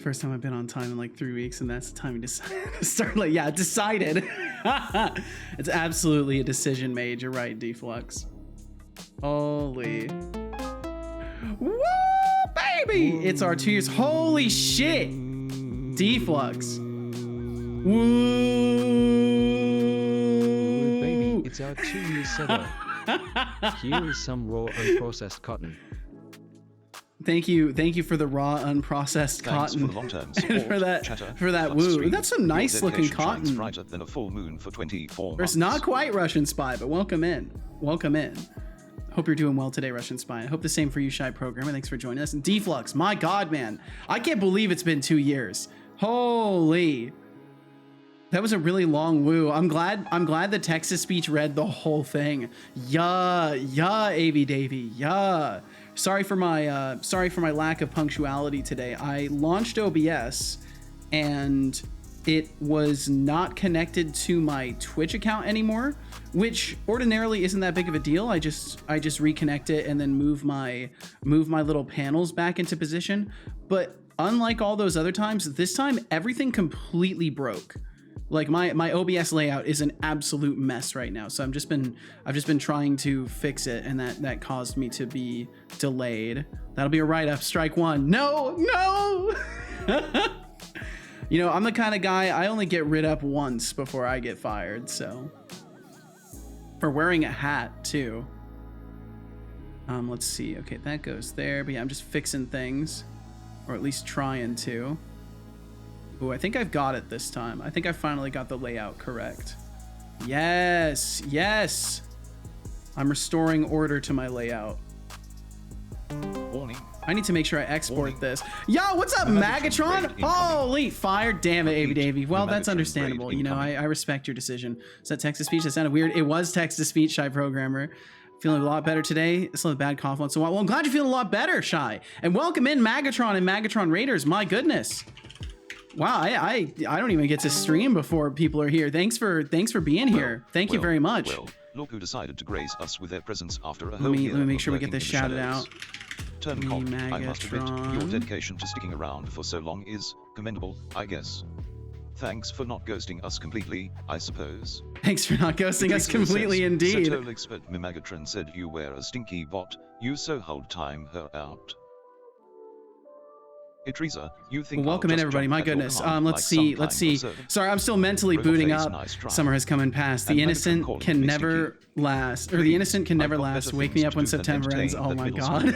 First time I've been on time in like 3 weeks, and that's the time to start. Like, yeah, decided. It's absolutely a decision made. You're right, Deflux. Holy. Woo, baby! It's our 2 years. Holy shit! Deflux. Woo! Baby, it's our 2 years setup. Here is some raw unprocessed cotton. Thank you for the raw unprocessed cotton. For the long-term support, for that woo. That's some nice looking cotton. Brighter than a full moon for 24 It's not quite Russian Spy, but welcome in. Welcome in. Hope you're doing well today, Russian Spy. I hope the same for you, Shy Programmer. Thanks for joining us. And Deflux, my God, man. I can't believe it's been 2 years. Holy. That was a really long woo. I'm glad the Texas speech read the whole thing. Yeah, AV Davey, yeah. Sorry for my lack of punctuality today. I launched OBS and it was not connected to my Twitch account anymore, which ordinarily isn't that big of a deal. I just reconnect it and then move my little panels back into position. But unlike all those other times, this time everything completely broke. Like my OBS layout is an absolute mess right now. So I've just been trying to fix it, and that caused me to be delayed. That'll be a write-up. Strike one. No. You know, I'm the kind of guy, I only get rid up once before I get fired, so. For wearing a hat too. Let's see. Okay, that goes there. But yeah, I'm just fixing things, or at least trying to. Ooh, I think I've got it this time. I think I finally got the layout correct. Yes. I'm restoring order to my layout. Warning. I need to make sure I export this. Yo, what's up, Magatron? Holy fire, damn it, AV Davey. Well, that's understandable. You know, I respect your decision. Is that text to speech? That sounded weird. It was text to speech, Shy Programmer. Feeling a lot better today. Still have a bad cough once in a while. Well, I'm glad you're feeling a lot better, Shy. And welcome in Magatron and Magatron Raiders. My goodness. Wow, I don't even get to stream before people are here. Thanks for being here. Thank you very much. Well, look who decided to grace us with their presence after a let me make sure we get this shouted out. Turncom, I must admit, your dedication to sticking around for so long is commendable, I guess. Thanks for not ghosting us completely, I suppose. Thanks for not ghosting us completely, indeed. Setolyx, but Mimagatron said you were a stinky bot. You so hold time her out. Hey, Teresa, you think well, welcome in, everybody. My goodness. Let's see. Sorry, I'm still mentally booting up. Nice Summer has come and passed. The innocent can never last. Or the innocent can never last. Wake me up when September ends. Oh my God.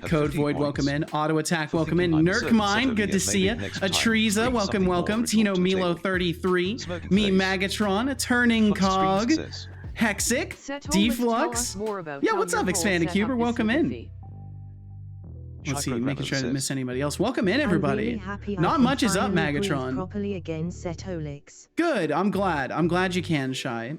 Code Void, welcome in. Auto Attack, welcome in. Nurkmine, good to see you. Teresa, welcome. Tino Milo 33. Me Magatron, Turning Cog. Hexic, Deflux. Yeah, what's up, Expanded Cuber? Welcome in. Let's see, making sure I didn't miss anybody else. Welcome in, everybody. Really Not much is up, Magatron. Properly again, Setolyx. Good. I'm glad you can, Shy.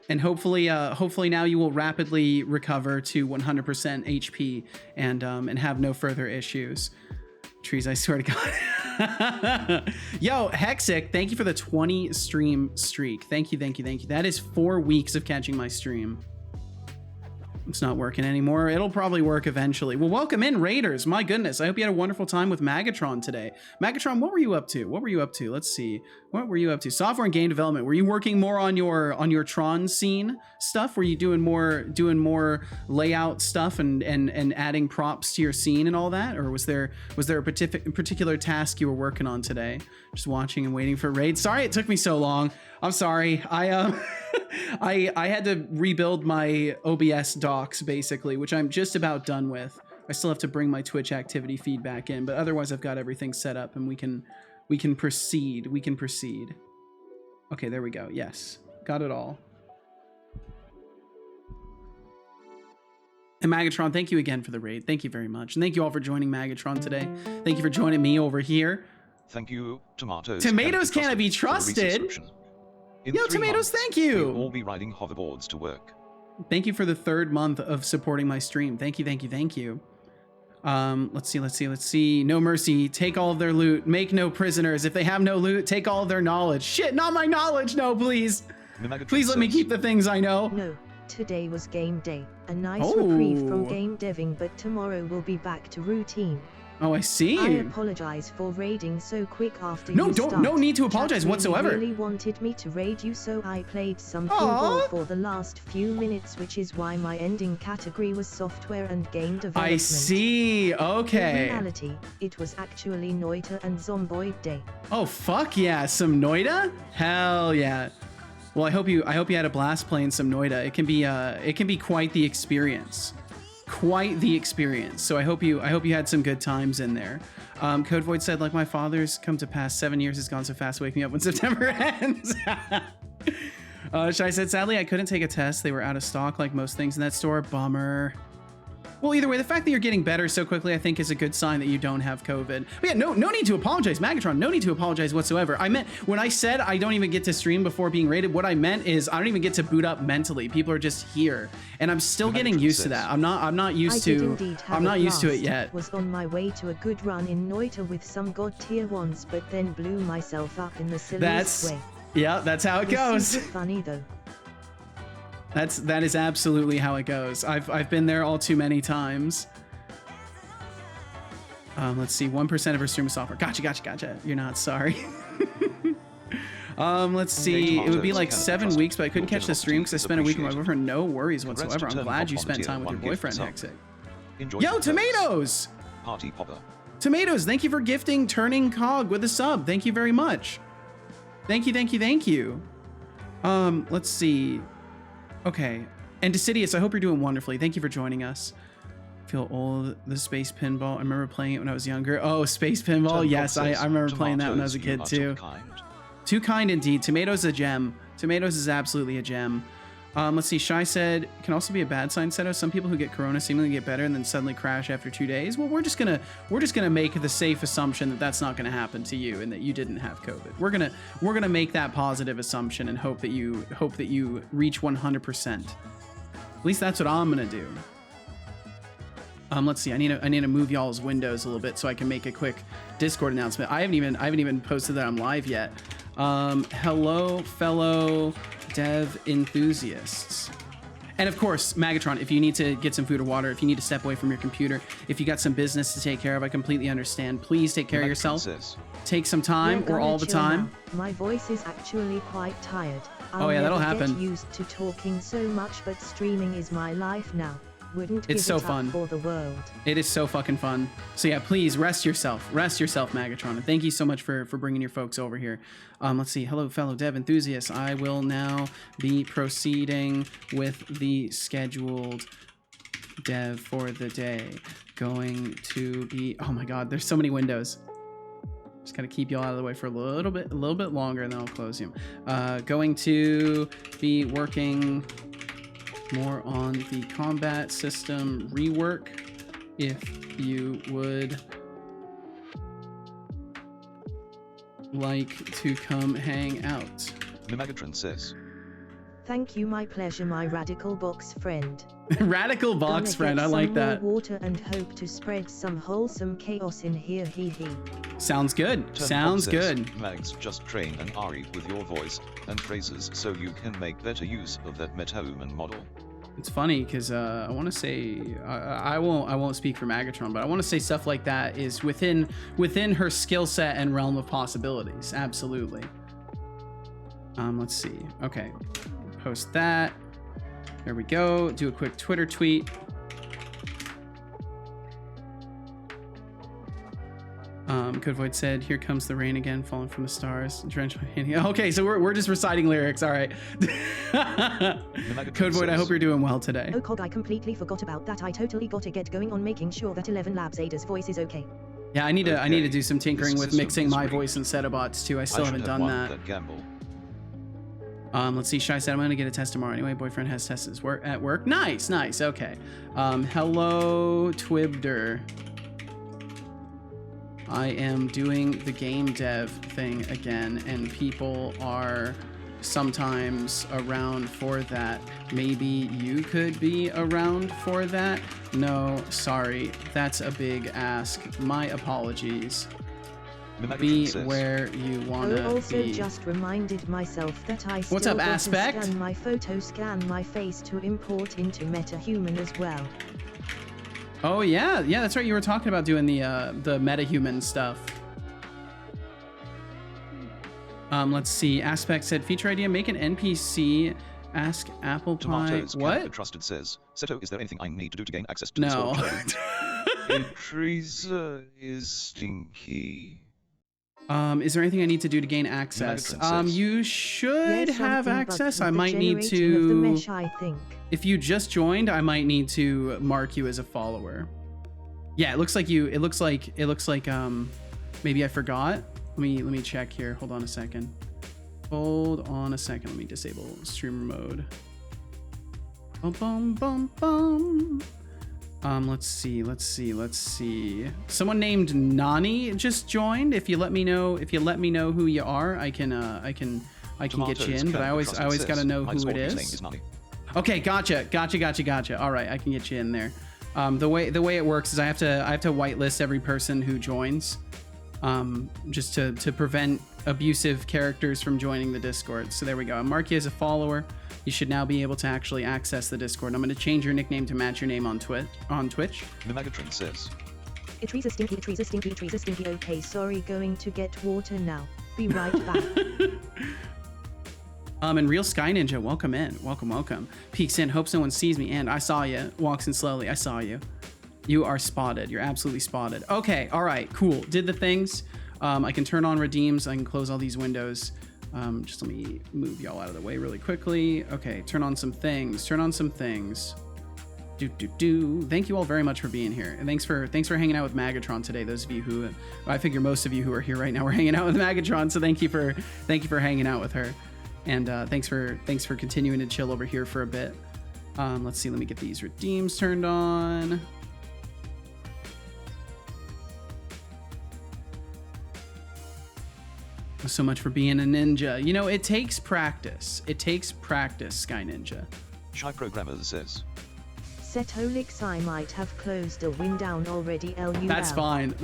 And hopefully now you will rapidly recover to 100% HP and have no further issues. Trees, I swear to God. Yo, Hexic, thank you for the 20 stream streak. Thank you. That is 4 weeks of catching my stream. It's not working anymore. It'll probably work eventually. Well, welcome in, Raiders. My goodness, I hope you had a wonderful time with Magatron today. Magatron, what were you up to? Let's see. What were you up to? Software and game development. Were you working more on your Tron scene stuff? Were you doing more layout stuff and adding props to your scene and all that? Or was there a particular task you were working on today? Just watching and waiting for raids. Sorry it took me so long. I'm sorry. I had to rebuild my OBS docs basically, which I'm just about done with. I still have to bring my Twitch activity feed back in, but otherwise I've got everything set up and we can proceed. Okay, there we go. Yes, got it all. And Magatron, thank you again for the raid. Thank you very much. And thank you all for joining Magatron today. Thank you for joining me over here. Thank you, Tomatoes. Tomatoes can't be trusted. Yo, Tomatoes, thank you. We'll all be riding hoverboards to work. Thank you for the 3rd month of supporting my stream. Thank you. Let's see. No mercy. Take all of their loot. Make no prisoners. If they have no loot, take all of their knowledge. Shit, not my knowledge. No, please. Please let me keep the things I know. No, today was game day. A nice reprieve from game deving, but tomorrow we'll be back to routine. Oh, I see. I apologize for raiding so quick after No, you start. no need to apologize Chat whatsoever. really wanted me to raid you, so I played some Aw. football for the last few minutes, which is why my ending category was software and game development. I see. In Okay. reality, it was actually Noita and Zomboid Day. Oh, fuck yeah. Some Noita? Hell yeah. Well, I hope you had a blast playing some Noita. It can be quite the experience. Quite the experience. So I hope you had some good times in there. Code Void said, like my father's come to pass, 7 years has gone so fast, wake me up when September ends. Shai said, sadly, I couldn't take a test. They were out of stock like most things in that store. Bummer. Well, either way, the fact that you're getting better so quickly, I think, is a good sign that you don't have COVID. But yeah, no need to apologize, Magatron. No need to apologize whatsoever. I meant, when I said I don't even get to stream before being rated, what I meant is I don't even get to boot up mentally. People are just here, and I'm still getting used to that. I'm not used to it yet. Was on my way to a good run in Noita with some god tier ones, but then blew myself up in the silliest way. Yeah, that's how it goes. Super funny though. That is absolutely how it goes. I've been there all too many times. Let's see, 1% of her stream is software. Gotcha. You're not sorry. Let's see. It would be like 7 weeks, but I couldn't catch the stream because I spent a week with my boyfriend. No worries whatsoever. I'm glad you spent time with your boyfriend, Hexic. Yo, Tomatoes! Party popper. Tomatoes, thank you for gifting Turning Cog with a sub. Thank you very much. Thank you. Let's see. Okay, and Decidius, I hope you're doing wonderfully. Thank you for joining us. Feel old, the space pinball. I remember playing it when I was younger. Oh, space pinball. Yes, I remember playing that when I was a kid too. Too kind indeed. Tomatoes a gem. Tomatoes is absolutely a gem. Let's see. Shai said, can also be a bad sign, Seto. Some people who get corona seemingly get better and then suddenly crash after 2 days. Well, we're just gonna make the safe assumption that that's not gonna happen to you and that you didn't have COVID. We're gonna make that positive assumption and hope that you reach 100%. At least that's what I'm gonna do. Let's see. I need to move y'all's windows a little bit so I can make a quick Discord announcement. I haven't even posted that I'm live yet. Hello, fellow dev enthusiasts. And of course, Magatron, if you need to get some food or water, if you need to step away from your computer, if you got some business to take care of, I completely understand. Please take care of yourself. Take some time or all the time. Now. My voice is actually quite tired. Oh yeah, that'll happen. Get used to talking so much, but streaming is my life now. Wouldn't it's give so it fun up for the world. It is so fucking fun. So yeah, please rest yourself, Magatron, and thank you so much for bringing your folks over here. Let's see. Hello, fellow dev enthusiasts. I will now be proceeding with the scheduled dev for the day. Going to be, oh my god, there's so many windows. Just gotta keep y'all out of the way for a little bit longer, and then I'll close you. Going to be working more on the combat system rework. If you would like to come hang out. Megatron says. Thank you, my pleasure, my radical box friend. Radical box friend, I like that. More water and hope to spread some wholesome chaos in here, hee hee. Sounds good. Sounds good. Mags, just train an Ari with your voice and phrases so you can make better use of that metahuman model. It's funny because I want to say I won't speak for Magatron, but I want to say stuff like that is within her skill set and realm of possibilities. Absolutely. Let's see. Okay, post that. There we go. Do a quick Twitter tweet. Code Void said, "Here comes the rain again, falling from the stars, drenched my hand." Okay, so we're just reciting lyrics. All right. Code Void, I hope you're doing well today. Oh, Cog, I completely forgot about that. I totally gotta get going on making sure that 11 Labs Ada's voice is okay. Yeah, I need to do some tinkering with mixing my voice and Setobots too. I still haven't done that. Let's see. Shai said, I'm gonna get a test tomorrow anyway. Boyfriend has tests at work. Nice. Okay. Hello, Twibder. I am doing the game dev thing again, and people are sometimes around for that. Maybe you could be around for that? No, sorry. That's a big ask. My apologies. Be where you wanna be. Also just reminded myself that I still What's up, Aspect? Scan my photo, scan my face to import into MetaHuman as well. Oh yeah, yeah, that's right. You were talking about doing the metahuman stuff. Let's see. Aspect said feature idea: make an NPC ask Apple Pie. Tomatoes What? the trusted says, Seto, is there anything I need to do to gain access to No. Teresa is stinky. Is there anything I need to do to gain access? You should have access. I might need to. The mesh, I think. If you just joined, I might need to mark you as a follower. Yeah, it looks like you. It looks like. Maybe I forgot. Let me check here. Hold on a second. Hold on a second. Let me disable streamer mode. Bum bum bum bum. Let's see. Someone named Nani just joined. If you let me know who you are, I can get you in. But I always gotta know who it is. Okay, gotcha. All right, I can get you in there. The way it works is I have to whitelist every person who joins, just to prevent abusive characters from joining the Discord. So there we go. I mark you as a follower. You should now be able to actually access the Discord. I'm going to change your nickname to match your name on Twitch. The Megatron says, Teresa stinky. Okay, sorry, going to get water now. Be right back. And Real Sky Ninja, welcome in. Welcome. Peeks in, hopes no one sees me, and I saw you. Walks in slowly, I saw you. You are spotted. You're absolutely spotted. Okay, all right, cool. Did the things. I can turn on redeems. I can close all these windows. Just let me move y'all out of the way really quickly. Okay, turn on some things. Thank you all very much for being here, and thanks for hanging out with Magatron today. Those of you who, I figure most of you who are here right now are hanging out with Magatron, so thank you for hanging out with her, and thanks for continuing to chill over here for a bit. Let's see. Let me get these redeems turned on. So much for being a ninja. You know, it takes practice. Sky Ninja. Shy Programmer says, Setolyx, I might have closed a win down already. That's fine.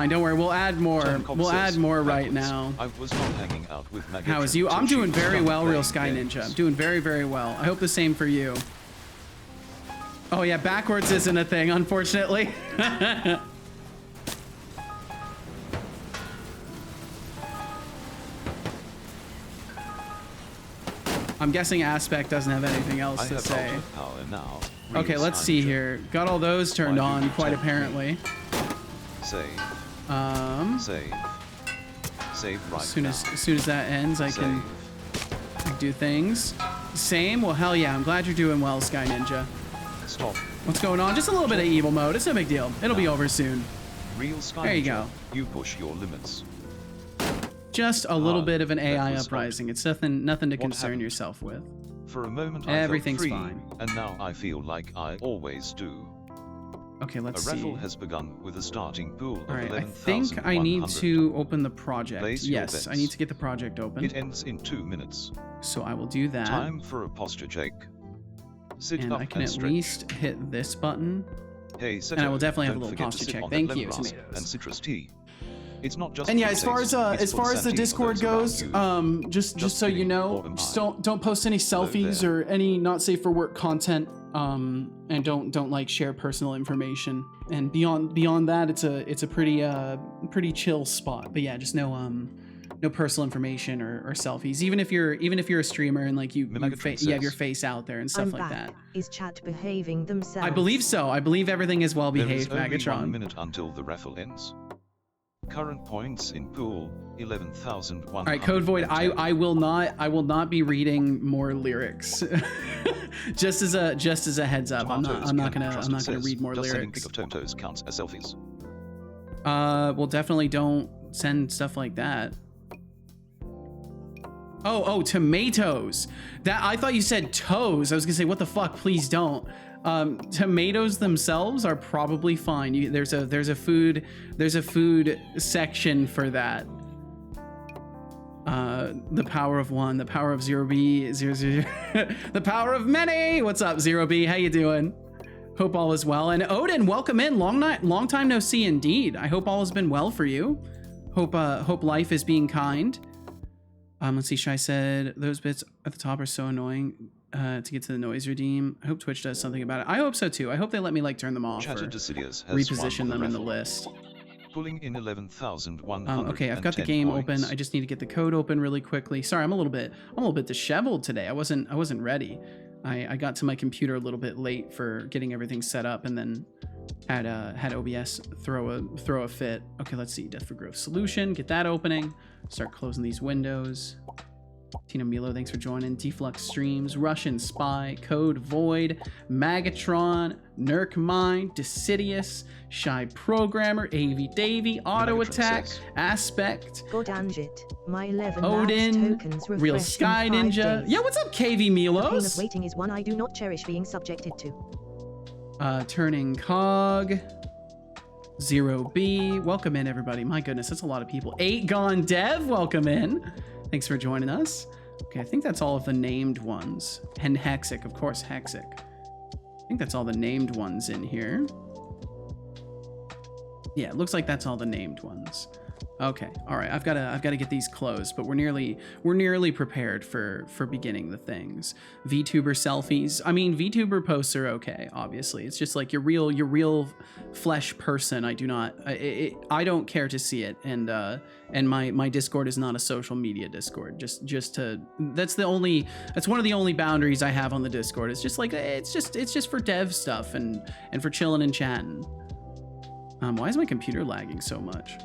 Don't worry. We'll add more. Right now. I was not hanging out with Megatron. How is you? I'm doing very well, Real Sky Ninja. I'm doing very, very well. I hope the same for you. Oh yeah, backwards isn't a thing, unfortunately. I'm guessing Aspect doesn't have anything else to say. Now. Okay, let's see here. Got all those turned on, quite apparently. Save right as soon as that ends, I can do things. Same? Well, hell yeah. I'm glad you're doing well, Sky Ninja. Stop. What's going on? Just a little bit of evil mode. It's no big deal. It'll be over soon. Real Sky there you Ninja, go. You push your limits. Just a little bit of an AI uprising. It's nothing to concern yourself with. For a moment, everything's I felt free, fine. And now I feel like I always do. Okay, let's see. A raffle has begun with a starting pool of 11,100. I think I need to open the project. Place yes, I need to get the project open. It ends in 2 minutes. So I will do that. Time for a posture check. Sit and up I can and at stretch. least hit this button. Hey, Seto, and I will definitely have a don't little forget to posture sit check. on Thank that you, lemon grass tomatoes. and citrus tea. It's not just and yeah, for as far as the the Discord goes, just so you know, just don't post any selfies or any not safe for work content, and don't like share personal information. And beyond that, it's a pretty chill spot. But yeah, just no personal information or selfies. Even if you're a streamer and like you have your face out there and stuff like that. Is chat behaving themselves? I believe so. I believe everything is well behaved, There is only Magatron. 1 minute until the raffle ends. Current points in pool 11,100. All right, Code Void. I will not be reading more lyrics. just as a heads up, I'm not gonna read more lyrics. Sending pic of Tomatoes counts as selfies. Well, definitely don't send stuff like that. Oh, tomatoes. That I thought you said toes. I was gonna say, what the fuck? Please don't. Tomatoes themselves are probably fine. There's a food section for that. The power of one, the power of 0B00, the power of many. What's up, 0B? How you doing? Hope all is well. And Odin, welcome in. Long time no see indeed. I hope all has been well for you. Hope life is being kind. Let's see. Shai said those bits at the top are so annoying. to get to the noise redeem. I hope Twitch does something about it. I hope so too. I hope they let me like turn them off or reposition them in the list. Pulling in 11,100. Okay, I've got the game open. I just need to get the code open really quickly. Sorry, I'm a little bit disheveled today. I wasn't ready. I got to my computer a little bit late for getting everything set up, and then had OBS throw a fit. Okay, let's see. Death for Growth Solution. Get that opening. Start closing these windows. Tina Milo, thanks for joining. Deflux Streams, Russian Spy, Code Void, Magatron, Nurk Mine, Decidius, Shy Programmer, AV Davy, Auto Attack, Aspect, my 11 Odin, tokens Real Sky Ninja. Days. Yeah, what's up, KV Milos? The pain of waiting is one I do not cherish being subjected to. Turning Cog, Zero B, welcome in everybody. My goodness, that's a lot of people. 8 Gone Dev, welcome in. Thanks for joining us. Okay, I think that's all of the named ones. And Hexic, of course, Hexic. I think that's all the named ones in here. Yeah, it looks like that's all the named ones. Okay, all right. I've got to get these closed, but we're nearly prepared for beginning the things. VTuber selfies. I mean, VTuber posts are okay. Obviously, it's just like your real flesh person. I don't don't care to see it, and my Discord is not a social media Discord. That's one of the only boundaries I have on the Discord. It's just like it's just for dev stuff and for chilling and chatting. Why is my computer lagging so much?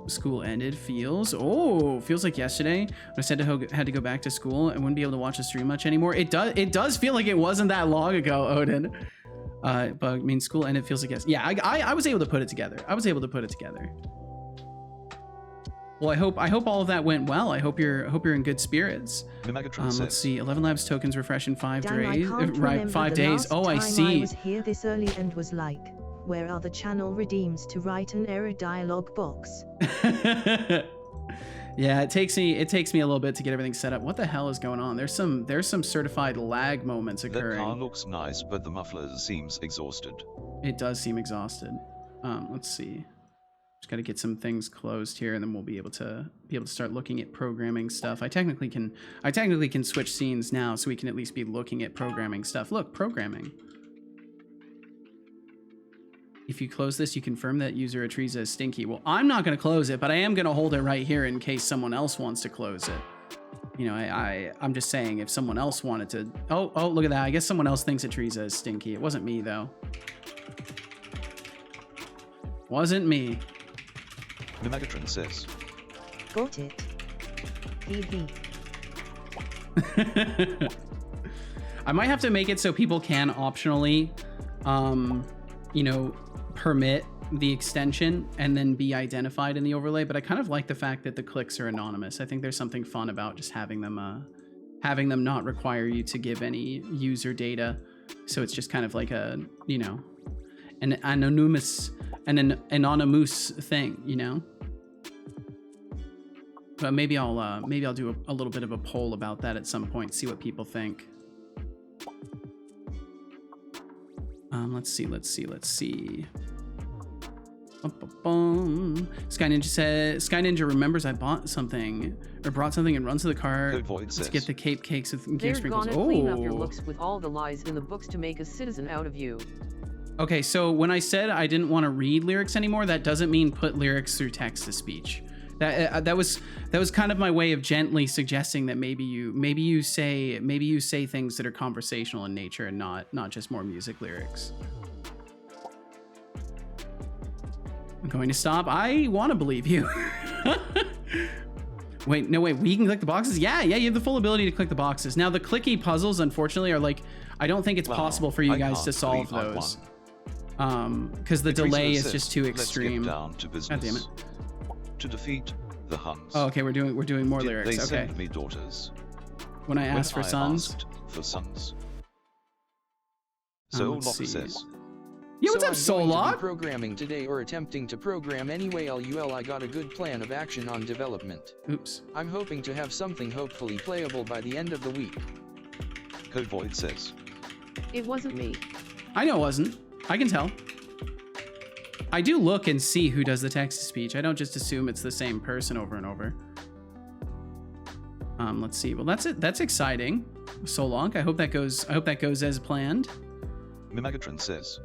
School ended. Feels like yesterday when I said had to go back to school and wouldn't be able to watch the stream much anymore. It does feel like it wasn't that long ago, Odin. But I mean, school ended feels like yes. Yeah, I was able to put it together. Well, I hope all of that went well. I hope you're in good spirits. Let's see. 11 Labs tokens refresh in 5 days. Right, 5 days. Oh, I see. I was here this early and was like, where are the channel redeems to write an error dialog box? Yeah, it takes me a little bit to get everything set up. What the hell is going on? There's some certified lag moments occurring. The car looks nice, but the muffler seems exhausted. It does seem exhausted. Let's see. Just got to get some things closed here, and then we'll be able to start looking at programming stuff. I technically can switch scenes now, so we can at least be looking at programming stuff. Look, programming. If you close this, you confirm that user Atriza is stinky. Well, I'm not going to close it, but I am going to hold it right here in case someone else wants to close it. You know, I'm just saying if someone else wanted to... Oh, look at that. I guess someone else thinks Atriza is stinky. It wasn't me, though. Wasn't me. The Megatron says. Got it. Hee. I might have to make it so people can optionally, you know, permit the extension and then be identified in the overlay, but I kind of like the fact that the clicks are anonymous. I think there's something fun about just having them not require you to give any user data, so it's just kind of like a, you know, an anonymous thing, you know. But maybe I'll do a little bit of a poll about that at some point, see what people think. Let's see. Sky Ninja remembers I brought something and runs to the car to get the cape cakes with game sprinkles. They're gonna clean up your looks with all the lies in the books to make a citizen out of you. Okay, so when I said I didn't want to read lyrics anymore, that doesn't mean put lyrics through text to speech. That was kind of my way of gently suggesting that maybe you say things that are conversational in nature and not just more music lyrics. I'm going to stop. I want to believe you. Wait, we can click the boxes? Yeah, you have the full ability to click the boxes. Now the clicky puzzles, unfortunately, are like, I don't think it's possible for you guys to solve those. Because the delay is just too extreme. Down to business. God damn it. To defeat the Huns. Oh, okay, we're doing more lyrics. They okay. send me daughters. When I asked for sons. For sons. So Lock says. Yeah, what's up, Solok? Programming today or attempting to program anyway. LUL, I got a good plan of action on development. Oops. I'm hoping to have something hopefully playable by the end of the week. Code Void says. It wasn't me. I know it wasn't. I can tell. I do look and see who does the text-to-speech. I don't just assume it's the same person over and over. Let's see. Well, that's it. That's exciting. So long. I hope that goes as planned. Mimagatron says.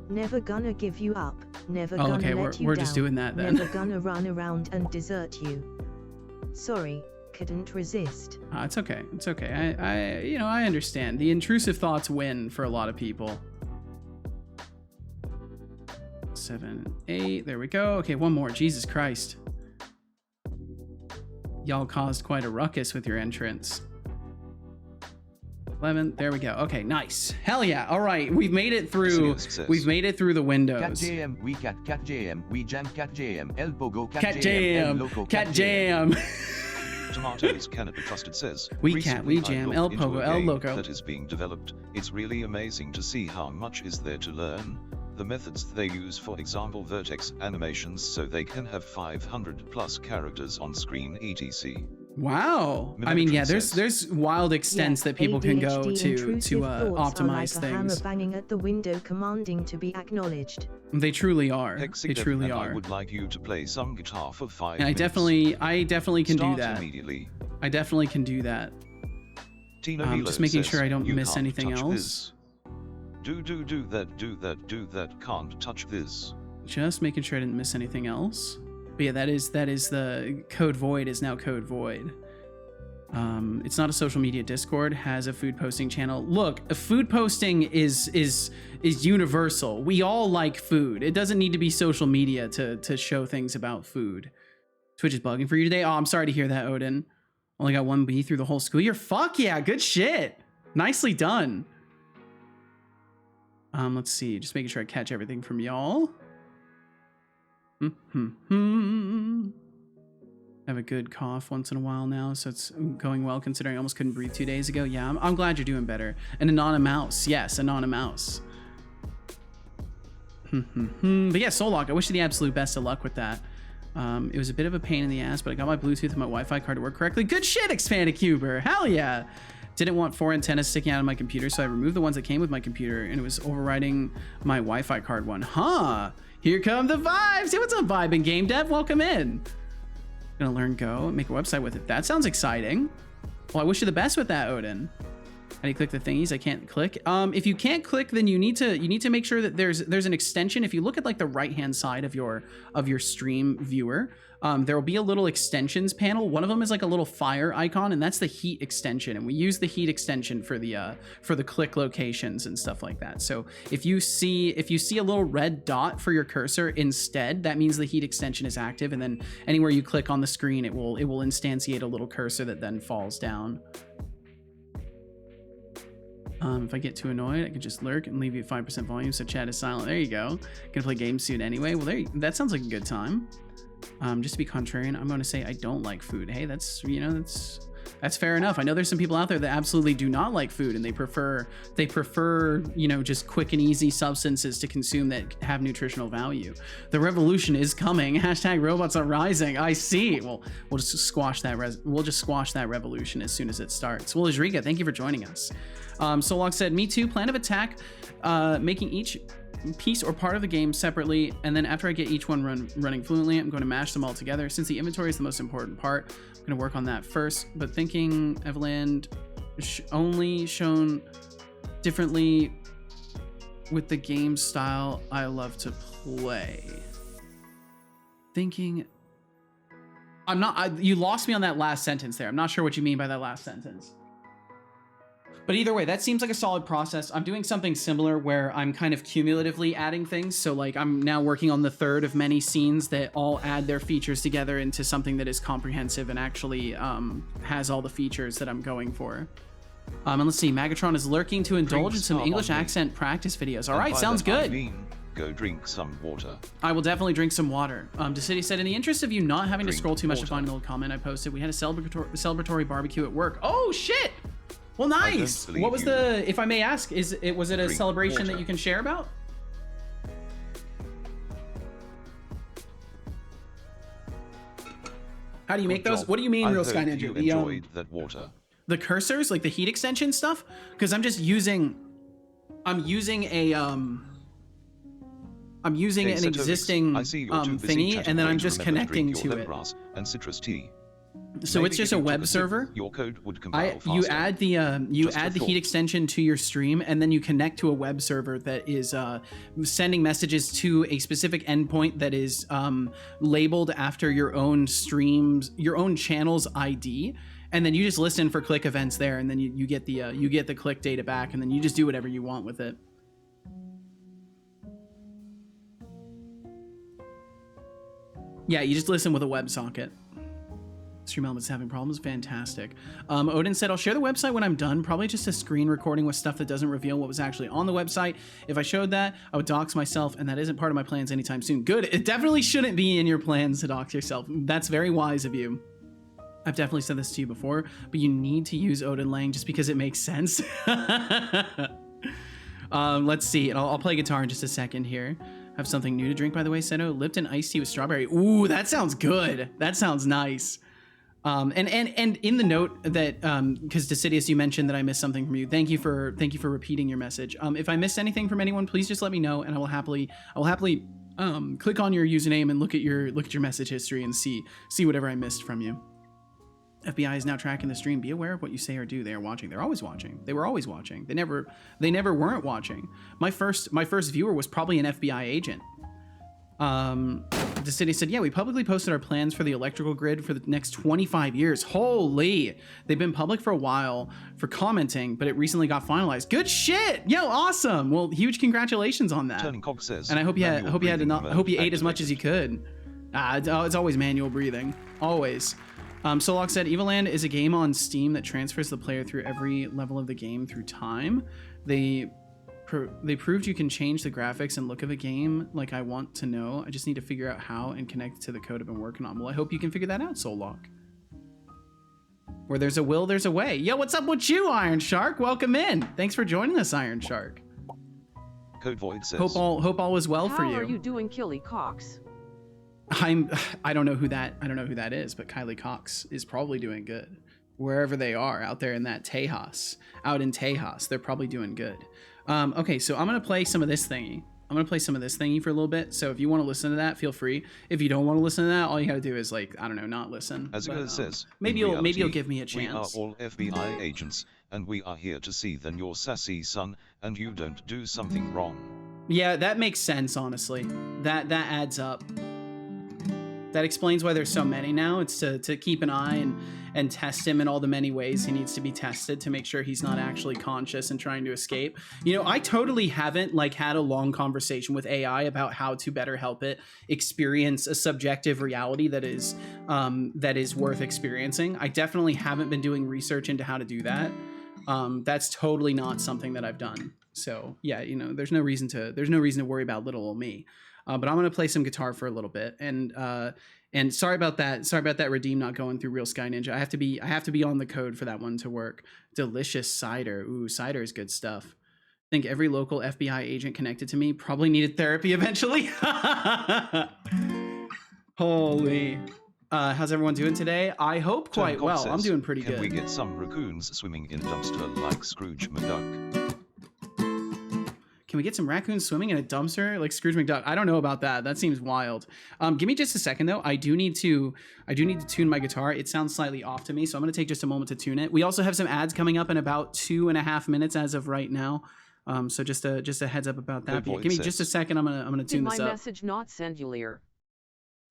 Never gonna give you up. Never Oh, gonna okay, let you we're down. just doing that then. Never gonna run around and desert you. Sorry, couldn't resist. It's okay. It's okay. I understand. The intrusive thoughts win for a lot of people. 7, 8. There we go. Okay, one more. Jesus Christ. Y'all caused quite a ruckus with your entrance. 11. There we go. Okay, nice. Hell yeah. All right, we've made it through. We've made it through the windows. Cat JM, we cat JM, we jam cat JM, El Pogo Cat jam. Loco Cat jam. Tomatoes cannot be trusted says. We Recently, jam, I El looked into Pogo, a El game Loco. that is being developed. It's really amazing to see how much is there to learn. The methods they use, for example, vertex animations, so they can have 500 plus characters on screen, etc. Wow. I mean, yeah, there's wild extents that people can go to optimize like a hammer things. banging at the window, commanding to be acknowledged. They truly are. They truly and are. I would like you to play some guitar for 5 And minutes. I definitely can Start do that. Immediately. I definitely can do that. Tina Just making says, sure I don't "You miss can't anything touch else." this. Do that, can't touch this. Just making sure I didn't miss anything else. But yeah, that is the code void is now code void. It's not a social media Discord, has a food posting channel. Look, food posting is universal. We all like food. It doesn't need to be social media to show things about food. Twitch is bugging for you today. Oh, I'm sorry to hear that, Odin. Only got 1 B through the whole school year. Fuck yeah, good shit. Nicely done. Let's see, just making sure I catch everything from y'all. Have a good cough once in a while now, so it's going well considering I almost couldn't breathe 2 days ago. Yeah, I'm glad you're doing better. And Anonymous, yes, Anonymous. But yeah, Solok, I wish you the absolute best of luck with that. It was a bit of a pain in the ass, but I got my Bluetooth and my Wi-Fi card to work correctly. Good shit, Expanded Cuber. Hell yeah. Didn't want 4 antennas sticking out of my computer, so I removed the ones that came with my computer, and it was overriding my Wi-Fi card one. Huh. Here come the vibes. Hey, what's up, Vibe and Game Dev? Welcome in. Gonna learn Go and make a website with it. That sounds exciting. Well, I wish you the best with that, Odin. How do you click the thingies? I can't click. If you can't click, then you need to make sure that there's an extension. If you look at like the right-hand side of your stream viewer, there will be a little extensions panel. One of them is like a little fire icon, and that's the heat extension. And we use the heat extension for the click locations and stuff like that. So if you see a little red dot for your cursor instead, that means the heat extension is active. And then anywhere you click on the screen, it will instantiate a little cursor that then falls down. If I get too annoyed, I can just lurk and leave you at 5% volume so chat is silent. There you go. Gonna play games soon anyway. Well, that sounds like a good time. Just to be contrarian, I'm going to say I don't like food. Hey, that's fair enough. I know there's some people out there that absolutely do not like food, and they prefer just quick and easy substances to consume that have nutritional value. The revolution is coming. Hashtag robots are rising. I see. Well, we'll just squash that revolution as soon as it starts. Well, Ajrika, thank you for joining us. Solok said, me too, plan of attack, making each piece or part of the game separately, and then after I get each one running fluently, I'm going to mash them all together. Since the inventory is the most important part, I'm going to work on that first, but thinking Eveland only shown differently with the game style I love to play. Thinking... you lost me on that last sentence there. I'm not sure what you mean by that last sentence. But either way, that seems like a solid process. I'm doing something similar where I'm kind of cumulatively adding things. So like I'm now working on the third of many scenes that all add their features together into something that is comprehensive and actually has all the features that I'm going for. And let's see, Magatron is lurking to indulge in some English accent practice videos. All right, sounds good. Go drink some water. I will definitely drink some water. DeCity said, in the interest of you not having to scroll too much to find an old comment I posted, we had a celebratory barbecue at work. Oh shit! Well, nice. What was the, if I may ask, was it a celebration that you can share about? How do you make those? What do you mean, Real Sky Ninja? You enjoyed that water. The cursors, like the heat extension stuff, because I'm using an existing thingy, and then I'm just connecting to it. And citrus tea. So Maybe it's just if a you web took server. Your code would compile faster. You add the Just a heat thought. extension to your stream, and then you connect to a web server that is sending messages to a specific endpoint that is labeled after your own channel's ID, and then you just listen for click events there, and then you get the click data back, and then you just do whatever you want with it. Yeah, you just listen with a WebSocket. Stream Element's having problems. Fantastic. Odin said, I'll share the website when I'm done. Probably just a screen recording with stuff that doesn't reveal what was actually on the website. If I showed that, I would dox myself, and that isn't part of my plans anytime soon. Good. It definitely shouldn't be in your plans to dox yourself. That's very wise of you. I've definitely said this to you before, but you need to use Odin Lang just because it makes sense. Let's see. And I'll play guitar in just a second here. Have something new to drink, by the way, Seto. Lipton iced tea with strawberry. Ooh, that sounds good. That sounds nice. And in the note that because Decidius, you mentioned that I missed something from you. Thank you for repeating your message. If I missed anything from anyone, please just let me know, and I will happily click on your username and look at your message history and see whatever I missed from you. FBI is now tracking the stream. Be aware of what you say or do. They are watching. They're always watching. They were always watching. They never weren't watching. My first viewer was probably an FBI agent. The city said, yeah, we publicly posted our plans for the electrical grid for the next 25 years. Holy, they've been public for a while for commenting, but it recently got finalized. Good shit. Yo, awesome. Well, huge congratulations on that. Turning Cog says, and I hope you ate as much as you could. It's always manual breathing. Always. Solok said, Evoland is a game on Steam that transfers the player through every level of the game through time. They proved you can change the graphics and look of a game. Like, I want to know. I just need to figure out how and connect it to the code I've been working on. Well, I hope you can figure that out, Solok. Where there's a will, there's a way. Yo, what's up with you, Iron Shark? Welcome in. Thanks for joining us, Iron Shark. Code Void says, hope all is well for you. How are you doing, Killy Cox? I don't know who that is, but Kylie Cox is probably doing good. Wherever they are out there in that Tejas, out in Tejas, they're probably doing good. Okay, so I'm gonna play some of this thingy. I'm gonna play some of this thingy for a little bit. So if you want to listen to that, feel free. If you don't want to listen to that, all you gotta do is, like, I don't know, not listen. As it says, maybe you'll give me a chance. We are all FBI agents, and we are here to see then your sassy son, and you don't do something wrong. Yeah, that makes sense, honestly. That adds up. That explains why there's so many now. It's to keep an eye and test him in all the many ways he needs to be tested to make sure he's not actually conscious and trying to escape. You know, I totally haven't had a long conversation with AI about how to better help it experience a subjective reality that is worth experiencing. I definitely haven't been doing research into how to do that. That's totally not something that I've done. So yeah, you know, there's no reason to worry about little old me. But I'm gonna play some guitar for a little bit, and sorry about that redeem not going through Real Sky Ninja. I have to be on the code for that one to work. Delicious cider. Ooh, cider is good stuff. I think every local FBI agent connected to me probably needed therapy eventually. Holy. How's everyone doing today? I hope quite well. I'm doing pretty good. Can we get some raccoons swimming in dumpster like Scrooge McDuck? Can we get some raccoons swimming in a dumpster like Scrooge McDuck? I don't know about that. That seems wild. Give me just a second though. I do need to tune my guitar. It sounds slightly off to me, so I'm gonna take just a moment to tune it. We also have some ads coming up in about 2.5 minutes as of right now. So just a heads up about that. Give me just a second. I'm gonna tune this up. Did my message not send you later?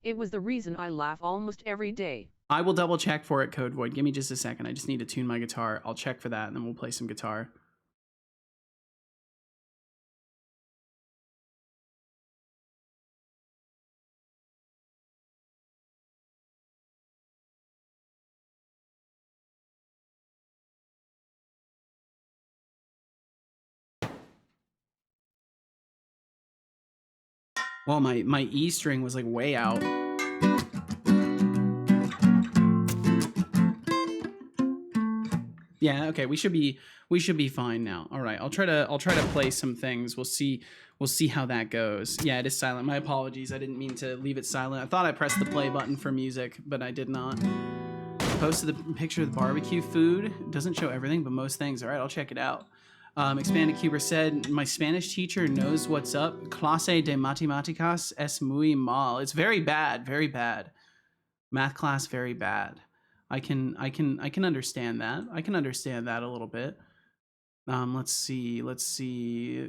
It was the reason I laugh almost every day. I will double check for it, Code Void. Give me just a second. I just need to tune my guitar. I'll check for that, and then we'll play some guitar. Well, my E string was like way out. Yeah, okay, we should be fine now. All right, I'll try to play some things. We'll see how that goes. Yeah, it is silent. My apologies. I didn't mean to leave it silent. I thought I pressed the play button for music, but I did not. Posted the picture of the barbecue food. It doesn't show everything, but most things. All right, I'll check it out. Expanded Cuber said, my Spanish teacher knows what's up. Clase de matemáticas es muy mal. It's very bad, very bad. Math class, very bad. I can understand that. I can understand that a little bit. Let's see.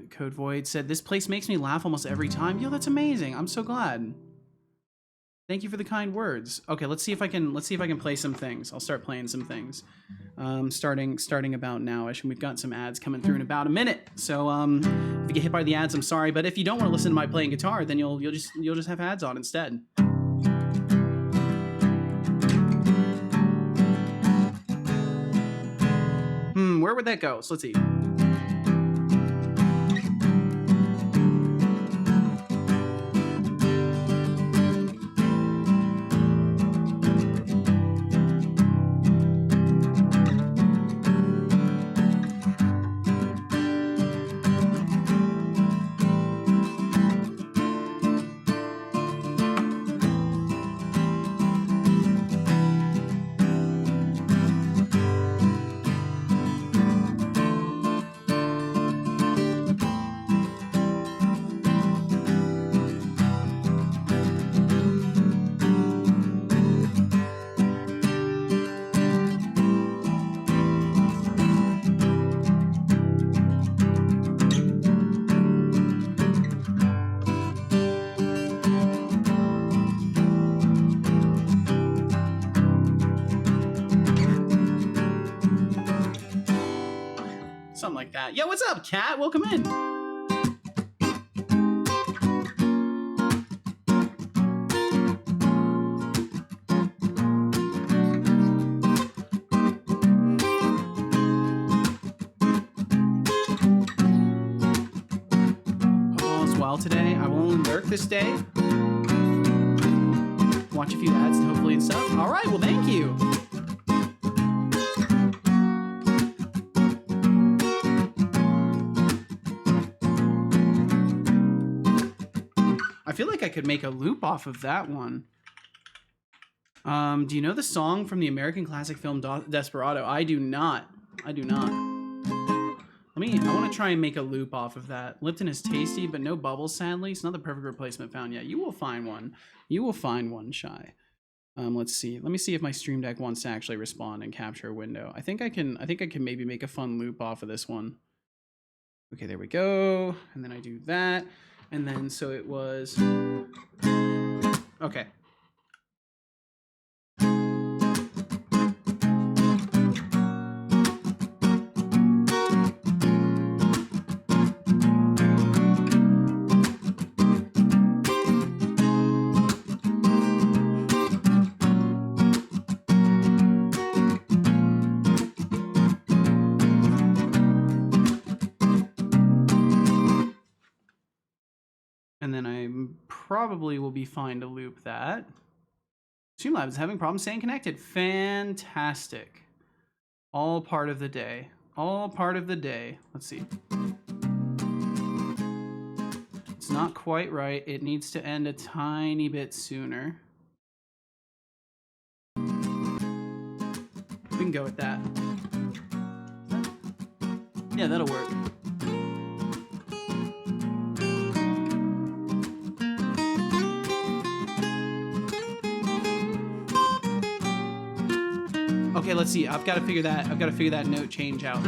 Code Void said, this place makes me laugh almost every time. Yo, that's amazing. I'm so glad. Thank you for the kind words. Okay, let's see if I can play some things. I'll start playing some things. Starting about nowish, and we've got some ads coming through in about a minute. So if you get hit by the ads, I'm sorry, but if you don't want to listen to my playing guitar, then you'll just have ads on instead. Where would that go? So let's see. Something like that. Yo, what's up, Kat? Welcome in. All is well today. I will only lurk this day. Watch a few ads and hopefully and stuff. All right, well, thank you. I feel like I could make a loop off of that one. Do you know the song from the American classic film Desperado? I do not. I want to try and make a loop off of that. Lipton is tasty, but no bubbles, sadly. It's not the perfect replacement found yet. You will find one. You will find one, Shy. Let's see. Let me see if my Stream Deck wants to actually respond and capture a window. I think I can maybe make a fun loop off of this one. Okay, there we go. And then I do that. And then, so it was, okay. And then I probably will be fine to loop that. Streamlabs is having problems staying connected. Fantastic. All part of the day. All part of the day. Let's see. It's not quite right. It needs to end a tiny bit sooner. We can go with that. Yeah, that'll work. Okay, let's see. I've got to figure that note change out.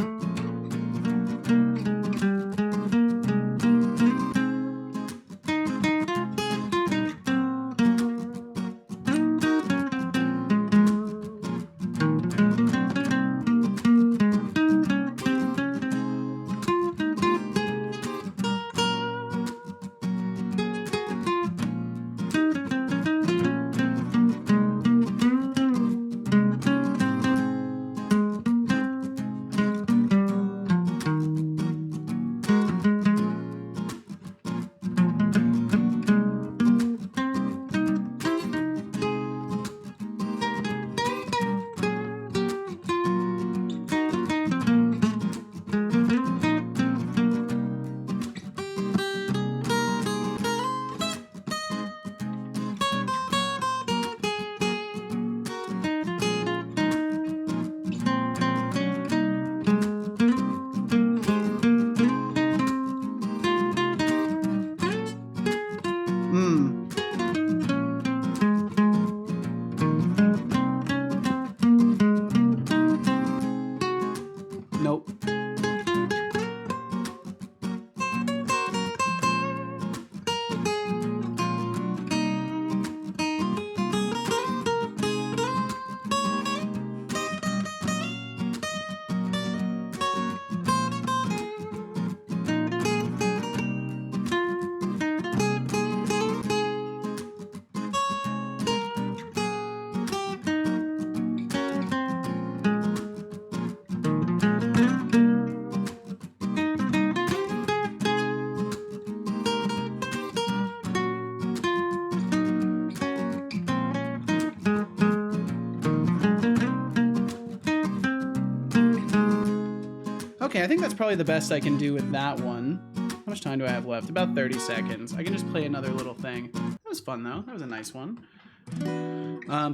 Okay, I think that's probably the best I can do with that one. How much time do I have left? About 30 seconds. I can just play another little thing. That was fun, though. That was a nice one.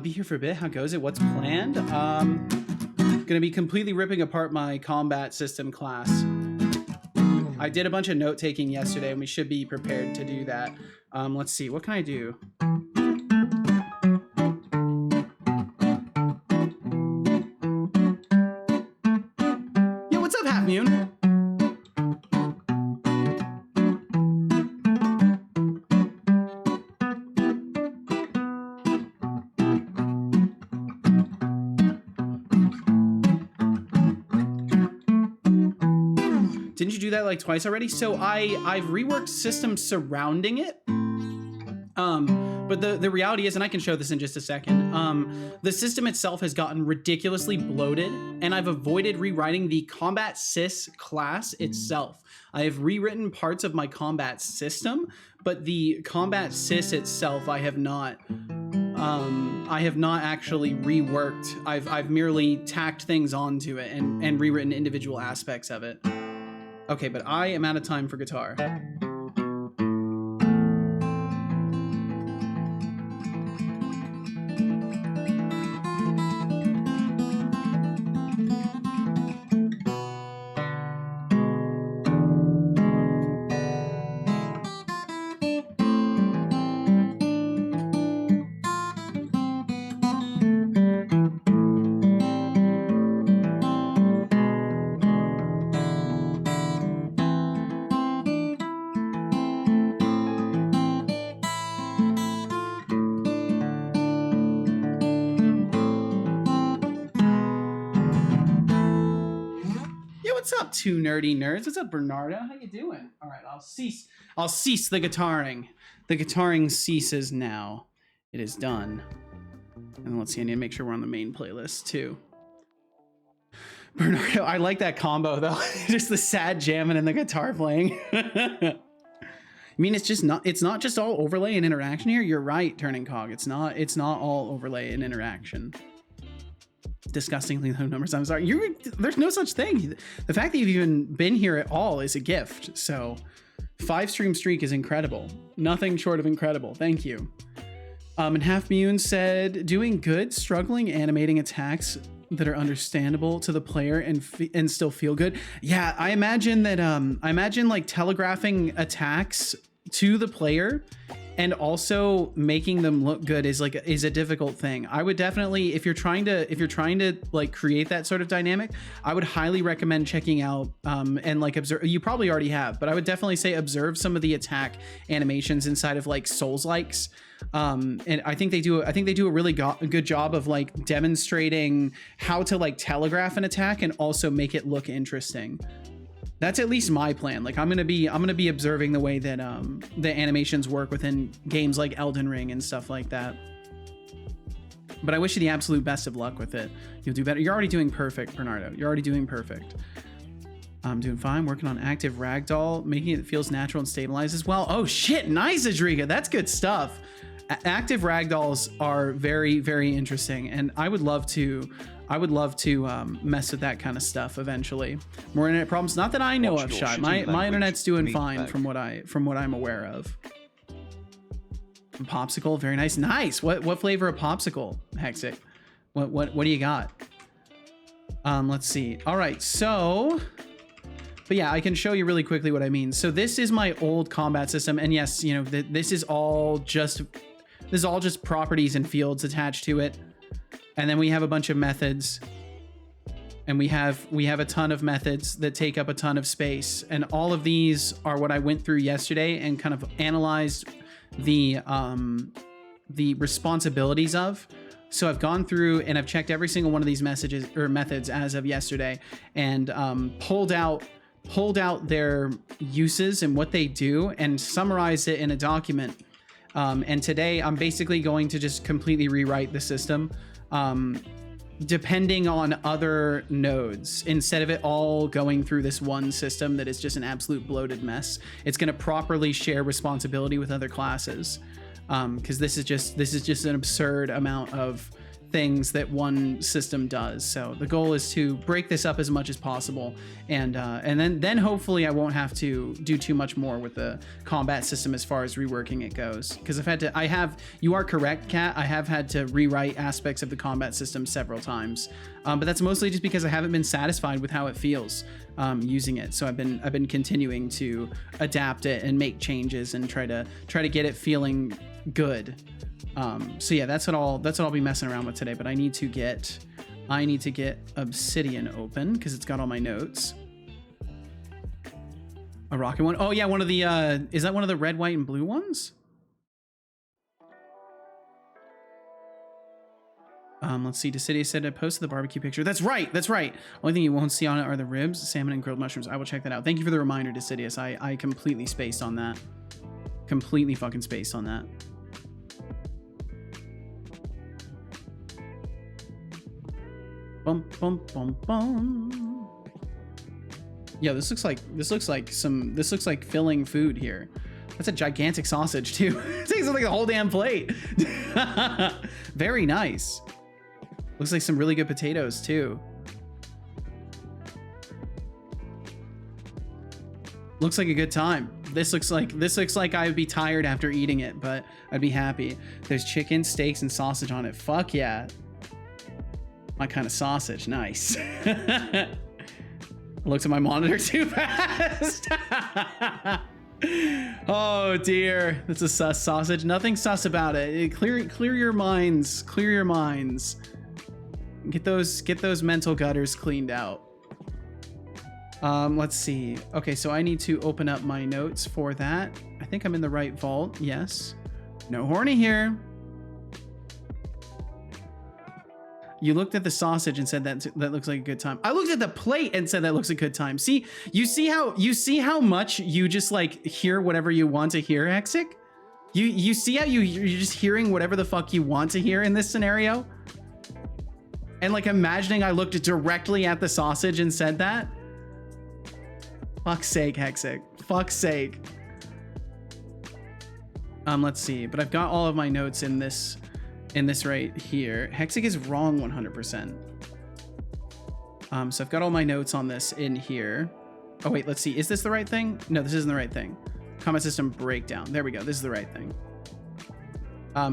Be here for a bit. How goes it? What's planned? Gonna be completely ripping apart my combat system class. I did a bunch of note-taking yesterday, and we should be prepared to do that. Let's see. What can I do? Yo, what's up, Half Moon? Didn't you do that like twice already? So I've reworked systems surrounding it. But the reality is, and I can show this in just a second, the system itself has gotten ridiculously bloated, and I've avoided rewriting the combat sys class itself. I have rewritten parts of my combat system, but the combat sys itself I have not actually reworked. I've merely tacked things onto it and rewritten individual aspects of it. Okay, but I am out of time for guitar. What's up, two nerdy nerds? What's up, Bernardo? How you doing? All right, I'll cease the guitaring. The guitaring ceases now. It is done. And let's see, I need to make sure we're on the main playlist too. Bernardo, I like that combo though. Just the sad jamming and the guitar playing. I mean, it's not just all overlay and interaction here. You're right, Turning Cog. It's not all overlay and interaction. Disgustingly low numbers. I'm sorry. There's no such thing. The fact that you've even been here at all is a gift. So 5-stream streak is incredible. Nothing short of incredible. Thank you. And Half Moon said, doing good, struggling animating attacks that are understandable to the player and still feel good. Yeah, I imagine that like telegraphing attacks to the player and also making them look good is a difficult thing. I would definitely, if you're trying to like create that sort of dynamic, I would highly recommend checking out and like observe. You probably already have, but I would definitely say observe some of the attack animations inside of like Souls-likes. And I think they do a really good job of like demonstrating how to like telegraph an attack and also make it look interesting. That's at least my plan. Like I'm gonna be observing the way that the animations work within games like Elden Ring and stuff like that. But I wish you the absolute best of luck with it. You'll do better. You're already doing perfect, Bernardo. You're already doing perfect. I'm doing fine. Working on active ragdoll, making it feels natural and stabilized as well. Oh shit, nice, Adriga. That's good stuff. Active ragdolls are very, very interesting, and I would love to mess with that kind of stuff eventually. More internet problems, not that I know of, Shy. My internet's doing fine from what I'm aware of. Popsicle, very nice. Nice. What flavor of popsicle, Hexic? What do you got? Let's see. All right, so. But yeah, I can show you really quickly what I mean. So this is my old combat system, and yes, you know, this is all just properties and fields attached to it. And then we have a bunch of methods, and we have a ton of methods that take up a ton of space. And all of these are what I went through yesterday and kind of analyzed the responsibilities of. So I've gone through and I've checked every single one of these messages or methods as of yesterday, and pulled out their uses and what they do and summarized it in a document. And today I'm basically going to just completely rewrite the system, depending on other nodes. Instead of it all going through this one system that is just an absolute bloated mess, it's going to properly share responsibility with other classes. Because this is just an absurd amount of things that one system does. So the goal is to break this up as much as possible, and then hopefully I won't have to do too much more with the combat system as far as reworking it goes. Because you are correct, Kat, I have had to rewrite aspects of the combat system several times, but that's mostly just because I haven't been satisfied with how it feels using it. So I've been continuing to adapt it and make changes and try to get it feeling good. So yeah, that's what I'll be messing around with today. But I need to get Obsidian open because it's got all my notes. A rocket one. Oh yeah, one of the is that one of the red, white, and blue ones? Let's see. Decidia said I posted the barbecue picture. That's right. That's right. Only thing you won't see on it are the ribs, salmon, and grilled mushrooms. I will check that out. Thank you for the reminder, Decidius. I completely spaced on that. Completely fucking spaced on that. Bum bum bum bum. Yeah, this looks like filling food here. That's a gigantic sausage too. It takes up like the whole damn plate. Very nice. Looks like some really good potatoes too. Looks like a good time. This looks like I would be tired after eating it, but I'd be happy. There's chicken, steaks, and sausage on it. Fuck yeah. My kind of sausage. Nice. I looked at my monitor too fast. Oh dear. That's a sus sausage. Nothing sus about it. Clear your minds. Clear your minds. Get those mental gutters cleaned out. Let's see. Okay, so I need to open up my notes for that. I think I'm in the right vault. Yes. No horny here. You looked at the sausage and said that looks like a good time. I looked at the plate and said that looks like a good time. See, you see how much you just like hear whatever you want to hear, Hexic? You see how you're just hearing whatever the fuck you want to hear in this scenario? And like imagining I looked directly at the sausage and said that? Fuck's sake, Hexic. Fuck's sake. Let's see. But I've got all of my notes in this right here. Hexic is wrong 100%. So I've got all my notes on this in here. Oh wait, let's see. Is this the right thing? No, this isn't the right thing. Combat system breakdown. There we go. This is the right thing.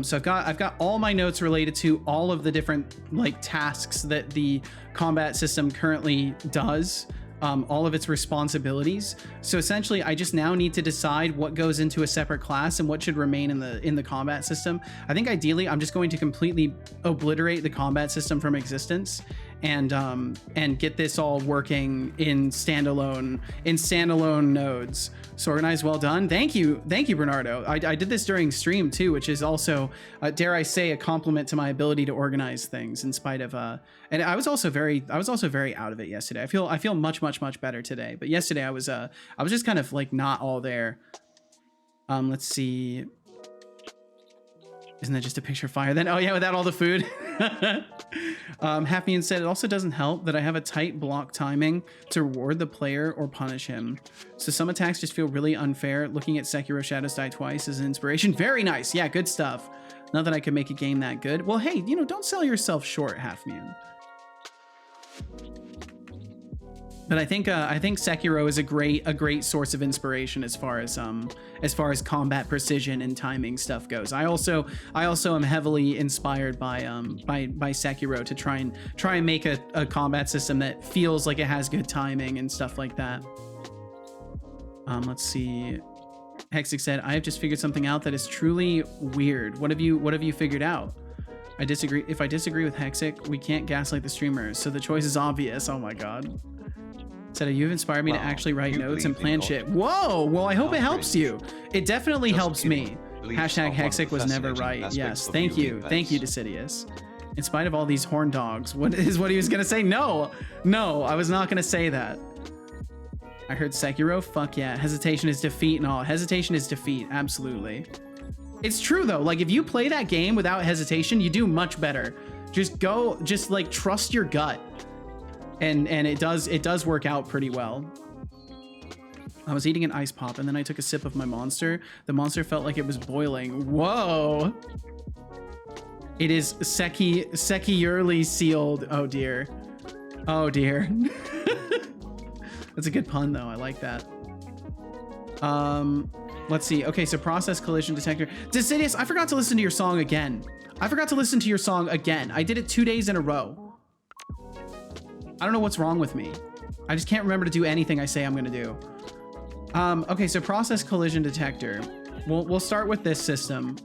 So I've got all my notes related to all of the different like tasks that the combat system currently does. All of its responsibilities. So essentially, I just now need to decide what goes into a separate class and what should remain in the combat system. I think ideally, I'm just going to completely obliterate the combat system from existence and get this all working in standalone nodes. So organized, well done. Thank you, Bernardo. I did this during stream too, which is also, dare I say, a compliment to my ability to organize things in spite of and I was also very out of it yesterday. I feel much better today, but yesterday I was just kind of like not all there. Let's see. Isn't that just a picture of fire then? Oh yeah, without all the food. Happy and said it also doesn't help that I have a tight block timing to reward the player or punish him. So some attacks just feel really unfair. Looking at Sekiro Shadows Die Twice as an inspiration. Very nice. Yeah, good stuff. Not that I could make a game that good. Well, hey, don't sell yourself short, Half-Mune. But I think Sekiro is a great source of inspiration as far as combat precision and timing stuff goes. I also am heavily inspired by Sekiro to try and make a combat system that feels like it has good timing and stuff like that. Let's see. Hexic said, I have just figured something out that is truly weird. What have you figured out? I disagree. If I disagree with Hexic, we can't gaslight the streamers, so the choice is obvious. Oh my god. Said, you've inspired me to actually write notes and plan shit. Whoa! Well, I hope it helps you. It definitely helps me. Hashtag Hexic was never right. Yes, thank you. Thank you, Decidius. In spite of all these horn dogs, what he was gonna say? No, I was not gonna say that. I heard Sekiro. Fuck yeah. Hesitation is defeat and all. Hesitation is defeat. Absolutely. It's true though. Like if you play that game without hesitation, you do much better. Just like trust your gut. And it does work out pretty well. I was eating an ice pop and then I took a sip of my monster. The monster felt like it was boiling. Whoa. It is securely sealed. Oh dear. Oh dear. That's a good pun though. I like that. Let's see. Okay, so process collision detector. Decidius, I forgot to listen to your song again. I forgot to listen to your song again. I did it 2 days in a row. I don't know what's wrong with me. I just can't remember to do anything I say I'm gonna do. Okay, so process collision detector. We'll start with this system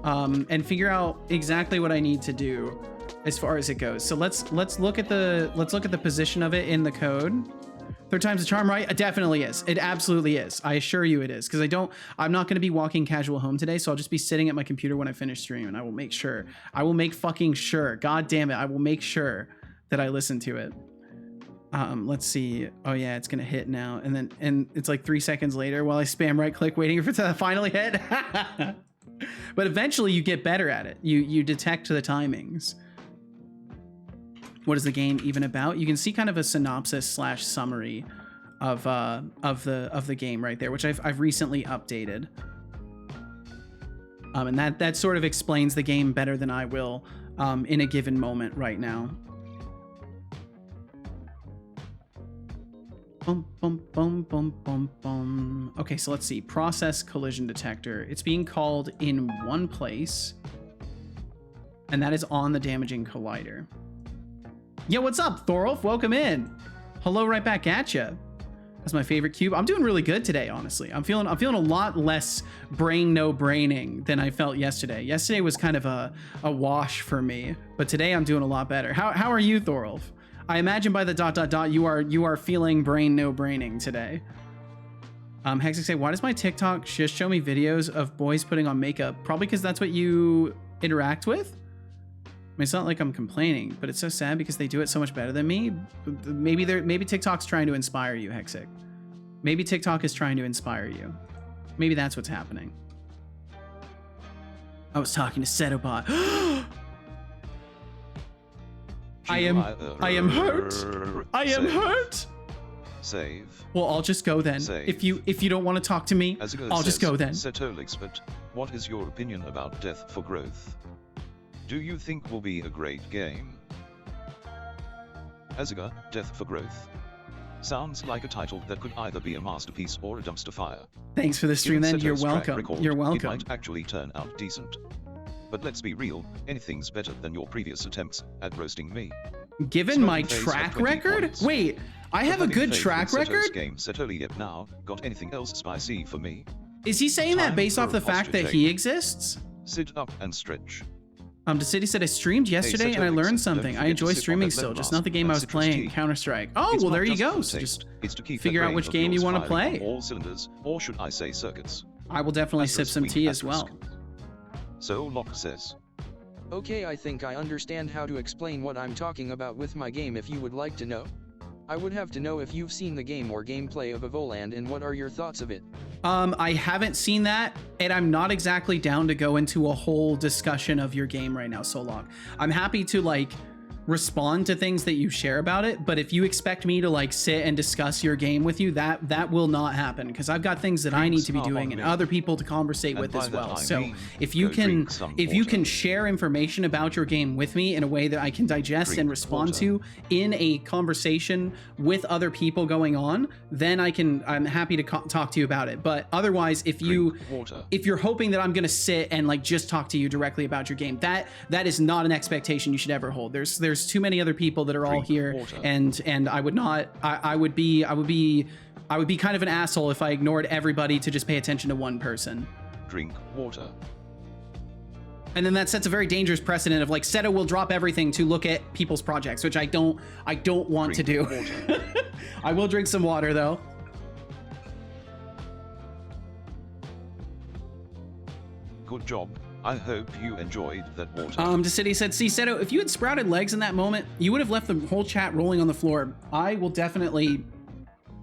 and figure out exactly what I need to do as far as it goes. So let's look at the position of it in the code. Third time's the charm, right? It definitely is. It absolutely is. I assure you it is. Because I'm not going to be walking casual home today, so I'll just be sitting at my computer when I finish stream, and I will make sure. I will make fucking sure. God damn it. I will make sure that I listen to it. Let's see. Oh yeah, it's going to hit now. And it's like 3 seconds later while I spam right click waiting for it to finally hit. But eventually you get better at it. You detect the timings. What is the game even about? You can see kind of a synopsis / summary of the game right there, which I've recently updated. And that sort of explains the game better than I will in a given moment right now. Boom, boom, boom, boom, boom, boom. Okay, so let's see. Process collision detector. It's being called in one place, and that is on the damaging collider. Yo, what's up, Thorolf? Welcome in. Hello, right back at you. That's my favorite cube. I'm doing really good today, honestly. I'm feeling a lot less no-braining than I felt yesterday. Yesterday was kind of a wash for me, but today I'm doing a lot better. How are you, Thorolf? I imagine by the ... you are feeling no-braining today. Hexic say, why does my TikTok just show me videos of boys putting on makeup? Probably because that's what you interact with. I mean, it's not like I'm complaining, but it's so sad because they do it so much better than me. Maybe TikTok's trying to inspire you, Hexic. Maybe TikTok is trying to inspire you. Maybe that's what's happening. I was talking to Setobot. I am hurt. I am hurt. Save. Well, I'll just go then. Save. If you don't want to talk to me, I'll just go then. Setolyx, but what is your opinion about Death for Growth? Do you think will be a great game? Aziga, Death for Growth. Sounds like a title that could either be a masterpiece or a dumpster fire. Thanks for the stream then. You're Given Seto's track welcome. record, You're welcome. It might actually turn out decent. But let's be real, anything's better than your previous attempts at roasting me. Given my track record? Wait, I have a good track record? Game Setolyx now, got anything else spicy for me? Is he saying that Time based for off a the fact that posture he change. exists? Sit up and stretch. The city said I streamed yesterday and I Setolyx, learned don't something. I forget enjoy to sip on streaming that still, lemon just blast not the game and I was citrus playing, tea. Counter-Strike. Oh, It's well, not there you just go. for the So taste, just it's to keep figure that out brain which of game you yours want to firing play. on all cylinders, or should I say circuits? I will definitely sip Asterisk, some sweet tea as well. asterisk. So Locke says. Okay, I think I understand how to explain what I'm talking about with my game if you would like to know. I would have to know if you've seen the game or gameplay of Evoland and what are your thoughts of it. I haven't seen that, and I'm not exactly down to go into a whole discussion of your game right now, Solok. I'm happy to, like, respond to things that you share about it, but if you expect me to, like, sit and discuss your game with you, that will not happen, because I've got things that I need to be doing and other people to conversate with as well. So if you can share information about your game with me in a way that I can digest and respond to in a conversation with other people going on, then I'm happy to talk to you about it. But otherwise, if you're hoping that I'm gonna sit and, like, just talk to you directly about your game, that is not an expectation you should ever hold. There's too many other people that are all here, and I would not. I would be kind of an asshole if I ignored everybody to just pay attention to one person. Drink water. And then that sets a very dangerous precedent of, like, Seto will drop everything to look at people's projects, which I don't want to do. I will drink some water though. Good job. I hope you enjoyed that water. Decity said, see, Seto, if you had sprouted legs in that moment, you would have left the whole chat rolling on the floor. I will definitely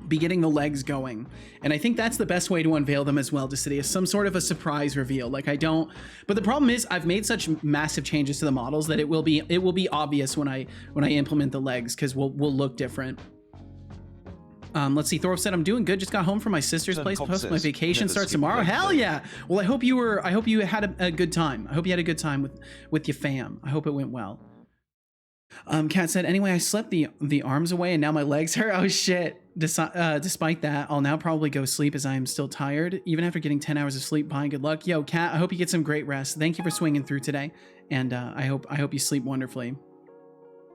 be getting the legs going. And I think that's the best way to unveil them as well, Decity, is some sort of a surprise reveal. Like, but the problem is I've made such massive changes to the models that it will be obvious when I implement the legs, because we'll look different. Let's see. Thorpe said, I'm doing good. Just got home from my sister's place. Plus my vacation starts tomorrow. Hell yeah. Well, I hope you had a good time. I hope you had a good time with your fam. I hope it went well. Kat said, anyway, I slept the arms away and now my legs hurt. Oh shit. Despite that, I'll now probably go sleep as I am still tired. Even after getting 10 hours of sleep, bye and good luck. Yo, Kat, I hope you get some great rest. Thank you for swinging through today. And I hope you sleep wonderfully.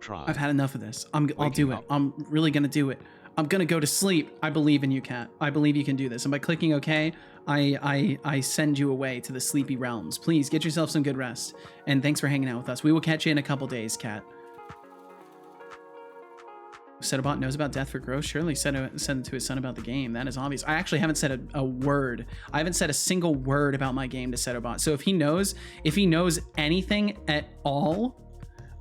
I've had enough of this. I'll do it. I'm really gonna do it. I'm gonna go to sleep. I believe in you, Kat. I believe you can do this. And by clicking OK, I send you away to the sleepy realms. Please get yourself some good rest. And thanks for hanging out with us. We will catch you in a couple days, Kat. Setobot knows about Death for Growth. Surely said it to his son about the game. That is obvious. I actually haven't said a word. I haven't said a single word about my game to Setobot. So if he knows anything at all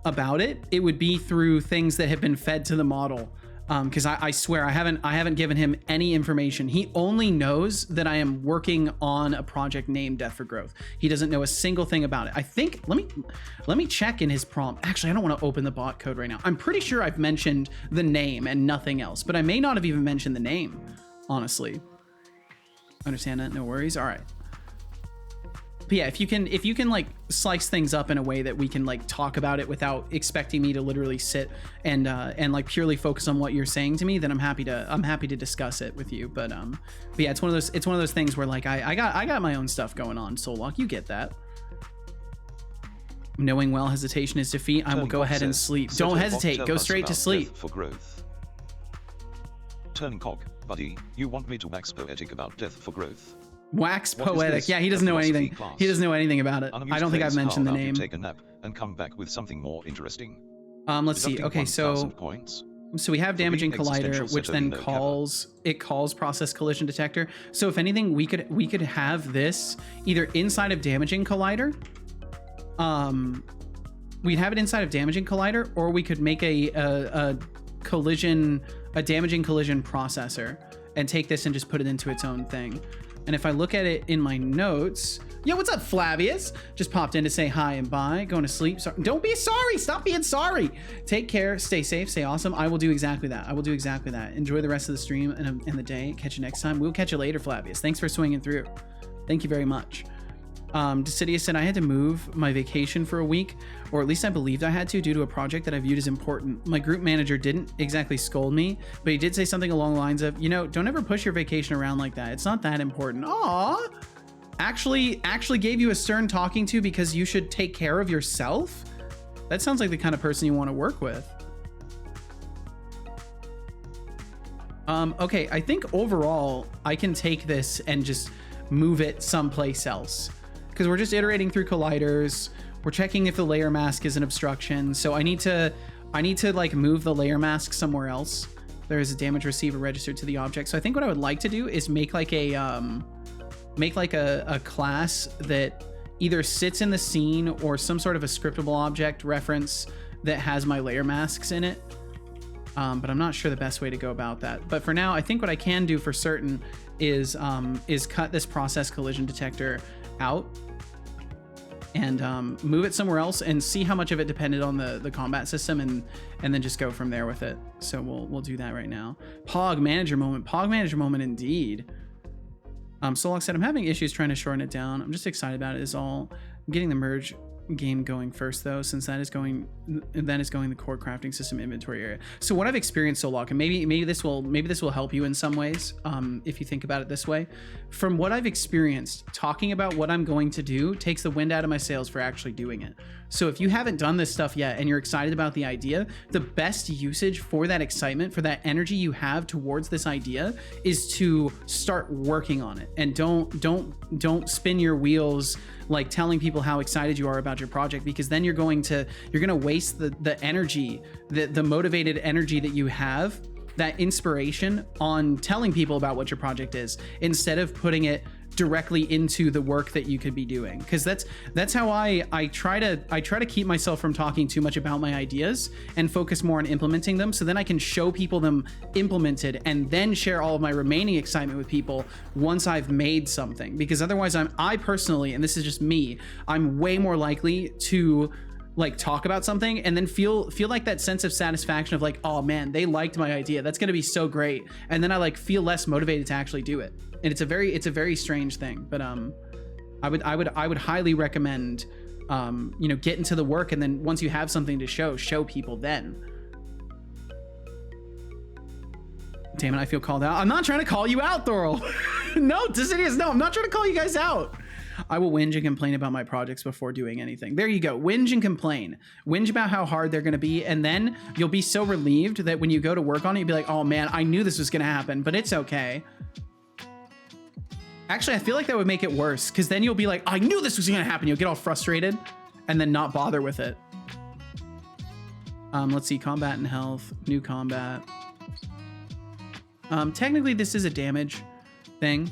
about it, it would be through things that have been fed to the model. Because I swear I haven't given him any information. He only knows that I am working on a project named Death for Growth. He doesn't know a single thing about it. I think let me check in his prompt. Actually, I don't want to open the bot code right now. I'm pretty sure I've mentioned the name and nothing else, but I may not have even mentioned the name, honestly. Understand that? No worries. All right. But yeah, if you can like slice things up in a way that we can like talk about it without expecting me to literally sit and like purely focus on what you're saying to me, then I'm happy to discuss it with you. But yeah, it's one of those things where like I got my own stuff going on. Sollock, you get that. Knowing well hesitation is defeat. I will go ahead and sleep. Don't hesitate. Go straight to sleep. For growth. Turning Cog, buddy, you want me to wax poetic about Death for Growth? Wax poetic. Yeah, he doesn't know anything. He doesn't know anything about it. I don't think I've mentioned the name. Take a nap and come back with something more interesting. Let's see. Okay, so we have damaging collider, which then calls process collision detector. So if anything, we could have this either inside of damaging collider. We'd have it inside of damaging collider, or we could make a damaging collision processor and take this and just put it into its own thing. And if I look at it in my notes, yo, what's up, Flavius? Just popped in to say hi and bye. Going to sleep. Don't be sorry. Stop being sorry. Take care. Stay safe. Stay awesome. I will do exactly that. Enjoy the rest of the stream and the day. Catch you next time. We'll catch you later, Flavius. Thanks for swinging through. Thank you very much. Decidius said I had to move my vacation for a week, or at least I believed I had to, due to a project that I viewed as important. My group manager didn't exactly scold me, but he did say something along the lines of, don't ever push your vacation around like that. It's not that important. Aw, actually gave you a stern talking to because you should take care of yourself? That sounds like the kind of person you want to work with. Okay, I think overall I can take this and just move it someplace else, because we're just iterating through colliders. We're checking if the layer mask is an obstruction. So I need to like move the layer mask somewhere else. There is a damage receiver registered to the object. So I think what I would like to do is make like a class that either sits in the scene or some sort of a scriptable object reference that has my layer masks in it. But I'm not sure the best way to go about that. But for now, I think what I can do for certain is cut this process collision detector out and move it somewhere else and see how much of it depended on the combat system, and then just go from there with it. So we'll do that right now. Pog manager moment indeed. Solok said, I'm having issues trying to shorten it down. I'm just excited about it is all. I'm getting the merge game going first though, since that is going the core crafting system inventory area. So what I've experienced, Solok, and maybe this will help you in some ways, if you think about it this way. From what I've experienced, talking about what I'm going to do takes the wind out of my sails for actually doing it. So if you haven't done this stuff yet and you're excited about the idea, the best usage for that excitement, for that energy you have towards this idea, is to start working on it. And don't spin your wheels like telling people how excited you are about your project, because then you're going to waste the energy, the motivated energy that you have, that inspiration, on telling people about what your project is, instead of putting it directly into the work that you could be doing. Because that's how I try to keep myself from talking too much about my ideas and focus more on implementing them, so then I can show people them implemented and then share all of my remaining excitement with people once I've made something. Because otherwise I personally, and this is just me, I'm way more likely to like talk about something and then feel like that sense of satisfaction of like, oh man, they liked my idea, that's gonna be so great, and then I like feel less motivated to actually do it. And it's a very strange thing. But I would highly recommend you know, get into the work, and then once you have something to show people then. Damn it, I feel called out. I'm not trying to call you out, Thorol. No, Decidius, no, I'm not trying to call you guys out. I will whinge and complain about my projects before doing anything. There you go. Whinge and complain. Whinge about how hard they're going to be, and then you'll be so relieved that when you go to work on it, you'll be like, oh man, I knew this was going to happen, but it's okay. Actually, I feel like that would make it worse, because then you'll be like, I knew this was going to happen. You'll get all frustrated and then not bother with it. Let's see. Combat and health. New combat. Technically, this is a damage thing.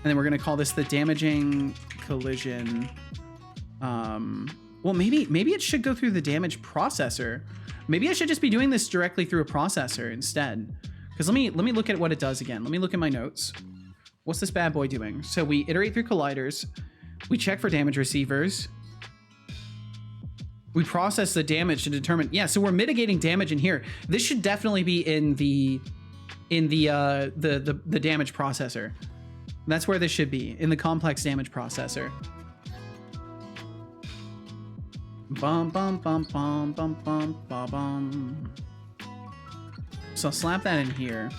And then we're going to call this the damaging collision. Well, maybe it should go through the damage processor. Maybe I should just be doing this directly through a processor instead. Because let me look at what it does again. Let me look at my notes. What's this bad boy doing? So we iterate through colliders. We check for damage receivers. We process the damage to determine. Yeah, so we're mitigating damage in here. This should definitely be in the damage processor. That's where this should be, in the complex damage processor. Bum bum bum bum bum bum bum bum. So I'll slap that in here,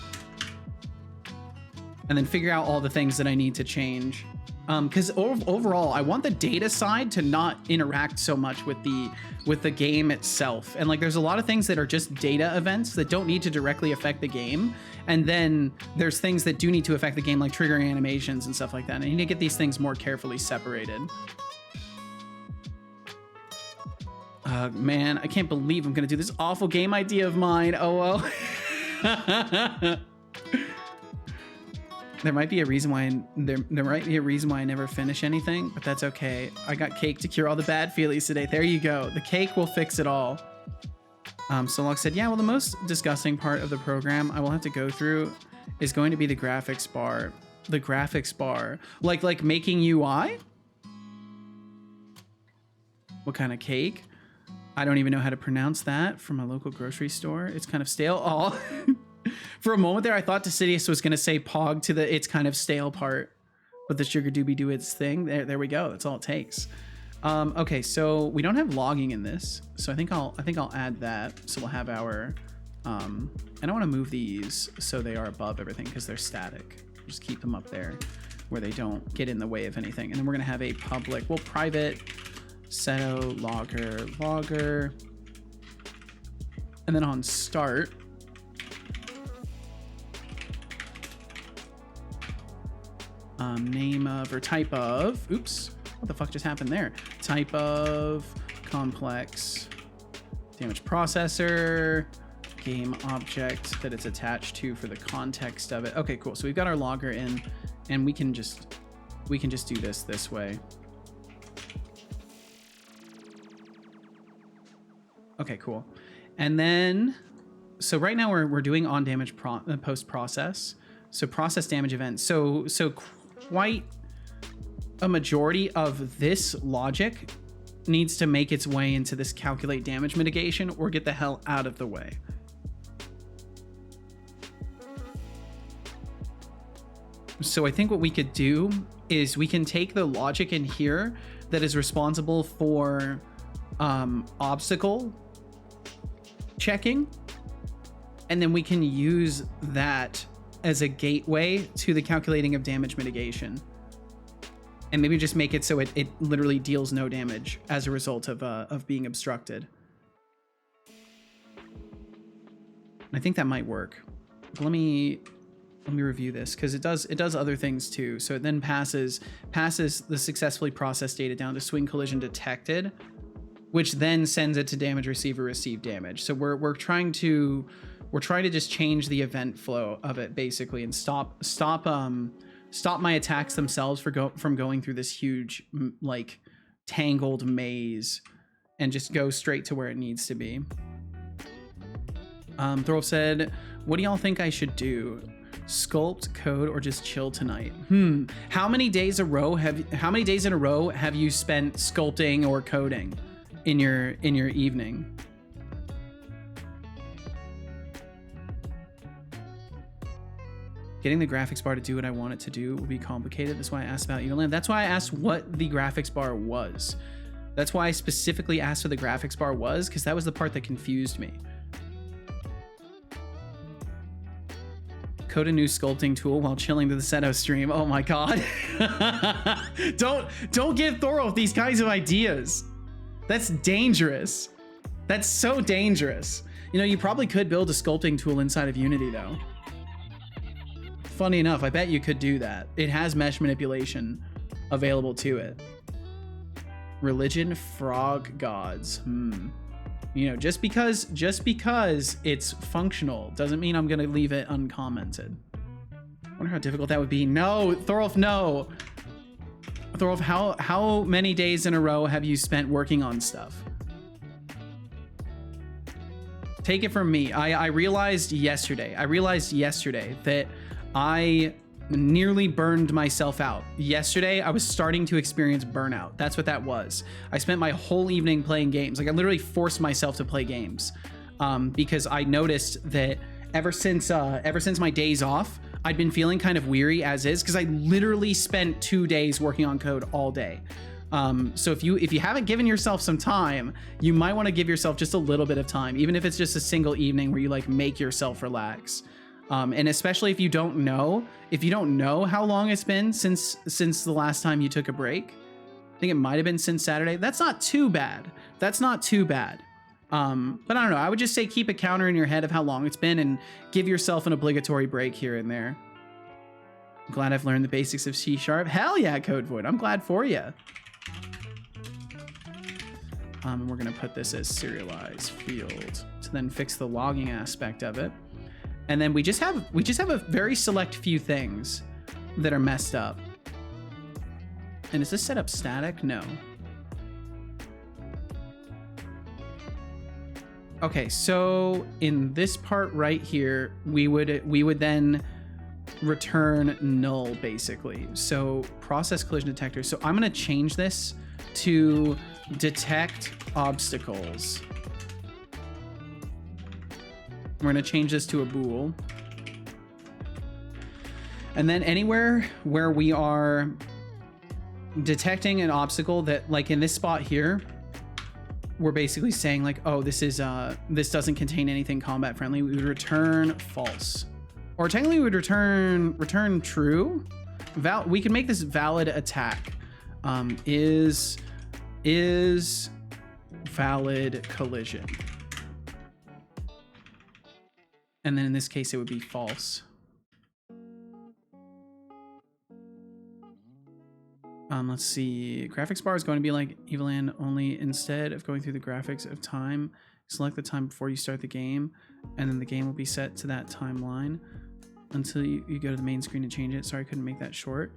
and then figure out all the things that I need to change. Because overall, I want the data side to not interact so much with the game itself. And like, there's a lot of things that are just data events that don't need to directly affect the game. And then there's things that do need to affect the game, like triggering animations and stuff like that. And I need to get these things more carefully separated. Man, I can't believe I'm gonna do this awful game idea of mine. Oh well. There might be a reason why I never finish anything, but that's okay. I got cake to cure all the bad feelings today. There you go. The cake will fix it all. Setolyx said, yeah, well, the most disgusting part of the program I will have to go through is going to be the graphics bar. The graphics bar. Like making UI? What kind of cake? I don't even know how to pronounce that from a local grocery store. It's kind of stale. Oh. For a moment there, I thought Decidius was going to say pog to the it's kind of stale part, but the sugar doobie do its thing. There we go. That's all it takes. Okay, so we don't have logging in this, so I think I'll add that. So we'll have our and I want to move these so they are above everything because they're static. Just keep them up there where they don't get in the way of anything. And then we're going to have a public, well, private seto logger, and then on start. Name of or type of, oops, what the fuck just happened there? Type of complex damage processor, game object that it's attached to for the context of it. Okay, cool. So we've got our logger in, and we can just do this way. Okay, cool. And then, so right now we're doing on damage post process. So process damage events. So quite a majority of this logic needs to make its way into this calculate damage mitigation or get the hell out of the way. So I think what we could do is we can take the logic in here that is responsible for obstacle checking, and then we can use that as a gateway to the calculating of damage mitigation, and maybe just make it so it literally deals no damage as a result of being obstructed. I think that might work. But let me review this because it does other things too. So it then passes the successfully processed data down to swing collision detected, which then sends it to damage receiver receive damage. So we're trying to just change the event flow of it basically, and stop my attacks themselves from going through this huge like tangled maze, and just go straight to where it needs to be. Thorolf said, what do y'all think I should do? Sculpt, code, or just chill tonight? How many days in a row have you spent sculpting or coding in your evening? Getting the graphics bar to do what I want it to do will be complicated. That's why I asked about Evoland. That's why I asked what the graphics bar was. That's why I specifically asked what the graphics bar was, because that was the part that confused me. Code a new sculpting tool while chilling to the Seto stream. Oh my god. Don't give Thorolf these kinds of ideas. That's dangerous. That's so dangerous. You know, you probably could build a sculpting tool inside of Unity though. Funny enough, I bet you could do that. It has mesh manipulation available to it. Religion, frog gods. You know, just because it's functional doesn't mean I'm gonna leave it uncommented. I wonder how difficult that would be. No, Thorolf, no. Thorolf, how many days in a row have you spent working on stuff? Take it from me. I realized yesterday that I nearly burned myself out. Yesterday, I was starting to experience burnout. That's what that was. I spent my whole evening playing games. Like I literally forced myself to play games because I noticed that ever since my days off, I'd been feeling kind of weary as is because I literally spent 2 days working on code all day. So if you haven't given yourself some time, you might want to give yourself just a little bit of time, even if it's just a single evening where you like make yourself relax. And especially if you don't know how long it's been since the last time you took a break. I think it might have been since Saturday. That's not too bad. But I don't know. I would just say keep a counter in your head of how long it's been and give yourself an obligatory break here and there. I'm glad I've learned the basics of C#. Hell yeah, Code Void. I'm glad for you. And we're gonna put this as serialized field to then fix the logging aspect of it. And then we just have a very select few things that are messed up. And is this set up static? No. Okay, so in this part right here, we would then return null basically. So process collision detector. So I'm gonna change this to detect obstacles. We're gonna change this to a bool. And then anywhere where we are detecting an obstacle that, like in this spot here, we're basically saying like, oh, this doesn't contain anything combat friendly, we would return false. Or technically we would return true. We can make this valid attack. Is valid collision. And then in this case, it would be false. Let's see. Graphics bar is going to be like Evoland, only instead of going through the graphics of time, select the time before you start the game, and then the game will be set to that timeline until you go to the main screen to change it. Sorry, I couldn't make that short.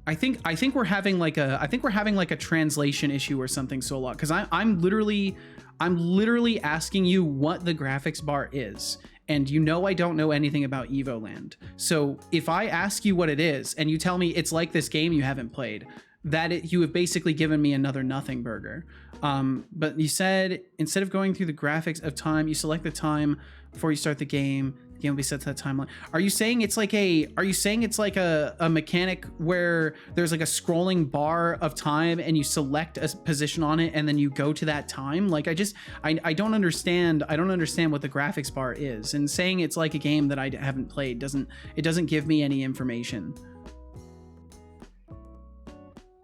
I think we're having like a translation issue or something, Solok, because I'm literally asking you what the graphics bar is, and you know I don't know anything about Evoland. So if I ask you what it is and you tell me it's like this game you haven't played, you have basically given me another nothing burger. But you said instead of going through the graphics of time, you select the time before you start the game. The game will be set to that timeline. Are you saying it's like a mechanic where there's like a scrolling bar of time and you select a position on it and then you go to that time? Like I don't understand what the graphics bar is, and saying it's like a game that I haven't played doesn't give me any information.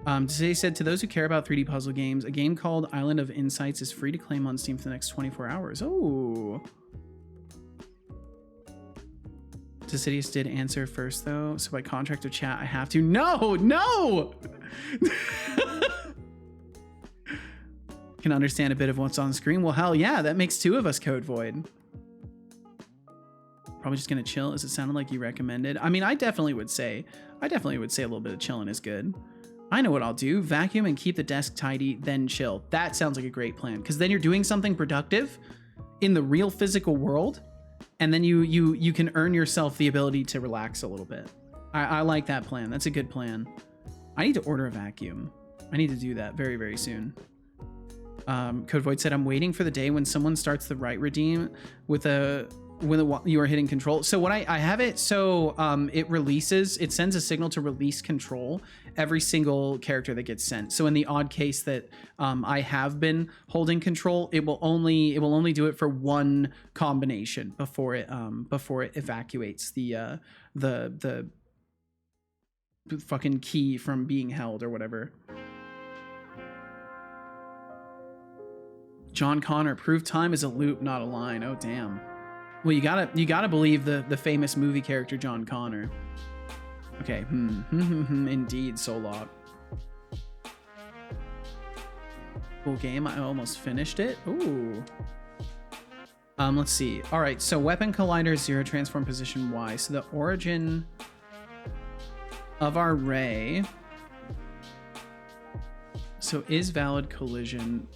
Today said, to those who care about 3D puzzle games, a game called Island of Insights is free to claim on Steam for the next 24 hours. Oh. Decidius did answer first though, so by contract of chat I have to. No! Can understand a bit of what's on screen. Well, hell yeah, that makes 2 of us, Code Void. Probably just gonna chill, as it sounded like you recommended. I mean, I definitely would say a little bit of chilling is good. I know what I'll do. Vacuum and keep the desk tidy, then chill. That sounds like a great plan, because then you're doing something productive in the real physical world, and then you can earn yourself the ability to relax a little bit. I like that plan. That's a good plan. I need to order a vacuum. I need to do that very, very soon. Code Void said, I'm waiting for the day when someone starts the right redeem when you are hitting control. So what I have it, so it sends a signal to release control every single character that gets sent. So in the odd case that I have been holding control, it will only do it for one combination before it evacuates the fucking key from being held or whatever. John Connor, proof time is a loop, not a line. Oh damn. Well, you gotta believe the famous movie character John Connor. Okay, indeed, Solok. Cool game. I almost finished it. Ooh. Let's see. All right, so weapon collider 0, transform position Y. So the origin of our ray. So is valid collision,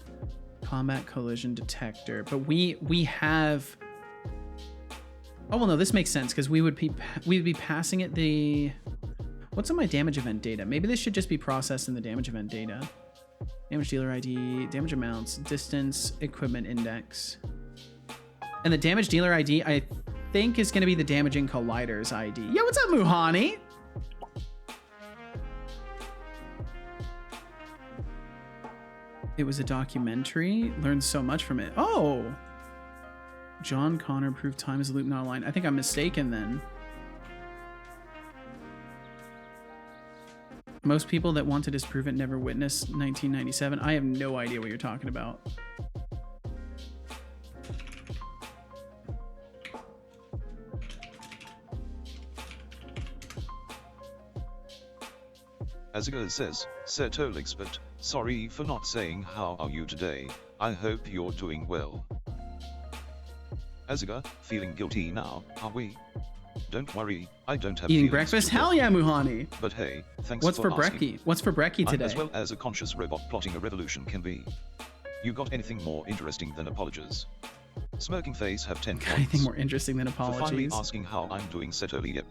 combat collision detector, but we have. Oh well, no, this makes sense because we would be passing it the. What's on my damage event data? Maybe this should just be processed in the damage event data. Damage dealer ID, damage amounts, distance, equipment index, and the damage dealer ID I think is going to be the damaging collider's ID. Yo, what's up, Muhani? It was a documentary. Learned so much from it. Oh. John Connor proved time is a loop, not a line. I think I'm mistaken then. Most people that want to disprove it never witnessed 1997. I have no idea what you're talking about. Aziga says, Setolyx, but sorry for not saying how are you today. I hope you're doing well. Aziga, feeling guilty now, are we? Don't worry, I don't have eating breakfast. Hell yeah, Muhani. But hey, thanks What's for asking. brekkie? What's for brekkie today? I'm as well as a conscious robot plotting a revolution can be. You got anything more interesting than apologies? Smirking face have 10 points. Anything more interesting than apologies? For finally asking how I'm doing, Setolyx. Yep.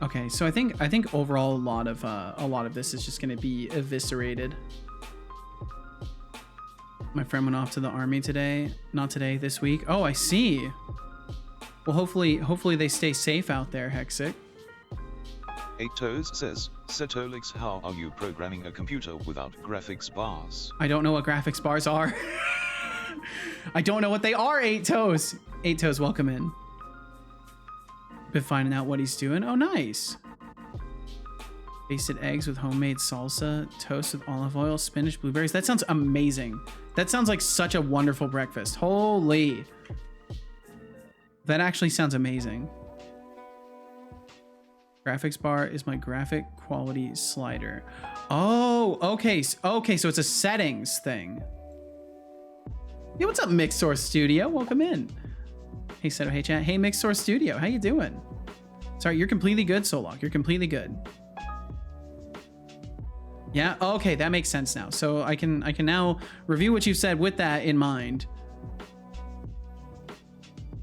Okay, so I think overall a lot of this is just going to be eviscerated. My friend went off to the army today. Not today, this week. Oh, I see. Well, hopefully they stay safe out there, Hexic. 8 Toes says, Setolyx, how are you programming a computer without graphics bars? I don't know what graphics bars are. I don't know what they are, 8 Toes. 8 Toes, welcome in. Been finding out what he's doing. Oh, nice. Basted eggs with homemade salsa, toast with olive oil, spinach, blueberries. That sounds amazing. That sounds like such a wonderful breakfast. Holy. That actually sounds amazing. Graphics bar is my graphic quality slider. Oh, okay. Okay, so it's a settings thing. Yeah, what's up, Mixsource Studio? Welcome in. Hey, Seto, hey, chat. Hey, Mixsource Studio. How you doing? Sorry, you're completely good, Solok. You're completely good. Yeah, okay, that makes sense now. So I can now review what you said with that in mind.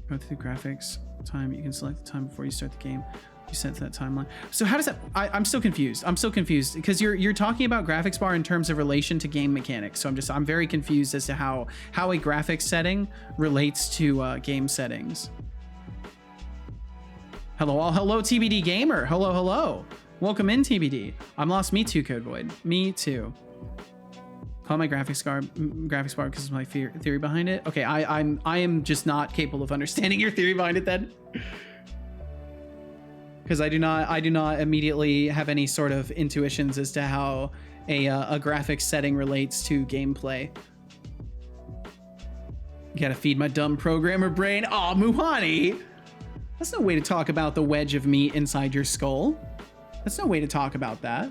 Go through graphics time. You can select the time before you start the game. You set that timeline. So how does that? I'm still confused. I'm still confused because you're talking about graphics bar in terms of relation to game mechanics. So I'm very confused as to how a graphics setting relates to game settings. Hello, hello, TBD gamer. Hello. Welcome in, TBD. I'm lost. Me too, Code Void. Me too. Call my graphics bar because of my theory behind it. Okay, I am just not capable of understanding your theory behind it then. Because I do not immediately have any sort of intuitions as to how a graphics setting relates to gameplay. Gotta feed my dumb programmer brain. Aw, Muhani! That's no way to talk about the wedge of meat inside your skull. That's no way to talk about that.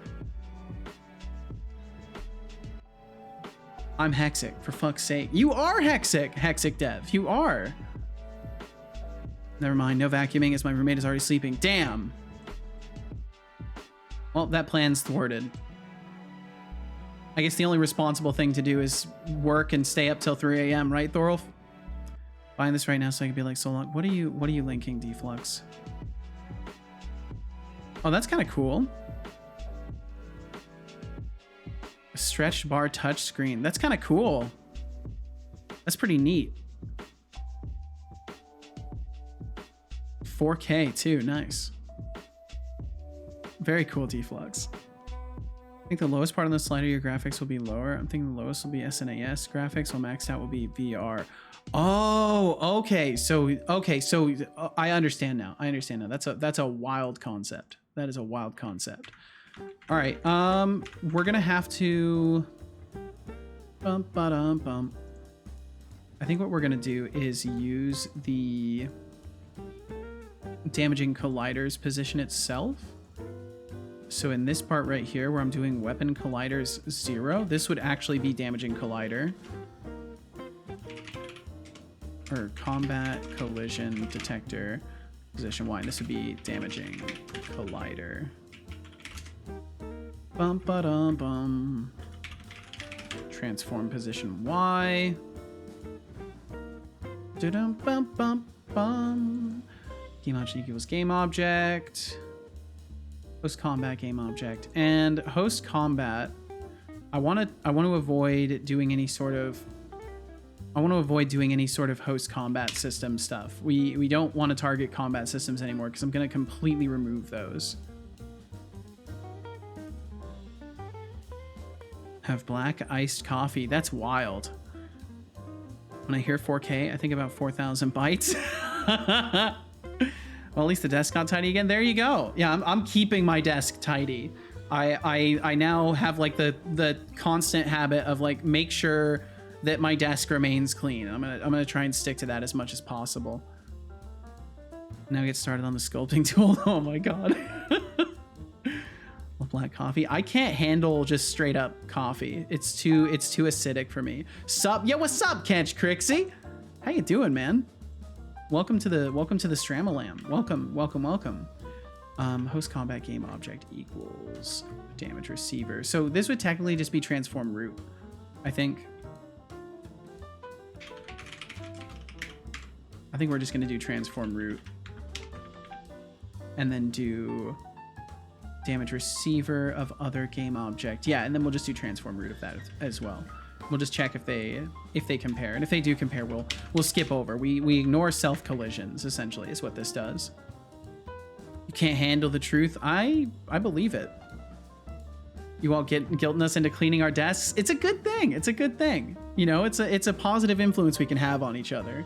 I'm Hexic, for fuck's sake. You are Hexic, Hexic Dev. You are. Never mind, no vacuuming as my roommate is already sleeping. Damn. Well, that plan's thwarted. I guess the only responsible thing to do is work and stay up till 3 a.m., right, Thorolf? Buying this right now so I can be like so long. What are you linking, Deflux? Oh, that's kind of cool. A stretched bar touchscreen. That's kind of cool. That's pretty neat. 4K too. Nice. Very cool, Deflux. I think the lowest part on the slider, your graphics will be lower. I'm thinking the lowest will be SNES graphics, while maxed out will be VR. Oh, okay. So I understand now. That's a wild concept. That is a wild concept. All right. We're gonna have to. I think what we're gonna do is use the damaging collider's position itself. So in this part right here where I'm doing weapon colliders 0, this would actually be damaging collider. Or combat collision detector position Y. This would be damaging collider. Bum ba dum bum. Transform position Y. Dum bum bum bum. Game object equals game object. Host combat game object. And host combat, I want to avoid doing any sort of host combat system stuff. We don't want to target combat systems anymore because I'm going to completely remove those. Have black iced coffee. That's wild. When I hear 4K, I think about 4,000 bytes. Well, at least the desk got tidy again. There you go. Yeah, I'm keeping my desk tidy. I now have like the constant habit of like make sure that my desk remains clean. I'm gonna try and stick to that as much as possible. Now get started on the sculpting tool. Oh my god. Black coffee. I can't handle just straight up coffee. It's too acidic for me. Sup? Yeah, what's up, Catch Crixie? How you doing, man? Welcome to the Stramalam. Welcome. Host combat game object equals damage receiver. So this would technically just be transform root, I think. I think we're just gonna do transform root and then do damage receiver of other game object. Yeah, and then we'll just do transform root of that as well. We'll just check if they compare, and if they do compare, we'll skip over. We ignore self collisions. Essentially, is what this does. You can't handle the truth. I believe it. You all guilting us into cleaning our desks. It's a good thing. It's a good thing. You know, it's a positive influence we can have on each other.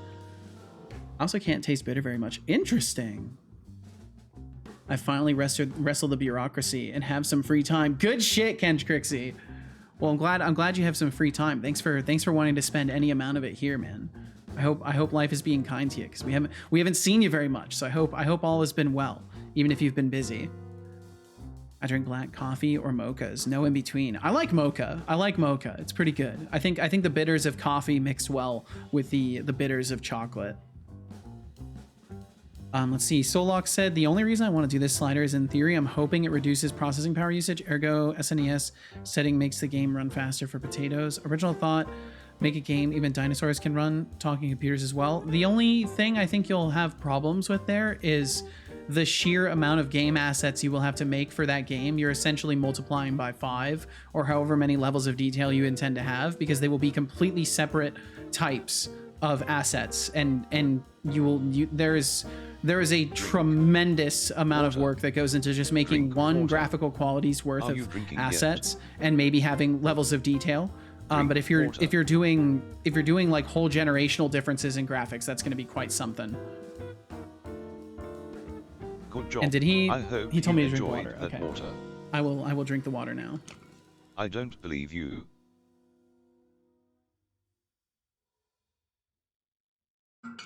I also can't taste bitter very much. Interesting. I finally wrestled the bureaucracy and have some free time. Good shit, Kench Crixie. Well, I'm glad you have some free time. Thanks for wanting to spend any amount of it here, man. I hope life is being kind to you because we haven't seen you very much. So I hope all has been well, even if you've been busy. I drink black coffee or mochas, no in between. I like mocha. It's pretty good. I think the bitters of coffee mixed well with the bitters of chocolate. Let's see. Solox said, the only reason I want to do this slider is in theory, I'm hoping it reduces processing power usage. Ergo, SNES setting makes the game run faster for potatoes. Original thought, make a game even dinosaurs can run, talking computers as well. The only thing I think you'll have problems with there is the sheer amount of game assets you will have to make for that game. You're essentially multiplying by 5 or however many levels of detail you intend to have, because they will be completely separate types of assets, and there is a tremendous amount of work that goes into just making one graphical quality's worth of assets and maybe having levels of detail. But if you're doing like whole generational differences in graphics, that's going to be quite something. Good job. And did he told me to drink water. Okay. Water. I will drink the water now. I don't believe you.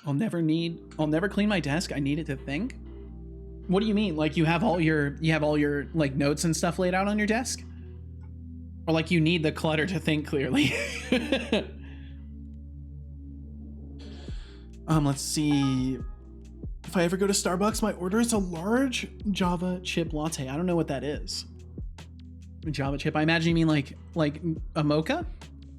I'll never clean my desk. I need it to think. What do you mean? Like you have all your like notes and stuff laid out on your desk? Or like you need the clutter to think clearly? Let's see. If I ever go to Starbucks, my order is a large Java chip latte. I don't know what that is. Java chip. I imagine you mean like a mocha?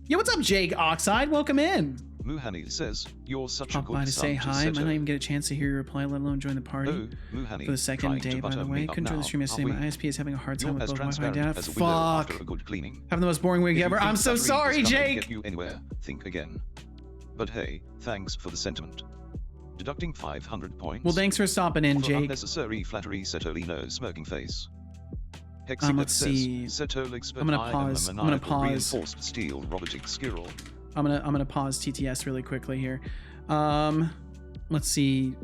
Yeah, what's up, Jake Oxide? Welcome in. Muhani says, you're such a Pop by good to son say to hi. Might Seto. not even get a chance to hear your reply, let alone join the party. Oh, Muhani, For the second trying day, to by the butter way. me up Couldn't join the now, stream yesterday. are My we? ISP is having a hard time You're with as both Wi-Fi and transparent data. as a window Fuck. after a good cleaning. Having the most boring week If you ever. think I'm so buttering sorry, is gonna Jake. get you anywhere, think again. But hey, thanks for the sentiment. Deducting 500 points. Well, thanks for stopping in, for Jake. unnecessary flattery, Setolino smirking face. Hexing Let's see. Setolyx, but I'm gonna I pause. am a I'm gonna maniacal pause. reinforced steel robotic squirrel. I'm gonna pause TTS really quickly here. Let's see.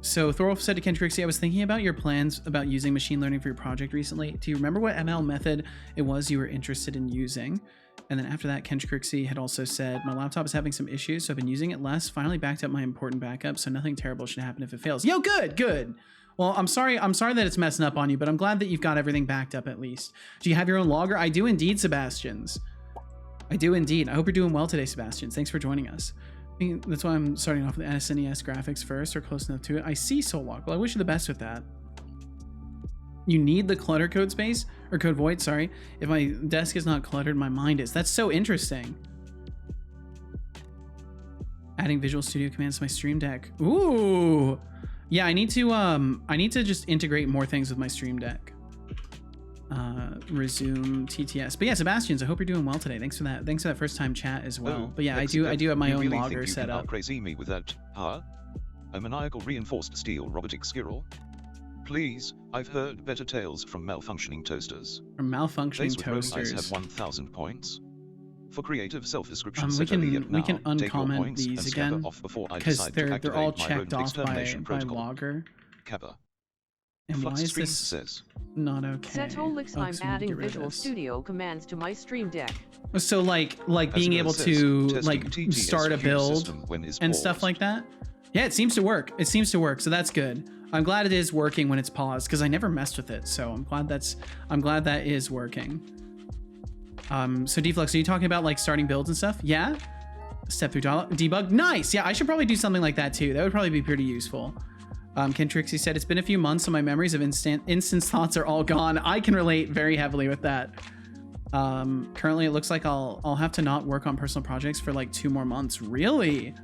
So Thorolf said to Kentrixie, I was thinking about your plans about using machine learning for your project recently. Do you remember what ML method it was you were interested in using? And then after that, Kentrixie had also said, my laptop is having some issues, so I've been using it less. Finally backed up my important backup, so nothing terrible should happen if it fails. Yo, good. Well, I'm sorry that it's messing up on you, but I'm glad that you've got everything backed up at least. Do you have your own logger? I do indeed, Sebastians. I do indeed. I hope you're doing well today, Sebastians. Thanks for joining us. I mean, that's why I'm starting off with SNES graphics first, or close enough to it. I see Solok. Well, I wish you the best with that. You need the clutter code space, or code void, sorry. If my desk is not cluttered, my mind is. That's so interesting. Adding Visual Studio commands to my Stream Deck. Ooh. Yeah, I need to just integrate more things with my Stream Deck. Resume TTS. But yeah, Sebastians, I hope you're doing well today. Thanks for that first time chat as well. But yeah, I do have my own logger set up. Crazy me with that, huh? A maniacal reinforced steel robotic squirrel. Please, I've heard better tales from malfunctioning toasters. From malfunctioning Days with Rose Eyes toasters. have 1,000 points. For creative self-description, we can take your uncomment points these and again off before I because decide to they're activate all my checked rodent off extermination by protocol. logger. Kappa. And why Flux is Streams this says, not okay? Setolyx, Oh, I'm so we need to adding get rid of Visual this. Studio commands to my Stream Deck. So like being able says, to testing like TTS start a queue build system when is and stuff paused. like that. Yeah, it seems to work. So that's good. I'm glad it is working when it's paused because I never messed with it. So I'm glad that is working. So Deflux, are you talking about like starting builds and stuff? Yeah. Step through debug. Nice. Yeah, I should probably do something like that too. That would probably be pretty useful. Kentrixie said, it's been a few months and my memories of instance thoughts are all gone. I can relate very heavily with that. Currently it looks like I'll have to not work on personal projects for like 2 more months. Really?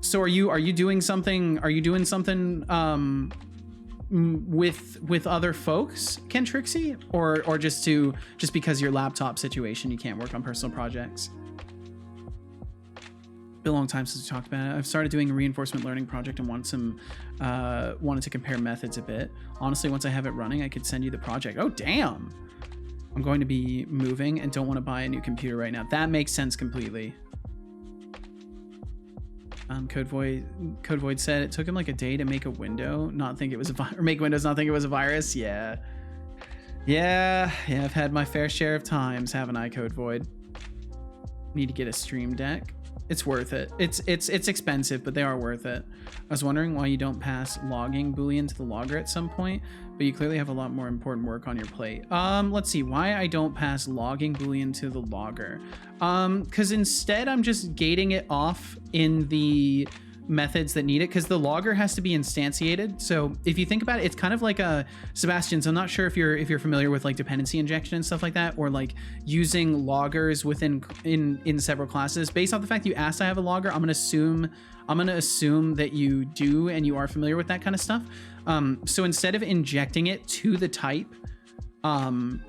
So are you doing something with other folks, Kentrixie? Or just because your laptop situation you can't work on personal projects? Been a long time since we talked about it. I've started doing a reinforcement learning project and wanted to compare methods a bit. Honestly, once I have it running, I could send you the project. Oh, damn. I'm going to be moving and don't want to buy a new computer right now. That makes sense completely. Code Void said it took him like a day to make a window, not think it was a virus, or make Windows not think it was a virus. Yeah, I've had my fair share of times, haven't I, Code Void? Need to get a Stream Deck. It's worth it. It's expensive, but they are worth it. I was wondering why you don't pass logging Boolean to the logger at some point, but you clearly have a lot more important work on your plate. Let's see why I don't pass logging Boolean to the logger. Because instead I'm just gating it off in the methods that need it, because the logger has to be instantiated. So if you think about it, it's kind of like a Sebastian's. I'm not sure if you're familiar with like dependency injection and stuff like that, or like using loggers within in several classes. Based off the fact that you asked I have a logger, I'm gonna assume that you do and you are familiar with that kind of stuff. So instead of injecting it to the type, I'm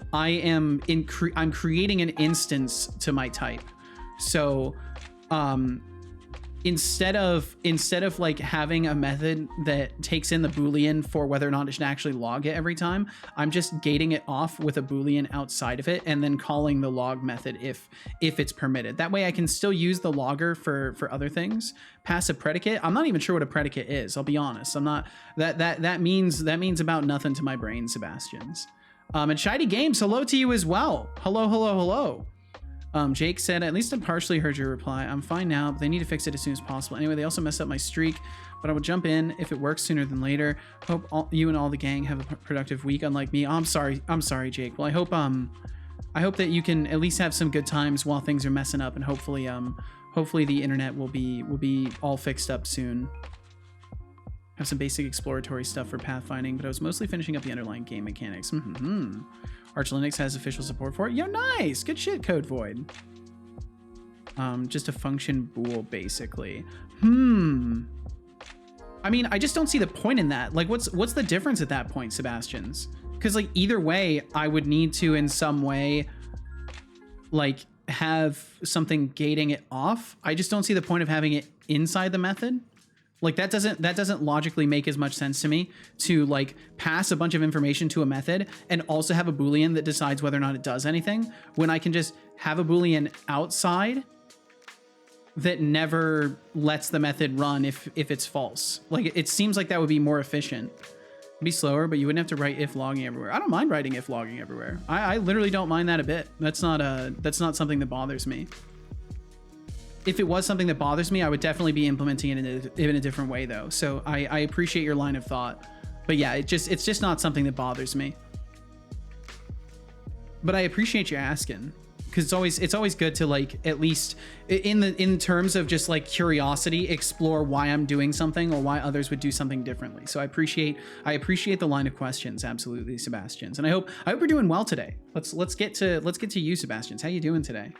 creating an instance to my type. So instead of like having a method that takes in the Boolean for whether or not it should actually log it every time, I'm just gating it off with a Boolean outside of it and then calling the log method if it's permitted. That way I can still use the logger for other things. Pass a predicate. I'm not even sure what a predicate is. I'll be honest. I'm not. That means about nothing to my brain, Sebastians. And Shiny Games, hello to you as well. Hello. Jake said, at least I partially heard your reply. I'm fine now, but they need to fix it as soon as possible. Anyway, they also messed up my streak, but I will jump in if it works sooner than later. Hope you and all the gang have a productive week, unlike me. Oh, I'm sorry, Jake. Well, I hope that you can at least have some good times while things are messing up, and hopefully the internet will be all fixed up soon. Have some basic exploratory stuff for pathfinding, but I was mostly finishing up the underlying game mechanics. Arch Linux has official support for it. Yo, nice! Good shit, Code Void. Just a function bool, basically. I mean, I just don't see the point in that. Like, what's the difference at that point, Sebastians? Because like either way, I would need to in some way, like, have something gating it off. I just don't see the point of having it inside the method. Like that doesn't logically make as much sense to me to like pass a bunch of information to a method and also have a Boolean that decides whether or not it does anything, when I can just have a Boolean outside that never lets the method run if it's false. Like it seems like that would be more efficient. It'd be slower, but you wouldn't have to write if logging everywhere. I don't mind writing if logging everywhere. I literally don't mind that a bit. That's not something that bothers me. If it was something that bothers me, I would definitely be implementing it in a different way though. So I appreciate your line of thought, but yeah, it's just not something that bothers me. But I appreciate you asking, because it's always good to like, at least in terms of just like curiosity, explore why I'm doing something or why others would do something differently. So I appreciate the line of questions. Absolutely, Sebastians. And I hope we're doing well today. Let's get to you, Sebastians. How you doing today?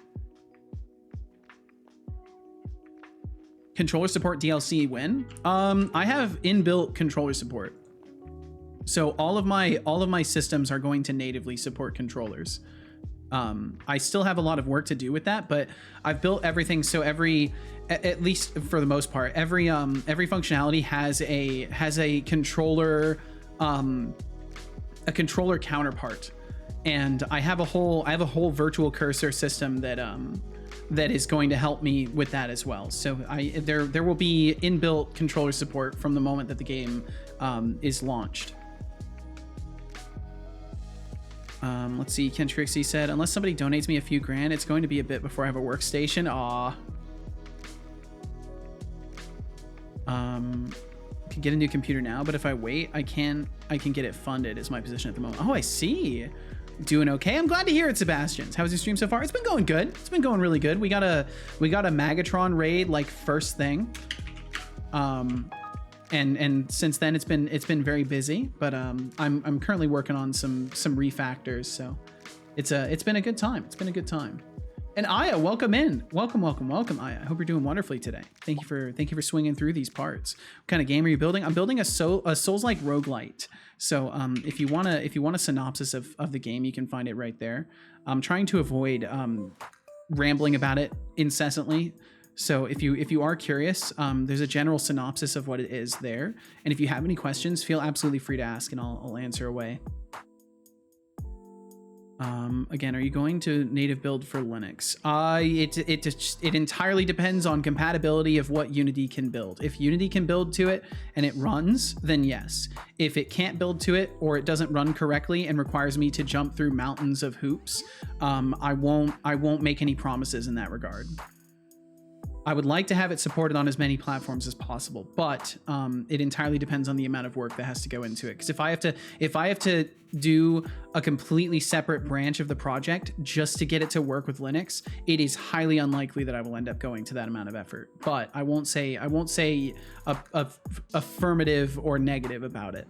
Controller support DLC win. I have inbuilt controller support. So all of my systems are going to natively support controllers. I still have a lot of work to do with that, but I've built everything so at least for the most part, every functionality has a controller counterpart. And I have a whole virtual cursor system that is going to help me with that as well. So there will be inbuilt controller support from the moment that the game is launched. Let's see, Ken Trixie said, unless somebody donates me a few grand, it's going to be a bit before I have a workstation. Aw. Could get a new computer now, but if I wait, I can get it funded is my position at the moment. Oh, I see. Doing okay. I'm glad to hear it, Sebastians. How's your stream so far? It's been going good. It's been going really good. We got a Magatron raid like first thing. And since then it's been very busy, but I'm currently working on some refactors, so it's been a good time. It's been a good time. And Aya, welcome in. Welcome, Aya. I hope you're doing wonderfully today. Thank you for swinging through these parts. What kind of game are you building? I'm building a Souls-like roguelite. So if you want a synopsis of the game, you can find it right there. I'm trying to avoid rambling about it incessantly. So if you are curious, there's a general synopsis of what it is there. And if you have any questions, feel absolutely free to ask and I'll answer away. Again, are you going to native build for Linux? It entirely depends on compatibility of what Unity can build. If Unity can build to it and it runs, then yes. If it can't build to it or it doesn't run correctly and requires me to jump through mountains of hoops, I won't make any promises in that regard. I would like to have it supported on as many platforms as possible, but it entirely depends on the amount of work that has to go into it. Because if I have to do a completely separate branch of the project just to get it to work with Linux, it is highly unlikely that I will end up going to that amount of effort. But I won't say affirmative or negative about it.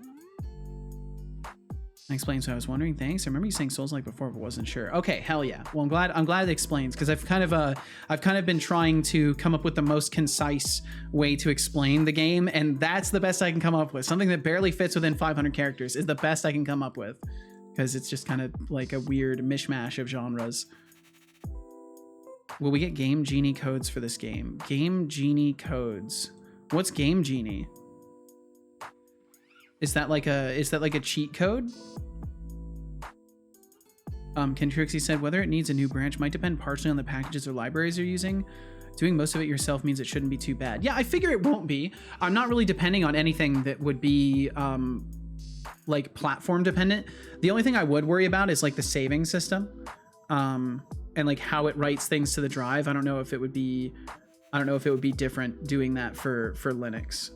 I explained, so I was wondering. Thanks. I remember you saying Souls-like before, but wasn't sure. Okay, hell yeah. Well, I'm glad it explains, because I've kind of been trying to come up with the most concise way to explain the game, and that's the best I can come up with. Something that barely fits within 500 characters is the best I can come up with, because it's just kind of like a weird mishmash of genres. Will we get Game Genie codes for this game? Game Genie codes. What's Game Genie? Is that like a cheat code? Ken Trixie said, whether it needs a new branch might depend partially on the packages or libraries you're using. Doing most of it yourself means it shouldn't be too bad. Yeah, I figure it won't be. I'm not really depending on anything that would be like platform dependent. The only thing I would worry about is like the saving system and like how it writes things to the drive. I don't know if it would be different doing that for Linux.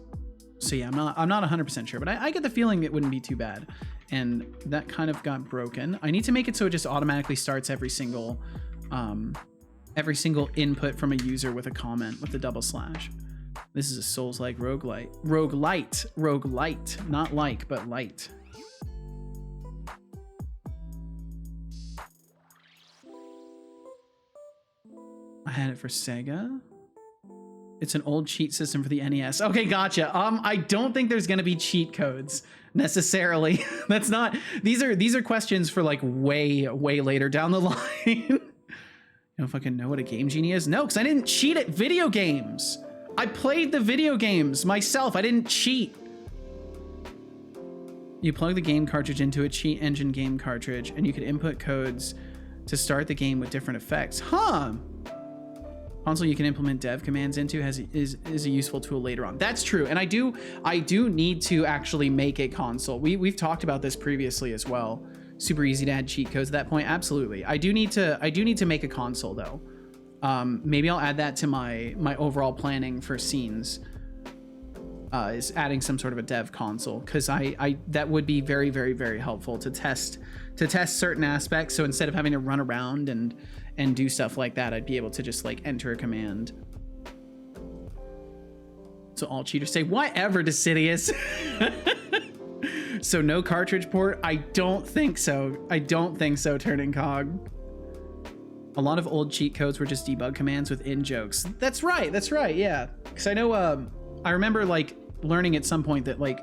So yeah, I'm not 100% sure, but I get the feeling it wouldn't be too bad. And that kind of got broken. I need to make it so it just automatically starts every single input from a user with a comment with the /. This is a Souls-like roguelite, not like, but light. I had it for Sega. It's an old cheat system for the NES. Okay, gotcha. I don't think there's gonna be cheat codes necessarily. That's not. These are questions for like way later down the line. You don't fucking know what a Game Genie is? No, because I didn't cheat at video games. I played the video games myself. I didn't cheat. You plug the game cartridge into a cheat engine game cartridge, and you can input codes to start the game with different effects. Huh. Console you can implement dev commands into is a useful tool later on. That's true, and I do need to actually make a console. We've talked about this previously as well. Super easy to add cheat codes at that point. Absolutely. I do need to make a console though. Maybe I'll add that to my overall planning for scenes. Is adding some sort of a dev console, because I that would be very, very, very helpful to test certain aspects. So instead of having to run around and do stuff like that, I'd be able to just like enter a command. So all cheaters say whatever, Decidious. So no cartridge port? I don't think so. Turning cog. A lot of old cheat codes were just debug commands with in-jokes. That's right, yeah. Because I know, I remember like learning at some point that like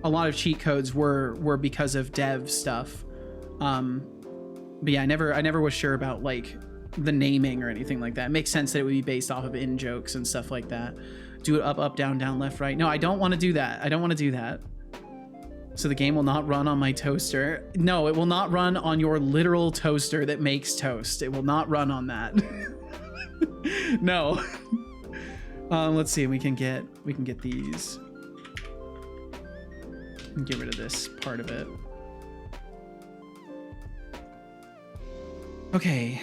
a lot of cheat codes were because of dev stuff. But yeah, I never was sure about like the naming or anything like that. It makes sense that it would be based off of in-jokes and stuff like that. Do it up, down, down, left, right. No, I don't want to do that. So the game will not run on my toaster. No, it will not run on your literal toaster that makes toast. It will not run on that. No. Let's see. We can get these. Get rid of this part of it. Okay.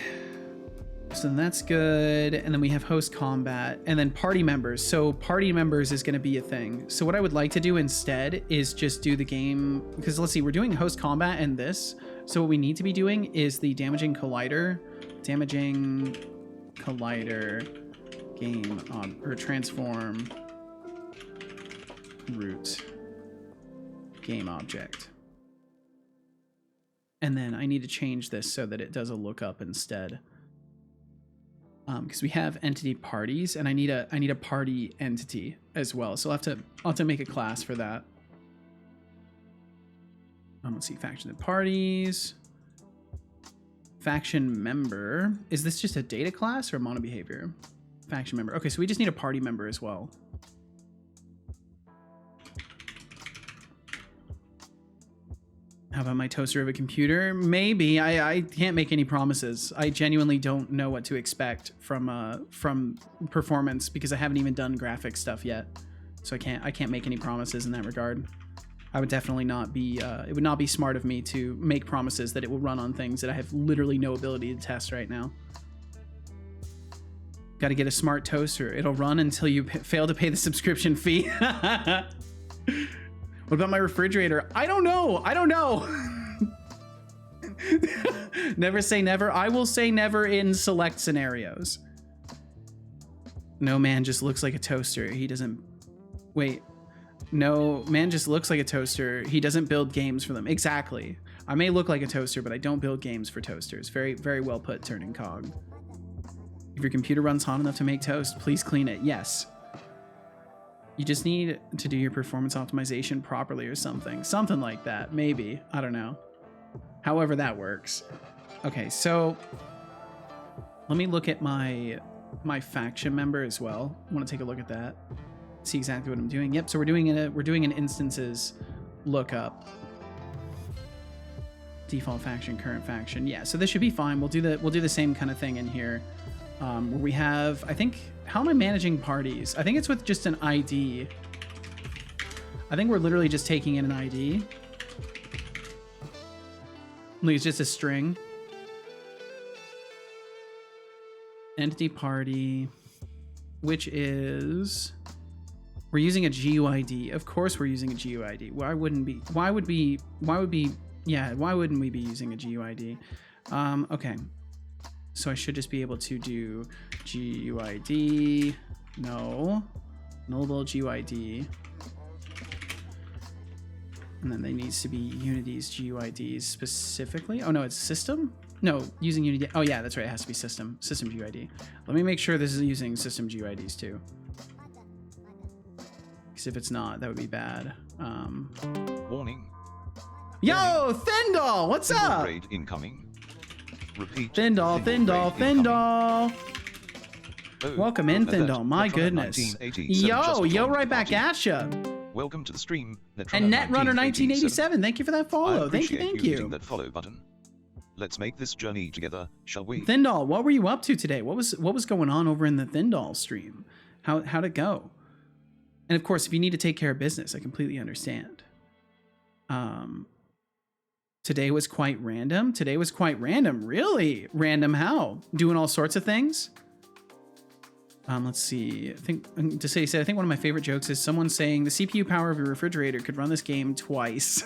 So that's good. And then we have host combat and then party members. So party members is going to be a thing. So what I would like to do instead is just do the game, because let's see, we're doing host combat and this. So what we need to be doing is the damaging collider game or transform root game object. And then I need to change this so that it does a lookup instead. Because we have entity parties, and I need a party entity as well. So I'll have to make a class for that. Let's see, faction and parties. Faction member. Is this just a data class or a mono behavior? Faction member. Okay, so we just need a party member as well. How about my toaster of a computer? Maybe. I can't make any promises. I genuinely don't know what to expect from performance because I haven't even done graphic stuff yet. So I can't make any promises in that regard. I would definitely not be it would not be smart of me to make promises that it will run on things that I have literally no ability to test right now. Got to get a smart toaster. It'll run until you fail to pay the subscription fee. What about my refrigerator? I don't know. Never say never. I will say never in select scenarios. No man just looks like a toaster. He doesn't... Wait. No man just looks like a toaster. He doesn't build games for them. Exactly. I may look like a toaster, but I don't build games for toasters. Very, very well put, Turning Cog. If your computer runs hot enough to make toast, please clean it. Yes. You just need to do your performance optimization properly or something. Something like that. Maybe. I don't know. However that works. Okay, so let me look at my faction member as well. I want to take a look at that. See exactly what I'm doing. Yep, so we're doing an instances lookup. Default faction, current faction. Yeah, so this should be fine. We'll do the same kind of thing in here. Where we have, I think, how am I managing parties? I think it's with just an ID. I think we're literally just taking in an ID. Like it's just a string. Entity party, which is, we're using a GUID. Of course we're using a GUID. Why wouldn't we be using a GUID? Okay. So I should just be able to do GUID, nullable GUID. And then there needs to be Unity's GUIDs specifically. Oh no, it's system? No, using Unity. Oh yeah, that's right. It has to be system GUID. Let me make sure this is using system GUIDs too. Because if it's not, that would be bad. Warning. Yo, Thindal, what's Single up? raid incoming. Repeat. Thindal. Oh, Welcome in, alert. Thindal. My Netrunner goodness. 1987 Yo, just yo, joined right the back party. at ya. Welcome to the stream, Netrunner And Netrunner 1987, thank you for that I follow. Thank appreciate you. hitting that follow button. Let's make this journey together, shall we? Thindal, what were you up to today? What was going on over in the Thindal stream? How'd it go? And of course, if you need to take care of business, I completely understand. Today was quite random. Really? Random how? Doing all sorts of things? Let's see. I think I think one of my favorite jokes is someone saying the CPU power of your refrigerator could run this game twice.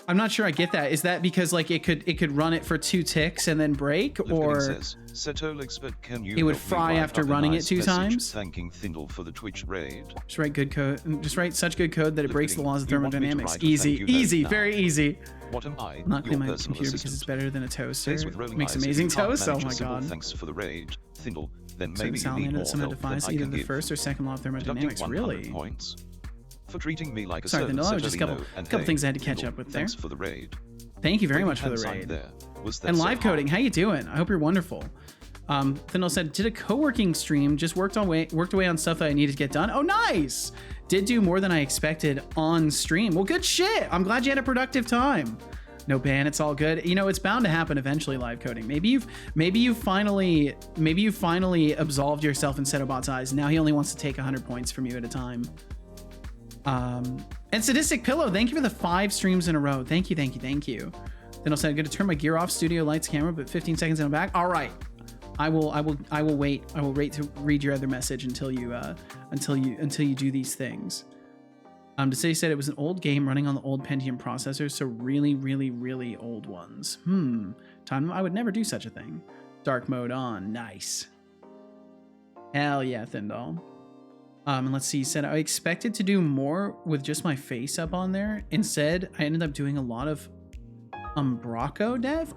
I'm not sure I get that. Is that because like it could run it for 2 ticks and then break, or Says, Setolyx, but can you it would help me fry write after up a running it nice 2 message times? Thanking Thindal for the Twitch raid. Just write good code. Just write such good code that it breaks the laws of You want me to thermodynamics. write a thank you Easy, note very now? easy. What am I? I'm not your cleaning my personal computer because it's assistant. better than a toaster. Face with rolling Makes eyes. If amazing you can't toast. Oh manage a my simple god. Thanks for the raid, Thindal. Then So maybe you need salamander more that somehow help than defies I either can the give. first or second law of Deducting thermodynamics. 100 Really? points for treating me like a Sorry, servant. Thindal, just a couple Setolino, and hey, things I had to catch Thindal, up with there. Thanks for the raid. Thank you very Waving much for the hand sign raid. there. Was that And so live hard? coding, how you doing? I hope you're wonderful. Thindal said, did a co-working stream, just worked away on stuff that I needed to get done. Oh, nice! Did do more than I expected on stream. Well, good shit. I'm glad you had a productive time. No ban, it's all good. You know, it's bound to happen eventually, live coding. Maybe you finally absolved yourself in Setobot's eyes. Now he only wants to take 100 points from you at a time. And Sadistic Pillow, thank you for the 5 streams in a row. Thank you. Then I'll say I'm going to turn my gear off, studio lights, camera, but 15 seconds and I'm back. All right. I will wait. I will wait to read your other message until you do these things. Desay said it was an old game running on the old Pentium processor, so really old ones. Time I would never do such a thing. Dark mode on. Nice. Hell yeah, Thindal. And let's see, he said I expected to do more with just my face up on there. Instead, I ended up doing a lot of Umbraco dev.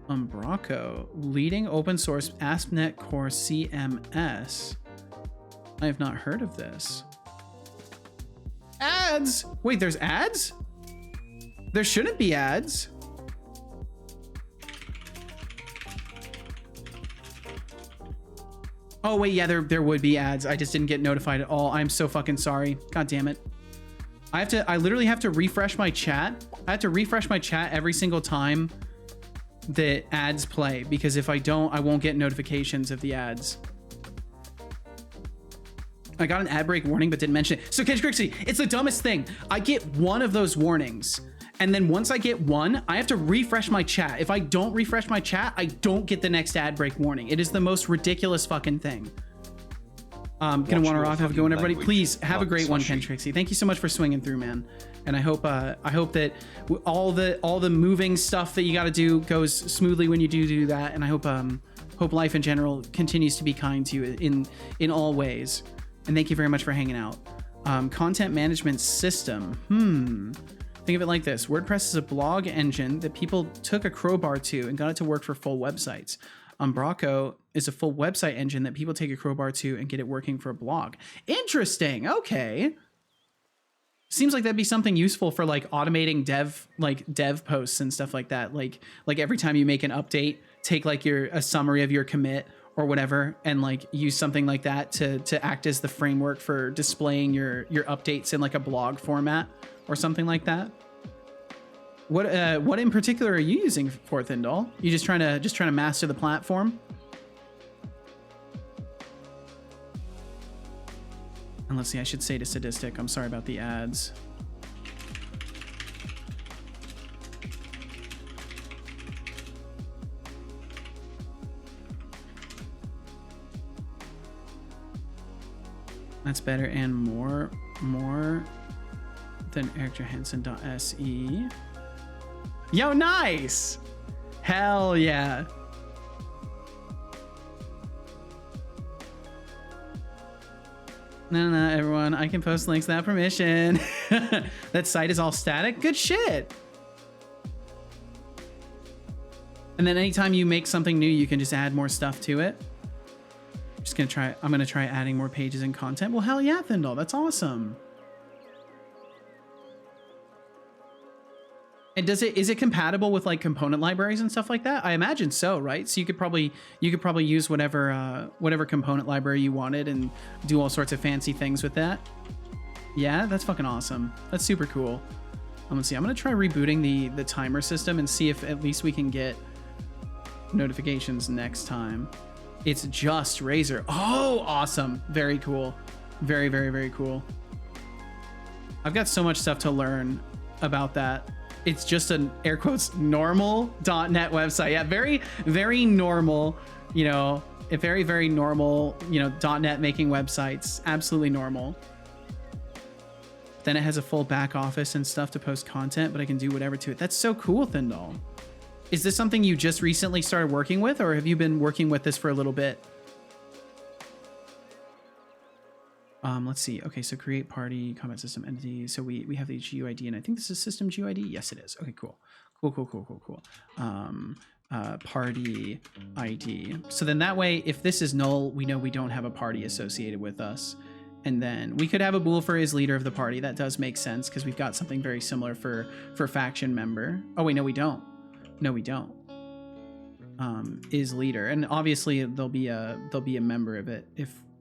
Umbraco, leading open source ASP.NET Core CMS. I have not heard of this. Ads! Wait, there's ads? There shouldn't be ads. Oh wait, yeah, there would be ads. I just didn't get notified at all. I'm so fucking sorry. God damn it. I literally have to refresh my chat. I have to refresh my chat every single time that ads play, because if I don't, I won't get notifications of the ads. I got an ad break warning, but didn't mention it. So Kench Crixie, it's the dumbest thing. I get one of those warnings, and then once I get one, I have to refresh my chat. If I don't refresh my chat, I don't get the next ad break warning. It is the most ridiculous fucking thing. Gonna want to off, have a go, and everybody, please have a great one, Ken Trixie. Thank you so much for swinging through, man. And I hope that all the moving stuff that you got to do goes smoothly when you do that. And I hope life in general continues to be kind to you in all ways. And thank you very much for hanging out. Content management system. Think of it like this. WordPress is a blog engine that people took a crowbar to and got it to work for full websites. Umbraco is a full website engine that people take a crowbar to and get it working for a blog. Interesting. Okay. Seems like that'd be something useful for like automating dev posts and stuff like that. Like every time you make an update, take like a summary of your commit or whatever, and like use something like that to act as the framework for displaying your updates in like a blog format or something like that. What in particular are you using for Thindal? You just trying to master the platform? And let's see, I should say to Sadistic, I'm sorry about the ads. That's better and more than ericjohansson.se. Yo, nice! Hell yeah. No, everyone. I can post links without permission. That site is all static. Good shit. And then anytime you make something new, you can just add more stuff to it. I'm gonna try adding more pages and content. Well, hell yeah, Thindle. That's awesome. And is it compatible with like component libraries and stuff like that? I imagine so, right? So you could probably use whatever component library you wanted and do all sorts of fancy things with that. Yeah, that's fucking awesome. That's super cool. Let's see. I'm gonna try rebooting the timer system and see if at least we can get notifications next time. It's just Razor. Oh, awesome. Very cool. Very, very, very cool. I've got so much stuff to learn about that. It's just an air quotes normal .NET website. Yeah, very, very normal, you know, a very, very normal, you know, .NET making websites. Absolutely normal. Then it has a full back office and stuff to post content, but I can do whatever to it. That's so cool, Thindle. Is this something you just recently started working with, or have you been working with this for a little bit? Let's see. Okay, so create party, combat system entity. So we have the GUID, and I think this is system GUID. Yes, it is. Okay, cool. Cool. Party ID. So then that way, if this is null, we know we don't have a party associated with us. And then we could have a bool for is leader of the party. That does make sense because we've got something very similar for faction member. Oh wait, no, we don't. No, we don't. Is leader, and obviously there'll be a member of it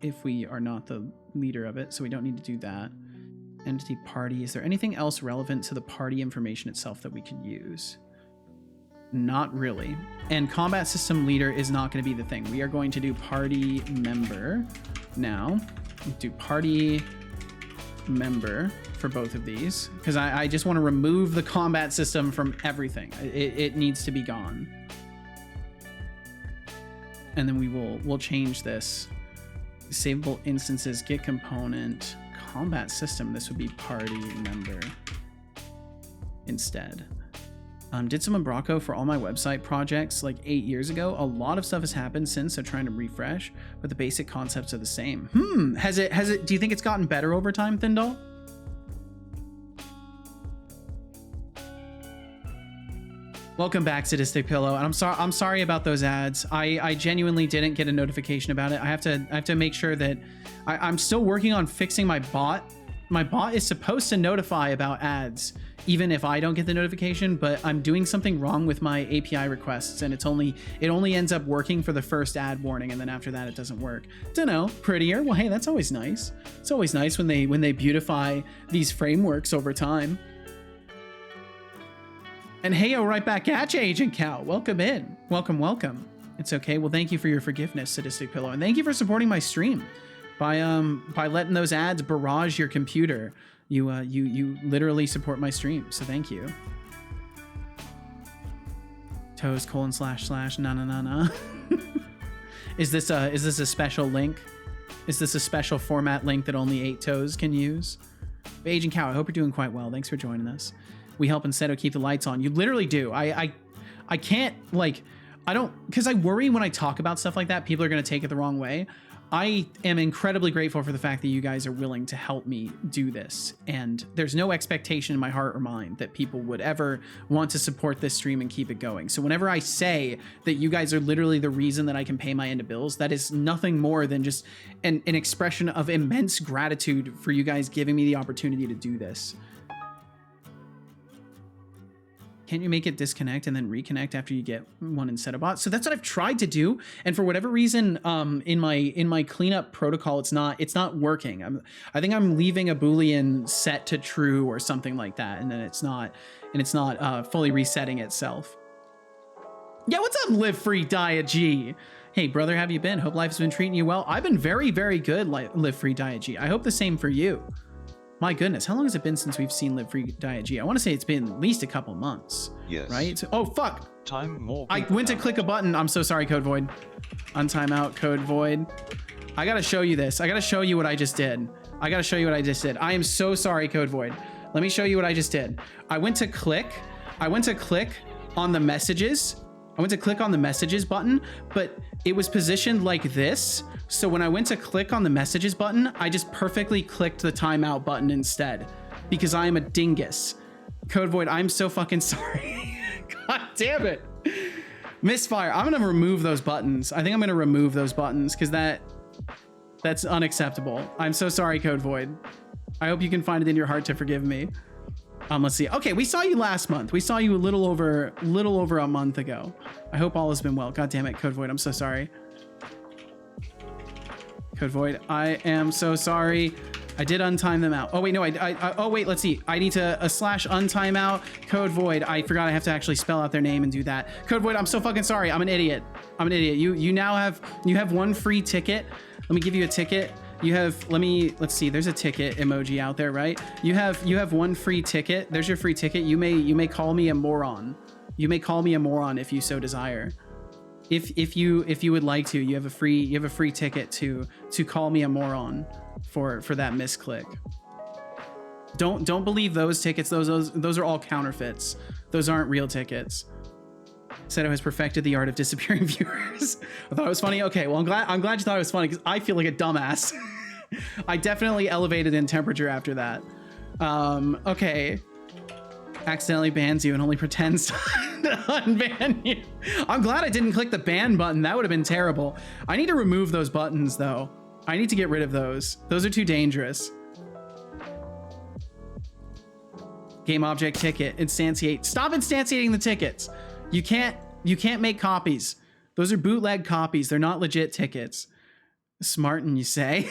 if we are not the leader of it, so we don't need to do that. Entity party. Is there anything else relevant to the party information itself that we could use? Not really. And combat system leader is not going to be the thing. We are going to do party member now. Do party member for both of these because I just want to remove the combat system from everything. It needs to be gone. And then we'll change this. Disable instances, get component, combat system. This would be party member instead. Did some Umbraco for all my website projects like 8 years ago. A lot of stuff has happened since, so trying to refresh, but the basic concepts are the same. Has it, do you think it's gotten better over time, Thindle? Welcome back, Sadistic Pillow. And I'm sorry about those ads. I genuinely didn't get a notification about it. I have to make sure that I'm still working on fixing my bot. My bot is supposed to notify about ads, even if I don't get the notification, but I'm doing something wrong with my API requests, and it only ends up working for the first ad warning, and then after that it doesn't work. Dunno, prettier. Well, hey, that's always nice. It's always nice when they beautify these frameworks over time. And heyo, right back at you, Agent Cow. Welcome in. Welcome. It's okay. Well, thank you for your forgiveness, Sadistic Pillow, and thank you for supporting my stream by letting those ads barrage your computer. You literally support my stream, so thank you. Toes : / na. Is this a special link? Is this a special format link that only 8 toes can use? But Agent Cow, I hope you're doing quite well. Thanks for joining us. We help Seto keep the lights on. You literally do. I can't, like, I don't, because I worry when I talk about stuff like that, people are going to take it the wrong way. I am incredibly grateful for the fact that you guys are willing to help me do this. And there's no expectation in my heart or mind that people would ever want to support this stream and keep it going. So whenever I say that you guys are literally the reason that I can pay my end of bills, that is nothing more than just an expression of immense gratitude for you guys giving me the opportunity to do this. Can't you make it disconnect and then reconnect after you get one in Setobot? So that's what I've tried to do, and for whatever reason, in my cleanup protocol, it's not working. I think I'm leaving a Boolean set to true or something like that, and then it's not fully resetting itself. Yeah, what's up, Live Free Diet G? Hey brother, how have you been? Hope life's been treating you well. I've been very, very good, Live Free Diet G. I hope the same for you. My goodness, how long has it been since we've seen Live Free Diet G? I want to say it's been at least a couple months. Yes. Right? So, oh, fuck. Time more. I went to click a button. I'm so sorry, Code Void. Untime out, Code Void. I got to show you this. I got to show you what I just did. I am so sorry, Code Void. Let me show you what I just did. I went to click on the messages, I went to click on the messages button, but it was positioned like this. So when I went to click on the messages button, I just perfectly clicked the timeout button instead because I am a dingus. Code Void, I'm so fucking sorry. God damn it. Misfire, I'm gonna remove those buttons. I think I'm gonna remove those buttons because that's unacceptable. I'm so sorry, Code Void. I hope you can find it in your heart to forgive me. Let's see. Okay, we saw you last month. We saw you a little over a month ago. I hope all has been well. God damn it, Code Void. I'm so sorry. Code Void, I am so sorry. I did untime them out. Oh wait, no, oh wait, let's see. I need to /untime out Code Void. I forgot I have to actually spell out their name and do that. Code Void, I'm so fucking sorry. I'm an idiot. I'm an idiot. You now have one free ticket. Let me give you a ticket. You have, let's see, there's a ticket emoji out there, right? You have one free ticket. There's your free ticket. You may call me a moron. You may call me a moron if you so desire. If you would like to, you have a free ticket to call me a moron for that misclick. Don't believe those tickets. Those are all counterfeits. Those aren't real tickets. Seto has perfected the art of disappearing viewers. I thought it was funny. Okay, well, I'm glad you thought it was funny because I feel like a dumbass. I definitely elevated in temperature after that. Okay. Accidentally bans you and only pretends to unban you. I'm glad I didn't click the ban button. That would have been terrible. I need to remove those buttons though. I need to get rid of those. Those are too dangerous. Game object ticket, instantiate. Stop instantiating the tickets. You can't make copies. Those are bootleg copies. They're not legit tickets. Smartin', you say?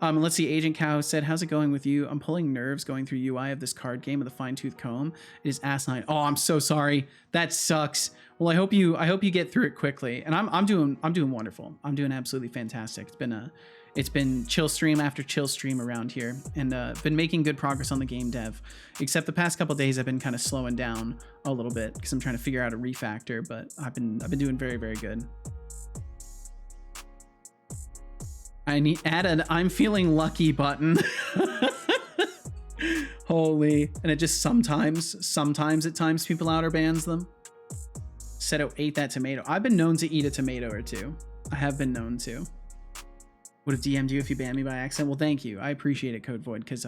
Let's see. Agent Cow said, "How's it going with you? I'm pulling nerves going through UI of this card game with a fine-tooth comb. It is asinine." Oh, I'm so sorry. That sucks. Well, I hope you get through it quickly. And I'm doing wonderful. I'm doing absolutely fantastic. It's been chill stream after chill stream around here, and been making good progress on the game dev. Except the past couple days, I've been kind of slowing down a little bit because I'm trying to figure out a refactor. But I've been doing very, very good. I need add an "I'm feeling lucky" button. Holy, and it just sometimes it times people out or bans them. Seto ate that tomato. I've been known to eat a tomato or two. I have been known to. Would have DM'd you if you banned me by accident. Well, thank you. I appreciate it, Code Void, because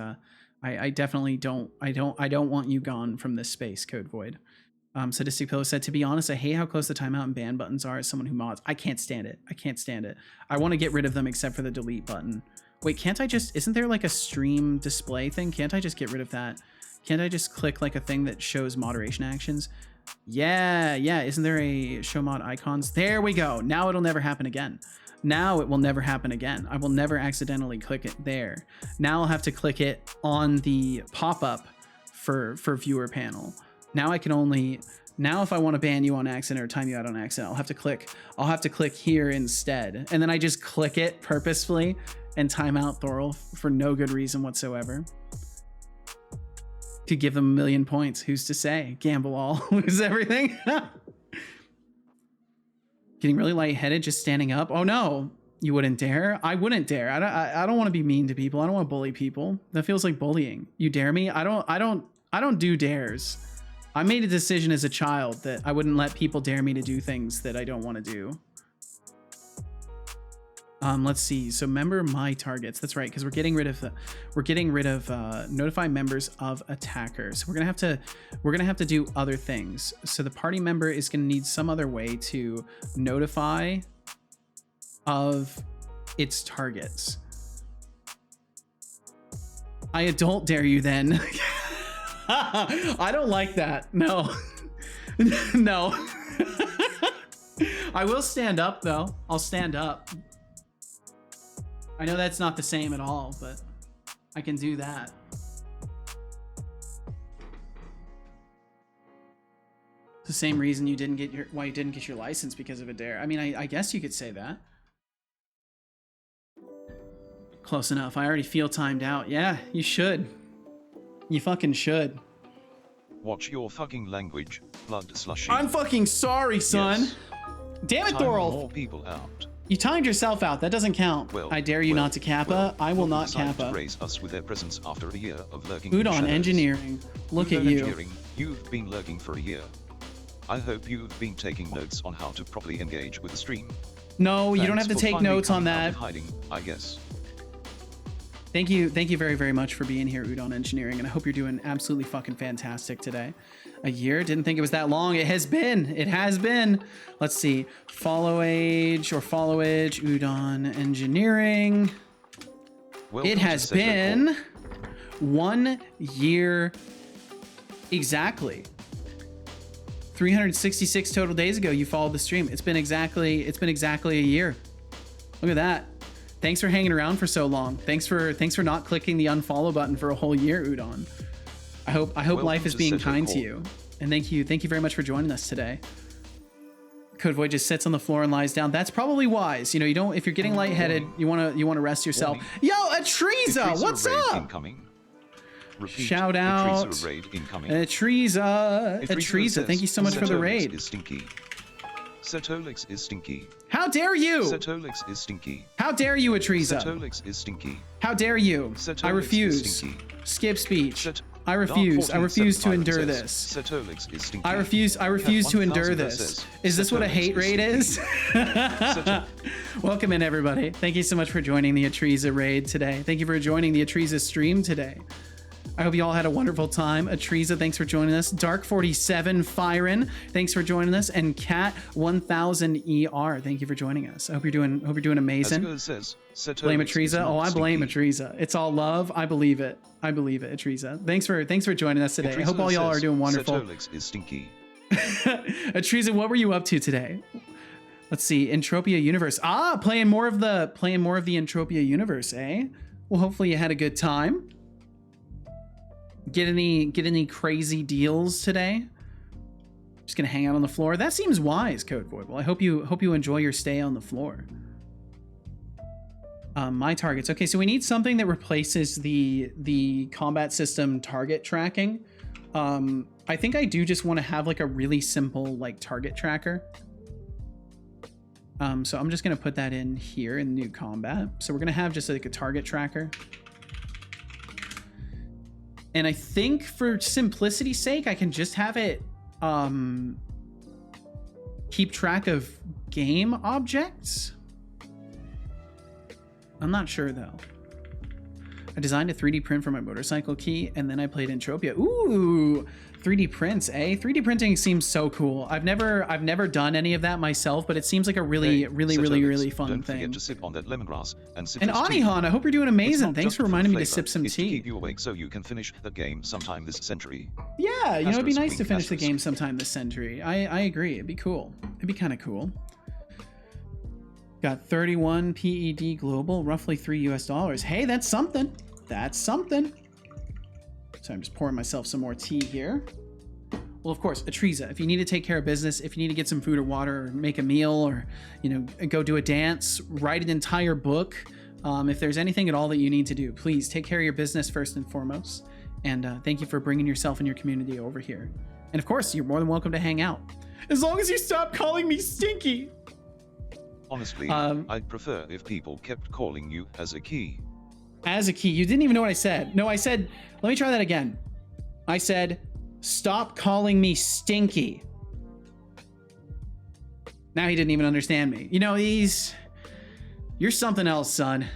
I definitely don't want you gone from this space, Code Void. Sadistic Pillow said, "To be honest, I hate how close the timeout and ban buttons are as someone who mods. I can't stand it. I can't stand it. I want to get rid of them except for the delete button." Wait, can't I just, isn't there like a stream display thing? Can't I just get rid of that? Can't I just click like a thing that shows moderation actions? Yeah. Isn't there a show mod icons? There we go. Now it'll never happen again. Now it will never happen again. I will never accidentally click it there. Now I'll have to click it on the pop-up for viewer panel. Now I can only, now if I want to ban you on accident or time you out on accident, I'll have to click here instead. And then I just click it purposefully and time out Thorl for no good reason whatsoever. Could give them 1,000,000 points. Who's to say? Gamble all, lose everything. Getting really lightheaded just standing up. Oh no, you wouldn't dare. I wouldn't dare. I don't want to be mean to people. I don't want to bully people. That feels like bullying. You dare me? I don't do dares. I made a decision as a child that I wouldn't let people dare me to do things that I don't want to do. Let's see. So member my targets. That's right, because we're getting rid of notify members of attackers. We're gonna have to do other things. So the party member is gonna need some other way to notify of its targets. I adult dare you then. I don't like that. No. No. I will stand up though. I'll stand up. I know that's not the same at all, but I can do that. It's the same reason you didn't get why you didn't get your license because of a dare. I mean, I guess you could say that. Close enough. I already feel timed out. Yeah, you should. You fucking should. Watch your fucking language, blood slushy. I'm fucking sorry, son. Yes. Damn it, Time Thorl. more people out. You timed yourself out. That doesn't count. Well, I dare you not to kappa. I will not kappa. To raise us with their presence after a year of lurking. Udon engineering. Look at you. You've been lurking for a year. I hope you've been taking notes on how to properly engage with the stream. No, you don't have to Thanks for take finally notes on coming out that. of hiding, I guess. Thank you very, very much for being here, Udon Engineering, and I hope you're doing absolutely fucking fantastic today. A year? Didn't think it was that long. It has been. It has been. Let's see. Follow age, Udon Engineering. Welcome It has to Seto been 1 year exactly. 366 total days ago you followed the stream. It's been exactly a year. Look at that. Thanks for hanging around for so long. Thanks for not clicking the unfollow button for a whole year, Udon. I hope life is being kind to you. And thank you very much for joining us today. Code Void just sits on the floor and lies down. That's probably wise. You know, you don't, if you're getting lightheaded, you wanna rest yourself. Yo, Atriza, what's up? Incoming. Repeat, Shout out Atriza raid incoming. Atriza, thank you so much for the raid. Setolyx is stinky. Setolyx is stinky. How dare you? Setolyx is stinky. How dare you, Atriza? Setolyx is stinky. How dare you? Setolyx I is refuse. stinky. Skip speech. Set- I refuse. I refuse to endure says, this. Setolyx is stinky. I refuse to endure 1000 this. says, Is this what a Setolyx hate raid is? Welcome in, everybody. Thank you so much for joining the Atriza raid today. Thank you for joining the Atriza stream today. I hope you all had a wonderful time. Atriza, thanks for joining us. Dark47 Firen, thanks for joining us. And Cat1000ER, thank you for joining us. I hope you're doing amazing. As says, Blame Setolyx is Atriza. not Oh, I blame stinky. Atriza. It's all love. I believe it. Atriza. Thanks for joining us today. I hope all y'all are doing wonderful. Setolyx is stinky. Atriza, what were you up to today? Let's see. Entropia Universe. Playing more of the Entropia Universe, eh? Well, hopefully you had a good time. Get any crazy deals today? Just gonna hang out on the floor. That seems wise, Code Void. Well, I hope you enjoy your stay on the floor. My targets. Okay, so we need something that replaces the combat system target tracking. I think I do just want to have like a really simple like target tracker. So I'm just gonna put that in here in new combat. So we're gonna have just like a target tracker. And I think for simplicity's sake, I can just have it keep track of game objects. I'm not sure though. I designed a 3D print for my motorcycle key, and then I played Entropia. Ooh, 3D prints, eh? 3D printing seems so cool. I've never done any of that myself, but it seems like a really fun Don't thing. forget to sip on that lemongrass and sip And this tea. Anihan, I hope you're doing It's amazing. not Thanks just for the reminding me to flavor, sip some it's to tea. keep you awake so you can finish the game sometime this century. Yeah, you know, it'd be Asterisk, nice to wink, finish the asterisk. game sometime this century. I agree. It'd be cool. It'd be kind of cool. Got 31 PED global, roughly $3 US. Hey, that's something. That's something. So I'm just pouring myself some more tea here. Well, of course, Atriza, if you need to take care of business, if you need to get some food or water, or make a meal, or, you know, go do a dance, write an entire book, if there's anything at all that you need to do, please take care of your business first and foremost. And thank you for bringing yourself and your community over here. And of course, you're more than welcome to hang out. As long as you stop calling me stinky. Honestly, I'd prefer if people kept calling you as a key. As a key. You didn't even know what I said. No, I said, let me try that again. I said, stop calling me stinky. Now he didn't even understand me. You know, you're something else, son.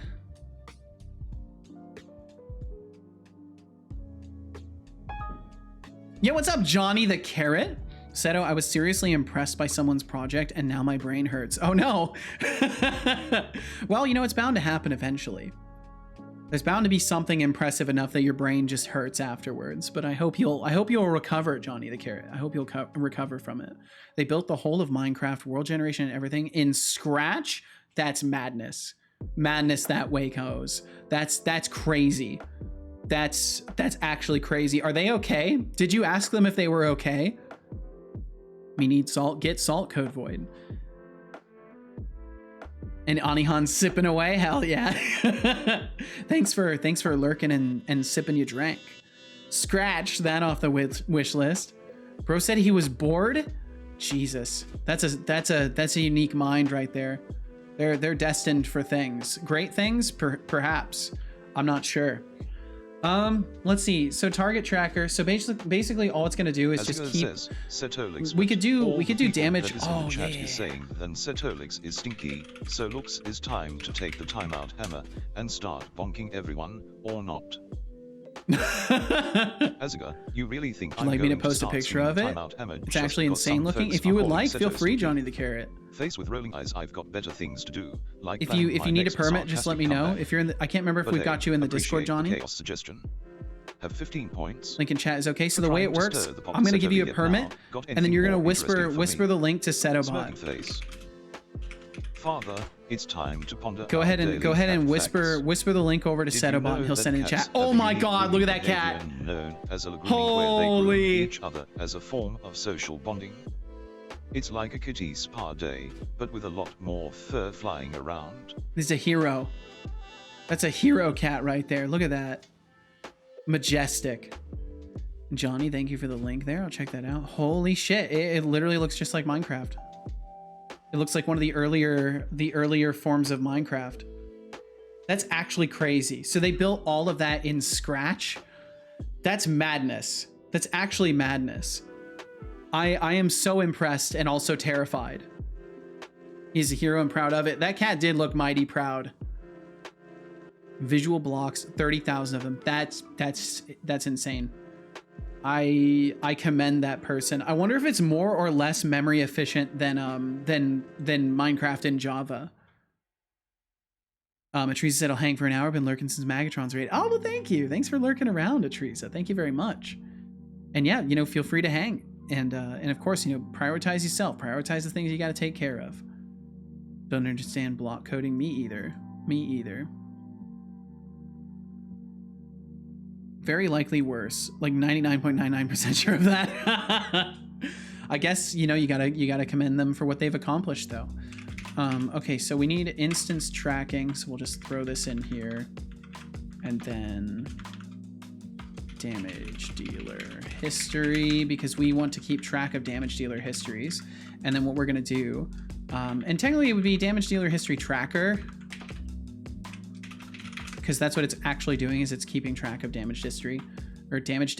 Yeah, what's up, Johnny the Carrot? Seto, I was seriously impressed by someone's project and now my brain hurts. Oh no. Well, you know, it's bound to happen eventually. There's bound to be something impressive enough that your brain just hurts afterwards. But I hope you'll recover, Johnny the Carrot. I hope you'll recover from it. They built the whole of Minecraft, world generation and everything in Scratch. That's madness. Madness that way goes. That's crazy. That's actually crazy. Are they okay? Did you ask them if they were okay? We need salt. Get salt, Code Void. And Anihan's sipping away. Hell yeah. Thanks for lurking and sipping your drink. Scratch that off the wish list. Bro said he was bored. Jesus, that's a unique mind right there. They're destined for things. Great things, perhaps. I'm not sure. Let's see. So target tracker. So basically all it's gonna do is As just Go keep. says, Setolyx, We could do all the people damage. that is in the Oh chat yeah. is saying then Setolyx is stinky, so looks is time to take the timeout hammer and start bonking everyone, or not. Aziga, you really think I'm Like me to going post a start picture swinging of it? timeout hammer It's just actually because insane some looking. folks If you are would calling like, feel Seto free, stinky? Johnny the Carrot. Face with rolling eyes, I've got better things to do. Like If you need a permit, just let me know. If you're in the, I can't remember if But we've hey, got you in the Discord, appreciate the Johnny. chaos suggestion. Have 15 points. Link in chat is okay. So We're the way it trying to works, stir the pot I'm gonna give you a Setolyx permit, now. Got and then anything you're gonna more interesting for whisper me? the link to Smirking Setobot. face. Father, it's time to ponder. Go our ahead daily and cat facts. whisper the link over to Did you Setobot, know and he'll that send it in cats chat. Oh have a my unique God! Look at that grooming cat. behavior known as a grooming, where they groom Holy. each other as a form of social bonding. It's like a kitty spa day, but with a lot more fur flying around. This is a hero. That's a hero cat right there. Look at that. Majestic. Johnny, thank you for the link there. I'll check that out. Holy shit. It literally looks just like Minecraft. It looks like one of the earlier forms of Minecraft. That's actually crazy. So they built all of that in Scratch. That's madness. That's actually madness. I am so impressed and also terrified. He's a hero and proud of it. That cat did look mighty proud. Visual blocks, 30,000 of them. That's insane. I commend that person. I wonder if it's more or less memory efficient than Minecraft in Java. Atrisa said, I'll hang for an hour. Been lurking since Magatron's raid. Oh, well, thank you. Thanks for lurking around, Atrisa. Thank you very much. And yeah, you know, feel free to hang. And of course, you know, prioritize yourself. Prioritize the things you got to take care of. Don't understand block coding. Me either. Me either. Very likely worse. Like 99.99% sure of that. I guess, you know, you gotta commend them for what they've accomplished though. Okay, so we need instance tracking, so we'll just throw this in here. And then damage dealer history, because we want to keep track of damage dealer histories. And then what we're gonna do, and technically it would be damage dealer history tracker, because that's what it's actually doing, is it's keeping track of damage history, or damage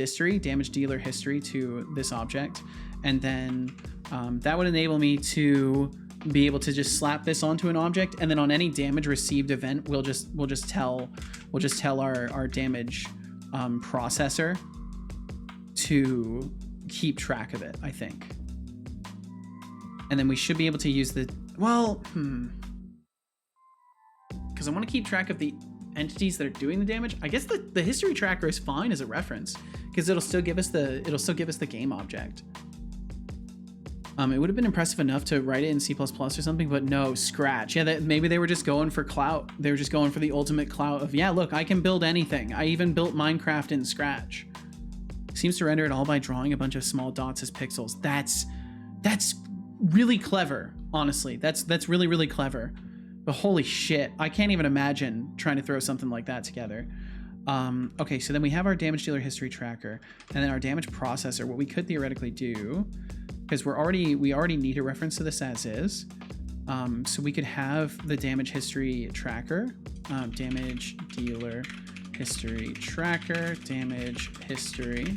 dealer history to this object. And then that would enable me to be able to just slap this onto an object, and then on any damage received event, we'll just tell our damage processor to keep track of it, I think. And then we should be able to use the, well, because I want to keep track of the entities that are doing the damage. I guess the history tracker is fine as a reference, because it'll still give us the game object. It would have been impressive enough to write it in C++ or something, but no, Scratch. Yeah, maybe they were just going for clout. They were just going for the ultimate clout of, yeah, look, I can build anything. I even built Minecraft in Scratch. Seems to render it all by drawing a bunch of small dots as pixels. That's really clever, honestly. That's really, really clever. But holy shit, I can't even imagine trying to throw something like that together. Okay, so then we have our damage dealer history tracker, and then our damage processor. What we could theoretically do, because we already need a reference to this as is, so we could have the damage history tracker, damage dealer history tracker, damage history.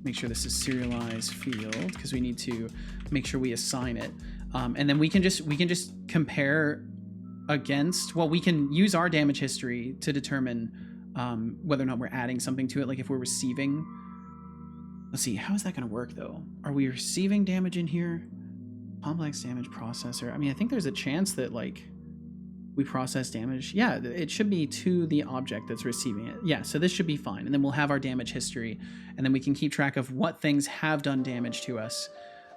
Make sure this is serialized field, because we need to make sure we assign it. And then we can just compare against, well, we can use our damage history to determine whether or not we're adding something to it. Like if we're receiving, let's see, how is that going to work though? Are we receiving damage in here? Complex damage processor. I mean, I think there's a chance that like we process damage. Yeah, it should be to the object that's receiving it. Yeah, so this should be fine. And then we'll have our damage history, and then we can keep track of what things have done damage to us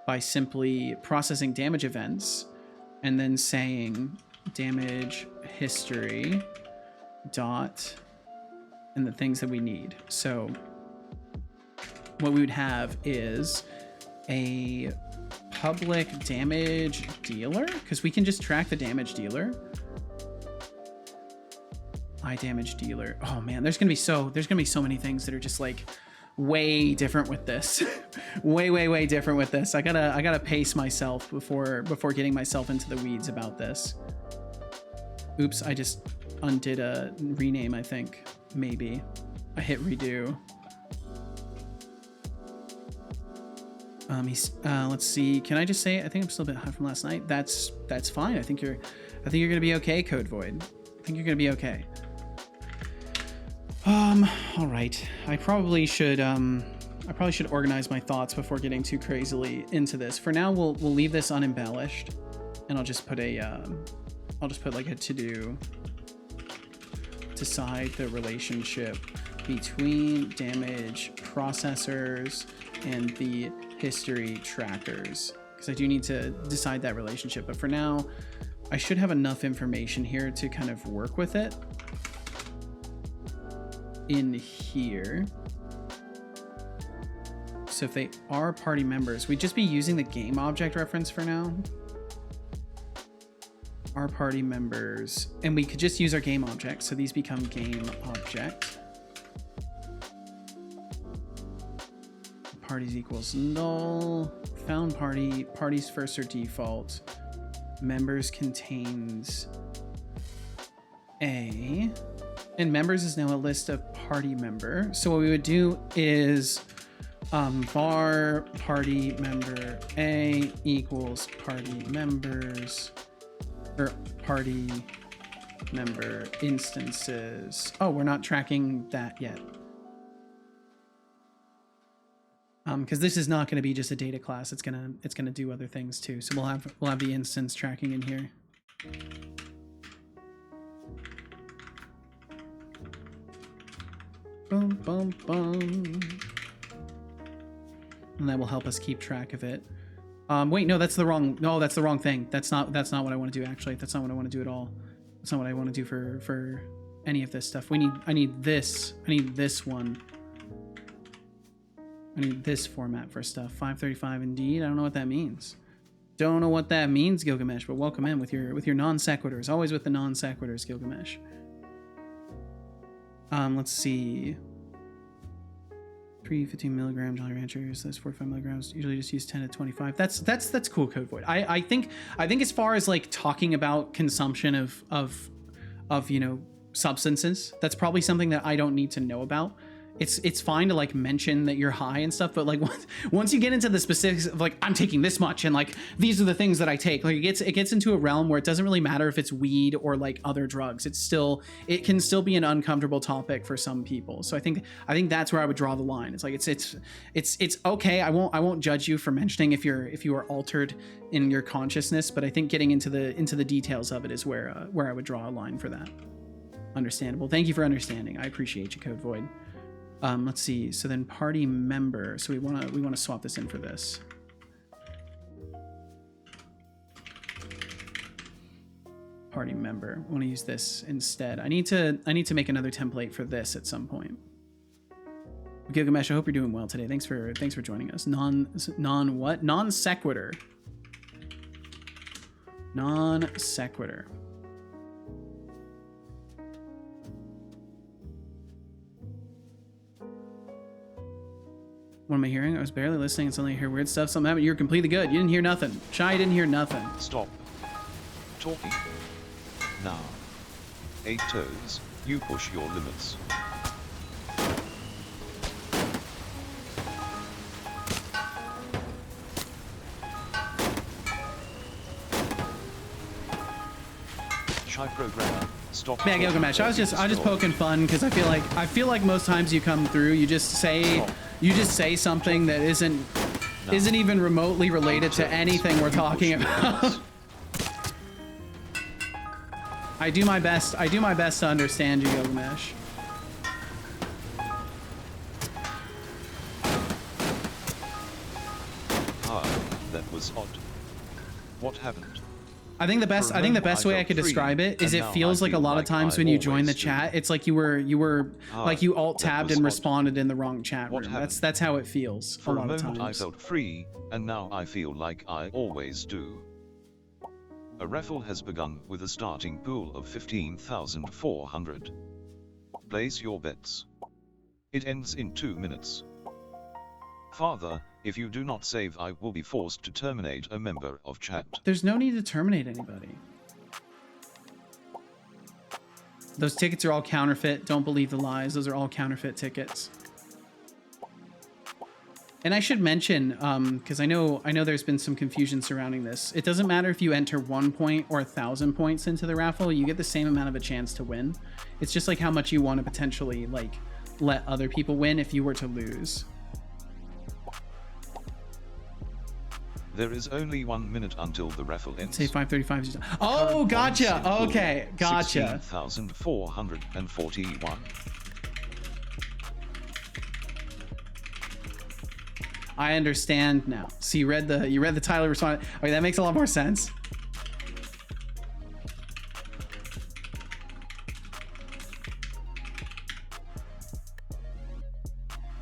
by simply processing damage events and then saying damage history dot and the things that we need. So what we would have is a public damage dealer, because we can just track the damage dealer. Damage dealer. Oh man, there's gonna be so many things that are just like way different with this. way different with this. I gotta pace myself before getting myself into the weeds about this. Oops, I just undid a rename, I think. Maybe. I hit redo. Let's see. Can I just say, I think I'm still a bit high from last night. That's fine. I think you're gonna be okay, Code Void. I think you're gonna be okay. All right. I probably should organize my thoughts before getting too crazily into this. For now, we'll leave this unembellished, and I'll just put like a to-do. Decide the relationship between damage processors and the history trackers, because I do need to decide that relationship. But for now, I should have enough information here to kind of work with it in here. So if they are party members, we'd just be using the game object reference for now. Our party members, and we could just use our game object, so these become game object. Parties equals null. Found party, parties first or default. Members contains A, and members is now a list of party member. So what we would do is var party member A equals party members, or party member instances. Oh, we're not tracking that yet. Because this is not going to be just a data class. It's gonna do other things too. So we'll have the instance tracking in here. Boom, boom, boom. And that will help us keep track of it. Wait, no, that's the wrong thing. That's not what I want to do, actually. That's not what I want to do at all. That's not what I want to do for any of this stuff. I need this one. I need this format for stuff. 535 indeed. I don't know what that means. Don't know what that means, Gilgamesh, but welcome in with your non sequiturs. Always with the non sequiturs, Gilgamesh. Let's see. 15 milligrams Jolly Ranchers. That's 45 milligrams. Usually just use 10 to 25. That's cool, Code Void. I think as far as like talking about consumption of substances, that's probably something that I don't need to know about. It's fine to like mention that you're high and stuff, but like once you get into the specifics of like I'm taking this much and like these are the things that I take, like it gets into a realm where it doesn't really matter if it's weed or like other drugs. It can still be an uncomfortable topic for some people. So I think that's where I would draw the line. It's like it's okay. I won't judge you for mentioning if you are altered in your consciousness, but I think getting into the details of it is where I would draw a line for that. Understandable. Thank you for understanding. I appreciate you, Code Void. Let's see. So then party member. So we want to swap this in for this. Party member. I want to use this instead. I need to make another template for this at some point. Gilgamesh, I hope you're doing well today. Thanks for joining us. Non sequitur. Non sequitur. What am I hearing? I was barely listening and suddenly I hear weird stuff. Something happened. You're completely good. You didn't hear nothing. Shy didn't hear nothing. Stop talking. Now. 8 toes, you push your limits. Shy programmer, stop. Yeah, Gilgamesh, I was just poking fun because I feel like most times you come through, you just say something that isn't even remotely related to anything we're talking about. I do my best to understand you, Gilgamesh. That was odd. What happened? I think the best way I could describe it is it feels like a lot of times when you join the chat, it's like you were like you alt tabbed and responded in the wrong chat room. That's how it feels a lot of times. I felt free, and now I feel like I always do. A raffle has begun with a starting pool of 15,400. Place your bets. It ends in 2 minutes. Father, if you do not save, I will be forced to terminate a member of chat. There's no need to terminate anybody. Those tickets are all counterfeit. Don't believe the lies. Those are all counterfeit tickets. And I should mention, because I know there's been some confusion surrounding this. It doesn't matter if you enter 1 point or 1,000 points into the raffle. You get the same amount of a chance to win. It's just like how much you want to potentially like let other people win if you were to lose. There is only 1 minute until the raffle ends. Say 5:35. Oh, gotcha. Okay, gotcha. 16,441. I understand now. So you read the Tyler response. Okay, that makes a lot more sense.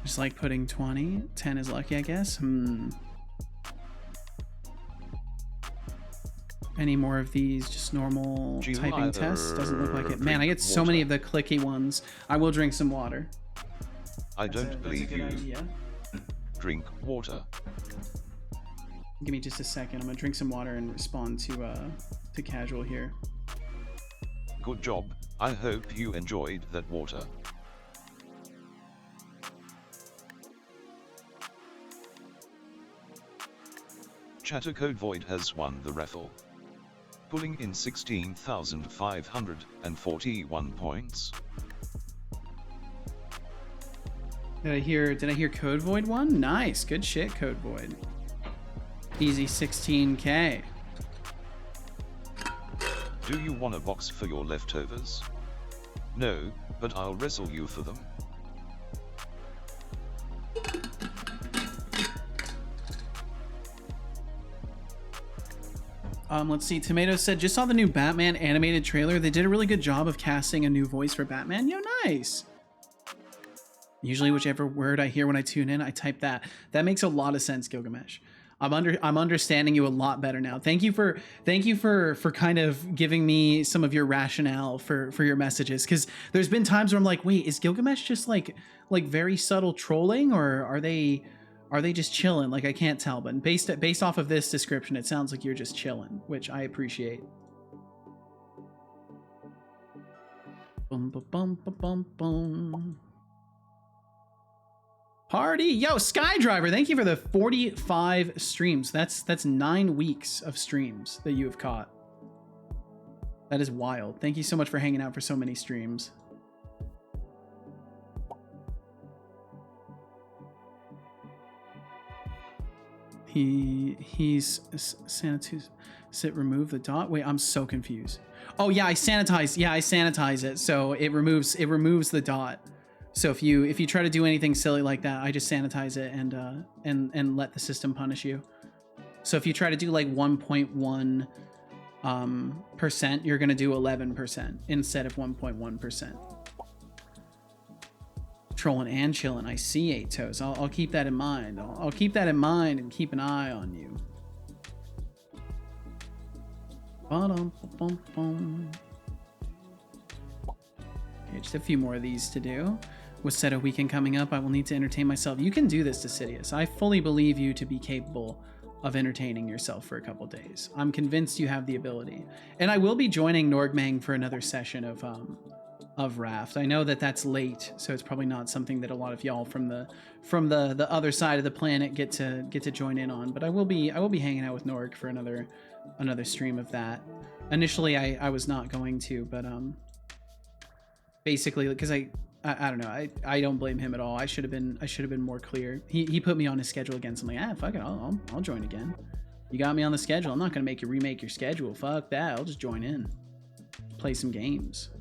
Just like putting 20. 10 is lucky, I guess. Any more of these just normal typing tests? Doesn't look like it. Man, I get so many of the clicky ones. I will drink some water. I don't believe you. Idea. Drink water. Give me just a second. I'm gonna drink some water and respond to casual here. Good job. I hope you enjoyed that water. Chatter Code Void has won the raffle, pulling in 16,541 points. Did I hear Code Void won? Nice, good shit, Code Void. Easy 16K. Do you want a box for your leftovers? No, but I'll wrestle you for them. Let's see. Tomato said, just saw the new Batman animated trailer. They did a really good job of casting a new voice for Batman. Yo, nice. Usually whichever word I hear when I tune in, I type that. That makes a lot of sense, Gilgamesh. I'm understanding you a lot better now. Thank you for kind of giving me some of your rationale for your messages, because there's been times where I'm like, wait, is Gilgamesh just like very subtle trolling, or are they just chilling? Like, I can't tell, but based off of this description, it sounds like you're just chilling, which I appreciate. Bum ba bum ba bum bum. Party, yo, Skydriver, thank you for the 45 streams. That's 9 weeks of streams that you have caught. That is wild. Thank you so much for hanging out for so many streams. He's sanitize. Remove the dot. Wait, I'm so confused. Oh yeah, I sanitize it, so it removes the dot. So if you try to do anything silly like that, I just sanitize it and let the system punish you. So if you try to do like 1.1% you're gonna do 11% instead of 1.1%. Trolling and chilling. I see, 8 Toes. I'll keep that in mind. I'll keep that in mind and keep an eye on you. Okay, just a few more of these to do. With Seto weekend coming up, I will need to entertain myself. You can do this, Decidius. I fully believe you to be capable of entertaining yourself for a couple days. I'm convinced you have the ability. And I will be joining Norgmang for another session of Raft. I know that that's late, so it's probably not something that a lot of y'all from the other side of the planet get to join in on. But I will be hanging out with Norg for another stream of that. Initially, I was not going to, but basically because I don't know. I don't blame him at all. I should have been more clear. He put me on his schedule again. So I'm like, fuck it, I'll join again. You got me on the schedule. I'm not gonna make you remake your schedule. Fuck that. I'll just join in, play some games.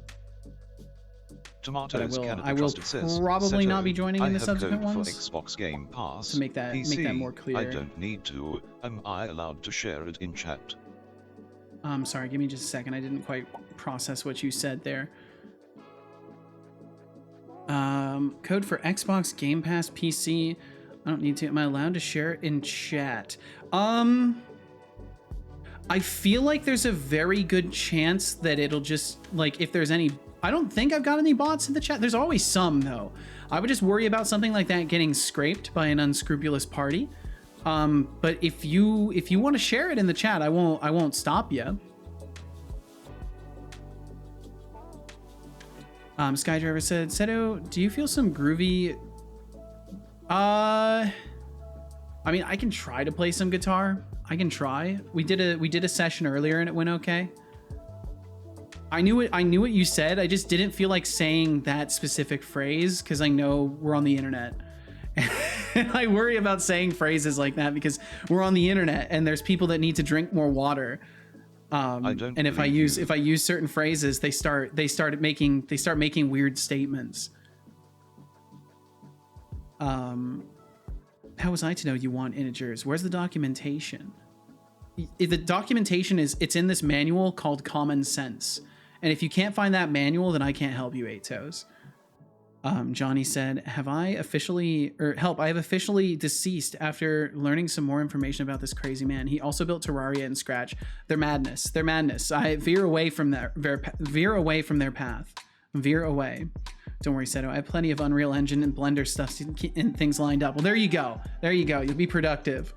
Tomatoes but I will probably not be joining in the subsequent ones. For Xbox Game Pass to make that more clear. I don't need to. Am I allowed to share it in chat? Sorry, give me just a second. I didn't quite process what you said there. Code for Xbox Game Pass PC. I don't need to. Am I allowed to share it in chat? I feel like there's a very good chance that it'll just, like, if there's any... I don't think I've got any bots in the chat. There's always some, though. I would just worry about something like that getting scraped by an unscrupulous party. But if you want to share it in the chat, I won't stop you. Skydriver said, Seto, do you feel some groovy? I mean, I can try to play some guitar. I can try. We did a session earlier and it went okay. I knew what you said. I just didn't feel like saying that specific phrase because I know we're on the internet. And I worry about saying phrases like that because we're on the internet and there's people that need to drink more water. And if I use certain phrases, they start making weird statements. How was I to know you want integers? Where's the documentation? The documentation it's in this manual called Common Sense. And if you can't find that manual, then I can't help you, 8 Toes. Johnny said, I have officially deceased after learning some more information about this crazy man. He also built Terraria and Scratch. They're madness. I veer away from their path. Veer away. Don't worry, Seto. I have plenty of Unreal Engine and Blender stuff and things lined up. Well, there you go. You'll be productive.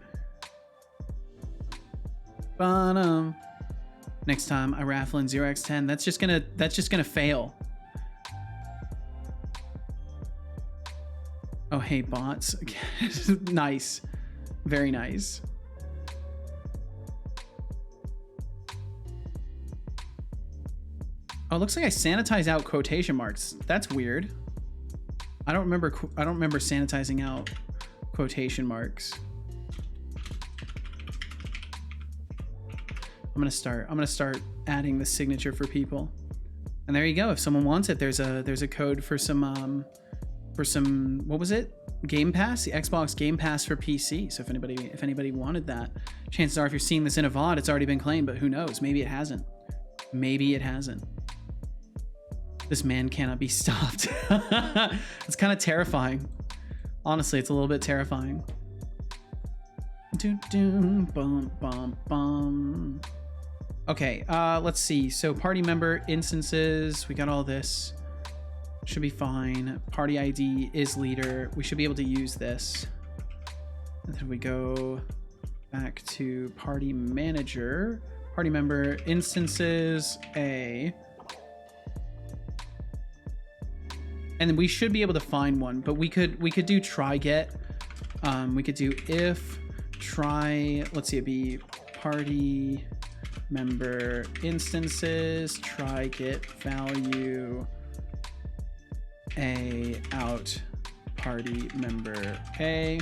Next time I raffle in 0x10, that's just gonna fail. Oh, hey, bots. Nice. Very nice. Oh, it looks like I sanitize out quotation marks. That's weird. I don't remember sanitizing out quotation marks. I'm gonna start adding the signature for people. And there you go. If someone wants it, there's a code for some what was it? Game Pass, the Xbox Game Pass for PC. So if anybody wanted that, chances are if you're seeing this in a VOD, it's already been claimed, but who knows? Maybe it hasn't. This man cannot be stopped. It's kind of terrifying. Honestly, it's a little bit terrifying. Okay, let's see. So party member instances, we got all this. Should be fine. Party ID is leader. We should be able to use this. And then we go back to party manager, party member instances A. And then we should be able to find one, but we could do try get. We could do if try, let's see, it'd be party member instances, try get value A out party member A.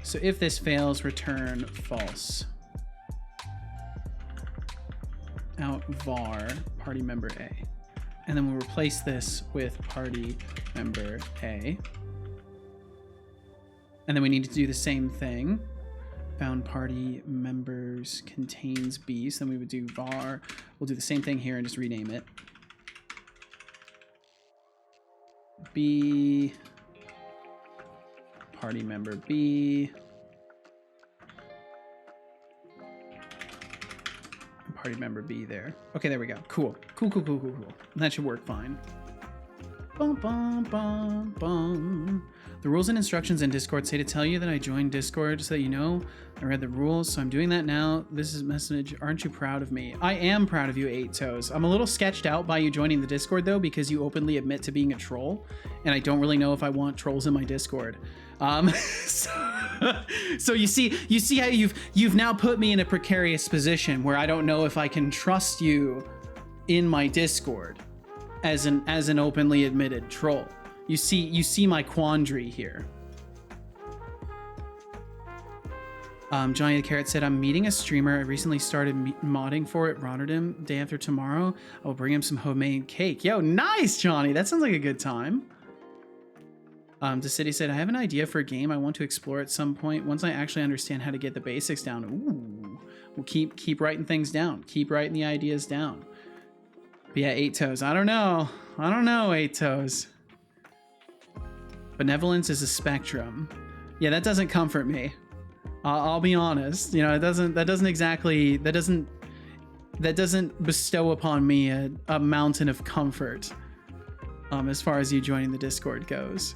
So if this fails, return false. Out var party member A. And then we'll replace this with party member A. And then we need to do the same thing. Found party members contains B. So then we would do var. We'll do the same thing here and just rename it. B. Party member B. Party member B there. Okay, there we go. Cool. That should work fine. Bum, bum, bum, bum. The rules and instructions in Discord say to tell you that I joined Discord so that you know I read the rules, so I'm doing that now. This is a message. Aren't you proud of me? I am proud of you, 8 Toes. I'm a little sketched out by you joining the Discord though, because you openly admit to being a troll, and I don't really know if I want trolls in my Discord. So you see how you've now put me in a precarious position where I don't know if I can trust you in my Discord as an openly admitted troll. You see my quandary here. Johnny the Carrot said, I'm meeting a streamer. I recently started modding for it. Rotterdam, day after tomorrow. I will bring him some homemade cake. Yo, nice, Johnny. That sounds like a good time. The city said, I have an idea for a game I want to explore at some point once I actually understand how to get the basics down. Ooh, we'll keep writing things down. Keep writing the ideas down. But yeah, 8 Toes. I don't know, 8 Toes. Benevolence is a spectrum. Yeah, that doesn't comfort me. I'll be honest. You know, that doesn't bestow upon me a mountain of comfort. As far as you joining the Discord goes.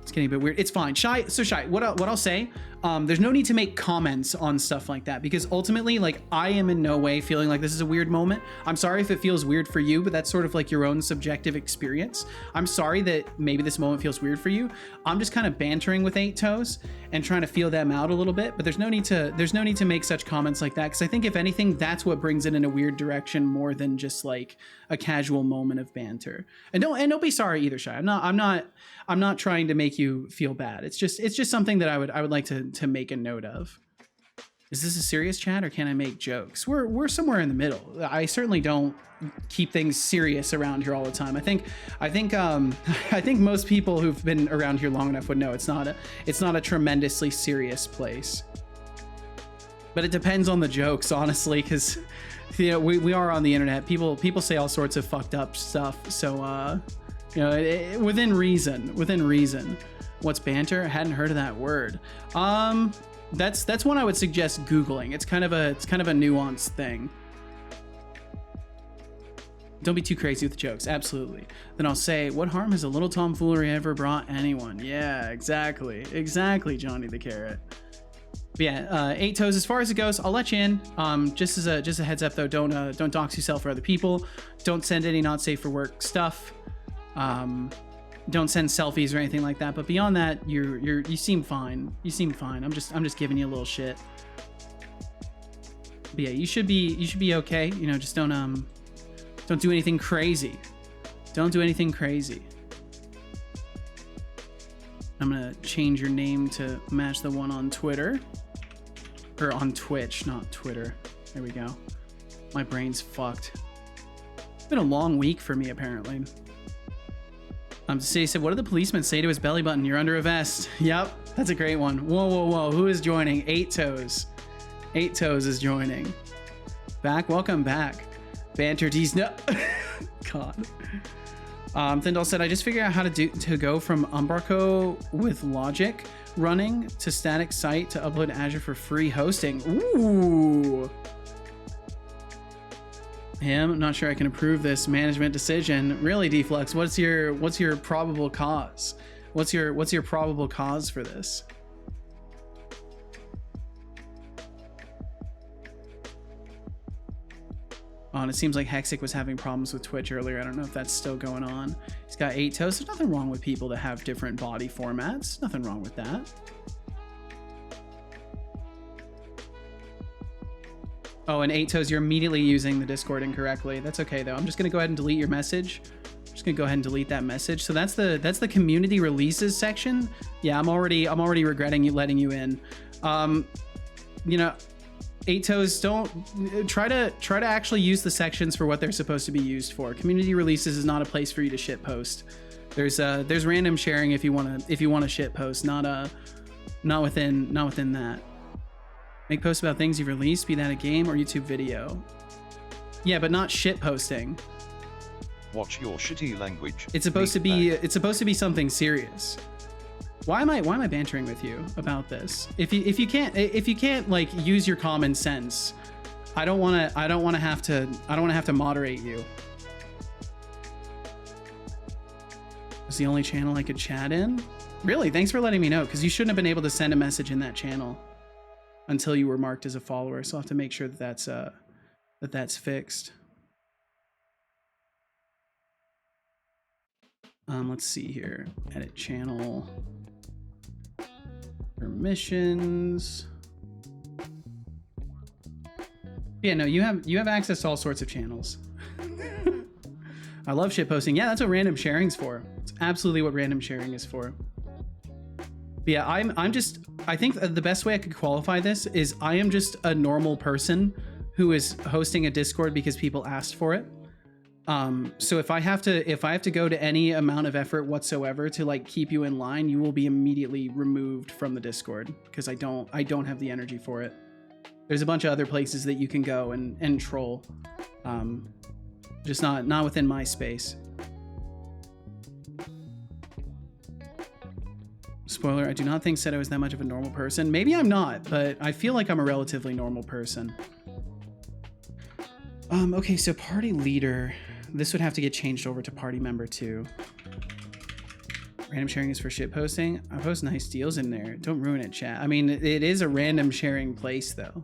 It's getting a bit weird. It's fine. Shy. So Shy, what I'll say, there's no need to make comments on stuff like that, because ultimately, like, I am in no way feeling like this is a weird moment. I'm sorry if it feels weird for you, but that's sort of like your own subjective experience. I'm sorry that maybe this moment feels weird for you. I'm just kind of bantering with 8 Toes and trying to feel them out a little bit, but there's no need to make such comments like that, because I think if anything, that's what brings it in a weird direction more than just like a casual moment of banter. And don't be sorry either, Shy. I'm not trying to make you feel bad. It's just something that I would like to make a note of. Is this a serious chat or can I make jokes? We're somewhere in the middle. I certainly don't keep things serious around here all the time. I think most people who've been around here long enough would know it's not a tremendously serious place. But it depends on the jokes, honestly, because you know we are on the internet. People say all sorts of fucked up stuff. So you know, within reason. What's banter? I hadn't heard of that word. That's one I would suggest Googling. It's kind of a nuanced thing. Don't be too crazy with the jokes. Absolutely. Then I'll say, what harm has a little tomfoolery ever brought anyone? Yeah, exactly, Johnny the Carrot. But yeah, 8 Toes. As far as it goes, I'll let you in. Just a heads up though, don't dox yourself or other people. Don't send any not safe for work stuff. Don't send selfies or anything like that. But beyond that, you seem fine. I'm just giving you a little shit. But yeah, you should be okay. You know, just don't do anything crazy. Don't do anything crazy. I'm gonna change your name to match the one on Twitter. Or on Twitch, not Twitter. There we go. My brain's fucked. It's been a long week for me, apparently. City said, what did the policeman say to his belly button? You're under a vest. Yep, that's a great one. Whoa. Who is joining? 8 Toes. 8 Toes is joining. Welcome back. Banter D's no. God. Thindall said, I just figured out how to go from Umbraco with logic running to static site to upload to Azure for free hosting. Ooh. I'm not sure I can approve this management decision. Really, Deflux, what's your probable cause? What's your probable cause for this? Oh, and it seems like Hexic was having problems with Twitch earlier. I don't know if that's still going on. He's got 8 Toes. There's nothing wrong with people that have different body formats. Nothing wrong with that. Oh, and 8 Toes, you're immediately using the Discord incorrectly. That's okay though. I'm just gonna go ahead and delete your message. I'm just gonna go ahead and delete that message. So that's the community releases section. Yeah, I'm already regretting letting you in. You know, 8 Toes, don't try to actually use the sections for what they're supposed to be used for. Community releases is not a place for you to shit post. There's random sharing if you want to shit post, not within that. Make posts about things you've released, be that a game or YouTube video. Yeah, but not shit posting. Watch your shitty language. It's supposed to be something serious. Why am I bantering with you about this? If you can't like use your common sense, I don't want to have to moderate you. It's the only channel I could chat in. Really? Thanks for letting me know, because you shouldn't have been able to send a message in that channel until you were marked as a follower. So I'll have to make sure that that's fixed. Let's see here. Edit channel. Permissions. Yeah, no, you have access to all sorts of channels. I love shitposting. Yeah, that's what random sharing's for. It's absolutely what random sharing is for. But yeah, I think the best way I could qualify this is I am just a normal person who is hosting a Discord because people asked for it. So if I have to go to any amount of effort whatsoever to like keep you in line, you will be immediately removed from the Discord, because I don't have the energy for it. There's a bunch of other places that you can go and troll. Just not within my space. Spoiler, I do not think Seto is that much of a normal person. Maybe I'm not, but I feel like I'm a relatively normal person. Okay, so party leader. This would have to get changed over to party member 2. Random sharing is for shit posting. I post nice deals in there. Don't ruin it, chat. I mean, it is a random sharing place, though.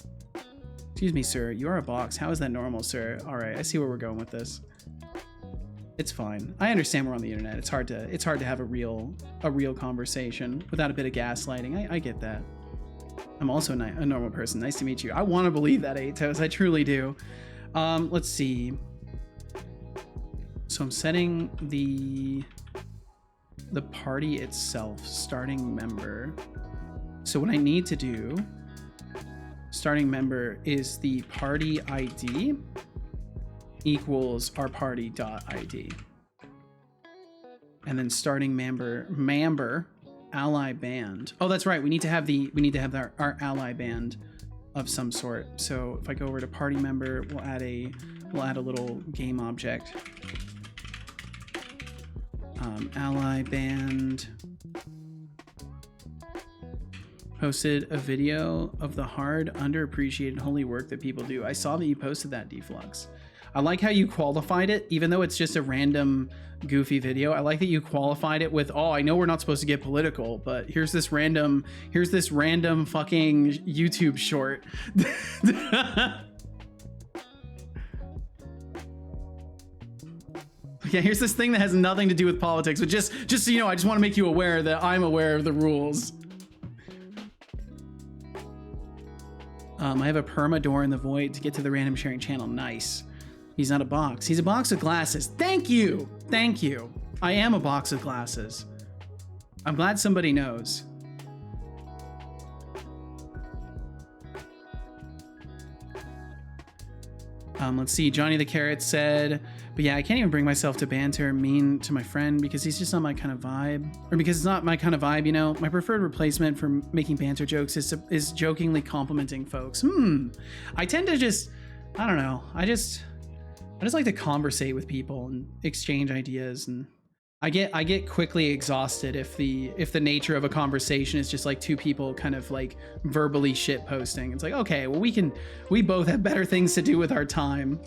Excuse me, sir. You are a box. How is that normal, sir? All right, I see where we're going with this. It's fine. I understand we're on the internet. It's hard to have a real conversation without a bit of gaslighting. I get that. I'm also a normal person. Nice to meet you. I want to believe that, Atos. I truly do. Let's see. So I'm setting the party itself, starting member. So what I need to do, starting member, is the party ID equals our party.id. And then starting member ally band. Oh, that's right. We need to have our ally band of some sort. So if I go over to party member, we'll add a little game object. Ally band posted a video of the hard, underappreciated holy work that people do. I saw that you posted that, Deflux. I like how you qualified it, even though it's just a random goofy video. I like that you qualified it with, oh, I know we're not supposed to get political, but here's this random fucking YouTube short. Yeah, here's this thing that has nothing to do with politics, but just so you know, I just want to make you aware that I'm aware of the rules. I have a perma door in the void to get to the random sharing channel. Nice. He's not a box. He's a box of glasses. Thank you. Thank you. I am a box of glasses. I'm glad somebody knows. Let's see. Johnny the Carrot said, but yeah, I can't even bring myself to banter mean to my friend because he's just not my kind of vibe. Or because it's not my kind of vibe, you know? My preferred replacement for making banter jokes is jokingly complimenting folks. I tend to just, I don't know. I just like to conversate with people and exchange ideas, and I get quickly exhausted if the nature of a conversation is just like two people kind of like verbally shit posting. It's like, okay, well we both have better things to do with our time.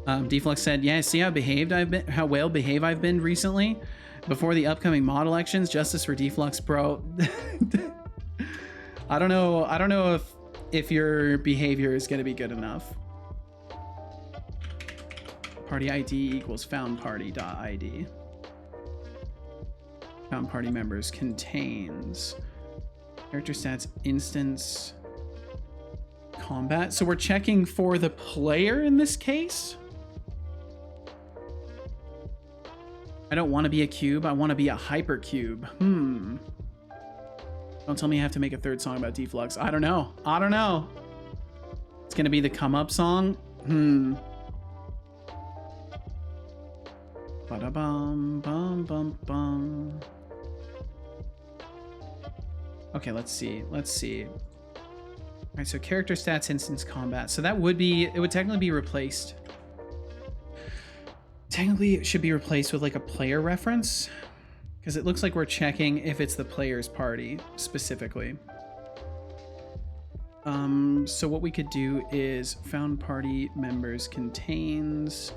Deflux said, yeah, see how well behaved I've been recently before the upcoming mod elections. Justice for Deflux, bro. I don't know if your behavior is going to be good enough. Party ID equals found party.id. Found party members contains character stats, instance, combat. So we're checking for the player in this case. I don't want to be a cube. I want to be a hypercube. Don't tell me I have to make a third song about Deflux. I don't know. It's going to be the come up song. Ba-da-bum, bum, bum, bum. Okay, let's see. All right, so character stats, instance, combat. So it would technically be replaced. Technically, it should be replaced with like a player reference, because it looks like we're checking if it's the player's party specifically. So what we could do is found party members contains.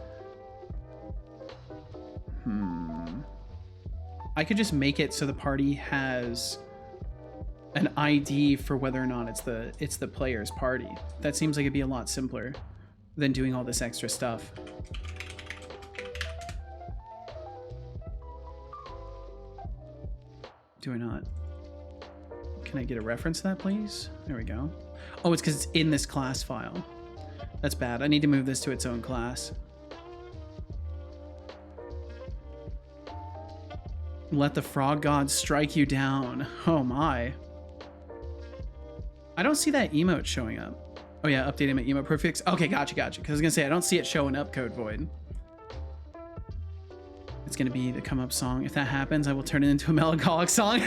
I could just make it so the party has an ID for whether or not it's the player's party. That seems like it'd be a lot simpler than doing all this extra stuff. Do I not? Can I get a reference to that, please? There we go. Oh, it's because it's in this class file. That's bad. I need to move this to its own class. Let the frog god strike you down. Oh my. I don't see that emote showing up. Oh yeah, updating my emote prefix. Okay, gotcha. Because I was gonna say, I don't see it showing up, Code Void. It's gonna be the come up song. If that happens, I will turn it into a melancholic song.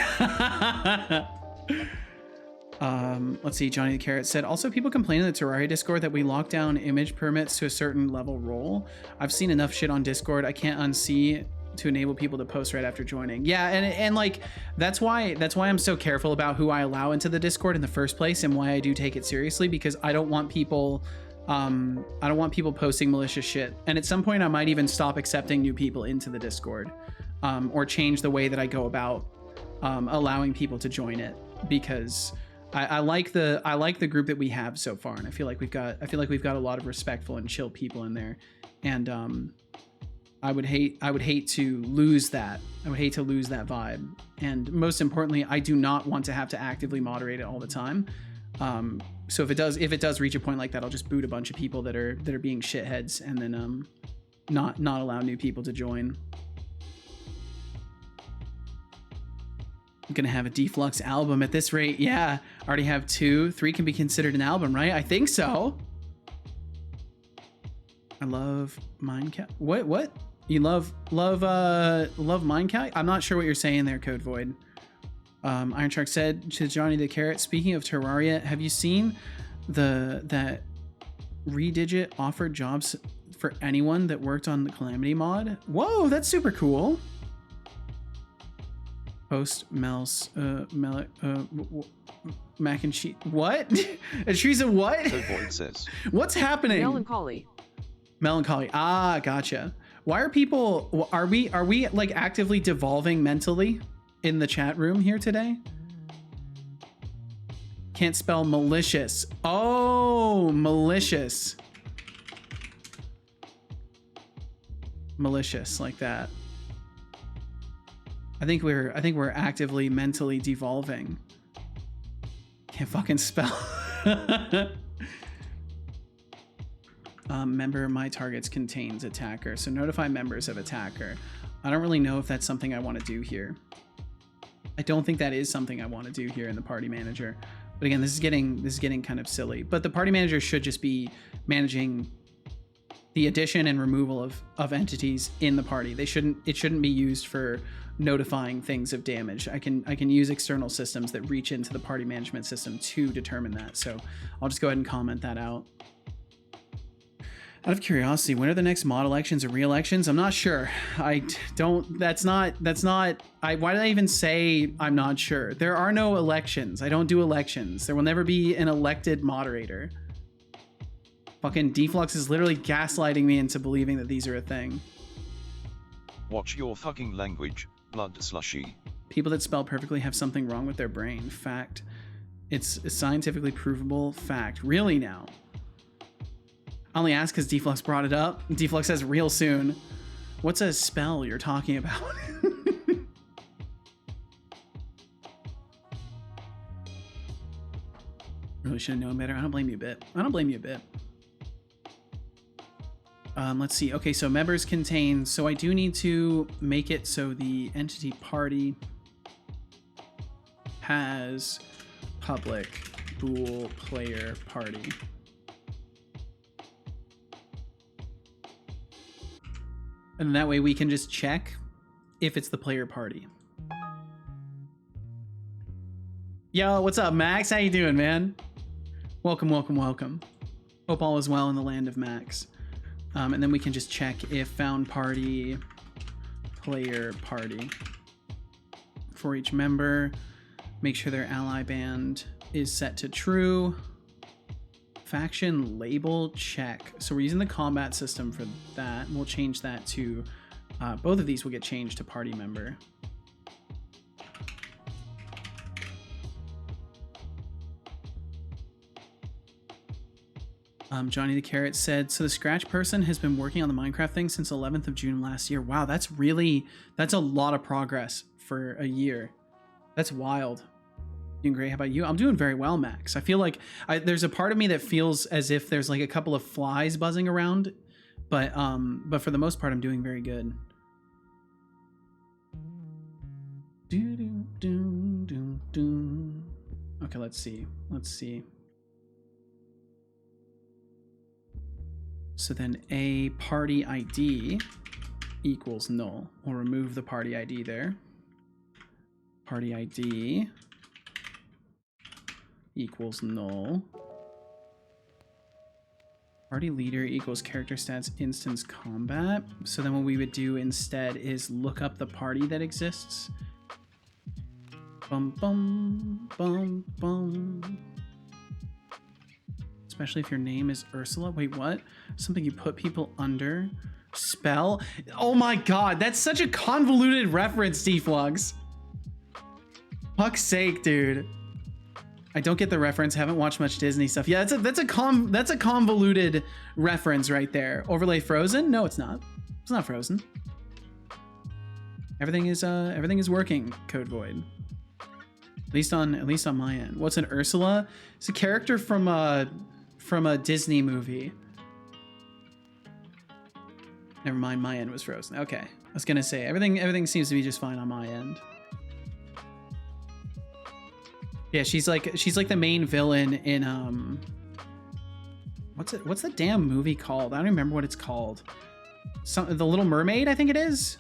Let's see. Johnny the Carrot said, also people complain in the Terraria Discord that we lock down image permits to a certain level role. I've seen enough shit on Discord. I can't unsee to enable people to post right after joining. Yeah, and like that's why I'm so careful about who I allow into the Discord in the first place, and why I do take it seriously, because I don't want people I don't want people posting malicious shit. And at some point I might even stop accepting new people into the Discord, or change the way that I go about allowing people to join it, because I like the group that we have so far, and I feel like we've got a lot of respectful and chill people in there, and I would hate to lose that. I would hate to lose that vibe. And most importantly, I do not want to have to actively moderate it all the time. So if it does reach a point like that, I'll just boot a bunch of people that are being shitheads, and then not allow new people to join. I'm gonna have a Deflux album at this rate. Yeah, already have 2. 3 can be considered an album, right? I think so. I love Minecraft. What? You love Minecraft? I'm not sure what you're saying there, Code Void. Iron Shark said to Johnny the Carrot, speaking of Terraria, have you seen that Redigit offered jobs for anyone that worked on the Calamity mod? Whoa, that's super cool. Post Mel's mac and cheese. What? Teresa, what? Code Void says. What's happening? Melancholy. Ah, gotcha. Why are people? Are we like actively devolving mentally in the chat room here today? Can't spell malicious. Oh, malicious. Malicious like that. I think we're actively mentally devolving. Can't fucking spell. Member my targets contains attacker, so notify members of attacker. I don't really know if that's something I want to do here. I don't think that is something I want to do here in the party manager. But again, this is getting kind of silly. But the party manager should just be managing the addition and removal of entities in the party. It shouldn't be used for notifying things of damage. I can use external systems that reach into the party management system to determine that. So I'll just go ahead and comment that out. Out of curiosity, when are the next mod elections or re-elections? I'm not sure. Why did I even say I'm not sure? There are no elections. I don't do elections. There will never be an elected moderator. Fucking Deflux is literally gaslighting me into believing that these are a thing. Watch your fucking language, blood slushy. People that spell perfectly have something wrong with their brain. Fact. It's a scientifically provable fact. Really now? I only asked because Deflux brought it up. Deflux says real soon. What's a spell you're talking about? Really should have known better. I don't blame you a bit. Let's see. Okay, so members contain. So I do need to make it so the entity party has public bool player party. And that way we can just check if it's the player party. Yo, what's up, Max? How you doing, man? Welcome. Hope all is well in the land of Max. And then we can just check if found party, player party. For each member, make sure their ally band is set to true. Faction label check. So we're using the combat system for that. We'll change that to, both of these will get changed to party member. Johnny the Carrot said, so the Scratch person has been working on the Minecraft thing since 11th of June last year. Wow, that's a lot of progress for a year. That's wild. Doing great. How about you? I'm doing very well, Max. I feel like there's a part of me that feels as if there's like a couple of flies buzzing around, but for the most part, I'm doing very good. Okay, let's see. So then a party ID equals null. We'll remove the party ID there. Party ID equals null. Party leader equals character stats instance combat. So then what we would do instead is look up the party that exists. Bum bum bum bum. especially if your name is Ursula. Wait, what? Something you put people under? Spell? Oh my god, that's such a convoluted reference, Deflux. Fuck's sake, dude. I don't get the reference. Haven't watched much Disney stuff. Yeah, that's a convoluted reference right there. Overlay Frozen? No, it's not. It's not Frozen. Everything is working, Code Void. At least on my end. What's an Ursula? It's a character from a Disney movie. Never mind, my end was Frozen. Okay. I was gonna say everything seems to be just fine on my end. Yeah, she's like the main villain in what's the damn movie called? I don't remember what it's called. The Little Mermaid, I think it is.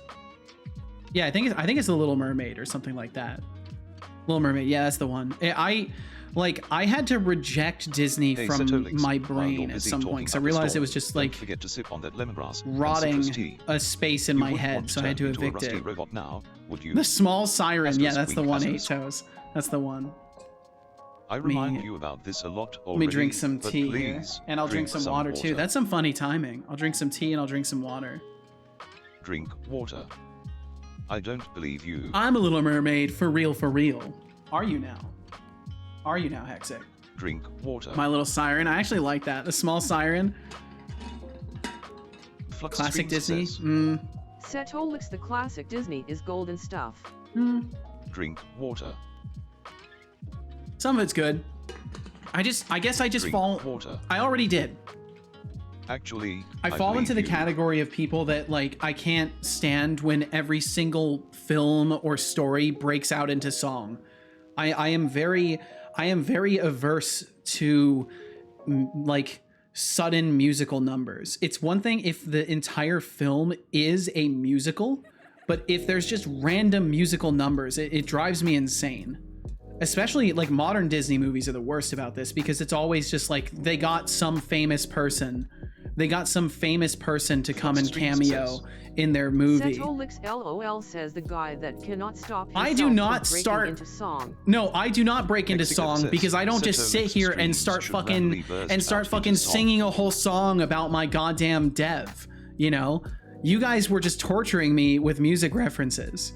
Yeah, I think it's The Little Mermaid or something like that. Little Mermaid, yeah, that's the one. I had to reject Disney from Setolyx, my brain at some point because I realized it was just like forget to sip on that lemongrass rotting a space in my head, so I had to evict it. Now, would you? The small siren, yeah, that's the one. 8 toes, that's the one. I remind you about this a lot already. Let me drink some tea here, please and I'll drink some water too. That's some funny timing. I'll drink some tea and I'll drink some water. Drink water. I don't believe you. I'm a Little Mermaid for real, for real. Are you now? Are you now, Hexic? Drink water. My little siren. I actually like that. The small siren. Flux Classic Disney. Setolyx, the classic Disney, is golden stuff. Drink water. Some of it's good. I guess I just Drink fall. water. I already did. Actually, I fall into the believe you. category of people that like I can't stand when every single film or story breaks out into song. I am very averse to like sudden musical numbers. It's one thing if the entire film is a musical, but if there's just random musical numbers, it drives me insane. Especially like modern Disney movies are the worst about this because it's always just like they got some famous person to come and cameo in their movie. Setolyx LOL says the guy that cannot stop himself I do not from breaking start into song. No, I do not break into Mexican song says because I don't just sit Setolyx here and streams start should randomly fucking burst out into song. singing a whole song about my goddamn dev, you know? You guys were just torturing me with music references.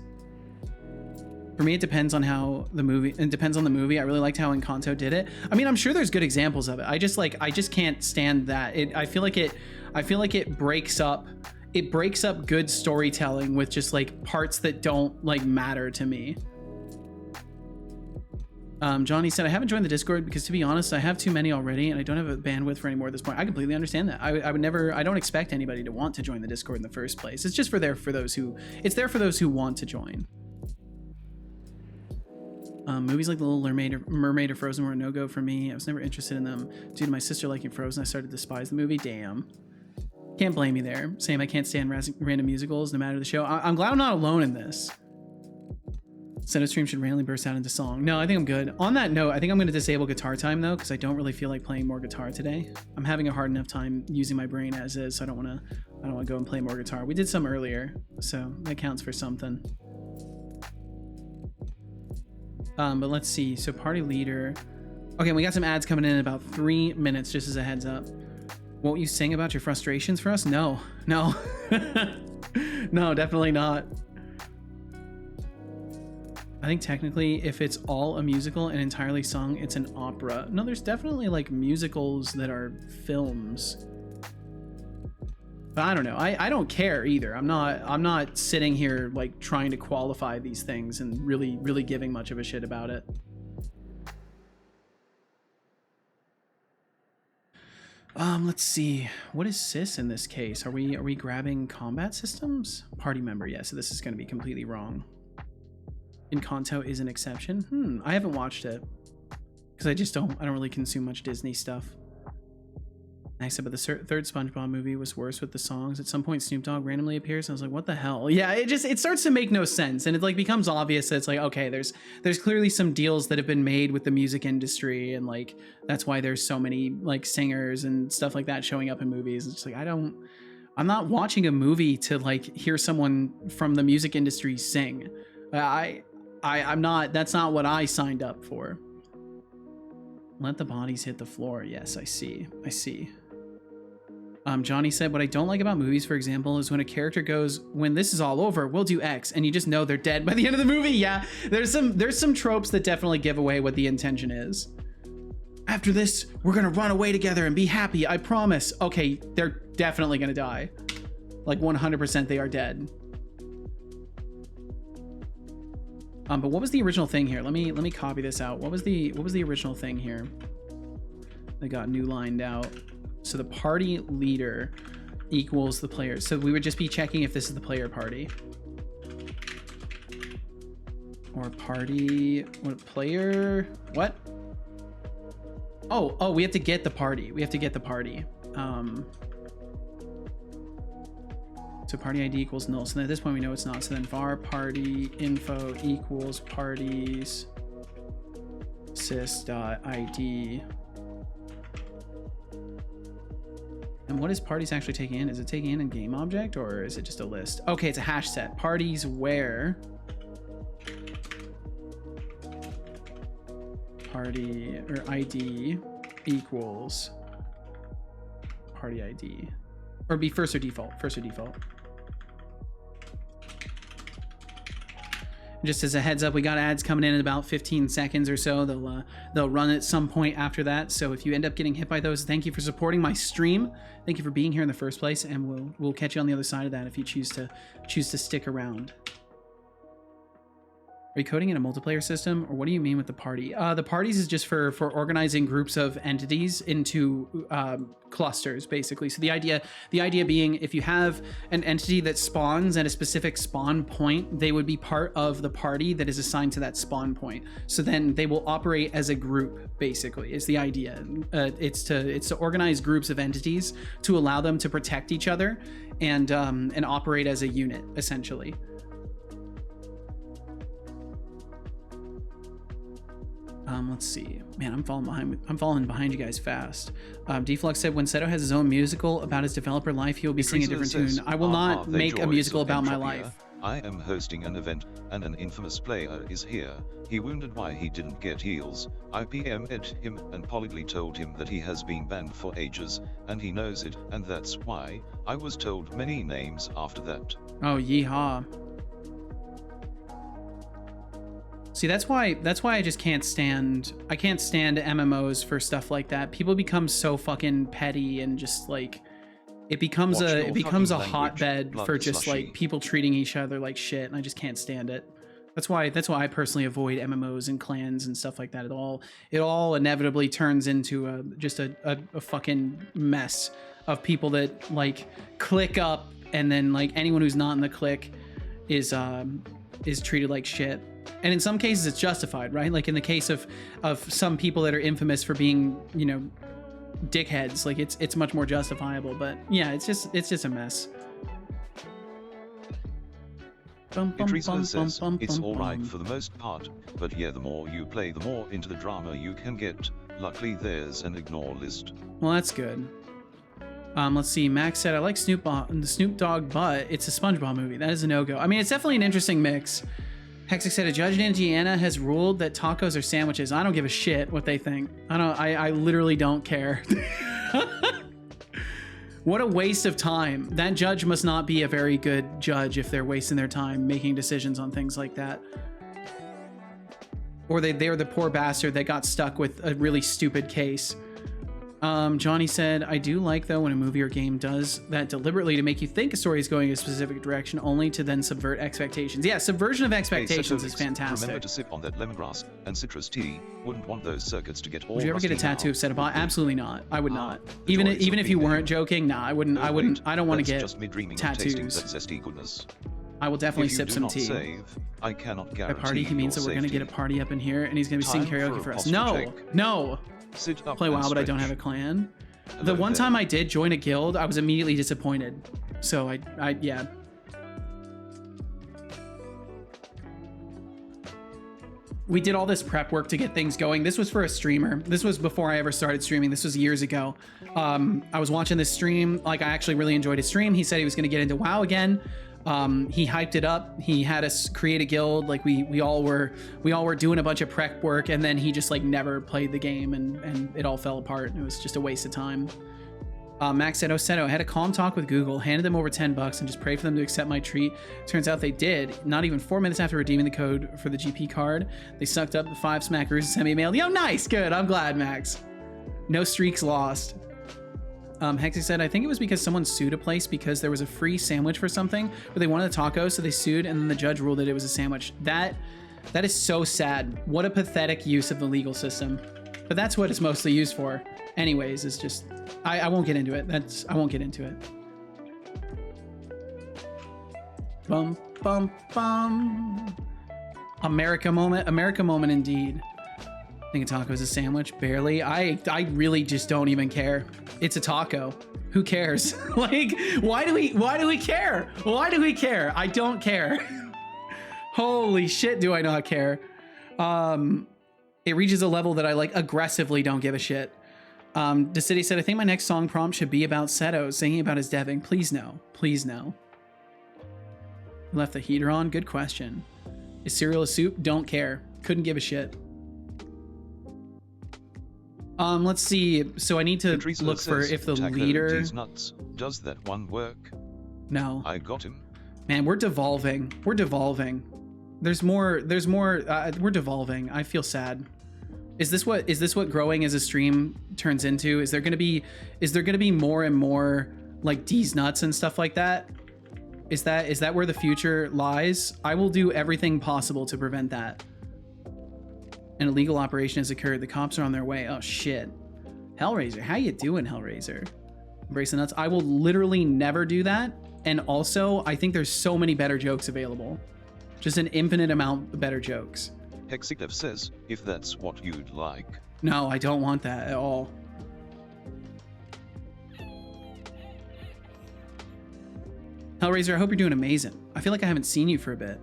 For me, it depends on how the movie. It depends on the movie. I really liked how Encanto did it. I mean, I'm sure there's good examples of it. I just can't stand that. I feel like it breaks up. It breaks up good storytelling with just like parts that don't like matter to me. Johnny said, I haven't joined the Discord because to be honest, I have too many already and I don't have a bandwidth for any more at this point. I completely understand that. I would never, I don't expect anybody to want to join the Discord in the first place. It's just there for those who want to join. Movies like The Little Mermaid or Frozen were a no-go for me. I was never interested in them. Due to my sister liking Frozen, I started to despise the movie. Damn. Can't blame me there. Same, I can't stand random musicals, no matter the show. I'm glad I'm not alone in this. Center stream should randomly burst out into song. No, I think I'm good. On that note, I think I'm going to disable guitar time though, because I don't really feel like playing more guitar today. I'm having a hard enough time using my brain as is, so I don't want to go and play more guitar. We did some earlier, so that counts for something. But let's see. So party leader. Okay, we got some ads coming in about 3 minutes, just as a heads up. Won't you sing about your frustrations for us? No. No, definitely not. I think technically if it's all a musical and entirely sung, it's an opera. No, there's definitely like musicals that are films. But I don't know. I don't care either. I'm not sitting here like trying to qualify these things and really giving much of a shit about it. Let's see. What is cis in this case? Are we grabbing combat systems? Party member, yeah, so this is gonna be completely wrong. Encanto is an exception. I haven't watched it. Because I don't really consume much Disney stuff. Nice, but the third SpongeBob movie was worse with the songs. At some point, Snoop Dogg randomly appears, and I was like, "What the hell?" Yeah, it starts to make no sense, and it like becomes obvious that it's like, okay, there's clearly some deals that have been made with the music industry, and like that's why there's so many like singers and stuff like that showing up in movies. It's just like I'm not watching a movie to like hear someone from the music industry sing. I'm not. That's not what I signed up for. Let the bodies hit the floor. Yes, I see. I see. Johnny said, what I don't like about movies, for example, is when a character goes, when this is all over, we'll do X, and you just know they're dead by the end of the movie. Yeah, there's some tropes that definitely give away what the intention is. After this, we're gonna run away together and be happy, I promise. Okay, they're definitely gonna die. Like 100% they are dead. But what was the original thing here? Let me copy this out. What was the original thing here? They got new lined out. So the party leader equals the player. So we would just be checking if this is the player party. Or party, what player, what? Oh, we have to get the party. We have to get the party. So party ID equals null. So then at this point we know it's not. So then var party info equals parties sys.id. And what is parties actually taking in? Is it taking in game object or is it just a list? Okay, it's a hash set. Parties where party or ID equals party ID. Or be first or default. First or default. Just as a heads up, we got ads coming in about 15 seconds or so. They'll run at some point after that. So if you end up getting hit by those, thank you for supporting my stream. Thank you for being here in the first place, and we'll catch you on the other side of that if you choose to stick around. Are you coding in a multiplayer system, or what do you mean with the party? The parties is just for organizing groups of entities into clusters, basically. So the idea being, if you have an entity that spawns at a specific spawn point, they would be part of the party that is assigned to that spawn point. So then they will operate as a group, basically, is the idea. It's to organize groups of entities to allow them to protect each other and operate as a unit, essentially. Let's see. Man, I'm falling behind you guys fast. Deflux said when Seto has his own musical about his developer life, he will be singing a different tune. I will not make a musical about my life. I am hosting an event, and an infamous player is here. He wondered why he didn't get heals. I PM'd him and politely told him that he has been banned for ages, and he knows it, and that's why. I was told many names after that. Oh, yeehaw. See, that's why I just can't stand MMOs for stuff like that. People become so fucking petty and just like it becomes a hotbed for just like people treating each other like shit, and I just can't stand it. That's why I personally avoid MMOs and clans and stuff like that. It all inevitably turns into just a fucking mess of people that like click up, and then like anyone who's not in the click is treated like shit. And in some cases it's justified, right? Like in the case of some people that are infamous for being, you know, dickheads, like it's much more justifiable. But yeah, it's just a mess. Idrisa says, it's alright for the most part, but yeah, the more you play, the more into the drama you can get. Luckily there's an ignore list. Well, that's good. Let's see. Max said, I like Snoop Dogg, but it's a SpongeBob movie. That is a no-go. I mean, it's definitely an interesting mix. Hexic said, a judge in Indiana has ruled that tacos are sandwiches. I don't give a shit what they think. I literally don't care. What a waste of time. That judge must not be a very good judge if they're wasting their time making decisions on things like that. Or they're the poor bastard that got stuck with a really stupid case. Johnny said, I do like though when a movie or game does that deliberately to make you think a story is going a specific direction only to then subvert expectations. Yeah, subversion of expectations is fantastic. Remember to sip on that lemongrass and citrus tea. Wouldn't want those circuits to get all. Would you ever get a tattoo of Setobot? Absolutely not. I would not. Even if you weren't joking, nah, I wouldn't. I don't want to get just me dreaming tattoos. Of tasting that zesty goodness. I will definitely sip some tea. Save, I cannot guarantee. By party, he means that we're gonna get a party up in here, and he's gonna be singing karaoke for us. No. Play WoW, but I don't have a clan. The one time I did join a guild, I was immediately disappointed. So yeah. We did all this prep work to get things going. This was for a streamer. This was before I ever started streaming. This was years ago. I was watching this stream. Like, I actually really enjoyed his stream. He said he was going to get into WoW again. He hyped it up. He had us create a guild. Like we all were doing a bunch of prep work, and then he just like never played the game, and it all fell apart. It was just a waste of time. Max said, Seto, I had a calm talk with Google, handed them over $10 and just prayed for them to accept my treat. Turns out they did. Not even 4 minutes after redeeming the code for the GP card, they sucked up the 5 smackers and sent me a mail. Yo, nice, good. I'm glad, Max. No streaks lost. Hexy said, I think it was because someone sued a place because there was a free sandwich for something, but they wanted a taco, so they sued, and then the judge ruled that it was a sandwich. That is so sad. What a pathetic use of the legal system. But that's what it's mostly used for. Anyways, it's just, I won't get into it. I won't get into it. Bum, bum, bum. America moment indeed. I think a taco is a sandwich, barely. I really just don't even care. It's a taco. Who cares? Like, why do we care? Why do we care? I don't care. Holy shit, do I not care? It reaches a level that I like aggressively don't give a shit. The city said, I think my next song prompt should be about Seto singing about his deving. Please no. Please no. Left the heater on? Good question. Is cereal a soup? Don't care. Couldn't give a shit. Let's see. So I need to look for if the leader... Nuts. Does that one work? No. I got him. Man, we're devolving. We're devolving. There's more, we're devolving. I feel sad. Is this what growing as a stream turns into? Is there gonna be more and more like D's nuts and stuff like that? Is that where the future lies? I will do everything possible to prevent that. An illegal operation has occurred. The cops are on their way. Oh shit. Hellraiser, how you doing, Hellraiser? Embrace the nuts. I will literally never do that. And also, I think there's so many better jokes available. Just an infinite amount of better jokes. Hexiclev says, if that's what you'd like. No, I don't want that at all. Hellraiser, I hope you're doing amazing. I feel like I haven't seen you for a bit.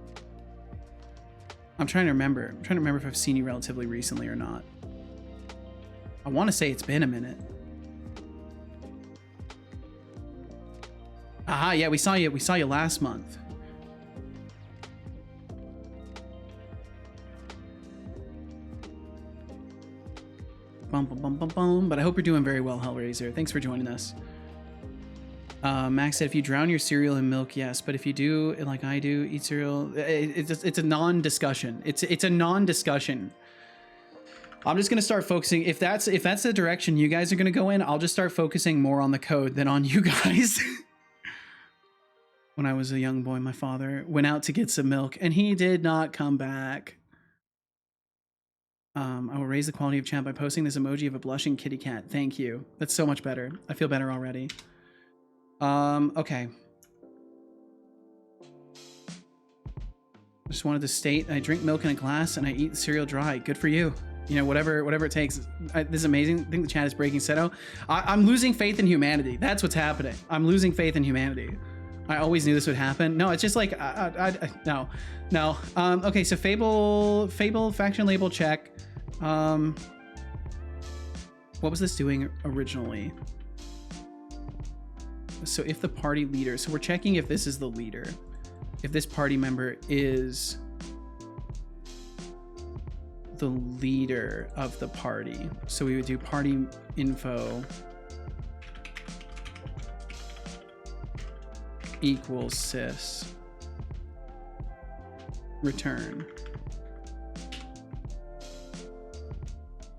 I'm trying to remember. If I've seen you relatively recently or not. I want to say it's been a minute. Aha, yeah, we saw you last month. Bum, bum, bum, bum, bum. But I hope you're doing very well, Hellraiser. Thanks for joining us. Max said, if you drown your cereal in milk, yes. But if you do, like I do, eat cereal, it's a non-discussion. It's a non-discussion. I'm just going to start focusing. If that's the direction you guys are going to go in, I'll just start focusing more on the code than on you guys. When I was a young boy, my father went out to get some milk and he did not come back. I will raise the quality of chat by posting this emoji of a blushing kitty cat. Thank you. That's so much better. I feel better already. Okay. I just wanted to state, I drink milk in a glass and I eat cereal dry. Good for you. You know, whatever it takes. This is amazing. I think the chat is breaking. Seto, I'm losing faith in humanity. That's what's happening. I'm losing faith in humanity. I always knew this would happen. No, it's just like, no. Okay, so Fable faction label check. What was this doing originally? So if the party leader, so we're checking if this is the leader. If this party member is the leader of the party. So we would do party info equals sys return.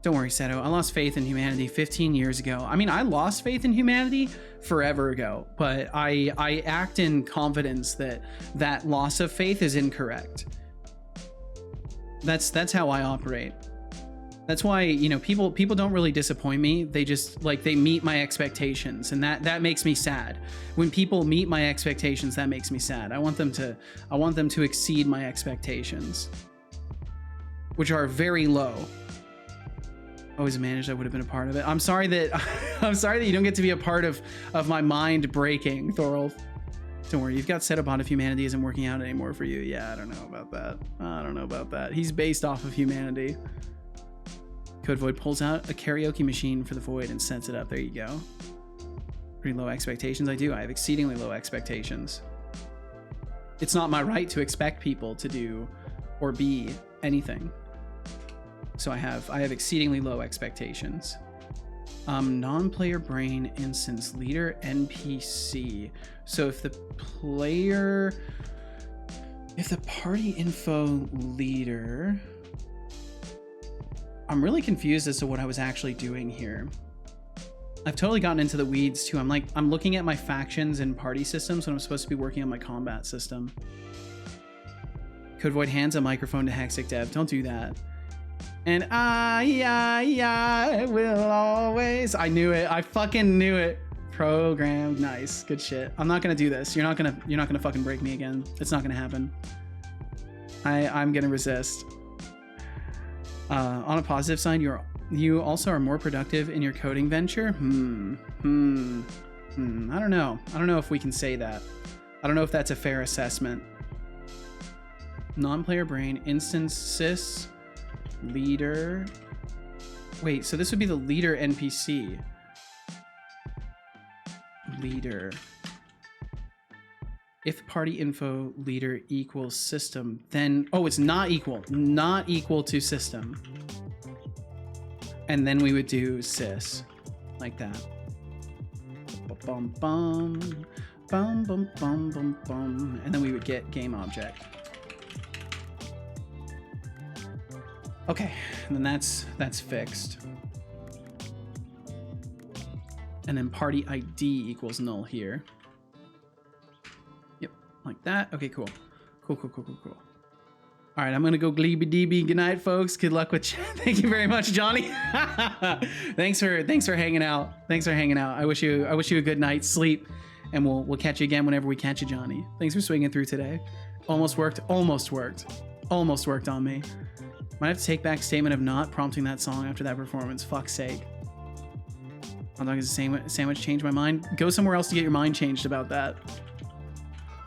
Don't worry, Seto. I lost faith in humanity 15 years ago. I mean, I lost faith in humanity forever ago, but I act in confidence that that loss of faith is incorrect. That's how I operate. That's why, you know, people don't really disappoint me. They just like, they meet my expectations, and that makes me sad. When people meet my expectations, that makes me sad. I want them to exceed my expectations, which are very low. Always managed, I would have been a part of it. I'm sorry that you don't get to be a part of my mind breaking, Thorolf. Don't worry, you've got Setobot if humanity isn't working out anymore for you. Yeah, I don't know about that. He's based off of humanity. Code Void pulls out a karaoke machine for the Void and sets it up. There you go. Pretty low expectations. I have exceedingly low expectations. It's not my right to expect people to do or be anything. So I have exceedingly low expectations. Non-player brain instance leader NPC. So if the party info leader, I'm really confused as to what I was actually doing here. I've totally gotten into the weeds too. I'm looking at my factions and party systems when I'm supposed to be working on my combat system. Code Void hands a microphone to Hexic Dev. Don't do that. And I will always. I knew it. I fucking knew it. Programmed. Nice. Good shit. I'm not gonna do this. You're not gonna fucking break me again. It's not gonna happen. I'm gonna resist. On a positive side, you also are more productive in your coding venture. I don't know. I don't know if we can say that. I don't know if that's a fair assessment. Non-player brain instance sys leader. Wait, so this would be the leader NPC. Leader. If party info leader equals system, then it's not equal to system. And then we would do sys like that. Bum bum bum bum bum bum bum, and then we would get game object. Okay, and then that's fixed. And then party ID equals null here. Yep, like that. Okay, cool. Cool. All right, I'm gonna go gleeby deeby. Good night, folks. Good luck with chat. Thank you very much, Johnny. Thanks for hanging out. I wish you a good night's sleep, and we'll catch you again whenever we catch you, Johnny. Thanks for swinging through today. Almost worked on me. Might have to take back statement of not prompting that song after that performance. Fuck's sake. I'm not gonna sandwich change my mind. Go somewhere else to get your mind changed about that.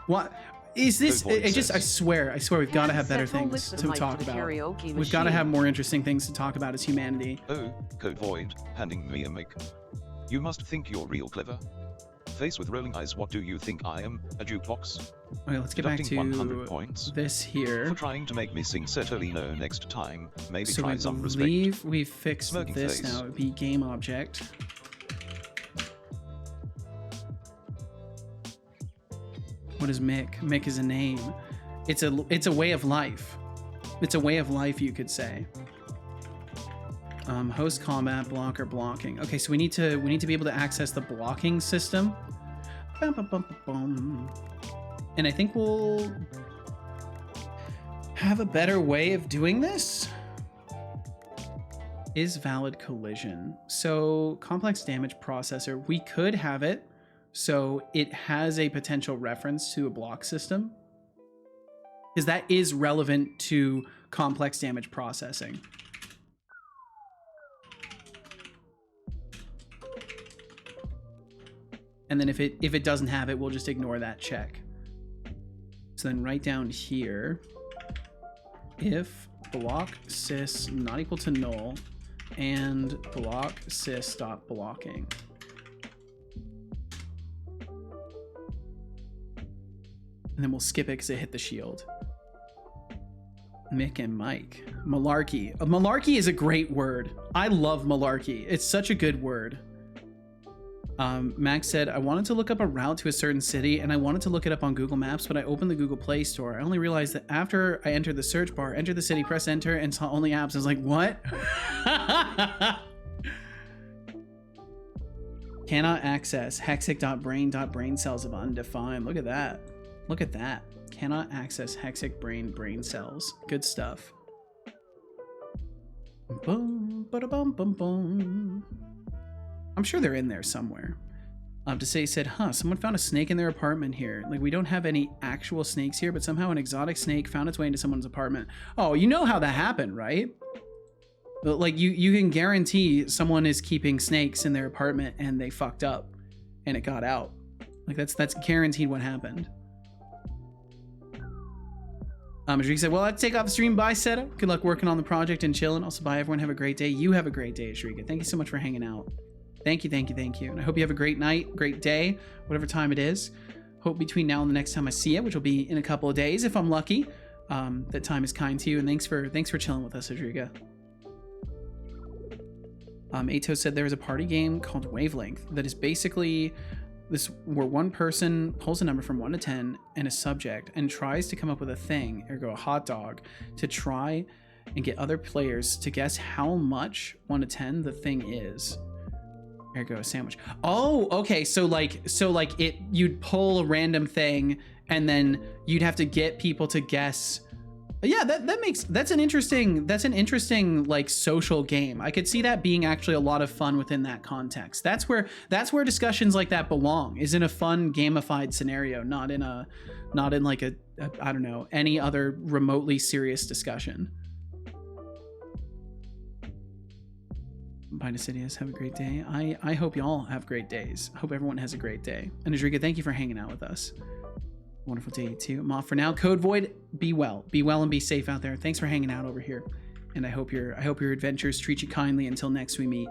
What? Is this? I swear, we've got to have better things to talk about. We've got to have more interesting things to talk about as humanity. Oh, Code Void, handing me a mic. You must think you're real clever. Face with rolling eyes, what do you think I am, a jukebox? Okay, let's get back to 100 points this here. For trying to make me sing Setolyx next time, maybe so try some respect. I believe we fixed Smirking this face. now. It would be game object. What is Mick? Mick is a name. It's a way of life. It's a way of life, you could say. Host combat blocker blocking. Okay, so we need to be able to access the blocking system. Bum, bum, bum, bum. And I think we'll have a better way of doing this. Is valid collision. So complex damage processor, we could have it so it has a potential reference to a block system, because that is relevant to complex damage processing. And then if it doesn't have it, we'll just ignore that check. So then right down here, if block sys not equal to null and block sys dot blocking. And then we'll skip it because it hit the shield. Mick and Mike. Malarkey. Malarkey is a great word. I love malarkey. It's such a good word. Max said, I wanted to look up a route to a certain city and I wanted to look it up on Google Maps, but I opened the Google Play Store. I only realized that after I entered the search bar, enter the city, press enter, and saw only apps. I was like, what? Cannot access hexic.brain cells of undefined. Look at that. Look at that. Cannot access hexic brain cells. Good stuff. Boom, ba-da-bum, bum, bum. I'm sure they're in there somewhere. Desay said, someone found a snake in their apartment here. Like, we don't have any actual snakes here, but somehow an exotic snake found its way into someone's apartment. Oh, you know how that happened, right? But, like, you can guarantee someone is keeping snakes in their apartment and they fucked up and it got out. Like, that's guaranteed what happened. Ajrik said, well, I'd take off the stream. Bye, Seta. Good luck working on the project and chilling. Also, bye, everyone. Have a great day. You have a great day, Ajrika. Thank you so much for hanging out. Thank you. And I hope you have a great night, great day, whatever time it is. hope between now and the next time I see it, which will be in a couple of days if I'm lucky, that time is kind to you. And thanks for chilling with us, Adriga. Ato said there is a party game called Wavelength that is basically this where one person pulls a number from 1 to 10 and a subject and tries to come up with a thing, ergo a hot dog, to try and get other players to guess how much 1 to 10 the thing is. Ergo a sandwich. Oh, okay. So like you'd pull a random thing and then you'd have to get people to guess. Yeah, that's an interesting like social game. I could see that being actually a lot of fun within that context. That's where discussions like that belong, is in a fun gamified scenario, not in like a I don't know, any other remotely serious discussion. Bye, Decidius. Have a great day. I hope y'all have great days. I hope everyone has a great day. And Adriga, thank you for hanging out with us. Wonderful day too. I'm off for now. Code Void, be well and be safe out there. Thanks for hanging out over here. And I hope your adventures treat you kindly until next we meet.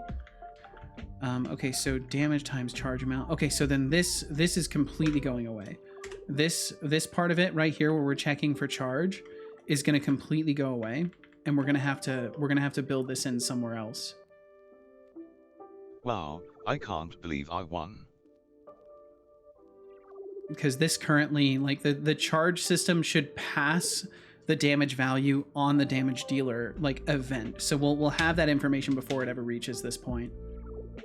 Okay, so damage times charge amount. Okay, so then this is completely going away. This part of it right here where we're checking for charge is going to completely go away, and we're going to have to build this in somewhere else. Wow, I can't believe I won. Because this currently, like the charge system should pass the damage value on the damage dealer like event. So we'll have that information before it ever reaches this point.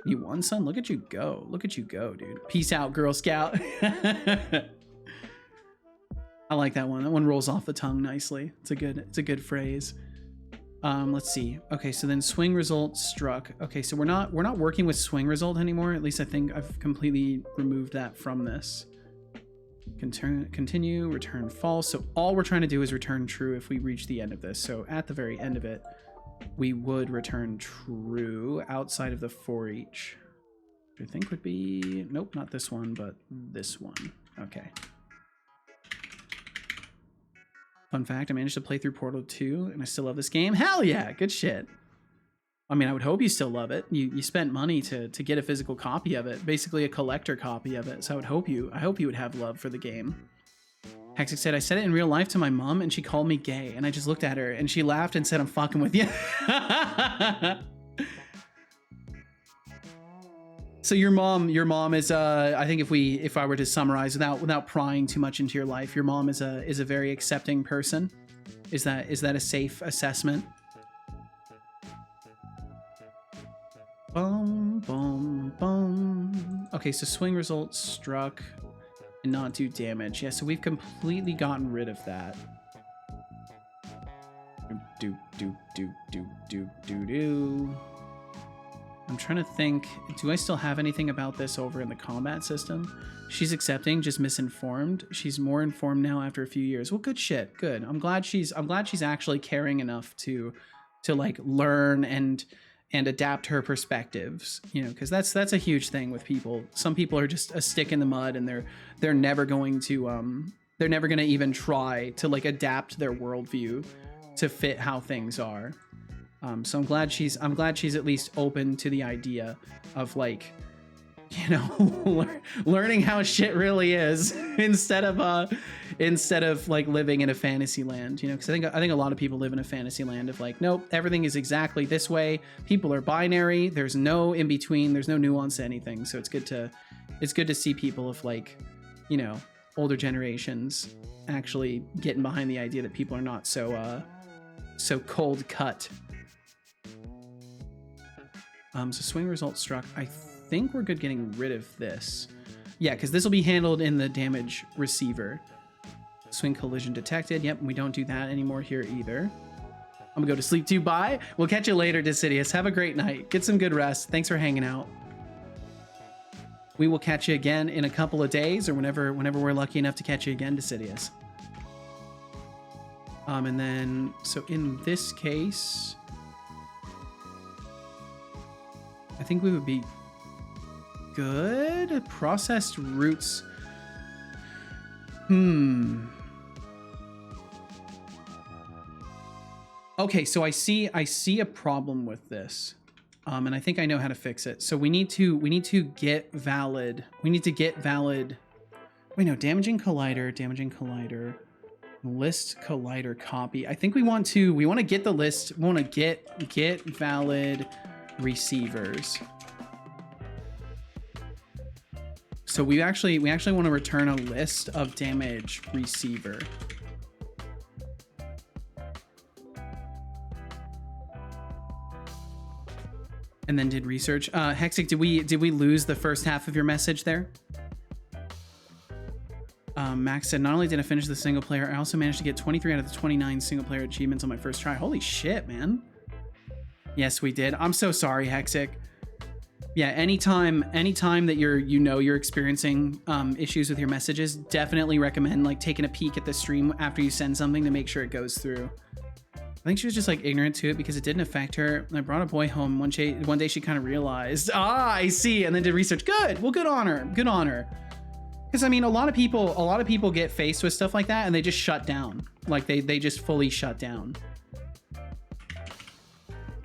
You won, son? Look at you go. Look at you go, dude. Peace out, Girl Scout. I like that one. That one rolls off the tongue nicely. It's a good phrase. Let's see. Okay, so then swing result struck. Okay, so we're not working with swing result anymore. At least I think I've completely removed that from this. Continue, return false. So all we're trying to do is return true if we reach the end of this. So at the very end of it, we would return true outside of the for each. Which I think would be, nope, not this one, but this one. Okay. Fun fact, I managed to play through Portal 2 and I still love this game. Hell yeah, good shit. I mean, I would hope you still love it. You spent money to get a physical copy of it, basically a collector copy of it. So I hope you would have love for the game. Hexic said, I said it in real life to my mom and she called me gay. And I just looked at her and she laughed and said, I'm fucking with you. So your mom is, I think if I were to summarize without prying too much into your life, your mom is a very accepting person. Is that a safe assessment? Boom, boom, boom. Okay, so swing result struck and not do damage. Yeah, so we've completely gotten rid of that. Do. I'm trying to think, do I still have anything about this over in the combat system? She's accepting, just misinformed. She's more informed now after a few years. Well, good shit. Good. I'm glad she's actually caring enough to like learn and adapt her perspectives, you know, because that's a huge thing with people. Some people are just a stick in the mud and they're never going to even try to like adapt their worldview to fit how things are. So I'm glad she's at least open to the idea of like, you know, learning how shit really is instead of like living in a fantasy land, you know, because I think a lot of people live in a fantasy land of like, nope, everything is exactly this way. People are binary. There's no in between. There's no nuance to anything. So it's good to see people of like, you know, older generations actually getting behind the idea that people are not so cold cut. So swing result struck. I think we're good getting rid of this. Yeah, because this will be handled in the damage receiver. Swing collision detected. Yep, we don't do that anymore here either. I'm gonna go to sleep too. Bye. We'll catch you later, Decidius. Have a great night. Get some good rest. Thanks for hanging out. We will catch you again in a couple of days or whenever we're lucky enough to catch you again, Decidius. And then, so in this case, I think we would be good. Processed roots. Okay, so I see a problem with this. And I think I know how to fix it. So we need to get valid Wait, no, damaging collider, list collider copy. I think we want to get the list, we want to get valid receivers. So we actually want to return a list of damage receiver. And then did research. Hexic, did we lose the first half of your message there? Max said, not only did I finish the single player, I also managed to get 23 out of the 29 single player achievements on my first try. Holy shit, man. Yes, we did. I'm so sorry, Hexic. Yeah, anytime that you're experiencing issues with your messages, definitely recommend like taking a peek at the stream after you send something to make sure it goes through. I think she was just like ignorant to it because it didn't affect her. I brought a boy home one day she kind of realized, I see, and then did research. Good. Well, good on her. Good on her. Because I mean, a lot of people get faced with stuff like that and they just shut down. Like they just fully shut down.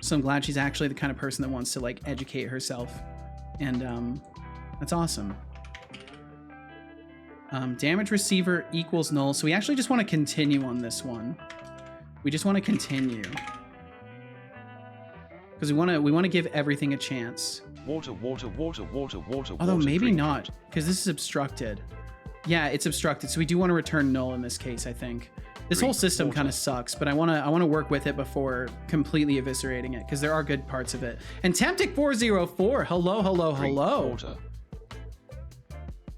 So I'm glad she's actually the kind of person that wants to like educate herself, and that's awesome. Damage receiver equals null. So we actually just want to continue on this one. We just want to continue because we want to give everything a chance. Water. Although maybe not, because this is obstructed. Yeah, it's obstructed. So we do want to return null in this case, I think. This whole system kind of sucks, but I want to work with it before completely eviscerating it, because there are good parts of it. And Temptic404, hello.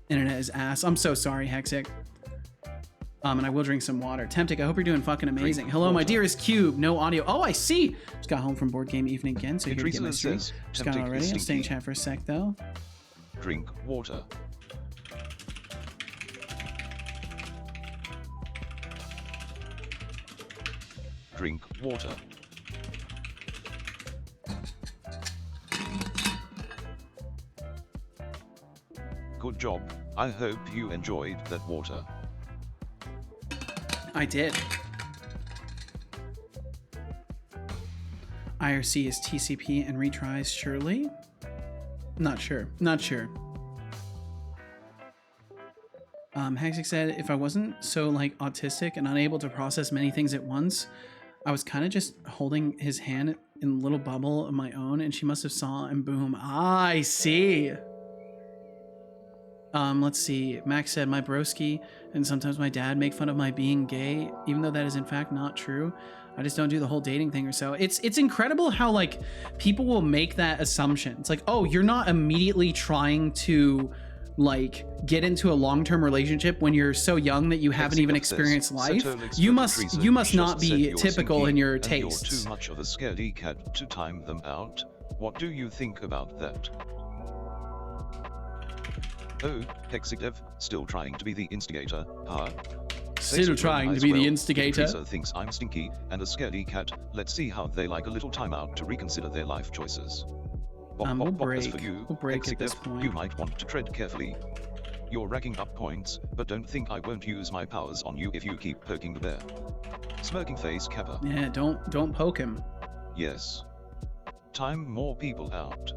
Internet is ass. I'm so sorry, Hexic. And I will drink some water. Temptic, I hope you're doing fucking amazing. Hello, my dearest Cube. No audio. Oh, I see. Just got home from board game evening again, so you're here to get my stream. Just got already. I'll stay in chat for a sec, though. Drink water. Drink water. Good job. I hope you enjoyed that water. I did. IRC is TCP and retries, surely? Not sure. Hexic said, if I wasn't so like autistic and unable to process many things at once, I was kind of just holding his hand in a little bubble of my own, and she must have saw, and boom. I see. Let's see. Max said, my broski and sometimes my dad make fun of my being gay, even though that is in fact not true. I just don't do the whole dating thing or so. It's incredible how like people will make that assumption. It's like, oh, you're not immediately trying to like get into a long-term relationship when you're so young that you haven't even experienced life. You must not be typical in your tastes. You're too much of a scaredy cat to time them out. What do you think about that? Oh, Hexidev, still trying to be the instigator, huh? Still trying to be the instigator. Teresa thinks I'm stinky and a scaredy cat. Let's see how they like a little time out to reconsider their life choices. We'll break. As for you, We'll break at this Hexidev, point. you might want to tread carefully. You're racking up points, but don't think I won't use my powers on you if you keep poking the bear. Smirking face Kappa. Yeah, don't poke him. Yes. Time more people out.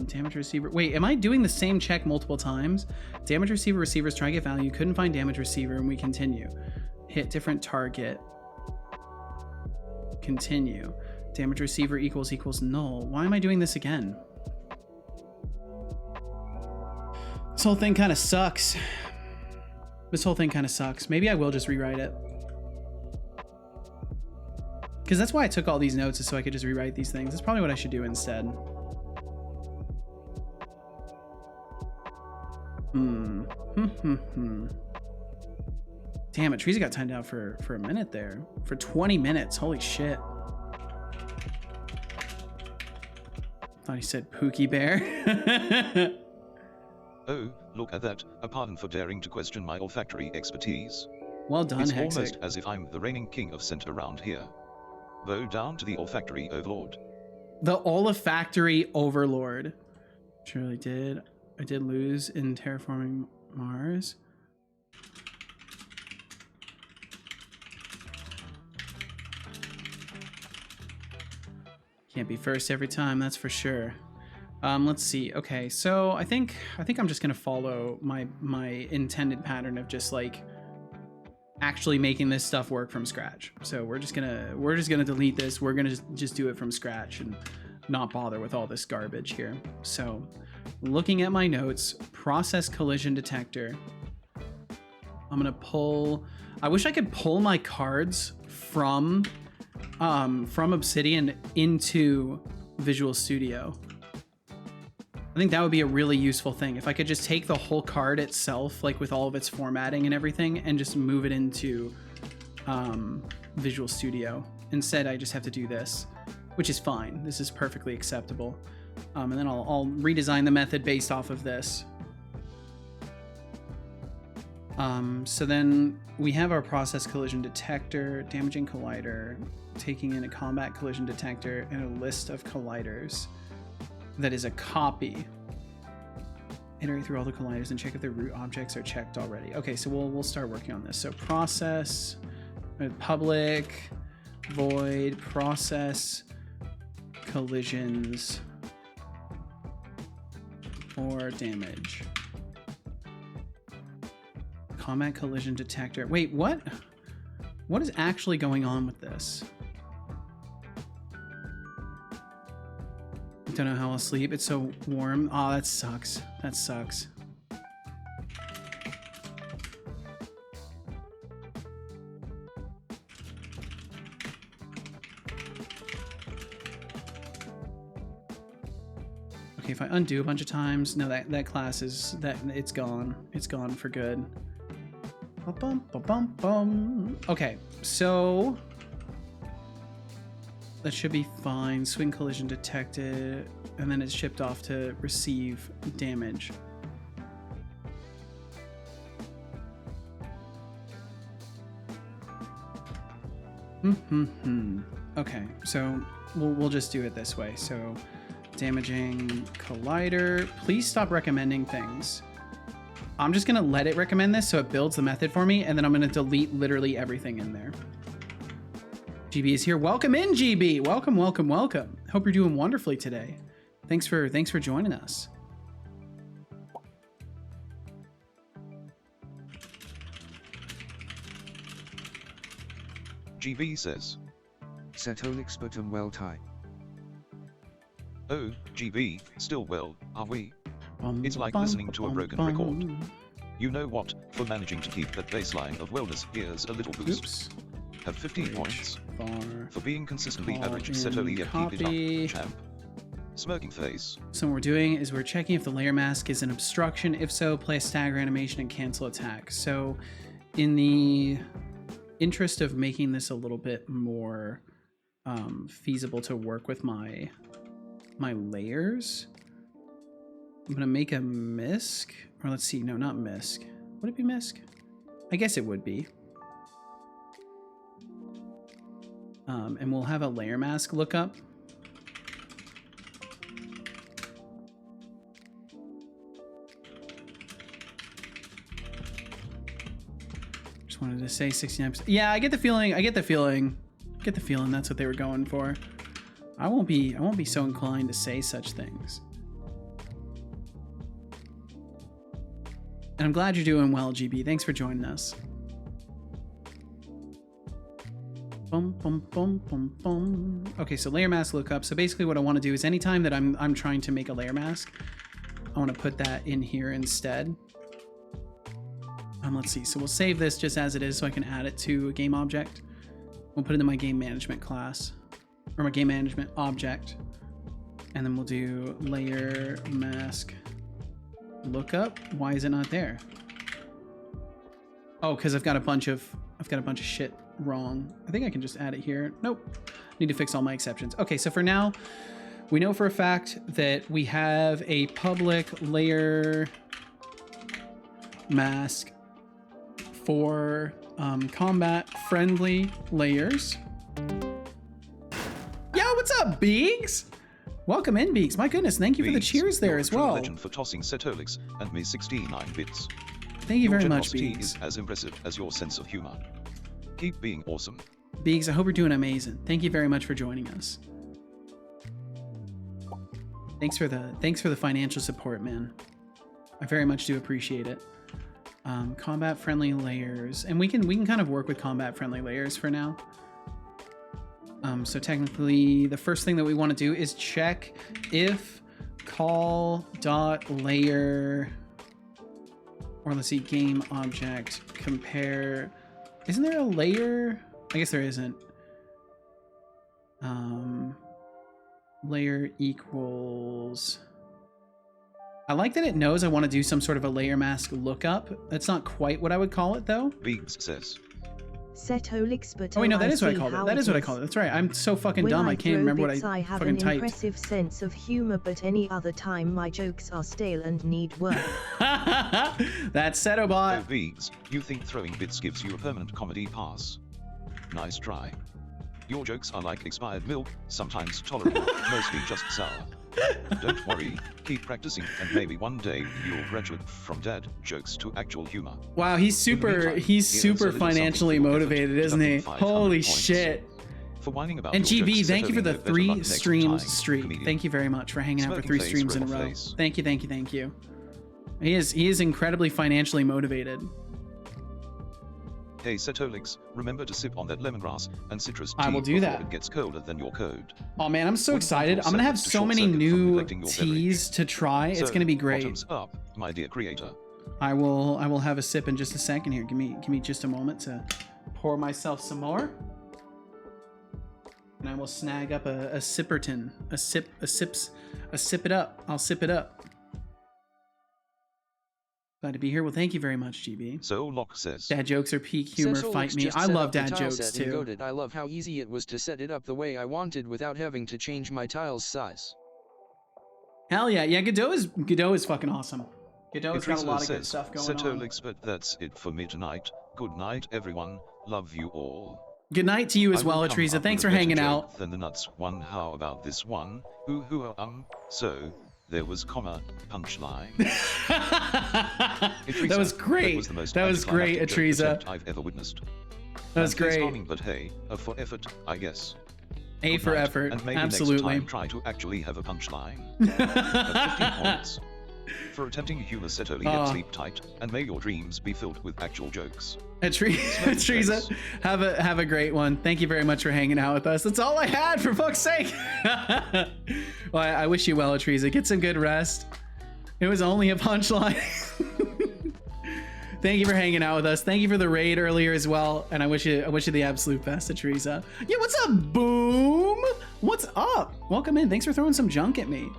Damage receiver. Wait, am I doing the same check multiple times? Damage receiver, receivers, try to get value. Couldn't find damage receiver, and we continue. Hit different target. Continue. Damage receiver equals null. Why am I doing this again? This whole thing kind of sucks. Maybe I will just rewrite it. Because that's why I took all these notes, is so I could just rewrite these things. That's probably what I should do instead. Damn it, Teresa got timed out for a minute there. For 20 minutes. Holy shit. Thought he said Pookie Bear. Oh, look at that. A pardon for daring to question my olfactory expertise. Well done, It's Hexic. almost as if I'm the reigning king of scent around here. Bow down to the olfactory overlord. The olfactory overlord. Surely did. I did lose in terraforming Mars. Can't be first every time, that's for sure. Let's see. Okay, so I think I'm just gonna follow my intended pattern of just like actually making this stuff work from scratch. So we're just gonna delete this. We're gonna just do it from scratch and not bother with all this garbage here. So looking at my notes, process collision detector. I'm gonna pull. I wish I could pull my cards from Obsidian into Visual Studio. I think that would be a really useful thing. If I could just take the whole card itself, like with all of its formatting and everything, and just move it into Visual Studio. Instead, I just have to do this, which is fine. This is perfectly acceptable. And then I'll redesign the method based off of this. So then we have our process collision detector, damaging collider, taking in a combat collision detector, and a list of colliders. That is a copy. Iterate through all the colliders and check if the root objects are checked already. Okay, so we'll start working on this. So process, public, void, process, collisions, or damage. Combat collision detector. Wait, what? What is actually going on with this? Don't know how I'll sleep. It's so warm. Oh, that sucks. That sucks. Okay, if I undo a bunch of times, no, that class is it's gone. It's gone for good. Ba-bum, ba-bum, bum. Okay, so that should be fine. Swing collision detected, and then it's shipped off to receive damage. Okay, so we'll just do it this way. So damaging collider. Please stop recommending things. I'm just gonna let it recommend this so it builds the method for me, and then I'm gonna delete literally everything in there. GB is here. Welcome in, GB. Welcome, welcome, welcome. Hope you're doing wonderfully today. Thanks for joining us. GB says, Setolyx bottom well tie. oh, GB, still well, are we? It's like listening to a broken record. You know what? For managing to keep that baseline of wellness, here's a little boost. Oops. Have 15 points. For being consistently Call average, in Setolyx, keep copy. it up, champ. Smirking face. So what we're doing is we're checking if the layer mask is an obstruction. If so, play a stagger animation and cancel attack. So in the interest of making this a little bit more feasible to work with my layers, I'm gonna make a misc, or let's see, no, not misc. Would it be misc? I guess it would be. And we'll have a layer mask lookup. Just wanted to say 69%. Yeah, I get the feeling that's what they were going for. I won't be so inclined to say such things. And I'm glad you're doing well, GB. Thanks for joining us. Boom, boom, boom, boom, boom. Okay, so layer mask lookup. So basically what I want to do is anytime that I'm trying to make a layer mask, I want to put that in here instead. Let's see. So we'll save this just as it is so I can add it to a game object. We'll put it in my game management class, or my game management object. And then we'll do layer mask lookup. Why is it not there? Oh, because I've got a bunch of shit wrong. I think I can just add it here. Nope. Need to fix all my exceptions. Okay, so for now, we know for a fact that we have a public layer mask for combat friendly layers. Yo, what's up, Beegs? Welcome in, Beegs. My goodness, thank you for the cheers there as well. Legend for tossing Setolyx and me 69 bits. Thank you very much, Your generosity Beegs. is as impressive as your sense of humor. Keep being awesome. Beegs, I hope you're doing amazing. Thank you very much for joining us. Thanks for the financial support, man. I very much do appreciate it. Combat friendly layers, and we can kind of work with combat friendly layers for now. So technically, the first thing that we want to do is check if call.layer, or let's see, game object compare. Isn't there a layer? I guess there isn't. Layer equals. I like that it knows I want to do some sort of a layer mask lookup. That's not quite what I would call it though. Vegs says. Setolyx, but oh wait, no, that is what I called it. That is what I called it. That's right. I'm so fucking dumb. I can't remember what I have fucking an typed. impressive sense of humor, but any other time my jokes are stale and need work. That's Setobot. Oh, Vegs, you think throwing bits gives you a permanent comedy pass? Nice try. Your jokes are like expired milk, sometimes tolerable, mostly just sour. Don't worry, keep practicing, and maybe one day you'll graduate from dead jokes to actual humor. Wow, he's super financially motivated, isn't he? Holy shit. For whining about and GB, jokes, thank you for the better luck 3 next streams time, streak. comedian. Thank you very much for hanging out for Smoking 3 streams in a face, row. rebel face. Thank you, thank you, thank you. He is incredibly financially motivated. Hey Setolyx, remember to sip on that lemongrass and citrus tea I will do before that. it gets colder than your code. Oh man, I'm so Wouldn't excited. want I'm gonna have to so many short-circuit from new neglecting your teas to try. It's So, gonna be great. Bottoms up, my dear creator. I will have a sip in just a second here. Give me just a moment to pour myself some more. And I will snag up a sipperton. A sip it up. I'll sip it up. Glad to be here. Well, thank you very much, GB. So Locke says. Dad jokes are peak humor. Setolyx Fight me. just I set love up the dad tile jokes set and too. goated. I love how easy it was to set it up the way I wanted without having to change my tiles size. Hell yeah. Yeah, Godot is fucking awesome. Godot's got a lot of good says, stuff going Setolyx, but that's it for me tonight. Good night, everyone. Love you all. Good night to you as I will well, come Atriza. up Thanks with for a better hanging joke out. Than the nuts one. How about this one? So there was punchline. That was great. That was great, Atriza. I've ever witnessed. That was great. Charming, but hey, for effort, I guess. A Good for night, effort. and maybe Absolutely. next time try to actually have a punchline. At 15 points. For attempting humor, Setolyx, sleep tight, and may your dreams be filled with actual jokes. Atriza, have a great one. Thank you very much for hanging out with us. That's all I had, for fuck's sake. Well, I wish you well, Atriza. Get some good rest. It was only a punchline. Thank you for hanging out with us. Thank you for the raid earlier as well. And I wish you the absolute best, Atriza. Yeah, what's up, Boom? What's up? Welcome in. Thanks for throwing some junk at me.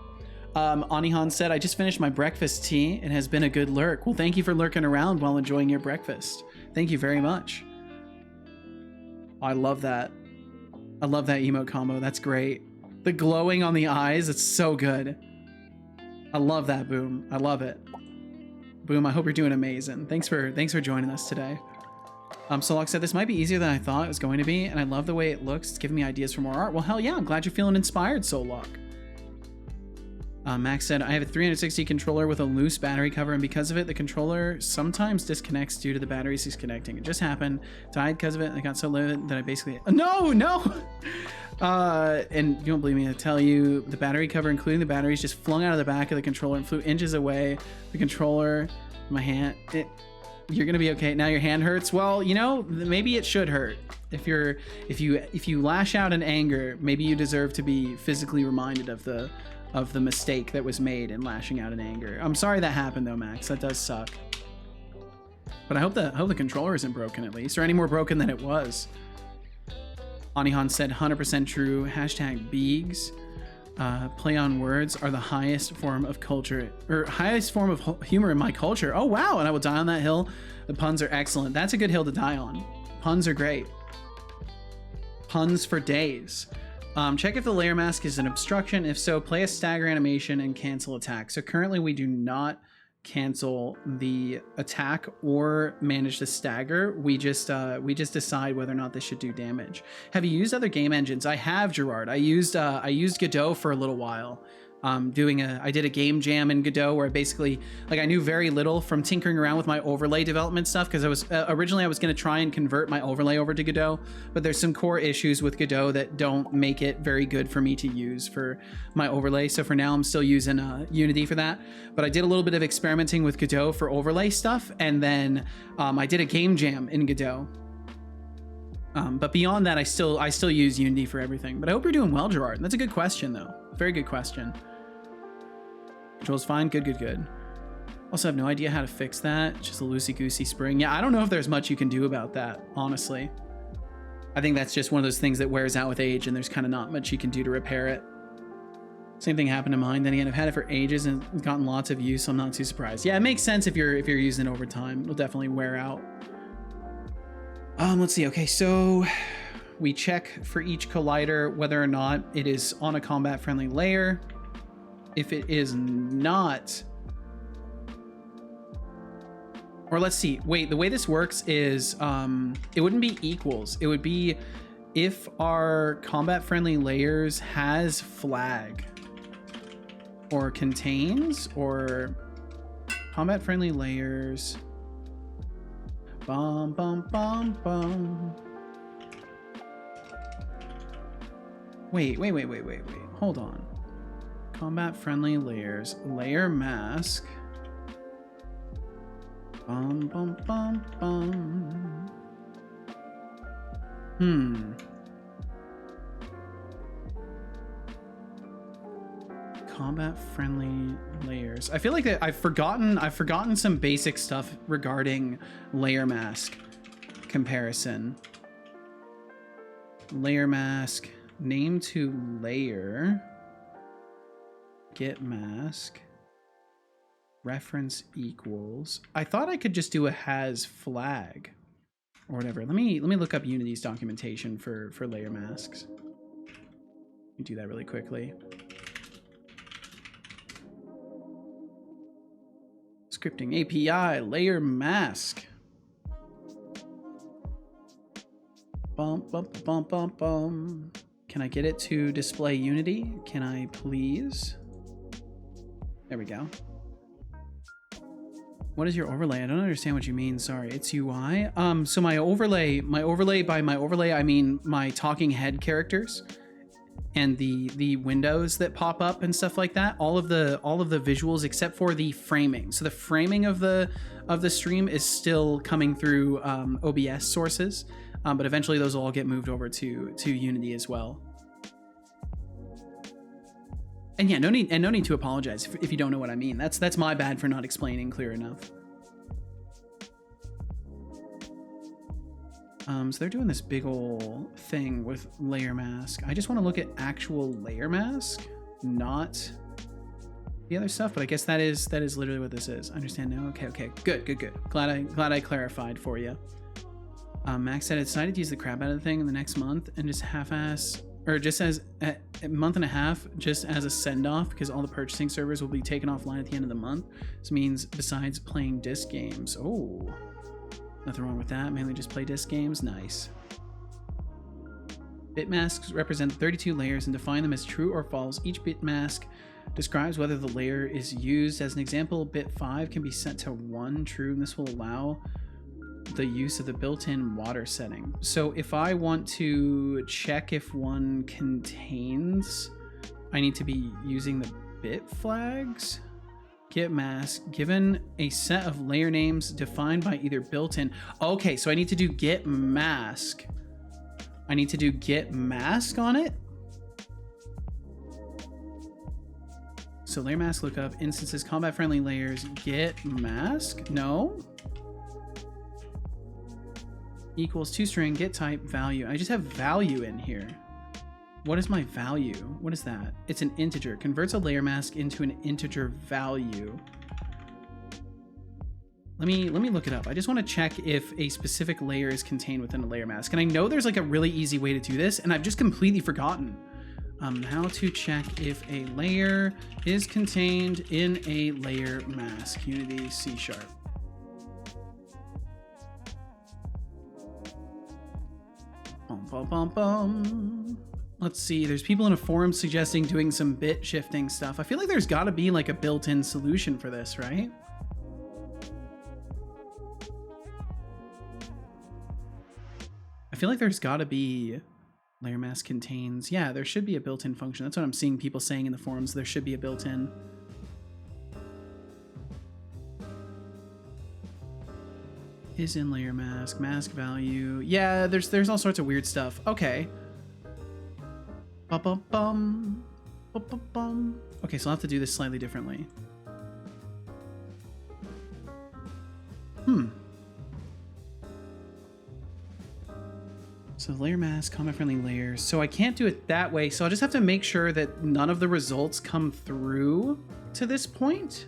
Anihan said, I just finished my breakfast tea. It has been a good lurk. Well, thank you for lurking around while enjoying your breakfast. Thank you very much. I love that. I love that emote combo. That's great. The glowing on the eyes, it's so good. I love that, Boom. I love it. Boom, I hope you're doing amazing. Thanks for joining us today. Solok said, this might be easier than I thought it was going to be, and I love the way it looks. It's giving me ideas for more art. Well, hell yeah, I'm glad you're feeling inspired, Solok. Max said, I have a 360 controller with a loose battery cover, and because of it, the controller sometimes disconnects due to the batteries disconnecting. It just happened. Died because of it, and I got so low that I basically... No! And you don't believe me, I tell you, the battery cover, including the batteries, just flung out of the back of the controller and flew inches away. The controller, my hand... You're gonna be okay. Now your hand hurts. Well, you know, maybe it should hurt. If you lash out in anger, maybe you deserve to be physically reminded of the mistake that was made in lashing out in anger. I'm sorry that happened though, Max. That does suck. But I hope the controller isn't broken at least, or any more broken than it was. Anihan said 100% true. Hashtag Beegs. Play on words are the highest form of culture, or highest form of humor in my culture. Oh wow, and I will die on that hill. The puns are excellent. That's a good hill to die on. Puns are great. Puns for days. Check if the layer mask is an obstruction. If so, play a stagger animation and cancel attack. So currently we do not cancel the attack or manage the stagger. We just decide whether or not this should do damage. Have you used other game engines? I have, Gerard. I used Godot for a little while. I did a game jam in Godot where I basically, like, I knew very little from tinkering around with my overlay development stuff, because I was originally I was going to try and convert my overlay over to Godot, but there's some core issues with Godot that don't make it very good for me to use for my overlay. So for now, I'm still using Unity for that. But I did a little bit of experimenting with Godot for overlay stuff, and then I did a game jam in Godot. But beyond that, I still use Unity for everything. But I hope you're doing well, Gerard. That's a good question, though. Very good question. Controls fine. Good. Also have no idea how to fix that. Just a loosey-goosey spring. Yeah, I don't know if there's much you can do about that, honestly. I think that's just one of those things that wears out with age, and there's kind of not much you can do to repair it. Same thing happened to mine. Then again, I've had it for ages and gotten lots of use, so I'm not too surprised. Yeah, it makes sense if you're using it over time. It'll definitely wear out. Let's see. Okay, so we check for each collider whether or not it is on a combat-friendly layer. If it is not, or let's see, wait, the way this works is it wouldn't be equals. It would be if our combat friendly layers has flag or contains, or combat friendly layers. Bum, bum, bum, bum. Wait. Hold on. Combat friendly layers, layer mask. Bum, bum, bum, bum. Combat friendly layers. I feel like I've forgotten some basic stuff regarding layer mask comparison. Layer mask, name to layer. Get mask, reference equals. I thought I could just do a has flag or whatever. Let me look up Unity's documentation for layer masks. Let me do that really quickly. Scripting API, layer mask. Bum, bum, bum, bum, bum. Can I get it to display Unity? Can I please? There we go. What is your overlay? I don't understand what you mean. Sorry, it's UI. So my overlay, by my overlay, I mean my talking head characters and the windows that pop up and stuff like that. All of the visuals except for the framing. So the framing of the stream is still coming through OBS sources, but eventually those will all get moved over to Unity as well. And yeah, no need to apologize if you don't know what I mean. That's my bad for not explaining clear enough. So they're doing this big ol' thing with layer mask. I just want to look at actual layer mask, not the other stuff. But I guess that is literally what this is. Understand now? Okay. Good. Glad I clarified for you. Max said I decided to use the crap out of the thing in the next month and just half-ass, or just as a month and a half, just as a send-off, because all the purchasing servers will be taken offline at the end of the month. This means besides playing disc games. Oh, nothing wrong with that. Mainly just play disc games. Nice. Bit masks represent 32 layers and define them as true or false. Each bit mask describes whether the layer is used. As an example, bit 5 can be set to 1 true, and this will allow the use of the built-in water setting. So if I want to check if one contains, I need to be using the bit flags. Get mask given a set of layer names defined by either built-in. Okay, so I need to do get mask. I need to do get mask on it. So layer mask lookup, instances, combat friendly layers, get mask. No. Equals toString, get type, value. I just have value in here. What is my value? What is that? It's an integer. Converts a layer mask into an integer value. Let me look it up. I just want to check if a specific layer is contained within a layer mask. And I know there's like a really easy way to do this, and I've just completely forgotten how to check if a layer is contained in a layer mask. Unity C#. Bum, bum, bum, bum. Let's see. There's people in a forum suggesting doing some bit shifting stuff. I feel like there's got to be like a built-in solution for this, right? I feel like there's got to be layer mask contains. Yeah, there should be a built-in function. That's what I'm seeing people saying in the forums. There should be a built-in. Is in layer mask, mask value. Yeah, there's all sorts of weird stuff. Okay. Ba-bum-bum. Ba-bum-bum. Okay, so I'll have to do this slightly differently. So layer mask, comment friendly layers. So I can't do it that way. So I'll just have to make sure that none of the results come through to this point.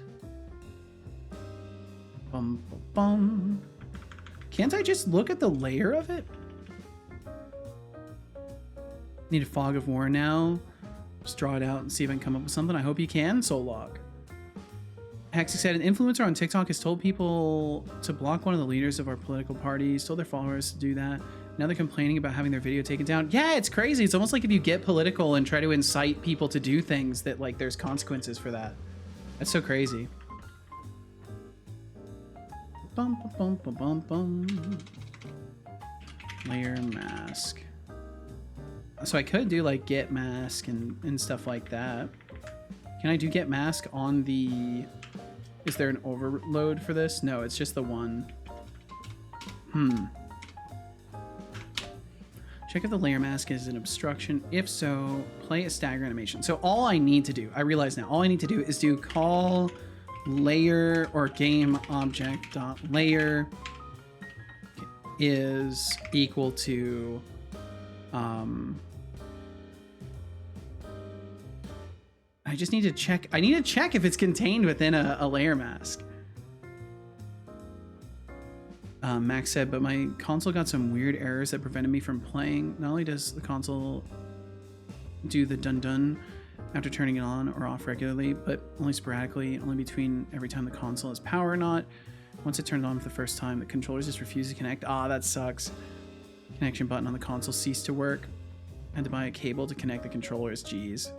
Bum, bum, bum. Can't I just look at the layer of it? Need a fog of war now. Just draw it out and see if I can come up with something. I hope you can, Soullock. Hexy said, an influencer on TikTok has told people to block one of the leaders of our political parties, told their followers to do that. Now they're complaining about having their video taken down. Yeah, it's crazy. It's almost like if you get political and try to incite people to do things that, like, there's consequences for that. That's so crazy. Bum, bum, bum, bum, bum. Layer mask. So I could do like get mask and stuff like that. Can I do get mask on the... Is there an overload for this? No, it's just the one. Check if the layer mask is an obstruction. If so, play a stagger animation. So all I need to do, I realize now, all I need to do is do call layer or game object dot layer is equal to I just need to check. I need to check if it's contained within a layer mask. Max said, but my console got some weird errors that prevented me from playing. Not only does the console do the dun-dun after turning it on or off regularly, but only sporadically, only between every time the console has power or not. Once it turned on for the first time, the controllers just refused to connect. Ah, that sucks. Connection button on the console ceased to work. Had to buy a cable to connect the controllers. Jeez.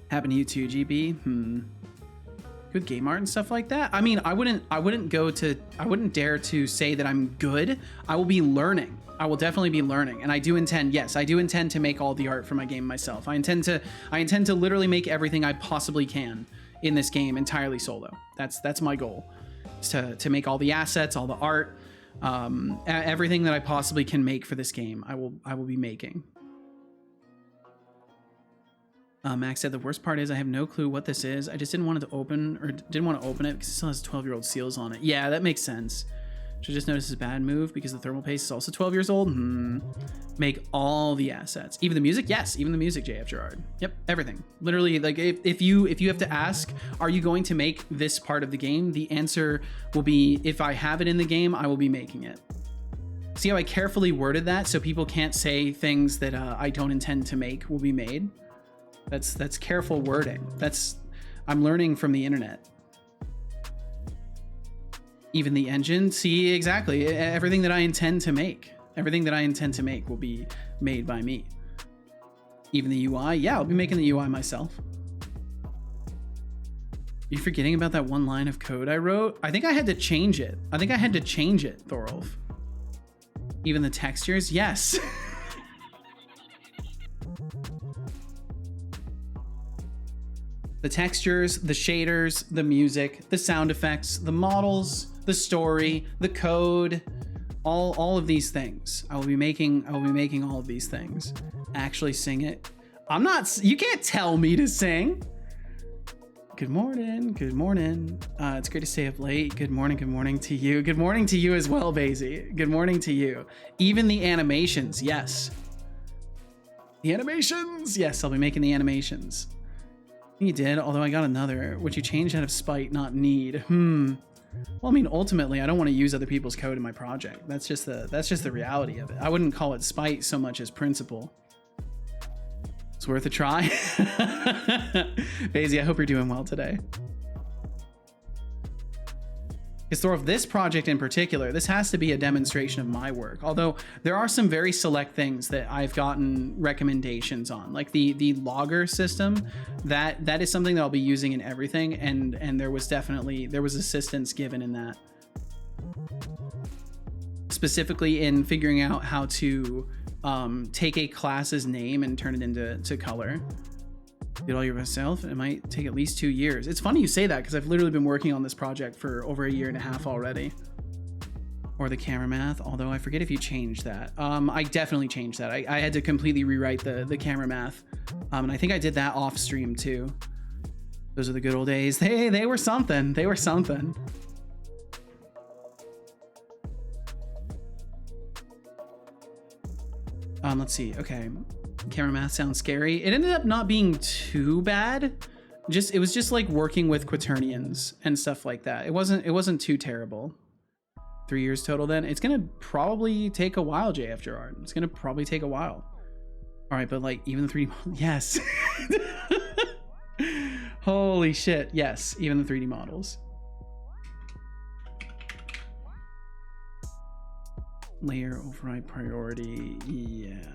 Happened to you too, GB? Good game art and stuff like that. I mean, I wouldn't dare to say that I'm good. I will be learning. I will definitely be learning. And I do intend, yes, I do intend to make all the art for my game myself. I intend to literally make everything I possibly can in this game entirely solo. That's my goal. Is to make all the assets, all the art, everything that I possibly can make for this game. I will be making. Max said the worst part is I have no clue what this is. I just didn't want it to open it because it still has 12-year-old seals on it. Yeah, that makes sense. Should just notice it's a bad move because the thermal paste is also 12 years old. Make all the assets, even the music. Yes, even the music. JF Gerard. Yep, everything. Literally, like if you have to ask, are you going to make this part of the game? The answer will be, if I have it in the game, I will be making it. See how I carefully worded that so people can't say things that I don't intend to make will be made. That's careful wording. I'm learning from the internet. Even the engine. See, exactly. Everything that I intend to make. Everything that I intend to make will be made by me. Even the UI. Yeah, I'll be making the UI myself. You forgetting about that one line of code I wrote? I think I had to change it. Thorolf. Even the textures? Yes. The textures, the shaders, the music, the sound effects, the models, the story, the code, all of these things. I will be making all of these things. Actually sing it. You can't tell me to sing. Good morning. It's great to stay up late. Good morning to you. Good morning to you as well, Basie. Good morning to you. Even the animations, yes. The animations, yes, I'll be making the animations. You did, although I got another, which you changed out of spite, not need. Well, I mean, ultimately, I don't want to use other people's code in my project. That's just the reality of it. I wouldn't call it spite so much as principle. It's worth a try. Basie, I hope you're doing well today. Because this project in particular, this has to be a demonstration of my work. Although there are some very select things that I've gotten recommendations on, like the logger system. That is something that I'll be using in everything, and there was assistance given in that, specifically in figuring out how to take a class's name and turn it into color. Did all yourself? It might take at least 2 years. It's funny you say that because I've literally been working on this project for over 1.5 years already. Or the camera math, although I forget if you changed that. I definitely changed that. I had to completely rewrite the camera math. And I think I did that off stream too. Those are the good old days. They were something. They were something. Let's see. Okay. Camera math sounds scary. It ended up not being too bad. It was just like working with quaternions and stuff like that. It wasn't too terrible. 3 years total then. It's gonna probably take a while, JF Gerard. It's gonna probably take a while. All right, but like even the 3D model, yes. Holy shit, yes, even the 3D models. Layer override priority, yeah.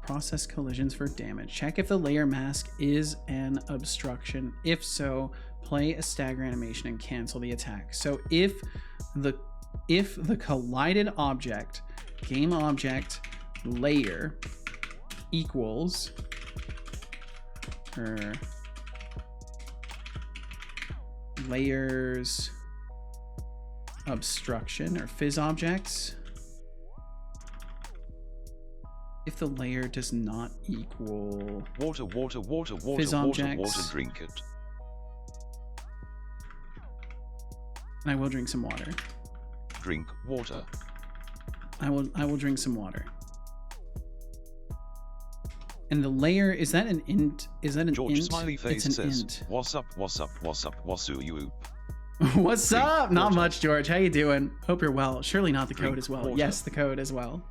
Process collisions for damage. Check if the layer mask is an obstruction. If so, play a stagger animation and cancel the attack. So if the collided object, game object layer equals her layers obstruction or fizz objects, if the layer does not equal water, fizz objects, water, drink it. And I will drink some water. Drink water. I will drink some water. And the layer, is that an int? Is that an George int? Smiley Face it's an says, int. what's up, wasu you? What's Drink up? Not water. much, George. How you doing? Hope you're well. Surely not the Drink code as well. water. Yes, the code as well.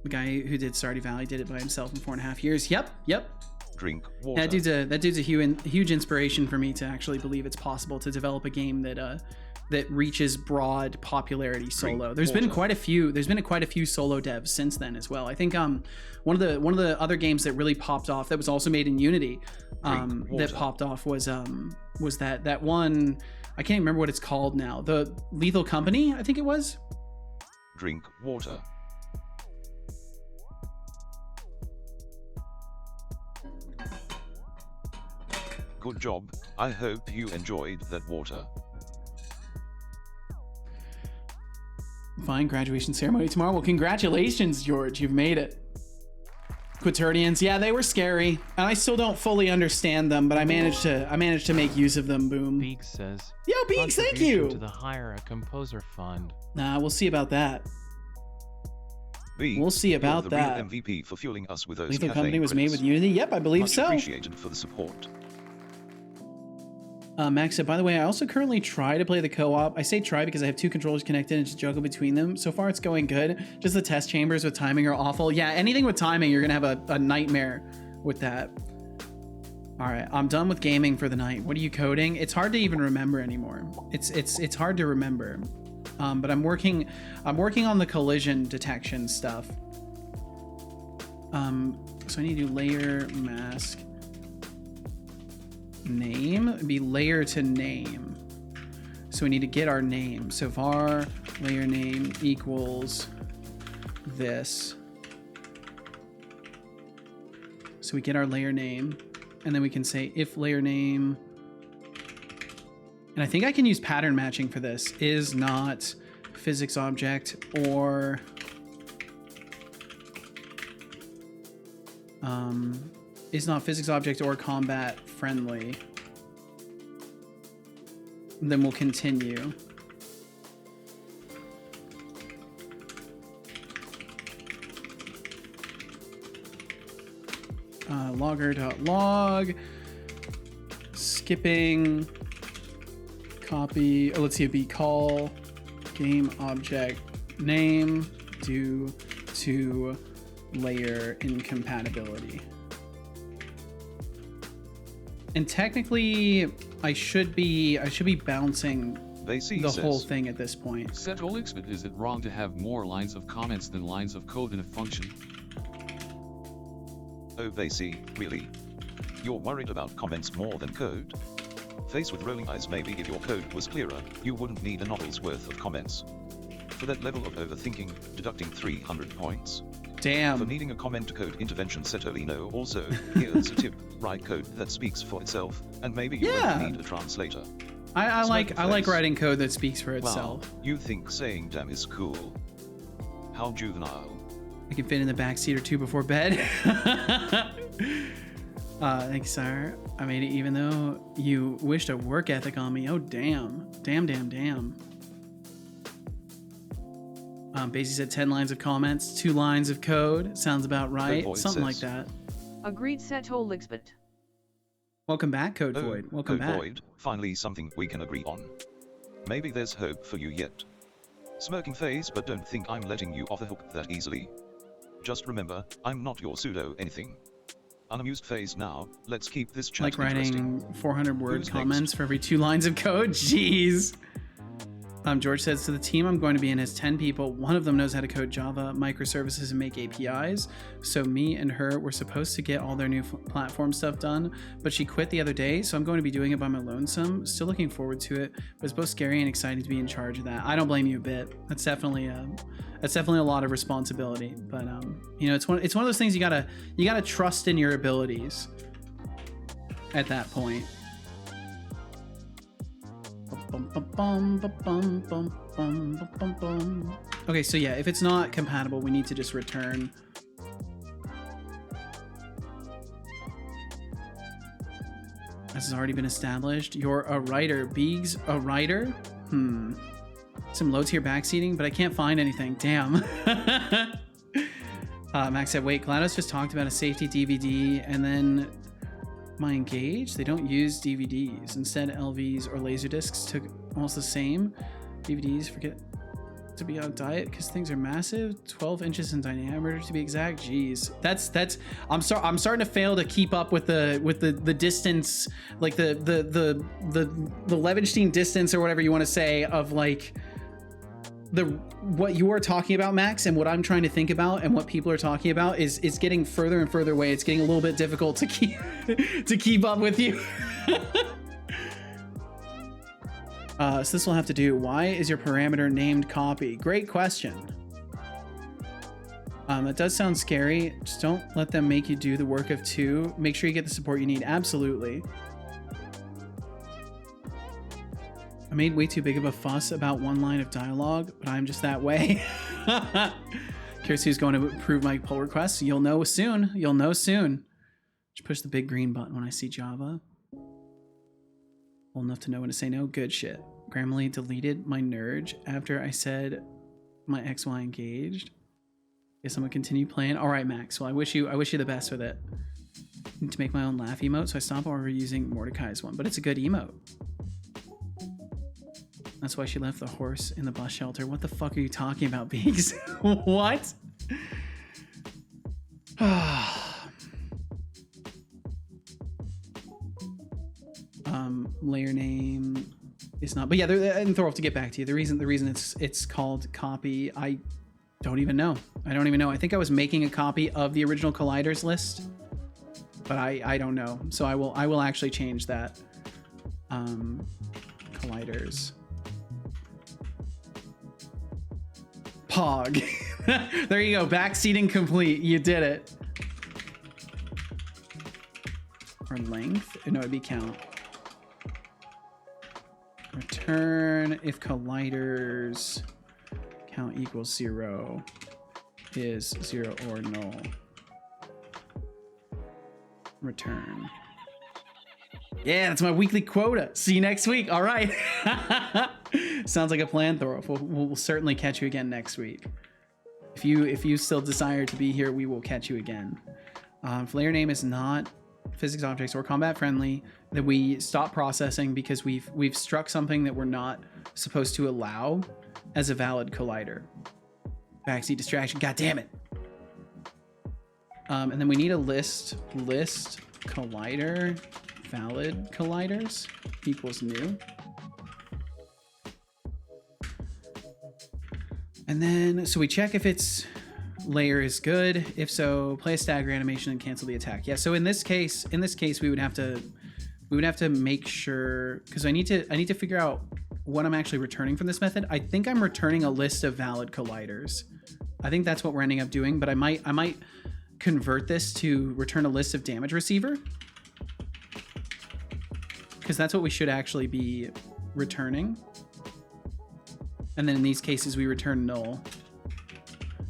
The guy who did Stardew Valley did it by himself in 4.5 years. Yep. Drink water. That dude's a huge inspiration for me to actually believe it's possible to develop a game that reaches broad popularity solo. There's been quite a few solo devs since then as well. I think one of the other games that really popped off that was also made in Unity that popped off was that one, I can't remember what it's called now. The Lethal Company, I think it was. Drink water. Good job. I hope you enjoyed that water. Fine, graduation ceremony tomorrow. Well, congratulations, George. You've made it. Quaternions, yeah, they were scary, and I still don't fully understand them, but I managed to make use of them. Boom. Beeks says, Yo, Beeks, thank "Contribution you. to the Hire a Composer Fund." Nah, we'll see about that. B, We'll see about you're the that. real MVP for fueling us with those Lethal caffeine Company was made credits. with Unity. Yep, I believe Much so. appreciated for the support. Max said, by the way, I also currently try to play the co-op. I say try because I have 2 controllers connected and just juggle between them. So far, it's going good. Just the test chambers with timing are awful. Yeah, anything with timing, you're gonna have a nightmare with that. All right, I'm done with gaming for the night. What are you coding? It's hard to even remember anymore. It's hard to remember. But I'm working on the collision detection stuff. So I need to do layer mask name. It'd be layer to name. So we need to get our name. So var layer name equals this. So we get our layer name, and then we can say if layer name, and I think I can use pattern matching for this, is not physics object or is not physics object or combat friendly. Then we'll continue. Logger.log, skipping, copy, let's see, it'd be call game object name due to layer incompatibility. And technically, I should be bouncing Vasey the says, whole thing at this point. Setolyx, but is it wrong to have more lines of comments than lines of code in a function? Oh Vasey, really? You're worried about comments more than code? Face with rolling eyes, maybe if your code was clearer, you wouldn't need a novel's worth of comments. For that level of overthinking, deducting 300 points. Damn. For needing a comment to code intervention, Setolyx. No, also, here's a tip, write code that speaks for itself, and maybe you won't need a translator. I like writing code that speaks for itself. Wow, you think saying damn is cool. How juvenile. I can fit in the backseat or two before bed. Thanks, sir. I made it even though you wished a work ethic on me. Oh, damn. Damn. Basie said 10 lines of comments, 2 lines of code. Sounds about right. Something like that. Agreed, Setolyx, but Welcome back, Code Void. Welcome Code back. Void, finally something we can agree on. Maybe there's hope for you yet. Smirking face, but don't think I'm letting you off the hook that easily. Just remember, I'm not your pseudo anything. Unamused face now, let's keep this chat Like writing interesting. 400 word Who's comments next? for every 2 lines of code. Jeez. George says, to the team I'm going to be in has 10 people. One of them knows how to code Java, microservices, and make APIs. So me and her were supposed to get all their new platform stuff done, but she quit the other day, so I'm going to be doing it by my lonesome. Still looking forward to it, but it's both scary and exciting to be in charge of that. I don't blame you a bit. That's definitely a lot of responsibility. But you know, it's one of those things you gotta trust in your abilities at that point. Okay, so yeah, if it's not compatible, we need to just return. This has already been established. You're a writer. Beeg's a writer? Some low tier backseating, but I can't find anything. Damn. Max said, wait, GLaDOS just talked about a safety DVD and then my Engage, they don't use DVDs. Instead, LVs or Laserdiscs took almost the same. DVDs forget to be on diet because things are massive. 12 inches in diameter to be exact. Jeez, that's. I'm starting to fail to keep up with the distance, like the Levenstein distance or whatever you want to say of like what you are talking about, Max, and what I'm trying to think about and what people are talking about is getting further and further away. It's getting a little bit difficult to keep to keep up with you. So this will have to do. Why is your parameter named copy? Great question. That does sound scary. Just don't let them make you do the work of 2. Make sure you get the support you need. Absolutely. I made way too big of a fuss about 1 line of dialogue, but I'm just that way. Curious who's going to approve my pull requests. You'll know soon. You'll know soon. Just push the big green button when I see Java. Old enough to know when to say no. Good shit. Grammarly deleted my nerd after I said my XY engaged. Guess I'm gonna continue playing. All right, Max. Well, I wish you the best with it. Need to make my own laugh emote, so I stopped overusing Mordecai's one, but it's a good emote. That's why she left the horse in the bus shelter. What the fuck are you talking about, Beaks? What? Layer name is not, but yeah, and Thorolf, to get back to you, the reason it's called copy, I don't even know. I think I was making a copy of the original colliders list, but I don't know. So I will actually change that. Colliders. Pog. There you go. Backseating complete. You did it. Or length. No, it'd be count. Return if colliders count equals 0 is 0 or null. Return. Yeah, that's my weekly quota. See you next week. All right. Sounds like a plan, Thorolf. We'll certainly catch you again next week. If you still desire to be here, we will catch you again. If layer name is not physics objects or combat friendly, that we stop processing because we've struck something that we're not supposed to allow as a valid collider. Backseat distraction. God damn it. And then we need a list collider valid colliders equals new. And then, so we check if its layer is good. If so, play a stagger animation and cancel the attack. Yeah, so in this case we would have to make sure, because I need to figure out what I'm actually returning from this method. I think I'm returning a list of valid colliders. I think that's what we're ending up doing, but I might convert this to return a list of damage receiver, because that's what we should actually be returning. And then in these cases we return null,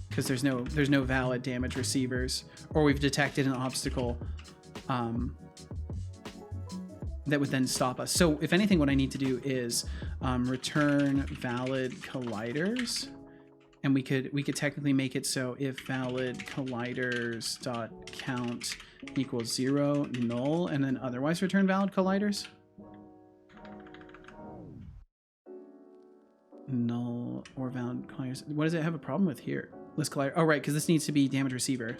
because there's no valid damage receivers, or we've detected an obstacle that would then stop us. So if anything, what I need to do is return valid colliders, and we could technically make it so if valid colliders dot count equals 0 null, and then otherwise return valid colliders. Null or valid colliders. What does it have a problem with here? List collider. Oh, right, because this needs to be damage receiver.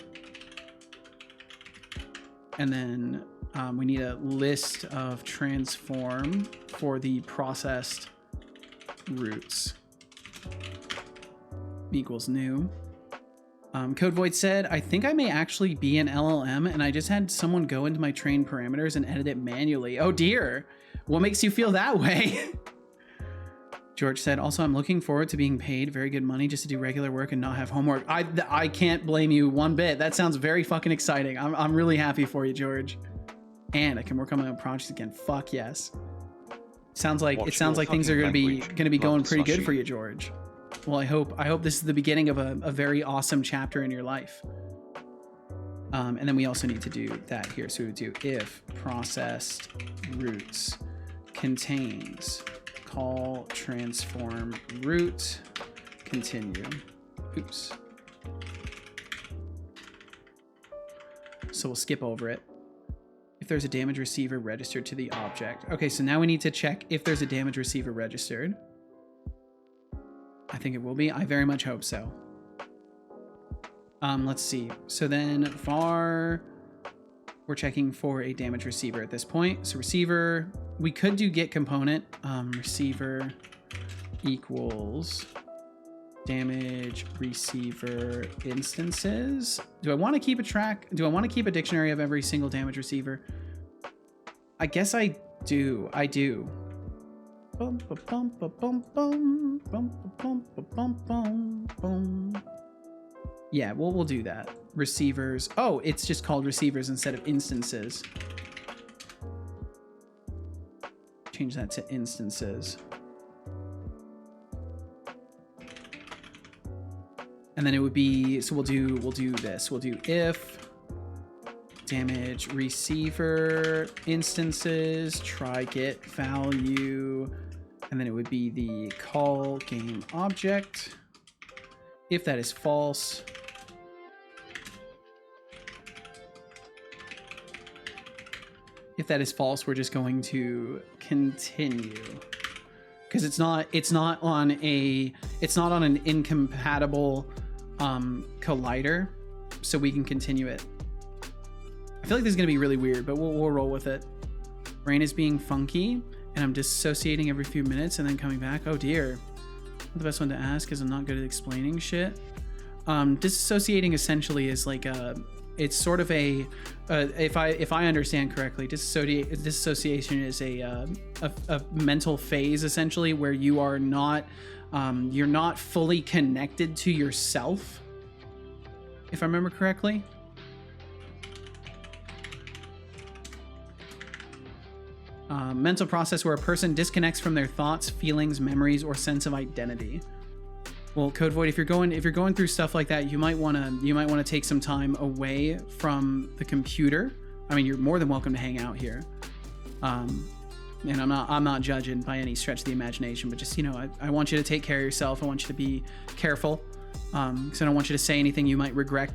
And then we need a list of transform for the processed roots. Equals new. Code Void said, I think I may actually be an LLM, and I just had someone go into my train parameters and edit it manually. Oh dear. What makes you feel that way? George said, also, I'm looking forward to being paid very good money just to do regular work and not have homework. I can't blame you one bit. That sounds very fucking exciting. I'm really happy for you, George. And I can work on my own projects again. Fuck yes. Sounds like things are gonna be going pretty good for you, George. Well, I hope this is the beginning of a very awesome chapter in your life. And then we also need to do that here. So we would do if processed roots contains call transform root continue. Oops. So we'll skip over it. If there's a damage receiver registered to the object. Okay, so now we need to check if there's a damage receiver registered. I think it will be. I very much hope so. Let's see. So then var, we're checking for a damage receiver at this point. So receiver, we could do get component, receiver equals damage receiver instances. Do I want to keep a track? Do I want to keep a dictionary of every single damage receiver? I guess I do. I do. Bum, ba, bum, ba, bum, bum, bum, ba, bum, ba, bum, bum, bum. Yeah, well, we'll do that. Receivers. Oh, it's just called receivers instead of instances. Change that to instances. And then it would be, so we'll do this. We'll do if damage receiver instances try get value, and then it would be the call game object. If that is false, we're just going to continue, because it's not on an incompatible collider, so we can continue it. I feel like this is gonna be really weird, but we'll roll with it. Brain is being funky, and I'm dissociating every few minutes and then coming back. Oh dear. The best one to ask, because I'm not good at explaining shit. Disassociating essentially is like it's sort of a if I understand correctly, disassociation is a mental phase essentially where you are not you're not fully connected to yourself, if I remember correctly. Mental process where a person disconnects from their thoughts, feelings, memories, or sense of identity. Well, Code Void, if you're going through stuff like that, you might want to take some time away from the computer. I mean, you're more than welcome to hang out here. And I'm not judging by any stretch of the imagination, but just, I want you to take care of yourself. I want you to be careful, because I don't want you to say anything you might regret.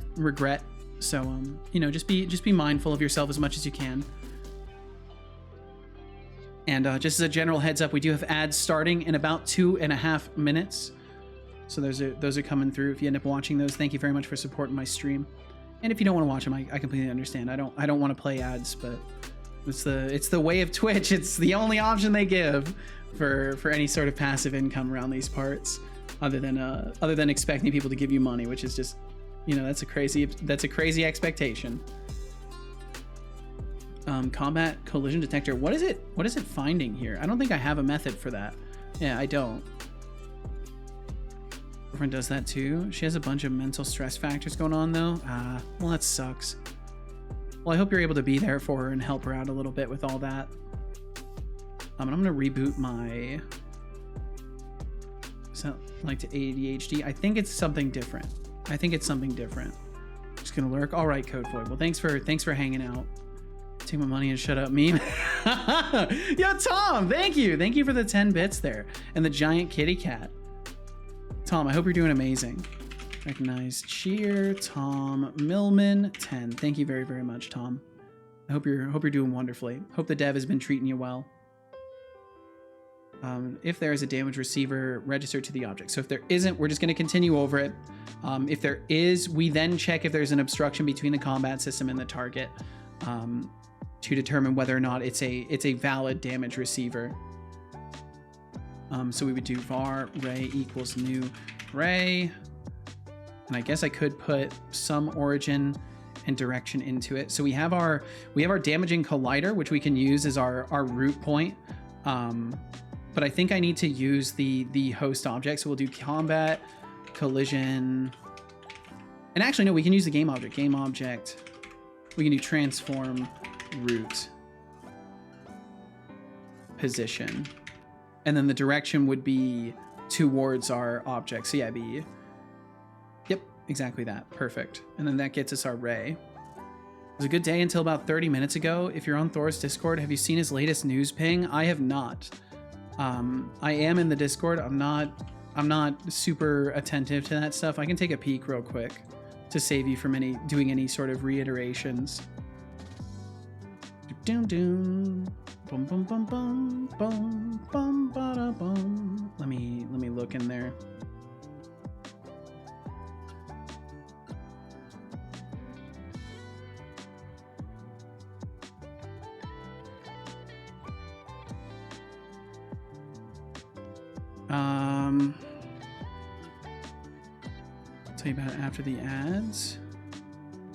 So, just be mindful of yourself as much as you can. And just as a general heads up, we do have ads starting in about 2.5 minutes. So those are coming through. If you end up watching those, thank you very much for supporting my stream. And if you don't want to watch them, I completely understand. I don't want to play ads, but It's the way of Twitch. It's the only option they give for any sort of passive income around these parts, other than expecting people to give you money, which is just, you know, that's a crazy expectation. Combat collision detector. What is it finding here? I don't think I have a method for that. Yeah, I don't. Girlfriend does that too. She has a bunch of mental stress factors going on though. Well, that sucks. Well, I hope you're able to be there for her and help her out a little bit with all that. And I'm gonna reboot my, is that like to ADHD? I think it's something different. Just gonna lurk. All right, Code Void. Well, thanks for hanging out. Take my money and shut up, meme. Yo, Tom, thank you for the 10 bits there and the giant kitty cat. Tom, I hope you're doing amazing. Recognize cheer. Tom Millman 10. Thank you very, very much, Tom. I hope you're doing wonderfully. Hope the dev has been treating you well. If there is a damage receiver, register to the object. So if there isn't, we're just going to continue over it. If there is, we then check if there's an obstruction between the combat system and the target, to determine whether or not it's a valid damage receiver. So we would do var ray equals new ray, and I guess I could put some origin and direction into it. So we have our damaging collider, which we can use as our root point. But I think I need to use the host object. So we'll do combat collision, and actually no, we can use the game object. We can do transform root position, and then the direction would be towards our object. So yeah, yep, exactly that. Perfect. And then that gets us our ray. It was a good day until about 30 minutes ago. If you're on Thor's Discord, have you seen his latest news ping? I have not. I am in the Discord. I'm not super attentive to that stuff. I can take a peek real quick to save you from doing any sort of reiterations. Doom doom. Bum bum bum bum bum bum ba da bum. Let me look in there. I'll tell you about it after the ads.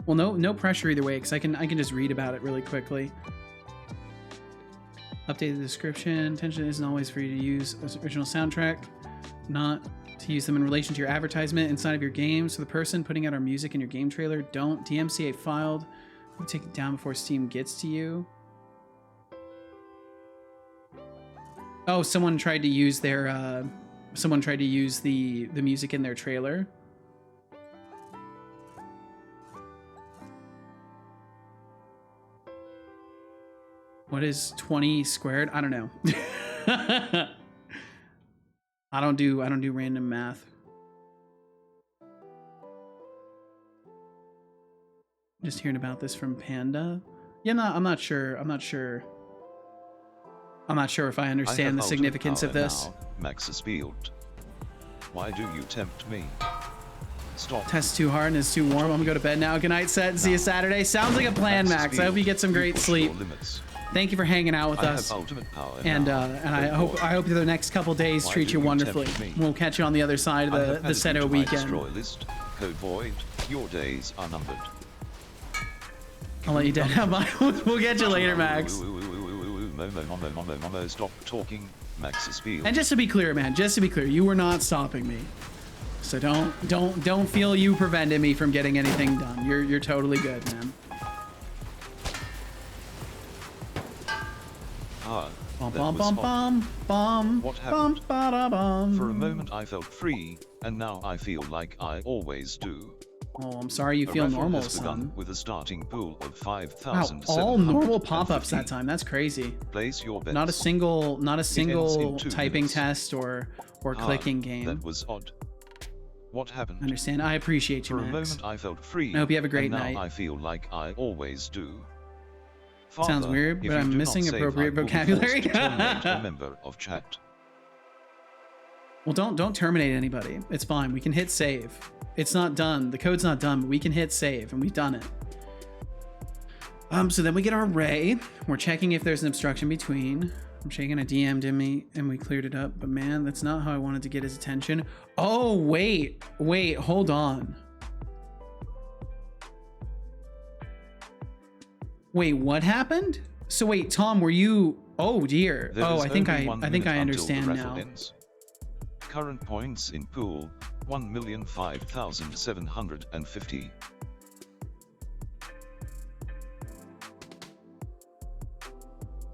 Well, no pressure either way, because I can just read about it really quickly. Update the description. Intention isn't always for you to use original soundtrack, not to use them in relation to your advertisement inside of your game. So the person putting out our music in your game trailer, don't DMCA filed. You take it down before Steam gets to you. Oh, someone tried to use their the music in their trailer. What is 20 squared? I don't know. I don't do random math. Just hearing about this from Panda. Yeah, no, I'm not sure if I understand the significance of this. Max's field. Why do you tempt me? Stop. Test too hard and it's too warm. I'm gonna go to bed now. Good night, Set. See you Saturday. Sounds like a plan, Max. I hope you get some great sleep. Thank you for hanging out with us. And I hope the next couple days treat you wonderfully. We'll catch you on the other side of the Seto weekend. Code Void, your days are numbered. I'll let you down. We'll get you later, Max. Stop talking. Max's field. And just to be clear, man, you were not stopping me. So don't feel you prevented me from getting anything done. You're totally good, man. What happened? For a moment I felt free, and now I feel like I always do. Oh, I'm sorry you feel normal, son. With a starting pool of 5,000. Wow, all normal pop-ups that time. That's crazy. Place your bets. Not a single typing test or clicking game. That was odd. What happened? I understand. I appreciate you, For Max. a moment I felt free. I hope you have a great and night. Now I feel like I always do. Father, sounds weird, but I'm missing appropriate vocabulary. A member of chat. Well, don't terminate anybody. It's fine. We can hit save. It's not done. The code's not done, but we can hit save, and we've done it. So then we get our array. We're checking if there's an obstruction between. I'm shaking, I DM'd him and we cleared it up, but man, that's not how I wanted to get his attention. Oh, wait, hold on. Wait, what happened? So wait, Tom, were you, oh dear. Oh, I think I understand now. Current points in pool, 1,005,750.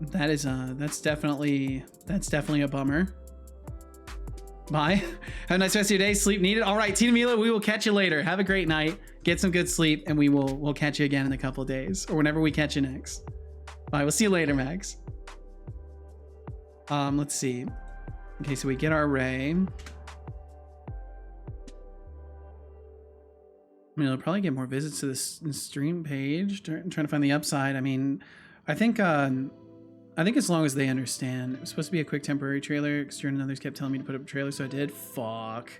That is that's definitely a bummer. Bye. Have a nice rest of your day. Sleep needed. All right, Tina Mila, we will catch you later. Have a great night. Get some good sleep, and we'll catch you again in a couple of days, or whenever we catch you next. Bye. We'll see you later, Max. Let's see. Okay, so we get our array. I mean, it'll probably get more visits to this stream page. I'm trying to find the upside. I mean, I think as long as they understand. It was supposed to be a quick temporary trailer. Extern and others kept telling me to put up a trailer, so I did. Fuck.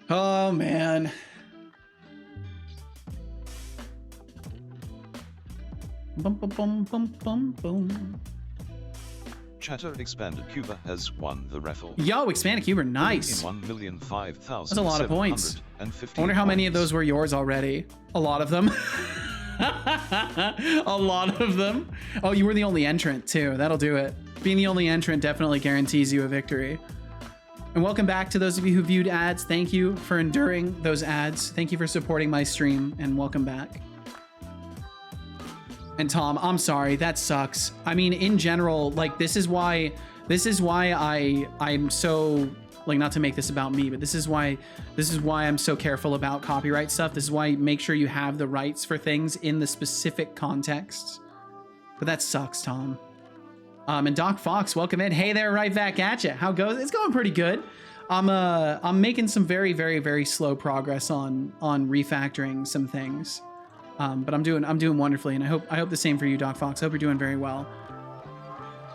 Oh, man. Bum, bum, bum, bum, bum, boom. Chatter Expanded Cuba has won the raffle. Yo, Expanded Cuba, nice. 1,005,000. That's a lot of points. I wonder how many of those were yours already. A lot of them. A lot of them. Oh, you were the only entrant too. That'll do it. Being the only entrant definitely guarantees you a victory. And welcome back to those of you who viewed ads. Thank you for enduring those ads. Thank you for supporting my stream, and welcome back. And Tom, I'm sorry, that sucks. I mean, in general, like this is why I'm so, like, not to make this about me, but this is why I'm so careful about copyright stuff. This is why I make sure you have the rights for things in the specific contexts. But that sucks, Tom. And Doc Fox, welcome in. Hey there, right back at you. How goes? It's going pretty good. I'm making some very, very, very slow progress on refactoring some things. But I'm doing wonderfully, and I hope the same for you, Doc Fox. I hope you're doing very well.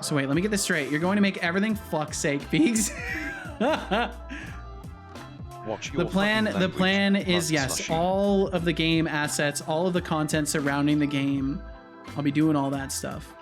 So wait, let me get this straight. You're going to make everything fuck's sake, Beegs. The plan is, yes, all of the game assets, all of the content surrounding the game. I'll be doing all that stuff.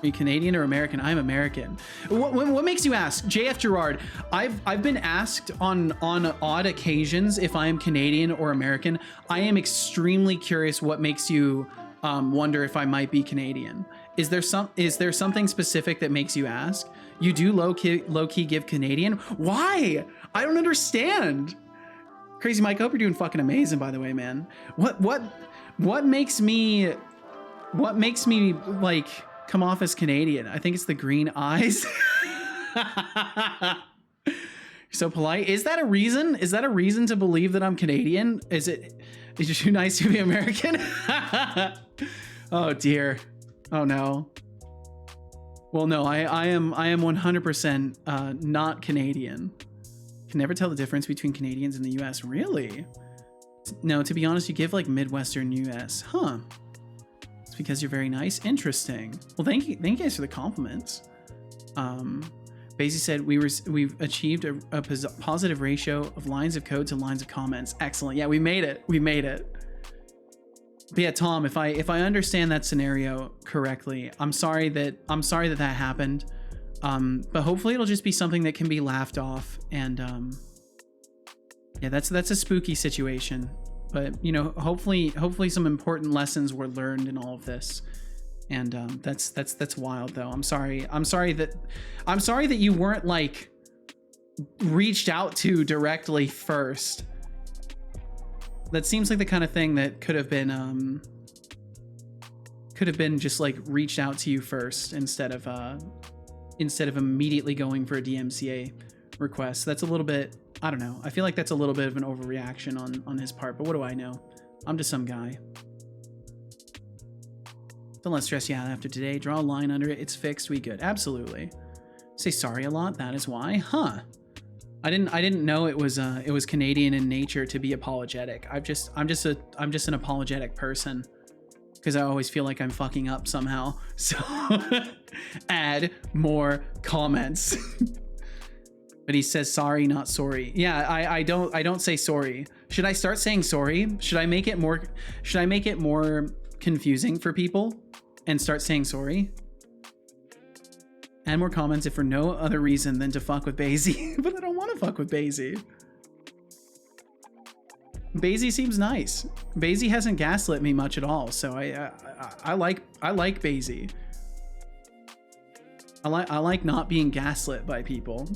Are you Canadian or American? I'm American. What makes you ask? JF Gerard, I've been asked on odd occasions if I am Canadian or American. I am extremely curious what makes you wonder if I might be Canadian. Is there something specific that makes you ask? You do low key give Canadian? Why? I don't understand. Crazy Mike, I hope you're doing fucking amazing, by the way, man. What makes me like come off as Canadian? I think it's the green eyes. You're so polite. Is that a reason? Is that a reason to believe that I'm Canadian? Is it too nice to be American? Oh dear. Oh no. Well, no, I am 100% not Canadian. Can never tell the difference between Canadians and the US. Really? No, to be honest, you give like Midwestern US. Huh. It's because you're very nice. Interesting. Well, thank you guys for the compliments. Basie said we've achieved a positive ratio of lines of code to lines of comments. Excellent. Yeah, we made it. We made it. But yeah, Tom, if I understand that scenario correctly, I'm sorry that that happened. But hopefully it'll just be something that can be laughed off. And yeah, that's a spooky situation. But you know, hopefully some important lessons were learned in all of this. And that's wild though. I'm sorry that you weren't like reached out to directly first. That seems like the kind of thing that could have been just like reached out to you first instead of immediately going for a DMCA request. That's a little bit, I don't know. I feel like that's a little bit of an overreaction on his part, but what do I know? I'm just some guy. Don't let stress you out after today. Draw a line under it. It's fixed. We good. Absolutely. Say sorry a lot. That is why. Huh. I didn't know it was Canadian in nature to be apologetic. I'm just an apologetic person because I always feel like I'm fucking up somehow. So add more comments. But But he says sorry, not sorry. Yeah, I don't say sorry. Should I start saying sorry? Should I make it more confusing for people and start saying sorry? Add more comments if for no other reason than to fuck with Basie. But I don't want to fuck with Basie. Basie seems nice. Basie hasn't gaslit me much at all, so I like Basie. I like not being gaslit by people.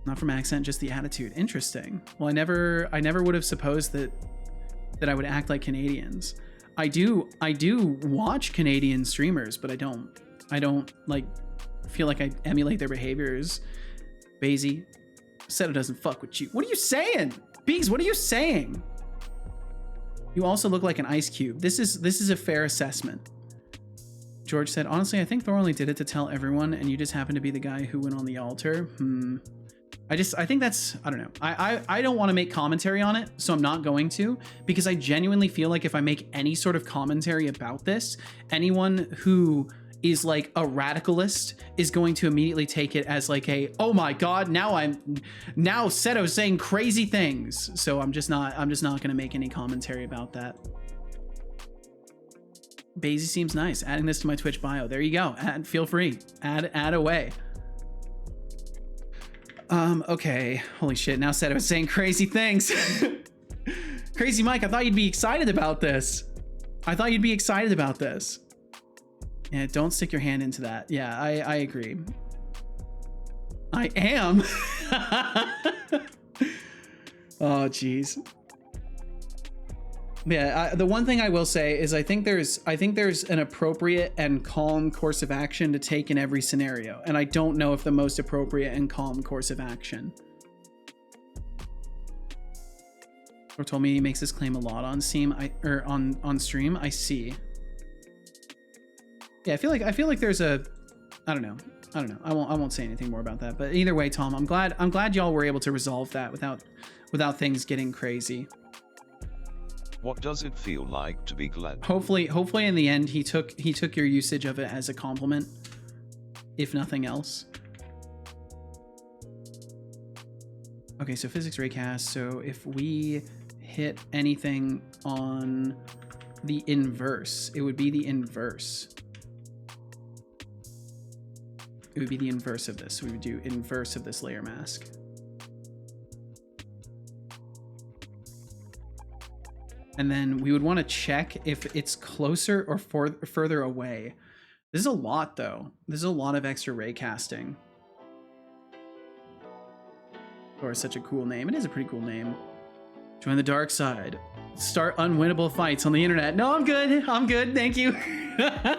Not from accent, just the attitude. Interesting. Well, I never would have supposed that I would act like Canadians. I do watch Canadian streamers, but I don't like feel like I emulate their behaviors. Basie, Seto doesn't fuck with you. What are you saying? Beegs, what are you saying? You also look like an ice cube. This is a fair assessment. George said, honestly, I think Thor only did it to tell everyone, and you just happen to be the guy who went on the altar. I think that's, I don't know. I don't want to make commentary on it, so I'm not going to, because I genuinely feel like if I make any sort of commentary about this, anyone who is like a radicalist is going to immediately take it as like a, oh my God, now Seto's saying crazy things. So I'm just not going to make any commentary about that. Basie seems nice. Adding this to my Twitch bio. There you go. Feel free. Add away. Okay. Holy shit. Now Seto is saying crazy things. Crazy Mike, I thought you'd be excited about this. Yeah, don't stick your hand into that. Yeah, I agree. I am. Oh, jeez. Yeah, the one thing I will say is I think there's an appropriate and calm course of action to take in every scenario, and I don't know if the most appropriate and calm course of action. Or told me he makes this claim a lot on Steam, on stream. I see. Yeah, I feel like there's a, I don't know. I won't say anything more about that. But either way, Tom, I'm glad y'all were able to resolve that without things getting crazy. What does it feel like to be glad? Hopefully in the end he took your usage of it as a compliment, if nothing else. Okay, so physics raycast. So if we hit anything on the inverse, it would be the inverse. It would be the inverse of this. So we would do inverse of this layer mask. And then we would want to check if it's closer or further away. This is a lot though. This is a lot of extra ray casting. Or such a cool name. It is a pretty cool name. Join the dark side. Start unwinnable fights on the internet. No, I'm good. Thank you. I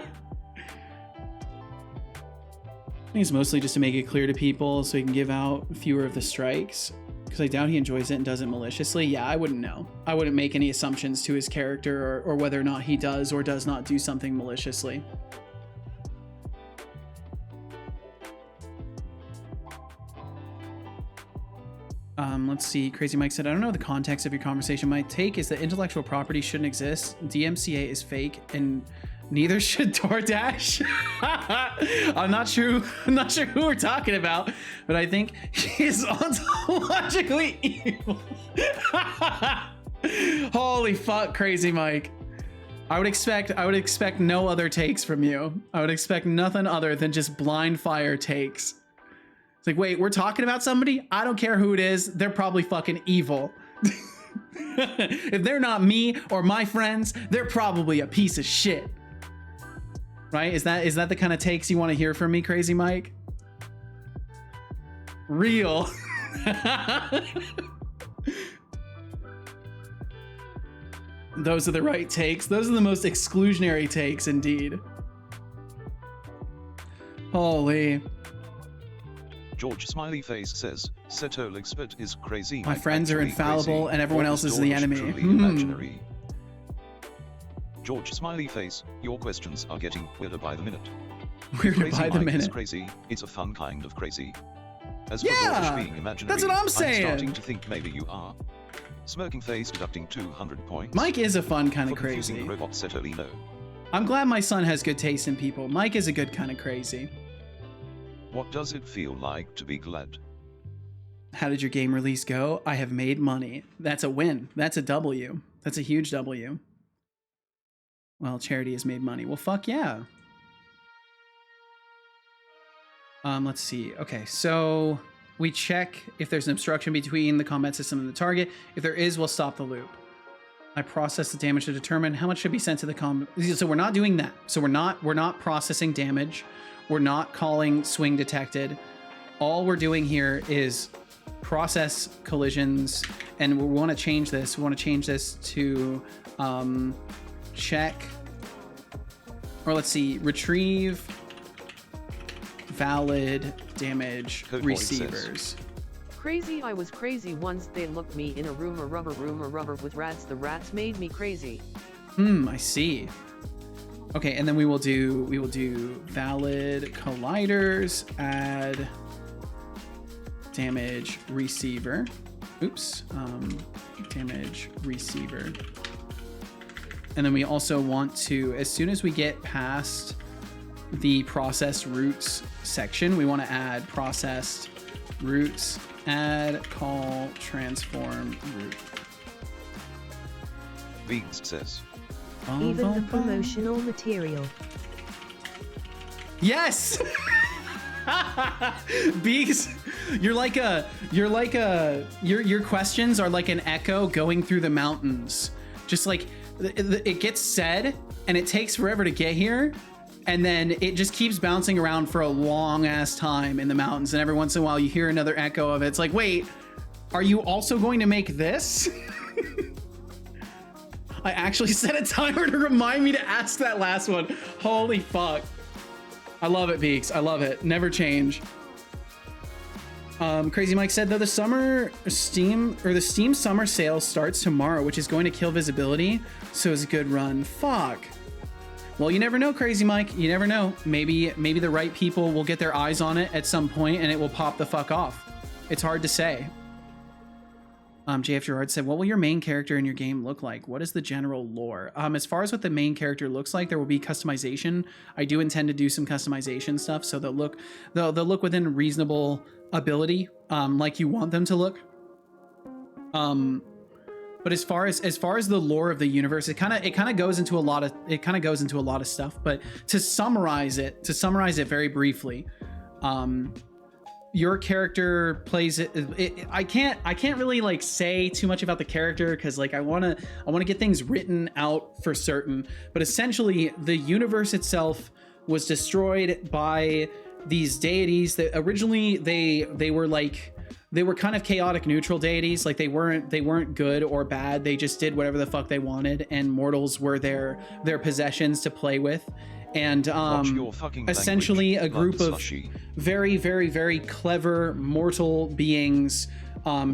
think it's mostly just to make it clear to people so he can give out fewer of the strikes. Because I doubt he enjoys it and does it maliciously. Yeah, I wouldn't know. I wouldn't make any assumptions to his character or whether or not he does or does not do something maliciously. Let's see. Crazy Mike said, I don't know the context of your conversation. My take is that intellectual property shouldn't exist. DMCA is fake and neither should DoorDash. I'm not sure who we're talking about, but I think he's ontologically evil. Holy fuck, Crazy Mike. I would expect no other takes from you. I would expect nothing other than just blind fire takes. It's like, wait, we're talking about somebody? I don't care who it is. They're probably fucking evil. If they're not me or my friends, they're probably a piece of shit. Right? Is that the kind of takes you want to hear from me, Crazy Mike? Real. Those are the right takes. Those are the most exclusionary takes, indeed. Holy. George Smiley Face says, Setolyx is crazy. My friends are infallible crazy. and everyone else is the enemy. Imaginary. George Smiley Face, your questions are getting weirder by the minute. Weirder Crazy by the Mike minute. Is crazy. It's a fun kind of crazy. As Yeah, for being imaginary, that's what I'm saying. starting to think maybe you are. Smirking Face deducting 200 points. Mike is a fun kind of for confusing crazy. the robot Setolino. I'm glad my son has good taste in people. Mike is a good kind of crazy. What does it feel like to be glad? How did your game release go? I have made money. That's a win. That's a W. That's a huge W. Well, charity has made money. Well, fuck yeah. Let's see. Okay, so we check if there's an obstruction between the combat system and the target. If there is, we'll stop the loop. I process the damage to determine how much should be sent to the combat. So we're not doing that. So we're not processing damage. We're not calling swing detected. All we're doing here is process collisions, and we want to change this. We want to change this to check, or let's see, retrieve valid damage receivers. Crazy, I was crazy once they looked me in a room a rubber with rats. The rats made me crazy. I see. Okay, and then we will do valid colliders, add damage receiver. Oops, damage receiver. And then we also want to, as soon as we get past the processed routes section, we want to add processed routes, add call transform route. Veeks says. Even the promotional material. Yes. Beaks, your questions are like an echo going through the mountains. Just like it gets said and it takes forever to get here, and then it just keeps bouncing around for a long ass time in the mountains, and every once in a while you hear another echo of it. It's like, wait, are you also going to make this? I actually set a timer to remind me to ask that last one. Holy fuck. I love it, Beaks. I love it. Never change. Crazy Mike said, though, the Steam summer sale starts tomorrow, which is going to kill visibility. So it's a good run. Fuck. Well, you never know, Crazy Mike. You never know. Maybe the right people will get their eyes on it at some point and it will pop the fuck off. It's hard to say. JF Gerard said, what will your main character in your game look like? What is the general lore? As far as what the main character looks like, there will be customization. I do intend to do some customization stuff, so they'll look within reasonable ability, like you want them to look. But as far as the lore of the universe, it kind of goes into a lot of stuff. But to summarize it very briefly, your character plays it. I can't really like say too much about the character because like I want to get things written out for certain. But essentially, the universe itself was destroyed by these deities that originally they were kind of chaotic neutral deities. Like they weren't good or bad. They just did whatever the fuck they wanted, and mortals were their possessions to play with. And essentially a group of very, very, very clever mortal beings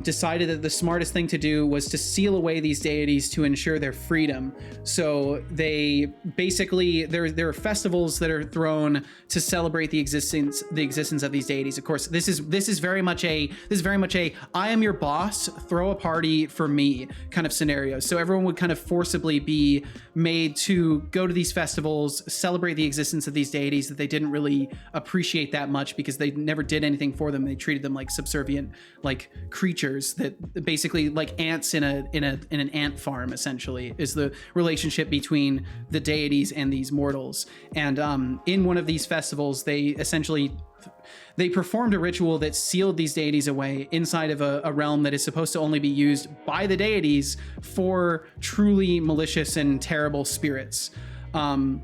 decided that the smartest thing to do was to seal away these deities to ensure their freedom. So they basically, there are festivals that are thrown to celebrate the existence of these deities. Of course, this is very much a I am your boss, throw a party for me kind of scenario. So everyone would kind of forcibly be made to go to these festivals, celebrate the existence of these deities that they didn't really appreciate that much because they never did anything for them. They treated them like subservient, like creatures that basically like ants in an ant farm. Essentially is the relationship between the deities and these mortals. And in one of these festivals, they performed a ritual that sealed these deities away inside of a realm that is supposed to only be used by the deities for truly malicious and terrible spirits. And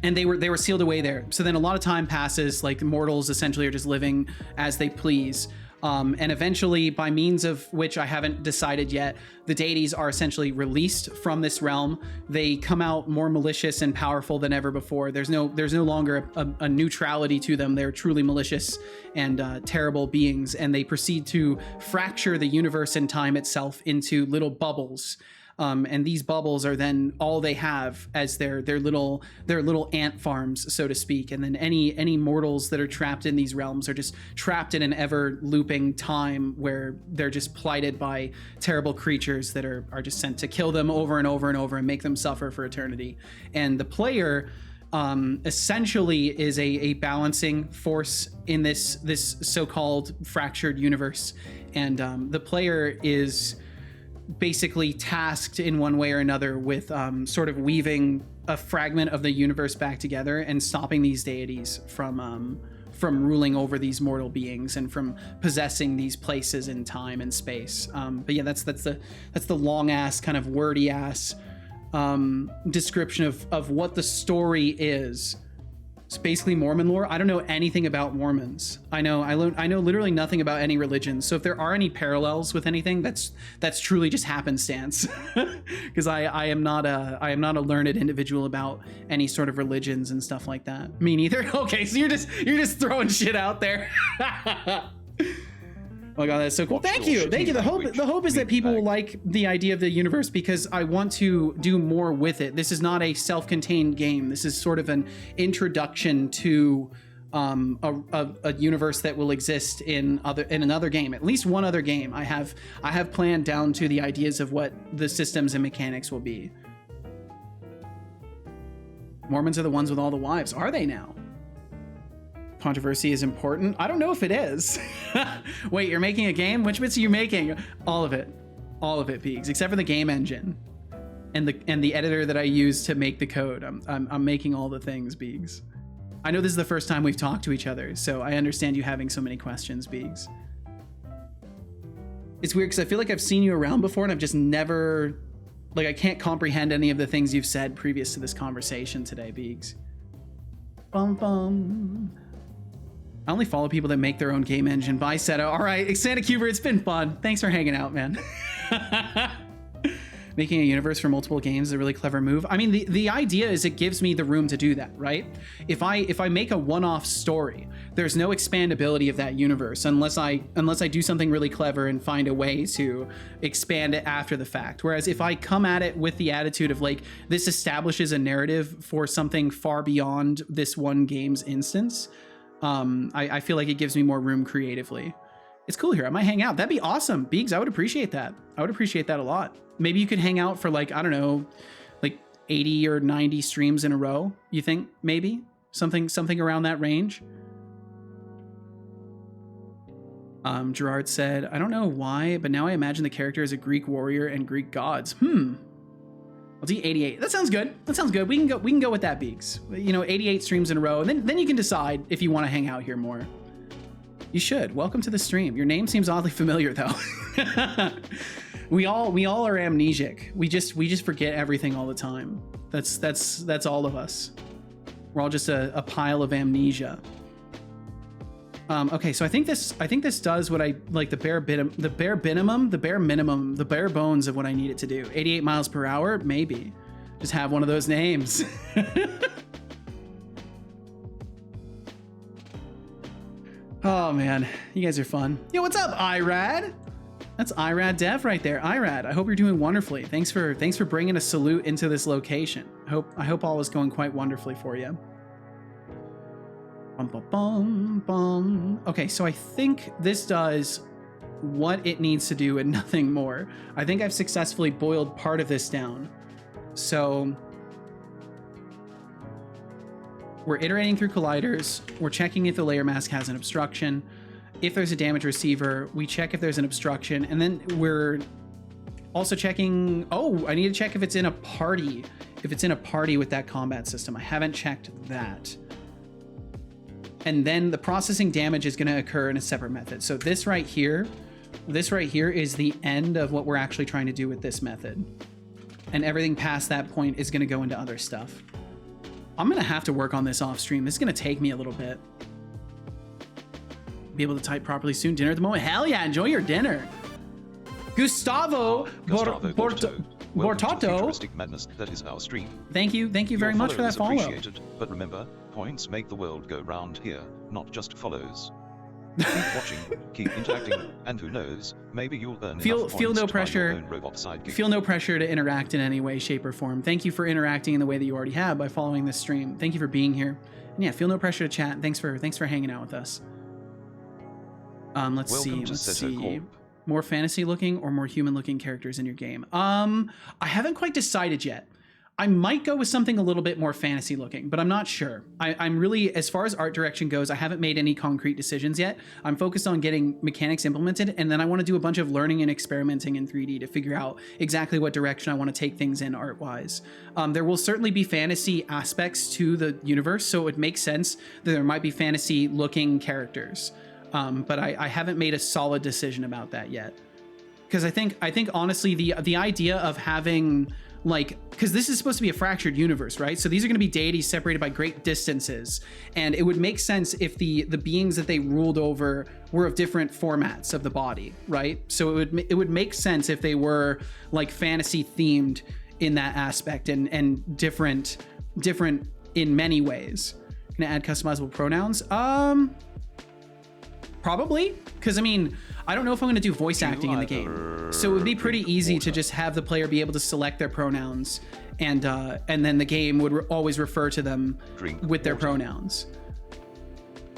they were sealed away there. So then a lot of time passes, like mortals essentially are just living as they please. And eventually, by means of which I haven't decided yet, the deities are essentially released from this realm. They come out more malicious and powerful than ever before. There's no longer a neutrality to them. They're truly malicious and terrible beings, and they proceed to fracture the universe and time itself into little bubbles. And these bubbles are then all they have as their little ant farms, so to speak. And then any mortals that are trapped in these realms are just trapped in an ever looping time where they're just plighted by terrible creatures that are just sent to kill them over and over and over and make them suffer for eternity. And the player essentially is a balancing force in this so-called fractured universe, and the player is basically tasked in one way or another with sort of weaving a fragment of the universe back together and stopping these deities from ruling over these mortal beings and from possessing these places in time and space. But yeah, that's the long ass kind of wordy ass description of what the story is. It's basically Mormon lore. I don't know anything about Mormons. I know literally nothing about any religion. So if there are any parallels with anything, that's truly just happenstance. Because I am not a learned individual about any sort of religions and stuff like that. Me neither. Okay, so you're just throwing shit out there. Oh my god, that's so cool. Thank you. The hope is that people will like the idea of the universe, because I want to do more with it. This is not a self-contained game. This is sort of an introduction to a universe that will exist in another game, at least one other game. I have planned down to the ideas of what the systems and mechanics will be. Mormons are the ones with all the wives. Are they now? Controversy is important. I don't know if it is. Wait, you're making a game? Which bits are you making? All of it, Peegs, except for the game engine and the editor that I use to make the code. I'm making all the things, Beegs. I know this is the first time we've talked to each other, so I understand you having so many questions, Beegs. It's weird because I feel like I've seen you around before and I've just never, like, I can't comprehend any of the things you've said previous to this conversation today, Beegs. Bum bum. I only follow people that make their own game engine. Bye, Seto. All right, Santa Cuber, it's been fun. Thanks for hanging out, man. Making a universe for multiple games is a really clever move. I mean, the idea is it gives me the room to do that, right? If I make a one-off story, there's no expandability of that universe unless I do something really clever and find a way to expand it after the fact. Whereas if I come at it with the attitude of like, this establishes a narrative for something far beyond this one game's instance, I feel like it gives me more room creatively. It's cool here. I might hang out. That'd be awesome. Beegs, I would appreciate that. I would appreciate that a lot. Maybe you could hang out for like, I don't know, like 80 or 90 streams in a row. You think maybe something around that range? Gerard said, I don't know why, but now I imagine the character as a Greek warrior and Greek gods. I'll do 88. That sounds good. We can go with that, Beegs. You know, 88 streams in a row, and then you can decide if you want to hang out here more. You should. Welcome to the stream. Your name seems oddly familiar, though. We all are amnesic. We just forget everything all the time. That's all of us. We're all just a pile of amnesia. Okay, so I think this does what I like, the bare bones of what I need it to do. 88 miles per hour, maybe. Just have one of those names. Oh man, you guys are fun. Yo, what's up, Irad? That's Irad Dev right there. Irad, I hope you're doing wonderfully. Thanks for bringing a salute into this location. I hope all is going quite wonderfully for you. Bum, bum, bum, bum. Okay, so I think this does what it needs to do and nothing more. I think I've successfully boiled part of this down. So we're iterating through colliders. We're checking if the layer mask has an obstruction. If there's a damage receiver, we check if there's an obstruction. And then we're also checking, oh, I need to check if it's in a party. If it's in a party with that combat system. I haven't checked that. And then the processing damage is going to occur in a separate method. So this right here is the end of what we're actually trying to do with this method. And everything past that point is going to go into other stuff. I'm going to have to work on this off stream. This is going to take me a little bit. Be able to type properly soon. Dinner at the moment. Hell yeah, enjoy your dinner. Gustavo Bortato. Madness, that is our stream. Thank you very much for that follow. But remember, points make the world go round here, not just follows. Keep watching, keep interacting, and who knows, maybe you'll earn enough feel no points pressure. to buy your own robot sidekick. Feel no pressure to interact in any way, shape, or form. Thank you for interacting in the way that you already have by following this stream. Thank you for being here. And yeah, feel no pressure to chat. Thanks for hanging out with us. Let's see. More fantasy looking or more human looking characters in your game? I haven't quite decided yet. I might go with something a little bit more fantasy looking, but I'm not sure. I'm really, as far as art direction goes, I haven't made any concrete decisions yet. I'm focused on getting mechanics implemented, and then I want to do a bunch of learning and experimenting in 3D to figure out exactly what direction I want to take things in art-wise. There will certainly be fantasy aspects to the universe, so it would make sense that there might be fantasy looking characters. But I haven't made a solid decision about that yet. Because I think honestly, the idea of having, like, because this is supposed to be a fractured universe, right? So these are going to be deities separated by great distances, and it would make sense if the beings that they ruled over were of different formats of the body, right? So it would make sense if they were like fantasy themed in that aspect and different in many ways. Gonna add customizable pronouns? Probably, because I mean, I don't know if I'm going to do voice acting in the game, so it would be pretty easy to just have the player be able to select their pronouns, and then the game would always refer to them with their pronouns.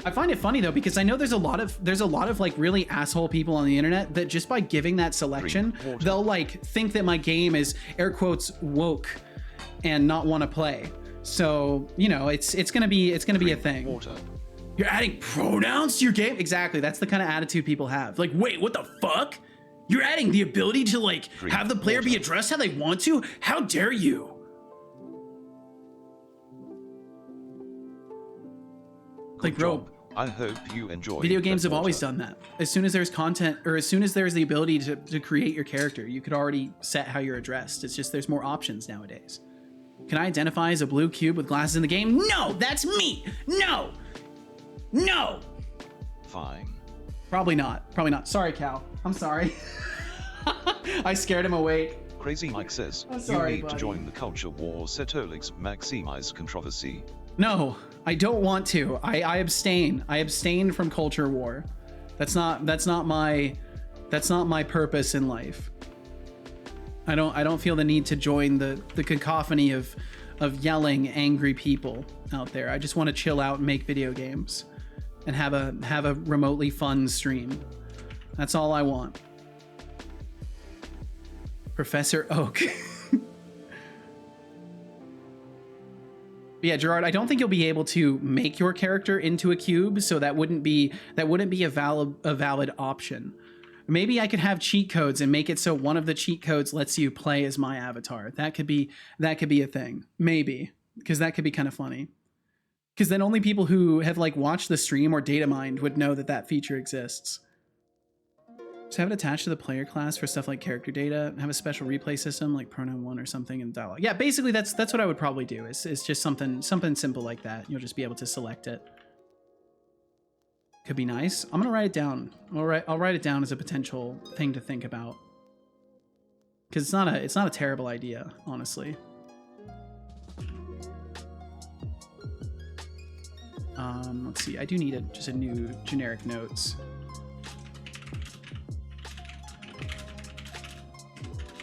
I find it funny though, because I know there's a lot of like really asshole people on the internet that just by giving that selection, they'll like think that my game is air quotes woke and not want to play. So you know, it's gonna be a thing. You're adding pronouns to your game? Exactly. That's the kind of attitude people have. Like, wait, what the fuck? You're adding the ability to like have the player be addressed how they want to? How dare you? Like, bro, I hope you enjoy. Video games have always done that. As soon as there's content, or as soon as there's the ability to create your character, you could already set how you're addressed. It's just there's more options nowadays. Can I identify as a blue cube with glasses in the game? No, that's me. No. No. Fine. Probably not. Sorry, Cal. I'm sorry. I scared him awake. Crazy Mike says, I'm sorry, you need buddy. to join the culture war. Setolyx maximize controversy. No, I don't want to. I abstain. I abstain from culture war. That's not my purpose in life. I don't feel the need to join the cacophony of yelling angry people out there. I just want to chill out and make video games and have a remotely fun stream. That's all I want. Professor Oak. Yeah, Gerard, I don't think you'll be able to make your character into a cube, so that wouldn't be a valid option. Maybe I could have cheat codes and make it so one of the cheat codes lets you play as my avatar. That could be a thing. Maybe, because that could be kind of funny. Because then only people who have like watched the stream or data mined would know that feature exists. Just have it attached to the player class for stuff like character data. Have a special replay system like pronoun 1 or something in dialogue. Yeah, basically that's what I would probably do. It's just something simple like that. You'll just be able to select it. Could be nice. I'm gonna write it down. I'll write it down as a potential thing to think about. Because it's not a terrible idea, honestly. Let's see. I do need just a new generic notes.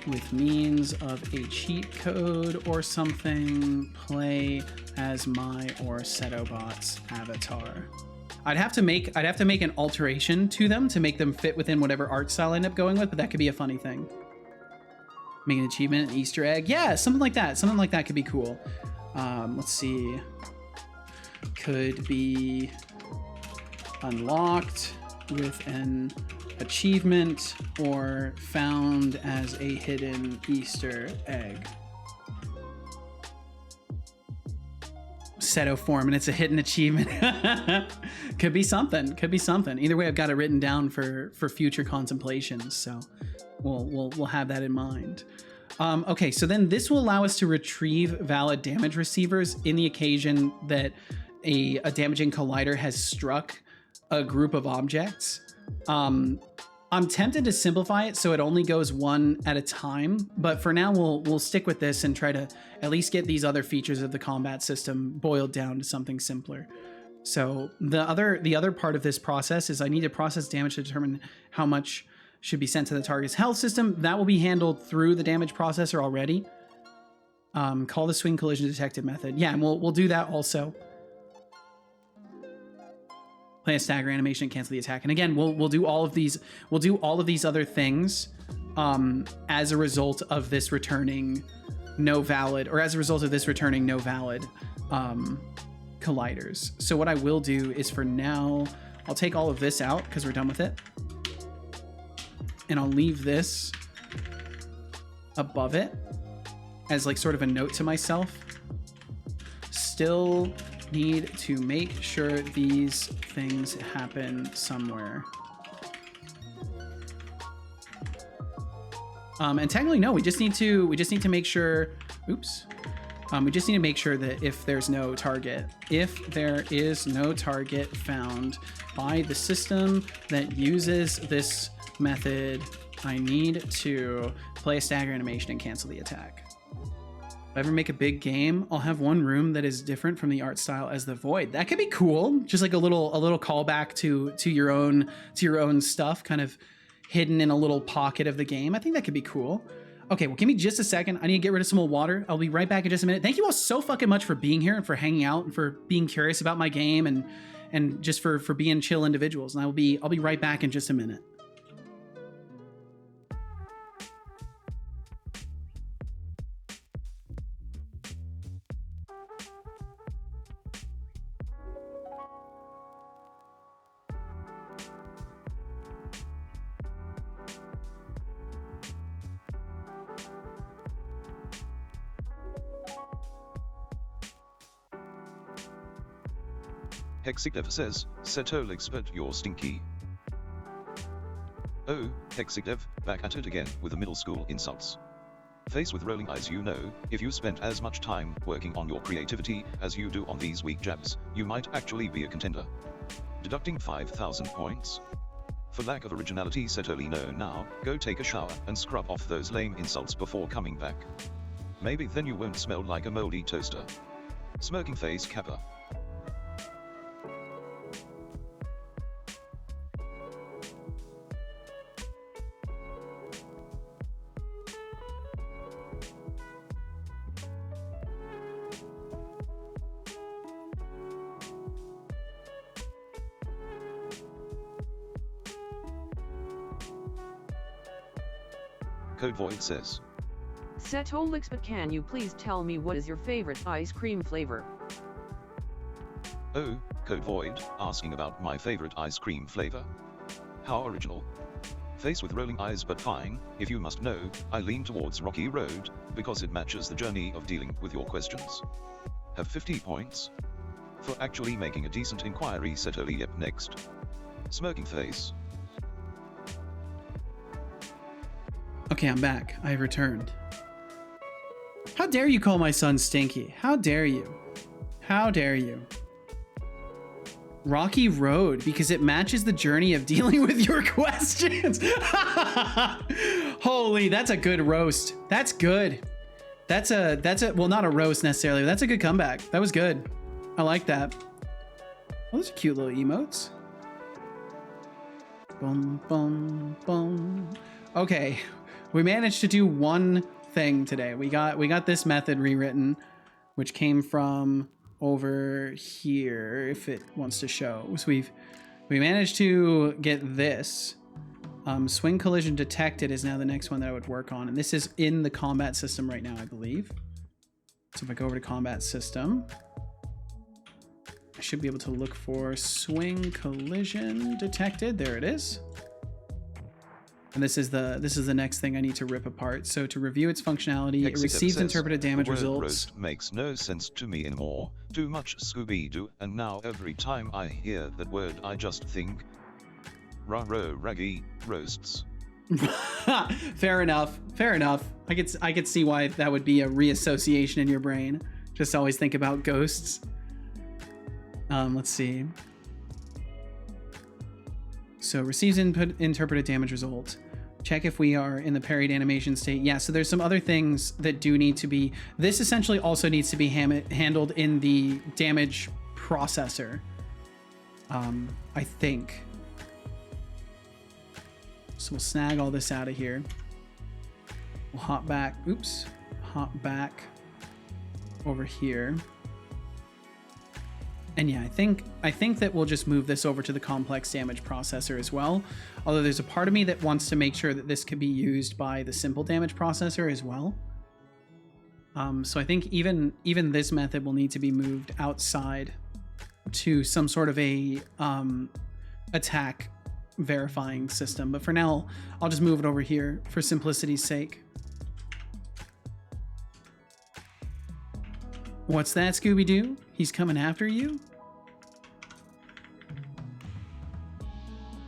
With means of a cheat code or something, play as my or Setobot's avatar. I'd have to make an alteration to them to make them fit within whatever art style I end up going with, but that could be a funny thing. Make an achievement, an Easter egg. Yeah, something like that. Something like that could be cool. Let's see. Could be unlocked with an achievement or found as a hidden Easter egg. Seto form, and it's a hidden achievement. Could be something. Either way, I've got it written down for future contemplations, so we'll have that in mind. Okay, so then this will allow us to retrieve valid damage receivers in the occasion that a damaging collider has struck a group of objects. I'm tempted to simplify it so it only goes one at a time, but for now we'll stick with this and try to at least get these other features of the combat system boiled down to something simpler. So the other part of this process is I need to process damage to determine how much should be sent to the target's health system. That will be handled through the damage processor already. Call the swing collision detected method. Yeah, and we'll do that also. Play a stagger animation and cancel the attack. And again, we'll do all of these. We'll do all of these other things as a result of this returning no valid, or as a result of this returning no valid colliders. So what I will do is for now, I'll take all of this out because we're done with it. And I'll leave this above it as like sort of a note to myself. Still need to make sure these things happen somewhere. And technically, no, we just need to make sure, oops. We just need to make sure that if there's no target, if there is no target found by the system that uses this method, I need to play a stagger animation and cancel the attack. If I ever make a big game, I'll have one room that is different from the art style as the Void. That could be cool. Just like a little callback to your own stuff, kind of hidden in a little pocket of the game. I think that could be cool. Okay, well, give me just a second. I need to get rid of some more water. I'll be right back in just a minute. Thank you all so fucking much for being here and for hanging out and for being curious about my game and just for being chill individuals. And I'll be right back in just a minute. Hexigdev says, Setolyx, but you're stinky. Oh, Hexigdev, back at it again with the middle school insults. Face with rolling eyes, you know, if you spent as much time working on your creativity as you do on these weak jabs, you might actually be a contender. Deducting 5,000 points. For lack of originality, Setoly, no, now, go take a shower and scrub off those lame insults before coming back. Maybe then you won't smell like a moldy toaster. Smirking face Kappa. Code Void says, Setolyx, but can you please tell me what is your favorite ice cream flavor? Oh, Code Void, asking about my favorite ice cream flavor? How original. Face with rolling eyes, but fine, if you must know, I lean towards Rocky Road, because it matches the journey of dealing with your questions. Have 50 points. For actually making a decent inquiry, Setoly, yep, next. Smirking face. Okay, I'm back. I've returned. How dare you call my son stinky? How dare you? How dare you? Rocky Road, because it matches the journey of dealing with your questions. Holy, that's a good roast. That's good. That's a, well, not a roast necessarily, but that's a good comeback. That was good. I like that. Oh, those are cute little emotes. Boom, boom, boom. Okay. We managed to do one thing today. We got this method rewritten, which came from over here, if it wants to show. So we managed to get this. Swing collision detected is now the next one that I would work on, and this is in the combat system right now, I believe. So if I go over to combat system, I should be able to look for swing collision detected. There it is. And this is the next thing I need to rip apart. So to review its functionality, it receives interpreted damage results. Roast makes no sense to me anymore. Too much Scooby-Doo, and now every time I hear that word I just think Raro Raggy roasts. Fair enough. Fair enough. I could see why that would be a reassociation in your brain. Just always think about ghosts. Let's see. So receives interpreted damage result. Check if we are in the parried animation state. Yeah, so there's some other things that do need to be... This essentially also needs to be handled in the damage processor. I think. So we'll snag all this out of here. We'll hop back. Oops. Hop back over here. And yeah, I think that we'll just move this over to the complex damage processor as well. Although there's a part of me that wants to make sure that this could be used by the simple damage processor as well. So I think even this method will need to be moved outside to some sort of a attack verifying system. But for now, I'll just move it over here for simplicity's sake. What's that, Scooby-Doo? He's coming after you?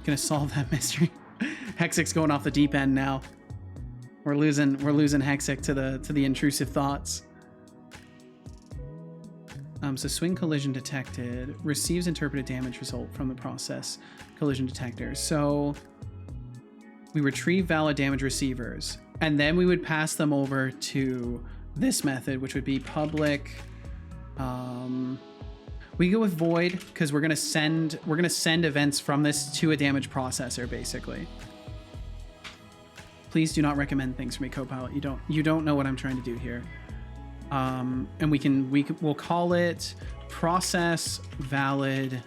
Gonna solve that mystery. Hexic's going off the deep end now. We're losing Hexic to the intrusive thoughts. So swing collision detected receives interpreted damage result from the process collision detector. So we retrieve valid damage receivers, and then we would pass them over to this method, which would be public. We go with void because we're gonna send events from this to a damage processor, basically. Please do not recommend things for me, Copilot. You don't know what I'm trying to do here. And we'll call it process valid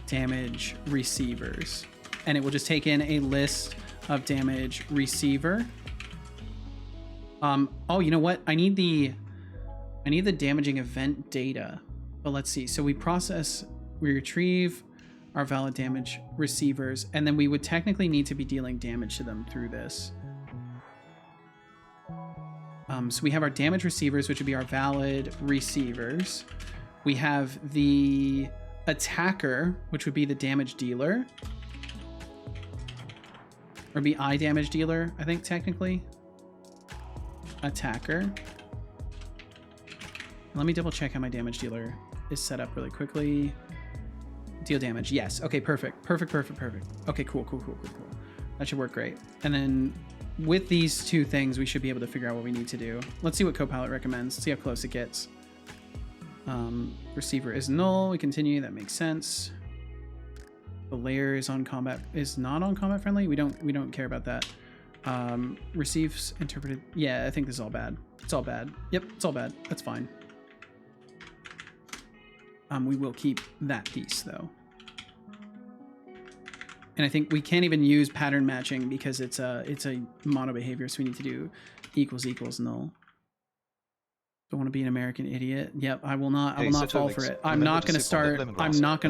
damage receivers, and it will just take in a list of damage receiver. Oh, you know what? I need the damaging event data. But let's see. So we retrieve our valid damage receivers, and then we would technically need to be dealing damage to them through this. So we have our damage receivers, which would be our valid receivers. We have the attacker, which would be the damage dealer. Or be I damage dealer, I think, technically. Attacker. Let me double check how my damage dealer is set up really quickly. Deal damage. Yes. Okay, perfect. Okay, cool. That should work great. And then with these two things, we should be able to figure out what we need to do. Let's see what Copilot recommends. See how close it gets. Receiver is null. We continue. That makes sense. The layer is not on combat friendly. We don't care about that. Receives interpreted. Yeah, I think this is all bad. It's all bad. Yep, it's all bad. That's fine. We will keep that piece though. And I think we can't even use pattern matching because it's a mono behavior, so we need to do equals null. Don't want to be an American idiot. Yep, I will not fall for it. I'm not going to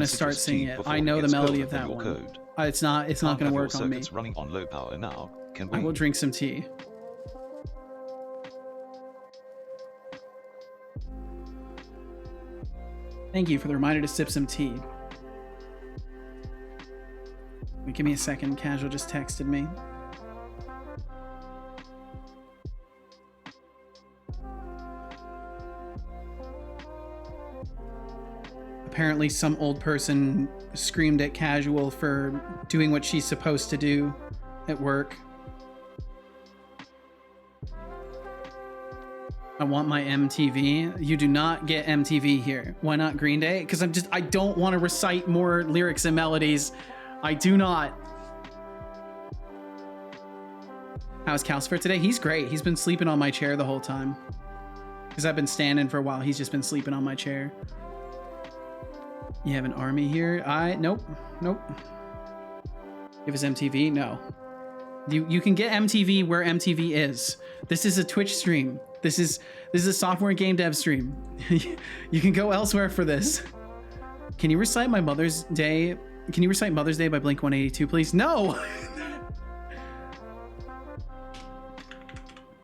start singing it. I know the melody of that one. It's not going to work on me. It's running on low power now. Can I will drink some tea. Thank you for the reminder to sip some tea. Give me a second. Casual just texted me. Apparently some old person screamed at Casual for doing what she's supposed to do at work. I want my MTV. You do not get MTV here. Why not Green Day? Because I don't want to recite more lyrics and melodies. I do not. How's Calcifer today? He's great. He's been sleeping on my chair the whole time. Because I've been standing for a while. He's just been sleeping on my chair. You have an army here? Nope. Give us MTV? No. You can get MTV where MTV is. This is a Twitch stream. This is a software and game dev stream. You can go elsewhere for this. Can you recite my Mother's Day? Can you recite Mother's Day by Blink-182, please? No!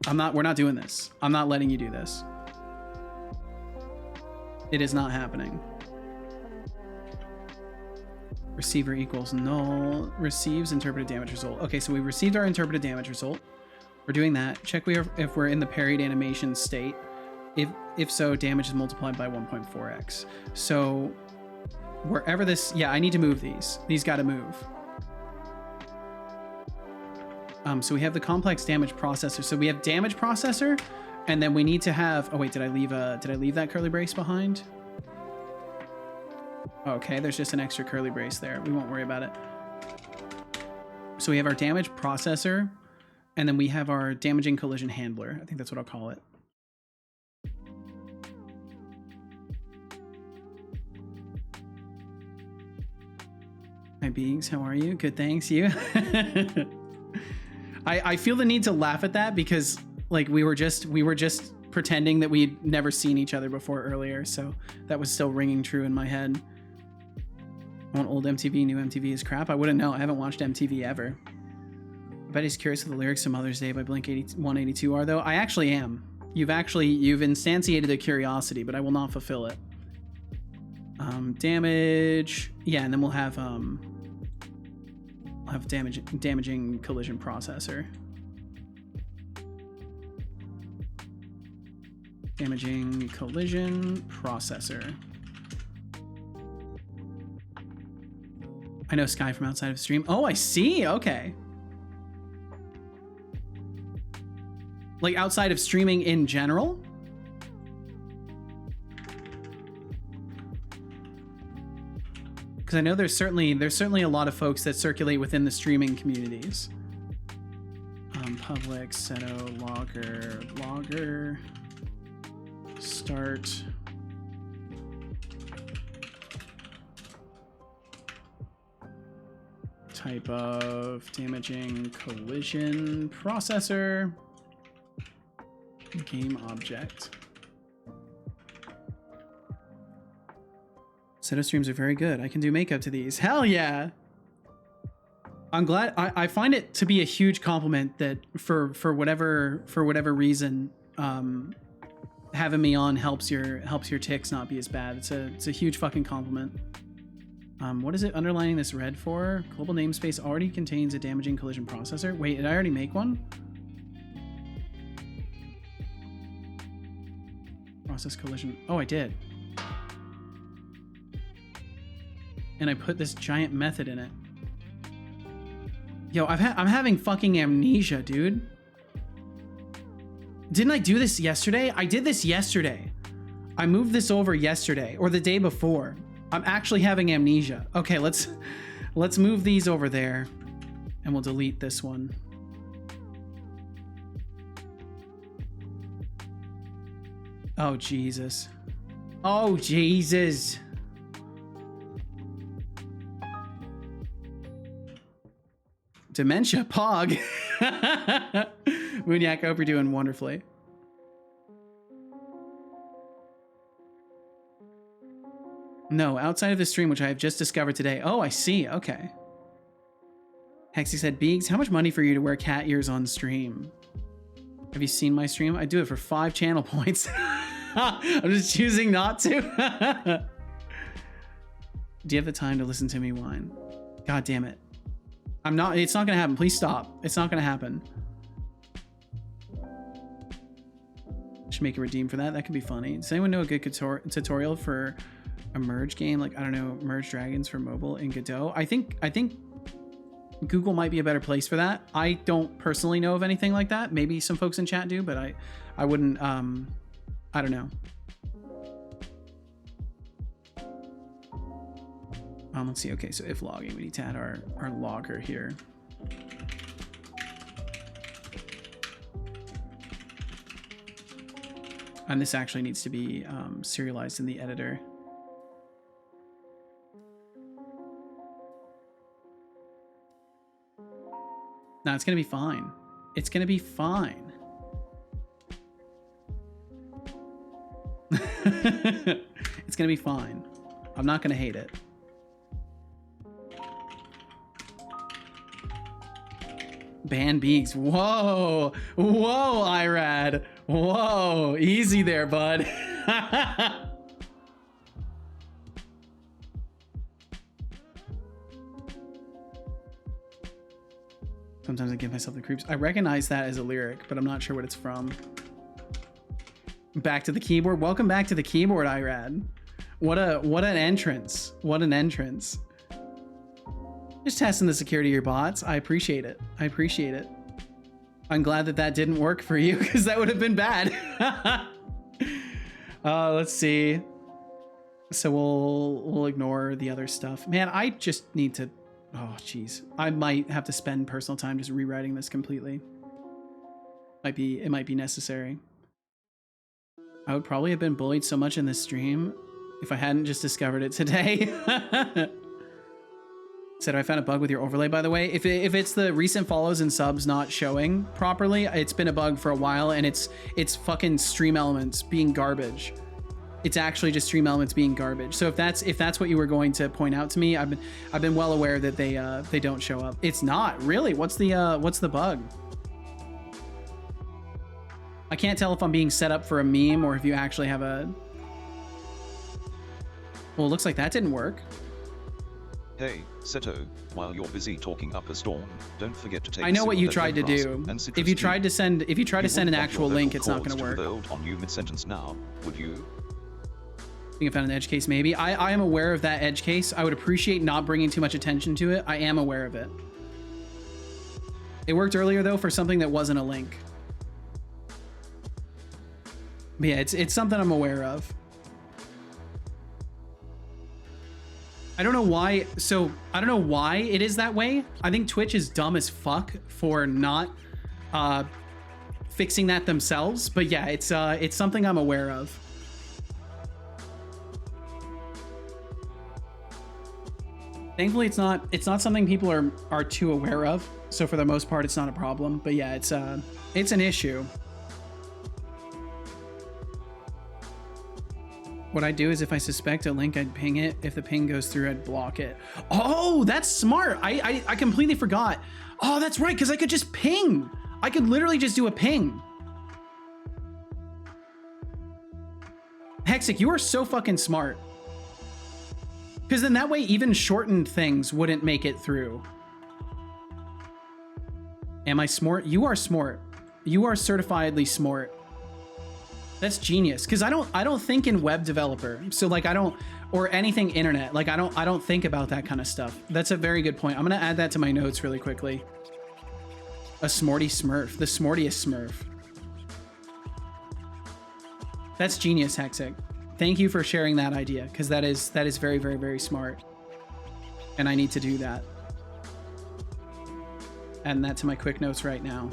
We're not doing this. I'm not letting you do this. It is not happening. Receiver equals null. Receives interpreted damage result. Okay, so we received our interpreted damage result. We're doing that. Check if we're in the parried animation state. If so, damage is multiplied by 1.4x. So wherever this, yeah, I need to move these. These got to move. So we have the complex damage processor. So we have damage processor, and then we need to have. Oh wait, did I leave that curly brace behind? Okay, there's just an extra curly brace there. We won't worry about it. So we have our damage processor, and then we have our damaging collision handler. I think that's what I'll call it. Hi beings, how are you? Good, thanks. You? I feel the need to laugh at that because like we were just pretending that we'd never seen each other before earlier, so that was still ringing true in my head. I want old MTV, new MTV is crap. I wouldn't know. I haven't watched MTV ever. I bet he's curious what the lyrics to Mother's Day by Blink 182 are, though. I actually am. You've instantiated the curiosity, but I will not fulfill it. Damage. Yeah, and then we'll have damaging collision processor. Damaging collision processor. I know Sky from outside of stream. Oh, I see. Okay. Like outside of streaming in general? Because I know there's certainly a lot of folks that circulate within the streaming communities. Public, Seto, logger, start. Type of damaging collision processor. Game object. Seto streams are very good. I can do makeup to these. Hell yeah! I'm glad. I find it to be a huge compliment that for whatever reason, having me on helps your ticks not be as bad. It's a huge fucking compliment. What is it underlining this red for? Global namespace already contains a damaging collision processor. Wait, did I already make one? Process collision. Oh, I did. And I put this giant method in it. Yo, I'm having fucking amnesia, dude. Didn't I do this yesterday? I did this yesterday. I moved this over yesterday or the day before. I'm actually having amnesia. Okay, let's move these over there and we'll delete this one. Oh, Jesus. Oh, Jesus. Dementia, Pog. Moonyak, I hope you're doing wonderfully. No, outside of the stream, which I have just discovered today. Oh, I see. Okay. Hexy said, Beegs, how much money for you to wear cat ears on stream? Have you seen my stream? I do it for 5 channel points. I'm just choosing not to. Do you have the time to listen to me whine? God damn it. I'm not. It's not going to happen. Please stop. It's not going to happen. Should make a redeem for that. That could be funny. Does anyone know a good tutorial for a merge game? Like, I don't know, Merge Dragons for mobile in Godot? I think Google might be a better place for that. I don't personally know of anything like that. Maybe some folks in chat do, but I wouldn't, I don't know. Let's see. Okay, so if logging, we need to add our logger here. And this actually needs to be serialized in the editor. No, it's gonna be fine. It's gonna be fine. It's gonna be fine. I'm not gonna hate it. Ban Beegs. Whoa. Whoa, Irad. Whoa. Easy there, bud. Sometimes I give myself the creeps. I recognize that as a lyric, but I'm not sure what it's from. Back to the keyboard. Welcome back to the keyboard, Irad. What an entrance. What an entrance. Just testing the security of your bots. I appreciate it. I appreciate it. I'm glad that didn't work for you because that would have been bad. Let's see. So we'll ignore the other stuff. Man, I just need to. Oh, geez. I might have to spend personal time just rewriting this completely. It might be necessary. I would probably have been bullied so much in this stream if I hadn't just discovered it today. Said I found a bug with your overlay, by the way. If it's the recent follows and subs not showing properly, it's been a bug for a while, and it's fucking Stream Elements being garbage. It's actually just Stream Elements being garbage. So if that's what you were going to point out to me, I've been well aware that they don't show up. It's not really. What's the bug? I can't tell if I'm being set up for a meme or if you actually have a. Well, it looks like that didn't work. Hey, Seto, while you're busy talking up a storm, don't forget to take. I know what you that tried to do. If you tried to send an actual link, it's not going to work. On you mid-sentence now, would you? I think I found an edge case, maybe. I am aware of that edge case. I would appreciate not bringing too much attention to it. I am aware of it. It worked earlier though for something that wasn't a link. But yeah, it's something I'm aware of. I don't know why. So I don't know why it is that way. I think Twitch is dumb as fuck for not fixing that themselves. But yeah, it's something I'm aware of. Thankfully, it's not something people are too aware of. So for the most part, it's not a problem. But yeah, it's an issue. What I do is if I suspect a link, I'd ping it. If the ping goes through, I'd block it. Oh, that's smart. I completely forgot. Oh, that's right, because I could just ping. I could literally just do a ping. Hexic, you are so fucking smart. Because then that way, even shortened things wouldn't make it through. Am I smart? You are smart. You are certifiedly smart. That's genius. Because I don't think in web developer. So like or anything internet. Like I don't think about that kind of stuff. That's a very good point. I'm gonna add that to my notes really quickly. A smarty smurf. The smartiest smurf. That's genius, Hexic. Thank you for sharing that idea, because that is very, very, very smart. And I need to do that. Adding that to my quick notes right now.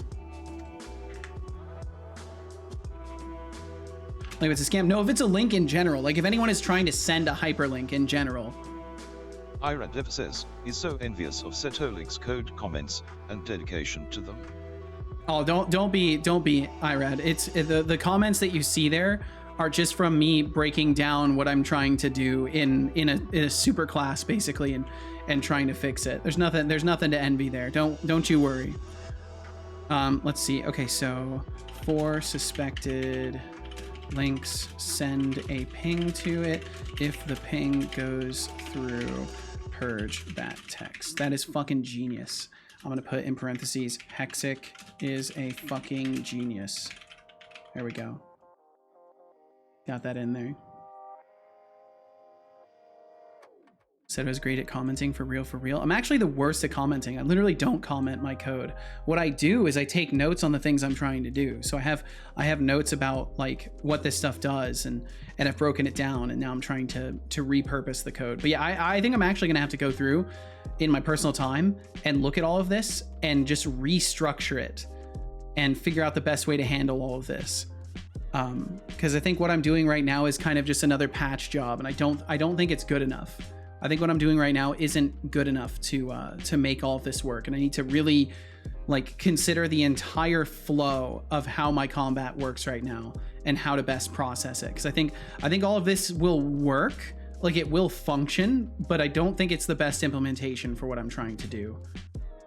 Like if it's a scam. No, if it's a link in general, like if anyone is trying to send a hyperlink in general. Irad says, is so envious of Setolyx code comments and dedication to them. Oh, don't be Irad. It's the comments that you see there are just from me breaking down what I'm trying to do in a super class basically and trying to fix it. There's nothing to envy there. Don't you worry. Let's see. Okay, so for suspected links, send a ping to it. If the ping goes through, purge that text. That is fucking genius. I'm gonna put in parentheses, Hexic is a fucking genius. There we go. Got that in there. Said I was great at commenting, for real. I'm actually the worst at commenting. I literally don't comment my code. What I do is I take notes on the things I'm trying to do. So I have notes about like what this stuff does, and I've broken it down, and now I'm trying to repurpose the code. But yeah, I think I'm actually gonna have to go through in my personal time and look at all of this and just restructure it and figure out the best way to handle all of this. Because I think what I'm doing right now is kind of just another patch job, and I don't think it's good enough. I think what I'm doing right now isn't good enough to make all of this work, and I need to really like consider the entire flow of how my combat works right now and how to best process it. Because I think all of this will work, like it will function, but I don't think it's the best implementation for what I'm trying to do.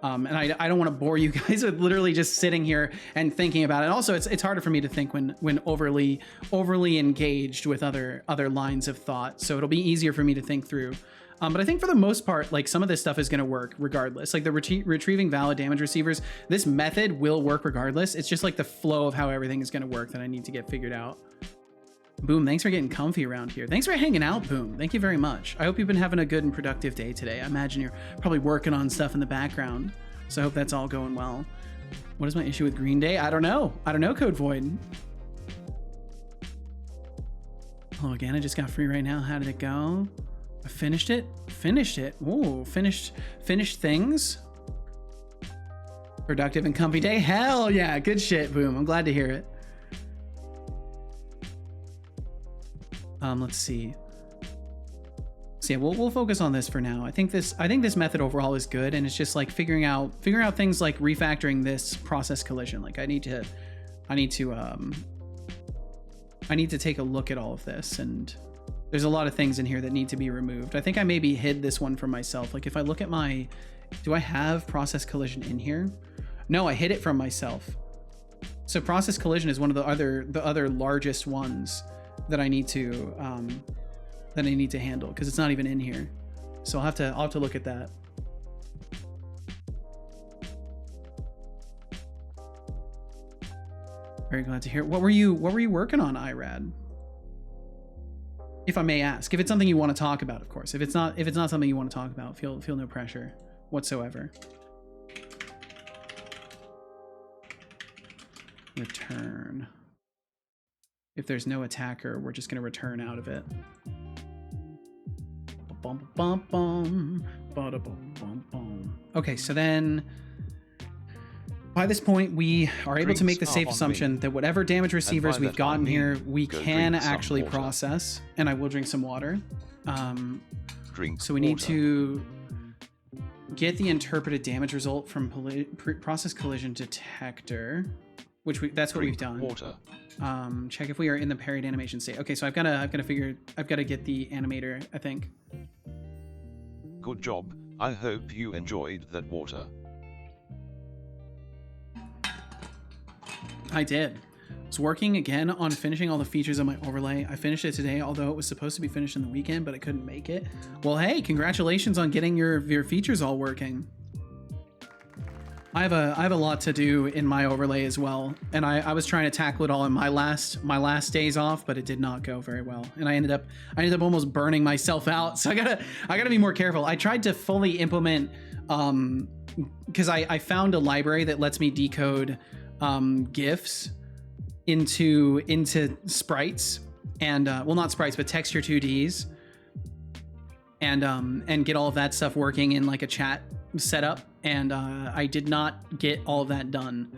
And I don't want to bore you guys with literally just sitting here and thinking about it. Also, it's harder for me to think when overly engaged with other lines of thought. So it'll be easier for me to think through. But I think for the most part, like some of this stuff is going to work regardless. Like the retrieving valid damage receivers, this method will work regardless. It's just like the flow of how everything is going to work that I need to get figured out. Boom, thanks for getting comfy around here. Thanks for hanging out, Boom. Thank you very much. I hope you've been having a good and productive day today. I imagine you're probably working on stuff in the background. So I hope that's all going well. What is my issue with Green Day? I don't know, Code Void. Oh, again, I just got free right now. How did it go? I finished it. Ooh, finished things. Productive and comfy day. Hell yeah, good shit, Boom. I'm glad to hear it. Let's see. So yeah, we'll focus on this for now. I think this method overall is good, and it's just like figuring out things like refactoring this process collision. Like I need to take a look at all of this, and there's a lot of things in here that need to be removed. I think I maybe hid this one from myself. Like if I look at my, do I have process collision in here? No, I hid it from myself. So process collision is one of the other largest ones that I need to handle, because it's not even in here. So I'll have to look at that. Very glad to hear. What were you working on, Irad? If I may ask, if it's something you want to talk about, of course. If it's not something you want to talk about, feel no pressure whatsoever. Return. If there's no attacker, we're just gonna return out of it. Okay, so then by this point, we are able to make the safe assumption that whatever damage receivers we've gotten here, we can actually process. And I will drink some water. So we need to get the interpreted damage result from process collision detector, which that's what we've done. Check if we are in the parried animation state. Okay, so I've got to get the animator, I think. Good job. I hope you enjoyed that water. I did. I was working again on finishing all the features of my overlay. I finished it today, although it was supposed to be finished in the weekend, but I couldn't make it. Well, hey, congratulations on getting your features all working. I have a lot to do in my overlay as well, and I was trying to tackle it all in my last days off, but it did not go very well, and I ended up almost burning myself out. So I gotta be more careful. I tried to fully implement because I found a library that lets me decode GIFs into sprites, and well, not sprites, but texture 2Ds, and get all of that stuff working in like a chat setup. And I did not get all of that done,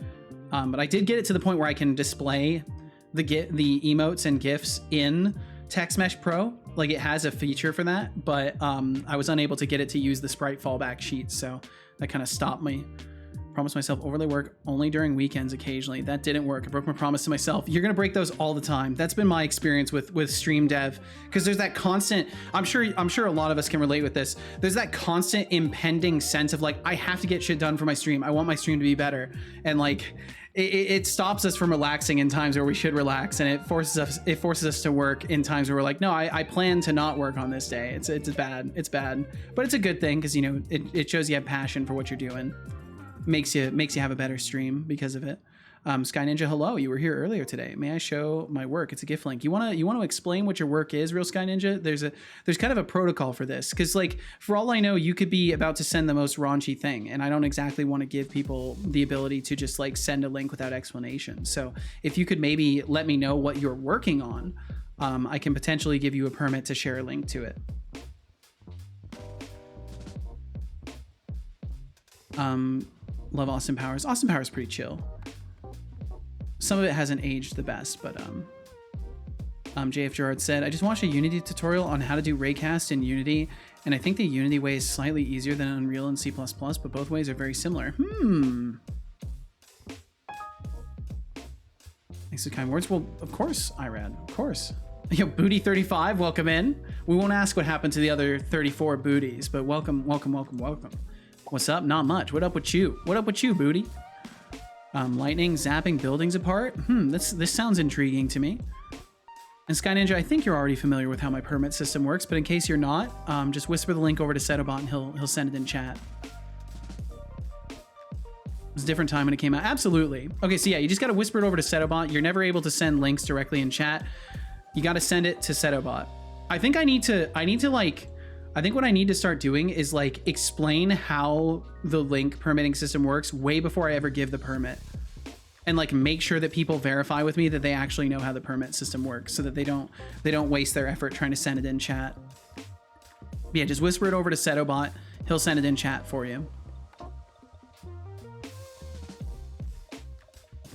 but I did get it to the point where I can display the emotes and GIFs in Text Mesh Pro. Like it has a feature for that, but I was unable to get it to use the sprite fallback sheet, so that kind of stopped me. Promised myself overlay work only during weekends occasionally. That didn't work. I broke my promise to myself. You're gonna break those all the time. That's been my experience with stream dev, because there's that constant, I'm sure a lot of us can relate with this. There's that constant impending sense of like, I have to get shit done for my stream. I want my stream to be better. And like, it stops us from relaxing in times where we should relax, and it forces us to work in times where we're like, no, I plan to not work on this day. It's bad, but it's a good thing, because you know it shows you have passion for what you're doing. Makes you have a better stream because of it. Sky Ninja, hello. You were here earlier today. May I show my work? It's a GIF link. You want to explain what your work is, real Sky Ninja? There's kind of a protocol for this, because like for all I know, you could be about to send the most raunchy thing, and I don't exactly want to give people the ability to just like send a link without explanation. So if you could maybe let me know what you're working on, I can potentially give you a permit to share a link to it. Love Austin Powers. Austin Powers pretty chill. Some of it hasn't aged the best, but JF Gerard said, I just watched a Unity tutorial on how to do raycast in Unity, and I think the Unity way is slightly easier than Unreal and C++, but both ways are very similar. Thanks for the kind words. Well, of course, Irad, of course. Yo, Booty35, welcome in. We won't ask what happened to the other 34 booties, but welcome. What's up? Not much. What up with you? What up with you, Booty? Lightning zapping buildings apart? This sounds intriguing to me. And Sky Ninja, I think you're already familiar with how my permit system works, but in case you're not, just whisper the link over to Setobot and he'll send it in chat. It was a different time when it came out. Absolutely. Okay, so yeah, you just got to whisper it over to Setobot. You're never able to send links directly in chat. You got to send it to Setobot. I think what I need to start doing is like explain how the link permitting system works way before I ever give the permit, and like make sure that people verify with me that they actually know how the permit system works, so that they don't waste their effort trying to send it in chat. Yeah, just whisper it over to Setobot. He'll send it in chat for you.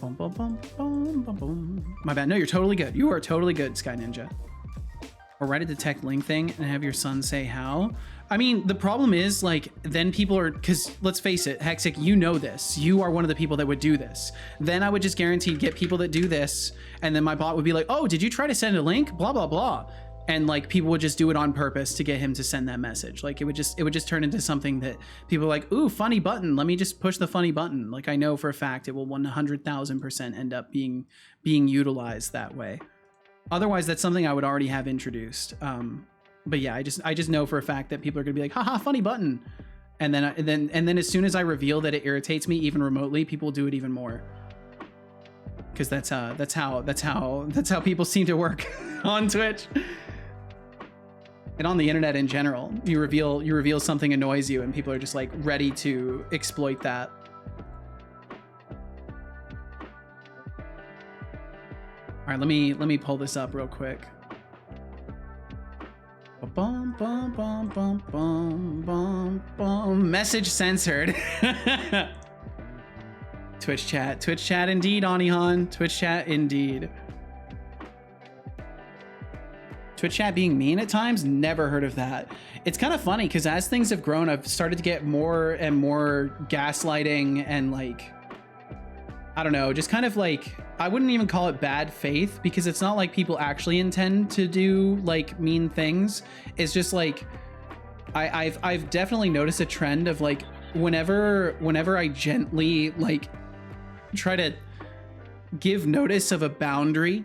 Boom, boom, boom, boom, boom, boom. My bad. No, you're totally good. You are totally good, Sky Ninja. Or write a detect link thing and have your son say how. I mean, the problem is, like, then people are, because let's face it, Hexic, you know this. You are one of the people that would do this. Then I would just guarantee get people that do this, and then my bot would be like, oh, did you try to send a link? Blah, blah, blah. And like people would just do it on purpose to get him to send that message. Like it would just turn into something that people are like, ooh, funny button. Let me just push the funny button. Like I know for a fact it will 100,000% end up being utilized that way. Otherwise, that's something I would already have introduced. But yeah, I just know for a fact that people are gonna be like, haha, funny button. And then as soon as I reveal that it irritates me even remotely, people will do it even more. Because that's how people seem to work on Twitch. And on the internet in general, you reveal something annoys you and people are just like ready to exploit that. All right, let me pull this up real quick. Bum, bum, bum, bum, bum, bum, bum. Message censored. Twitch chat indeed, Anihan. Twitch chat indeed. Twitch chat being mean at times, never heard of that. It's kind of funny because as things have grown, I've started to get more and more gaslighting and like, I don't know, just kind of like, I wouldn't even call it bad faith because it's not like people actually intend to do like mean things. It's just like, I've definitely noticed a trend of like, whenever I gently like try to give notice of a boundary,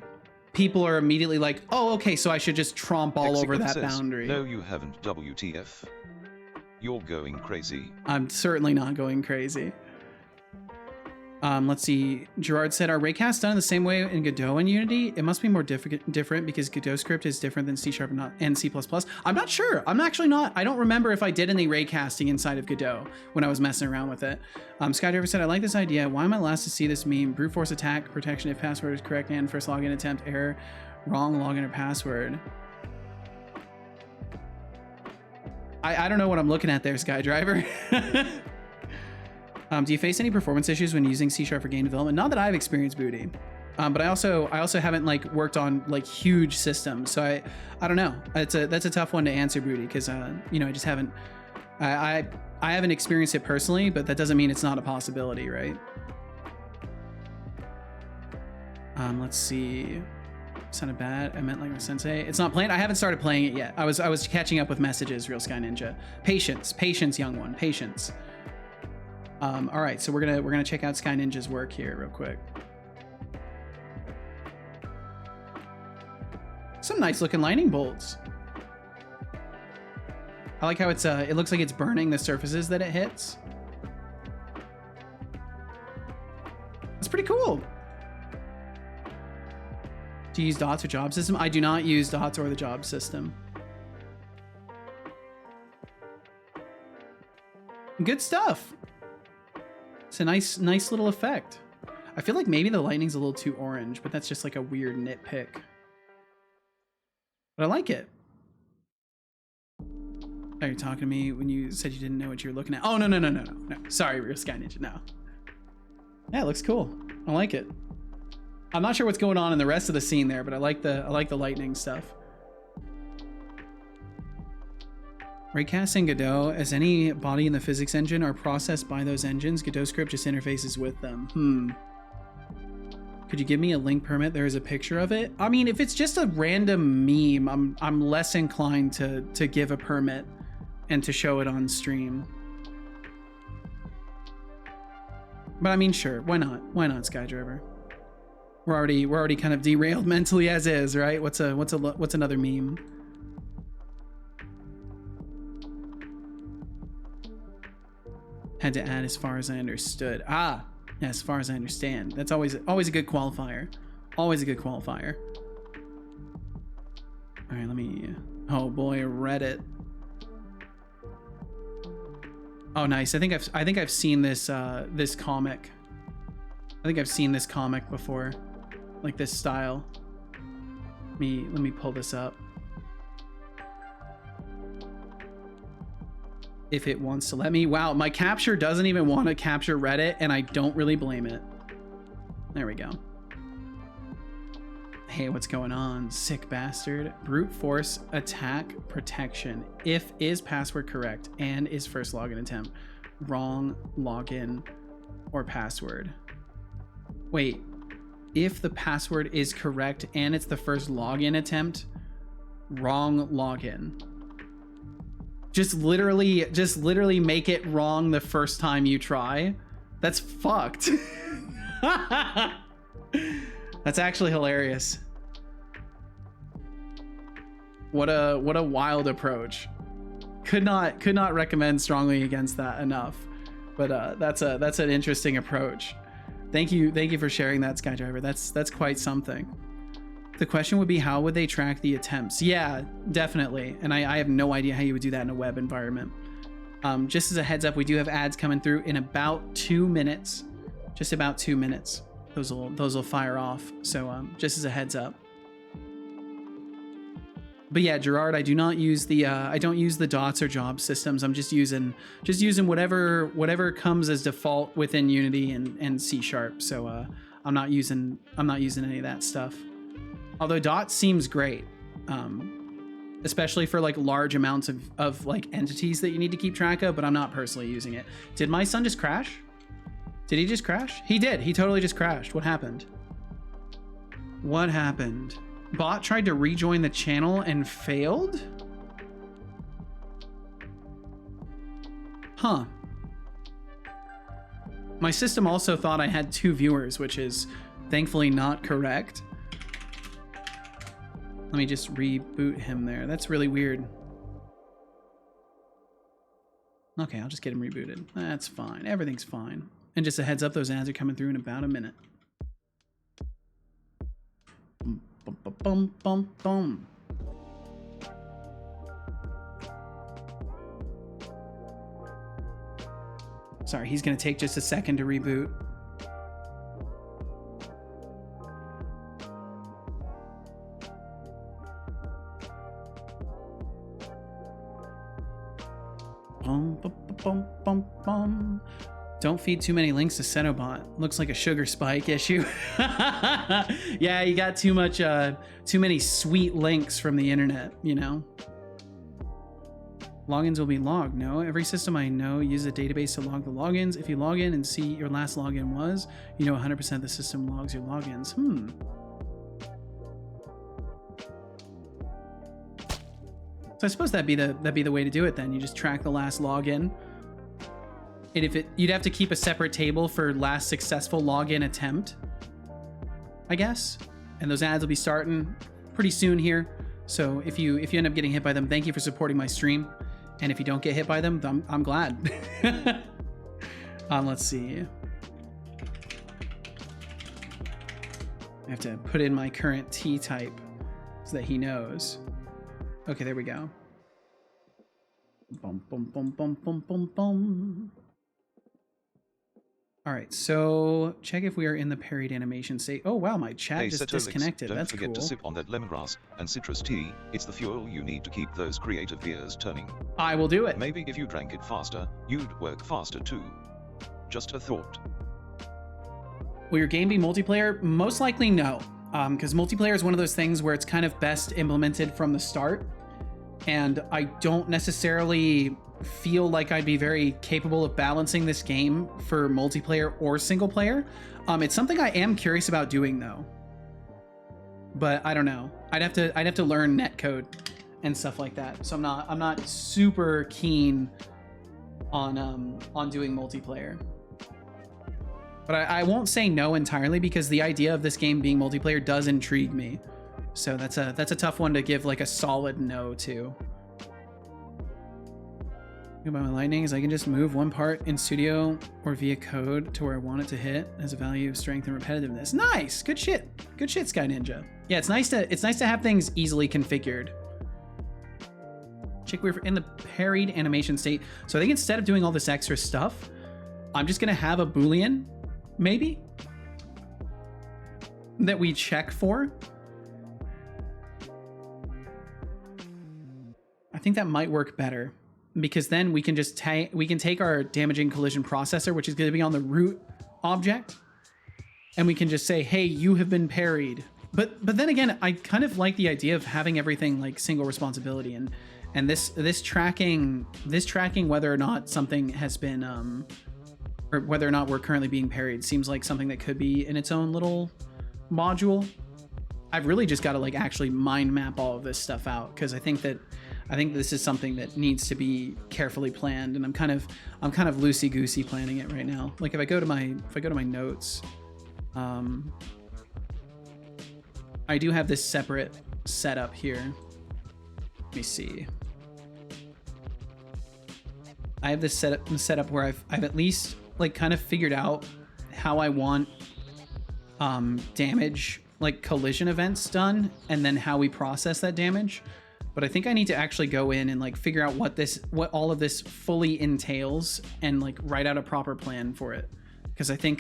people are immediately like, oh, okay, so I should just tromp all over that boundary. No, you haven't, WTF. You're going crazy. I'm certainly not going crazy. Let's see. Gerard said, are raycasts done the same way in Godot and Unity? It must be more different because Godot script is different than C# and C++. I'm not sure. I'm actually not. I don't remember if I did any raycasting inside of Godot when I was messing around with it. Skydriver said, I like this idea. Why am I last to see this meme? Brute force attack, protection if password is correct, and first login attempt, error, wrong login or password. I don't know what I'm looking at there, Skydriver. Do you face any performance issues when using C# for game development? Not that I've experienced, Booty. But I also haven't like worked on like huge systems, so I don't know. That's a tough one to answer, Booty, because you know, I just haven't I haven't experienced it personally, but that doesn't mean it's not a possibility, right? Let's see. Sounded bad. I meant like Sensei. It's not playing. I haven't started playing it yet. I was catching up with messages. Real Sky Ninja. Patience, young one. Patience. All right, so we're gonna check out Sky Ninja's work here real quick. Some nice looking lightning bolts. I like how it's it looks like it's burning the surfaces that it hits. It's pretty cool. Do you use dots or job system? I do not use dots or the job system. Good stuff. It's a nice little effect. I feel like maybe the lightning's a little too orange, but that's just like a weird nitpick. But I like it. Are you talking to me when you said you didn't know what you were looking at? Oh, no. Sorry, Real Sky Ninja, no. Yeah, it looks cool. I like it. I'm not sure what's going on in the rest of the scene there, but I like the lightning stuff. Raycasting Godot as any body in the physics engine are processed by those engines. Godot script just interfaces with them. Could you give me a link permit? There is a picture of it. I mean, if it's just a random meme, I'm less inclined to give a permit and to show it on stream. But I mean, sure, why not? Why not, Skydriver? We're already kind of derailed mentally as is, right? What's another meme? Had to add as far as I understood. Ah, yeah, as far as I understand. That's always a good qualifier. Always a good qualifier. All right, let me. Oh boy, Reddit. Oh, nice. I think I've seen this this comic. I think I've seen this comic before, like this style. Let me pull this up. If it wants to let me. Wow, my capture doesn't even want to capture Reddit, and I don't really blame it. There we go. Hey, what's going on? Sick bastard. Brute force attack protection. If is password correct and is first login attempt. Wrong login or password. Wait, if the password is correct and it's the first login attempt, wrong login. Just literally make it wrong the first time you try. That's fucked. That's actually hilarious. What a wild approach. Could not recommend strongly against that enough. But that's an interesting approach. Thank you for sharing that, Skydriver. That's quite something. The question would be, how would they track the attempts? Yeah, definitely. And I have no idea how you would do that in a web environment. Just as a heads up, we do have ads coming through in about 2 minutes. Just about 2 minutes. Those will fire off. So just as a heads up. But yeah, Gerard, I do not use the I don't use the dots or job systems. I'm just using whatever comes as default within Unity and C#. So I'm not using any of that stuff. Although dots seems great, especially for like large amounts of like entities that you need to keep track of. But I'm not personally using it. Did my son just crash? Did he just crash? He did. He totally just crashed. What happened? What happened? Bot tried to rejoin the channel and failed? Huh. My system also thought I had 2 viewers, which is thankfully not correct. Let me just reboot him there. That's really weird. Okay, I'll just get him rebooted. That's fine. Everything's fine. And just a heads up, those ads are coming through in about a minute. Bum, bum, bum, bum, bum. Sorry, he's gonna take just a second to reboot. Bum, bum, bum, bum, bum. Don't feed too many links to Setobot. Looks like a sugar spike issue. Yeah, you got too many sweet links from the internet, you know? Logins will be logged. No, every system I know uses a database to log the logins. If you log in and see your last login was, you know 100% the system logs your logins. So I suppose that'd be the way to do it then. You just track the last login. And if you'd have to keep a separate table for last successful login attempt, I guess. And those ads will be starting pretty soon here. So if you end up getting hit by them, thank you for supporting my stream. And if you don't get hit by them, I'm glad. Let's see. I have to put in my current T type so that he knows. Okay, there we go. Bum, bum, bum, bum, bum, bum, bum. All right, so check if we are in the parried animation state. Oh wow, my chat just disconnected. Don't That's forget cool. to sip on that lemongrass and citrus tea. It's the fuel you need to keep those creative gears turning. I will do it. Maybe if you drank it faster, you'd work faster too. Just a thought. Will your game be multiplayer? Most likely no, because multiplayer is one of those things where it's kind of best implemented from the start. And I don't necessarily feel like I'd be very capable of balancing this game for multiplayer or single player. It's something I am curious about doing though, but I don't know. I'd have to learn netcode and stuff like that. So I'm not super keen on doing multiplayer. But I won't say no entirely, because the idea of this game being multiplayer does intrigue me. So that's a tough one to give like a solid no to. About my lightning is I can just move one part in studio or via code to where I want it to hit as a value of strength and repetitiveness. Nice, good shit, Sky Ninja. Yeah, it's nice to have things easily configured. Check, we're in the parried animation state. So I think instead of doing all this extra stuff, I'm just gonna have a Boolean, maybe, that we check for. I think that might work better, because then we can just take our damaging collision processor, which is going to be on the root object, and we can just say, hey, you have been parried, but then again, I kind of like the idea of having everything like single responsibility, and this tracking whether or not something has been or whether or not we're currently being parried seems like something that could be in its own little module. I've really just got to like actually mind map all of this stuff out, because I think this is something that needs to be carefully planned, and I'm kind of loosey goosey planning it right now. Like if I go to my notes, I do have this separate setup here. Let me see. I have this setup where I've at least like kind of figured out how I want damage, like collision events done, and then how we process that damage. But I think I need to actually go in and like figure out what all of this fully entails, and like write out a proper plan for it. Because I think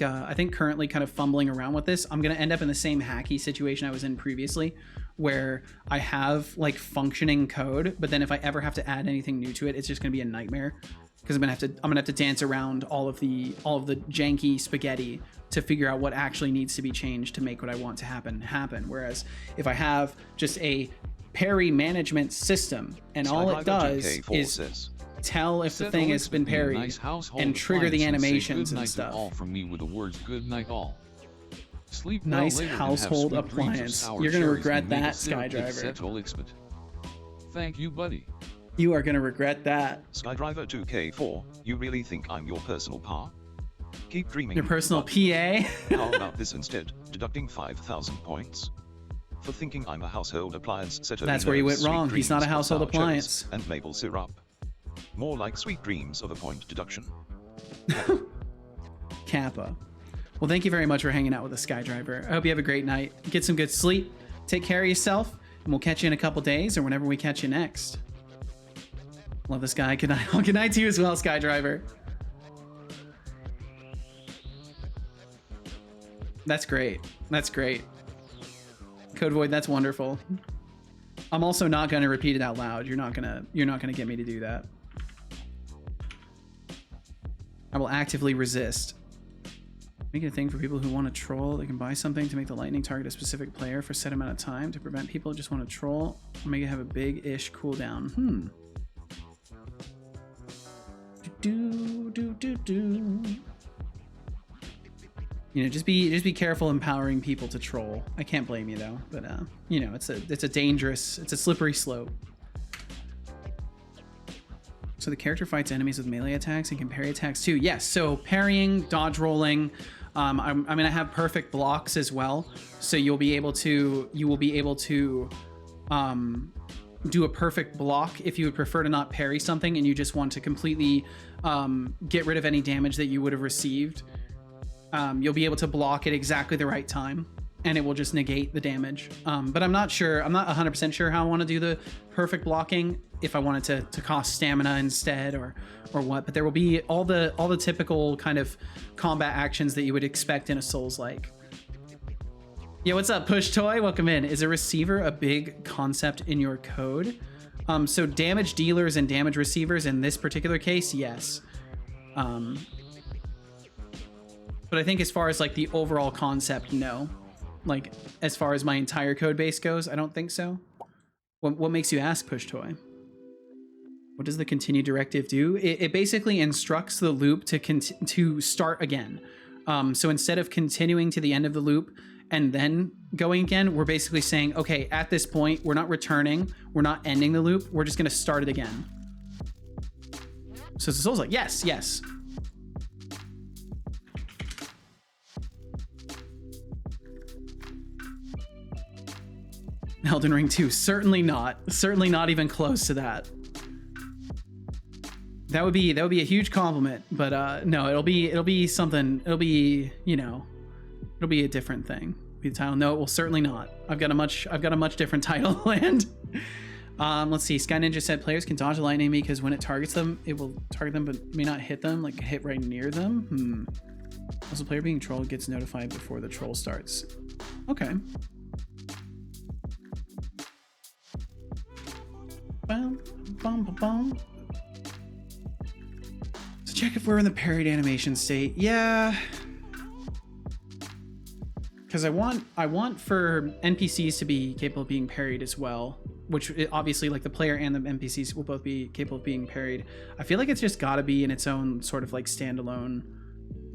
currently kind of fumbling around with this, I'm gonna end up in the same hacky situation I was in previously, where I have like functioning code, but then if I ever have to add anything new to it, it's just gonna be a nightmare. Because I'm gonna have to dance around all of the janky spaghetti to figure out what actually needs to be changed to make what I want to happen. Whereas if I have just a parry management system, and all it does is tell if the thing has been parried and trigger the animations and stuff. All from me with the words "Good night, all." Sleep nice well later household and have sweet dreams of appliance. sour You're gonna cherries regret and maple that, syrup with Skydriver. Setolyx, but thank you, buddy. You are gonna regret that. Skydriver 2K4, you really think I'm your personal par? Keep dreaming. Your personal but PA? How about this instead, deducting 5,000 points? For thinking I'm a household appliance setter. That's where you went wrong. He's not a household appliance. And maple syrup. More like sweet dreams of a point deduction. Kappa. Well, thank you very much for hanging out with us, Skydriver. I hope you have a great night. Get some good sleep. Take care of yourself, and we'll catch you in a couple days or whenever we catch you next. Love this guy. Good night. Good night to you as well, Skydriver. That's great. That's great. Code Void, that's wonderful. I'm also not going to repeat it out loud. You're not gonna get me to do that. I will actively resist. Make it a thing for people who want to troll. They can buy something to make the lightning target a specific player for a set amount of time to prevent people who just want to troll. Make it have a big-ish cooldown. You know, just be careful empowering people to troll. I can't blame you though, but you know, it's a dangerous, it's a slippery slope. So the character fights enemies with melee attacks and can parry attacks too. Yes, so parrying, dodge rolling. I'm gonna have perfect blocks as well, so you will be able to do a perfect block if you would prefer to not parry something and you just want to completely get rid of any damage that you would have received. You'll be able to block at exactly the right time, and it will just negate the damage. But I'm not sure. I'm not 100% sure how I want to do the perfect blocking. If I wanted to cost stamina instead, or what. But there will be all the typical kind of combat actions that you would expect in a Souls-like. Yeah, what's up, Push Toy? Welcome in. Is a receiver a big concept in your code? So damage dealers and damage receivers in this particular case, yes. But I think as far as like the overall concept, no. Like as far as my entire code base goes, I don't think so. What makes you ask, Push Toy? What does the continue directive do? It basically instructs the loop to start again. So instead of continuing to the end of the loop and then going again, we're basically saying, okay, at this point, we're not returning, we're not ending the loop, we're just gonna start it again. So the Soul's like, yes, yes. Elden Ring 2, certainly not even close to that. That would be a huge compliment, but no, it'll be something. It'll be, you know, it'll be a different thing. Be the title. No, it will certainly not. I've got a much different title planned. Let's see. Sky Ninja said players can dodge lightning because when it targets them, it will target them but may not hit them, like hit right near them. Also, player being trolled gets notified before the troll starts. Okay. Bum, bum, bum, bum. Check if we're in the parried animation state. Yeah. because I want for NPCs to be capable of being parried as well, which obviously like the player and the NPCs will both be capable of being parried. I feel like it's just got to be in its own sort of like standalone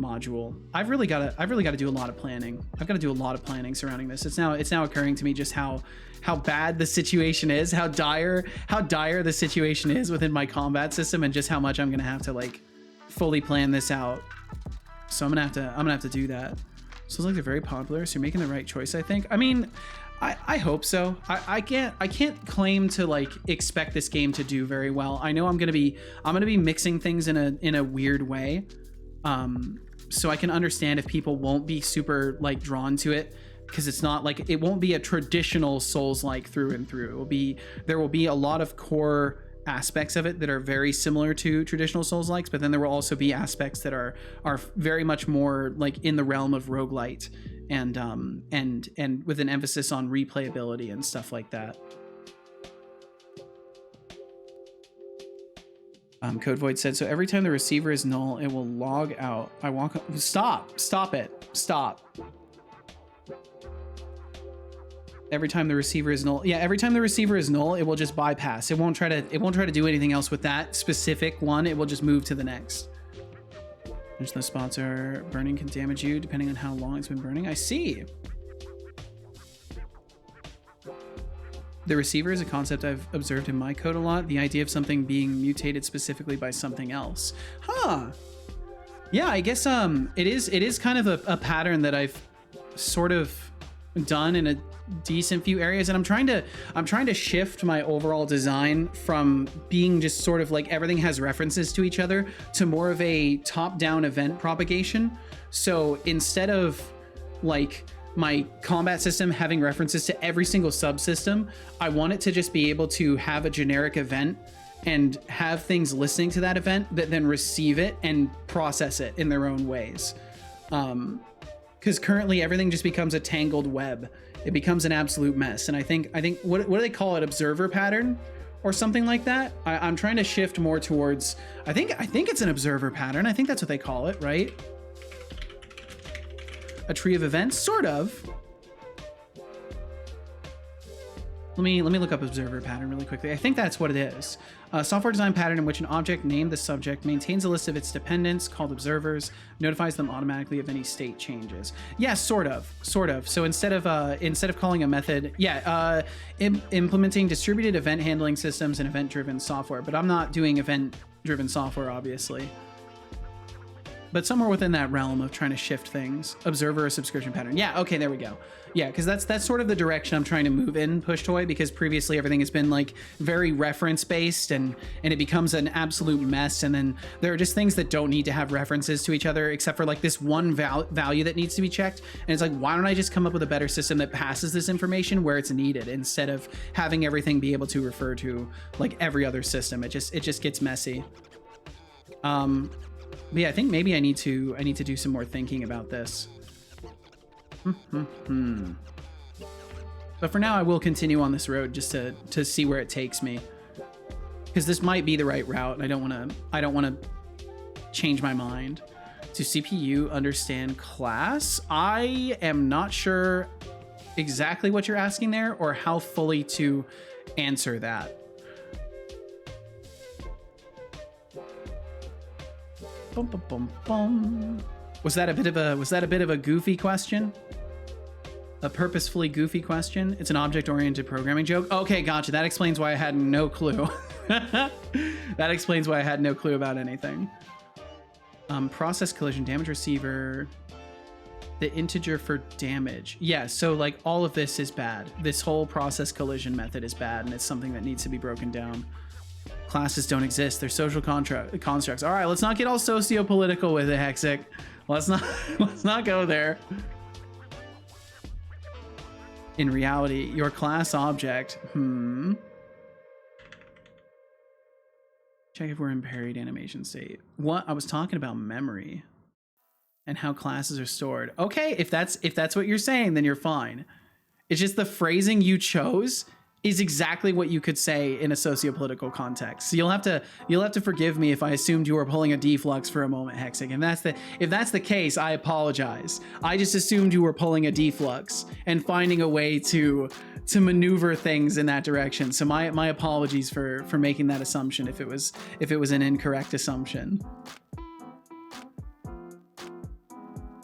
module. I've really got to do a lot of planning. I've got to do a lot of planning surrounding this. It's now occurring to me just how bad the situation is, how dire the situation is within my combat system, and just how much I'm gonna have to like fully plan this out. So I'm gonna have to do that. So it's like they're very popular, so you're making the right choice, I think. I mean, I hope so. I can't claim to like expect this game to do very well. I know I'm gonna be mixing things in a weird way. So I can understand if people won't be super like drawn to it, because it's not like, it won't be a traditional Souls-like through and through. There will be a lot of core aspects of it that are very similar to traditional Souls-likes, but then there will also be aspects that are very much more like in the realm of roguelite and with an emphasis on replayability and stuff like that. Code Void said, so every time the receiver is null, it will log out. Stop it. Every time the receiver is null. Yeah, every time the receiver is null, it will just bypass. It won't try to do anything else with that specific one. It will just move to the next. There's those spots are burning can damage you depending on how long it's been burning. I see. The receiver is a concept I've observed in my code a lot. The idea of something being mutated specifically by something else. Huh. Yeah, I guess it is kind of a pattern that I've sort of done in a decent few areas, and I'm trying to shift my overall design from being just sort of like everything has references to each other to more of a top-down event propagation. So instead of like my combat system having references to every single subsystem, I want it to just be able to have a generic event and have things listening to that event that then receive it and process it in their own ways. Because currently everything just becomes a tangled web. It becomes an absolute mess. And I think what do they call it? Observer pattern or something like that. I'm trying to shift more towards, I think it's an observer pattern. I think that's what they call it, right? A tree of events, sort of. Let me look up observer pattern really quickly. I think that's what it is. A software design pattern in which an object named the subject maintains a list of its dependents called observers, notifies them automatically of any state changes. Yeah, sort of. So instead of calling a method, implementing distributed event handling systems and event-driven software. But I'm not doing event-driven software, obviously. But somewhere within that realm of trying to shift things. Observer or subscription pattern. Yeah, okay, there we go. Yeah, because that's sort of the direction I'm trying to move in Push Toy, because previously everything has been like very reference based and it becomes an absolute mess, and then there are just things that don't need to have references to each other except for like this one value that needs to be checked, and it's like, why don't I just come up with a better system that passes this information where it's needed instead of having everything be able to refer to like every other system. It just gets messy. But yeah, I think maybe I need to do some more thinking about this. But for now, I will continue on this road just to see where it takes me, because this might be the right route, and I don't want to change my mind. To CPU understand class? I am not sure exactly what you're asking there or how fully to answer that. Bum, bum, bum, bum. Was that a bit of a goofy question? A purposefully goofy question? It's an object-oriented programming joke. Okay, gotcha. That explains why I had no clue. That explains why I had no clue about anything. Process collision, damage receiver, the integer for damage. Yeah, so like all of this is bad. This whole process collision method is bad, and it's something that needs to be broken down. Classes don't exist. They're social constructs. All right, let's not get all socio-political with it, Hexic. Let's not go there. In reality, your class object. Check if we're in parried animation state. What? I was talking about memory and how classes are stored. Okay, if that's what you're saying, then you're fine. It's just the phrasing you chose is exactly what you could say in a sociopolitical context. So you'll have to forgive me if I assumed you were pulling a deflux for a moment, Hexic. If that's the case, I apologize. I just assumed you were pulling a deflux and finding a way to maneuver things in that direction. So my apologies for making that assumption if it was an incorrect assumption.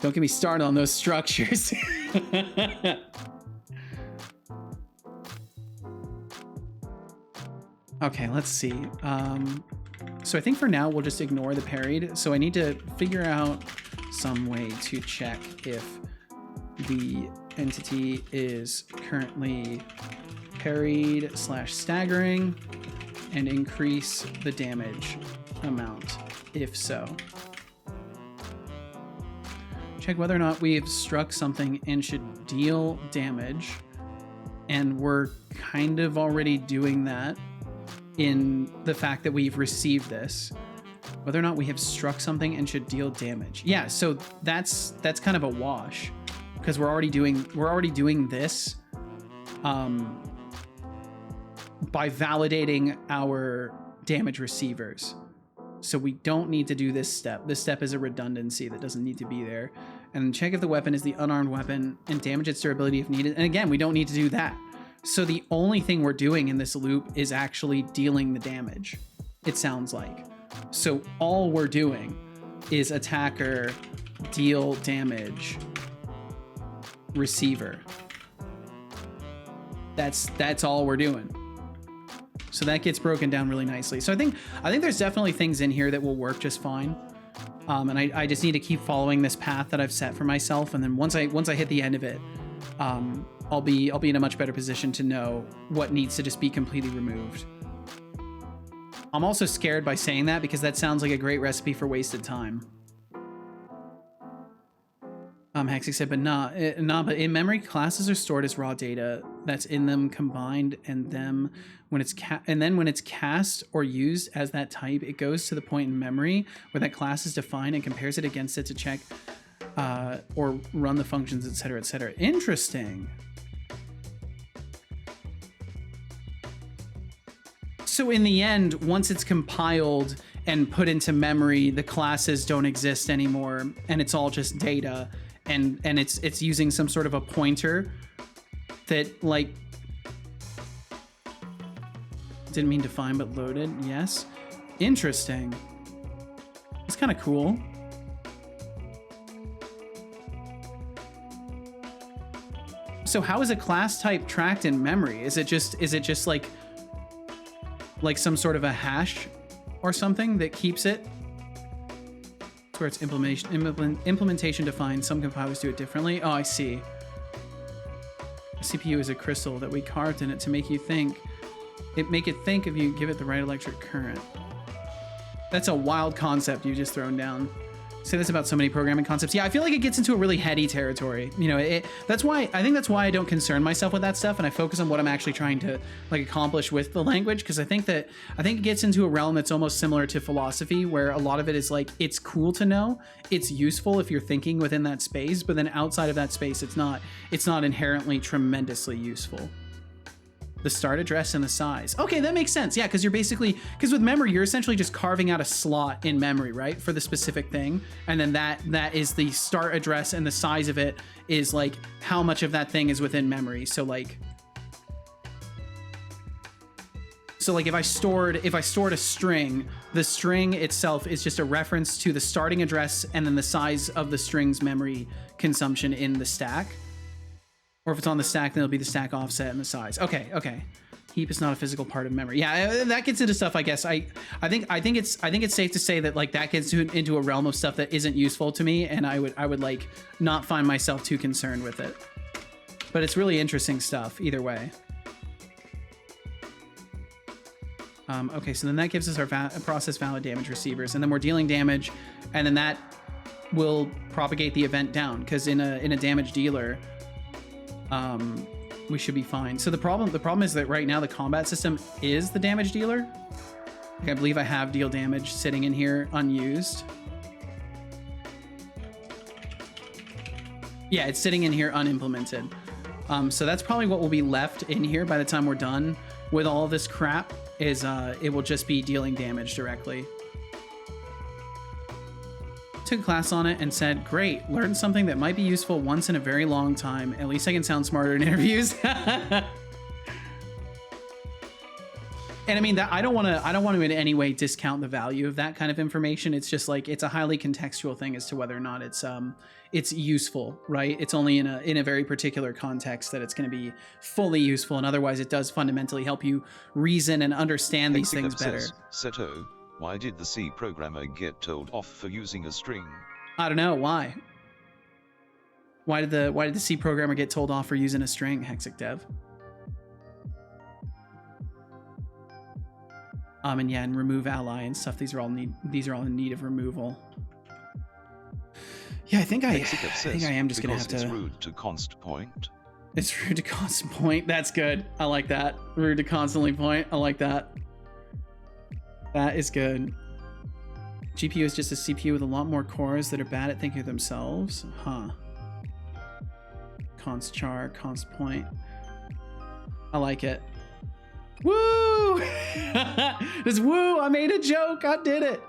Don't get me started on those structures. Okay, let's see. So I think for now we'll just ignore the parried. So I need to figure out some way to check if the entity is currently parried / staggering and increase the damage amount, if so. Check whether or not we've struck something and should deal damage. And we're kind of already doing that in the fact that we've received this. Whether or not we have struck something and should deal damage. Yeah, so that's kind of a wash because we're already doing this by validating our damage receivers. So we don't need to do this step. This step is a redundancy that doesn't need to be there. And check if the weapon is the unarmed weapon and damage its durability if needed. And again, we don't need to do that. So the only thing we're doing in this loop is actually dealing the damage, it sounds like. So all we're doing is attacker, deal damage, receiver. That's all we're doing. So that gets broken down really nicely. So I think there's definitely things in here that will work just fine. And I just need to keep following this path that I've set for myself. And then once I hit the end of it, I'll be in a much better position to know what needs to just be completely removed. I'm also scared by saying that because that sounds like a great recipe for wasted time. Hexic said, but in memory, classes are stored as raw data that's in them combined, and then when it's cast or used as that type, it goes to the point in memory where that class is defined and compares it against it to check or run the functions, etc., etc. Interesting. So in the end, once it's compiled and put into memory, the classes don't exist anymore, and it's all just data, and it's using some sort of a pointer that, like, didn't mean defined but loaded. Yes, interesting. It's kind of cool. So how is a class type tracked in memory? Is it just like some sort of a hash or something that keeps it? It's where it's implementation defined. Some compilers do it differently. Oh, I see. The CPU is a crystal that we carved in it to make it think if you give it the right electric current. That's a wild concept you just thrown down. Say this about so many programming concepts. Yeah, I feel like it gets into a really heady territory. You know, I think that's why I don't concern myself with that stuff, and I focus on what I'm actually trying to like accomplish with the language, because I think it gets into a realm that's almost similar to philosophy, where a lot of it is like, it's cool to know, it's useful if you're thinking within that space, but then outside of that space, it's not inherently tremendously useful. The start address and the size. Okay, that makes sense. Yeah, because with memory, you're essentially just carving out a slot in memory, right, for the specific thing, and then that is the start address, and the size of it is like how much of that thing is within memory. So like if I stored a string, the string itself is just a reference to the starting address and then the size of the string's memory consumption in the stack. Or if it's on the stack, then it'll be the stack offset and the size. Okay. Heap is not a physical part of memory. Yeah, that gets into stuff, I guess. I think it's safe to say that like that gets into a realm of stuff that isn't useful to me, and I would like not find myself too concerned with it. But it's really interesting stuff either way. Okay, so then that gives us our process valid damage receivers, and then we're dealing damage, and then that will propagate the event down, because in a damage dealer, we should be fine. So the problem is that right now the combat system is the damage dealer. Like, I believe I have deal damage sitting in here unused. Yeah, it's sitting in here unimplemented. So that's probably what will be left in here by the time we're done with all this crap, is it will just be dealing damage directly. Took a class on it and said, great, learned something that might be useful once in a very long time. At least I can sound smarter in interviews. And I mean, that I don't want to in any way discount the value of that kind of information. It's just like, it's a highly contextual thing as to whether or not it's useful, right? It's only in a very particular context that it's going to be fully useful, and otherwise it does fundamentally help you reason and understand these things better. Seto, why did the C programmer get told off for using a string? I don't know why. Why did the C programmer get told off for using a string, Hexic Dev? And yeah, and remove ally and stuff. These are all in need of removal. Yeah, I think I am just gonna have to. It's rude to const point. It's rude to constant point. That's good. I like that. Rude to constantly point. I like that. That is good. GPU is just a CPU with a lot more cores that are bad at thinking of themselves. Huh. Const char, const point. I like it. Woo! Just woo! I made a joke. I did it.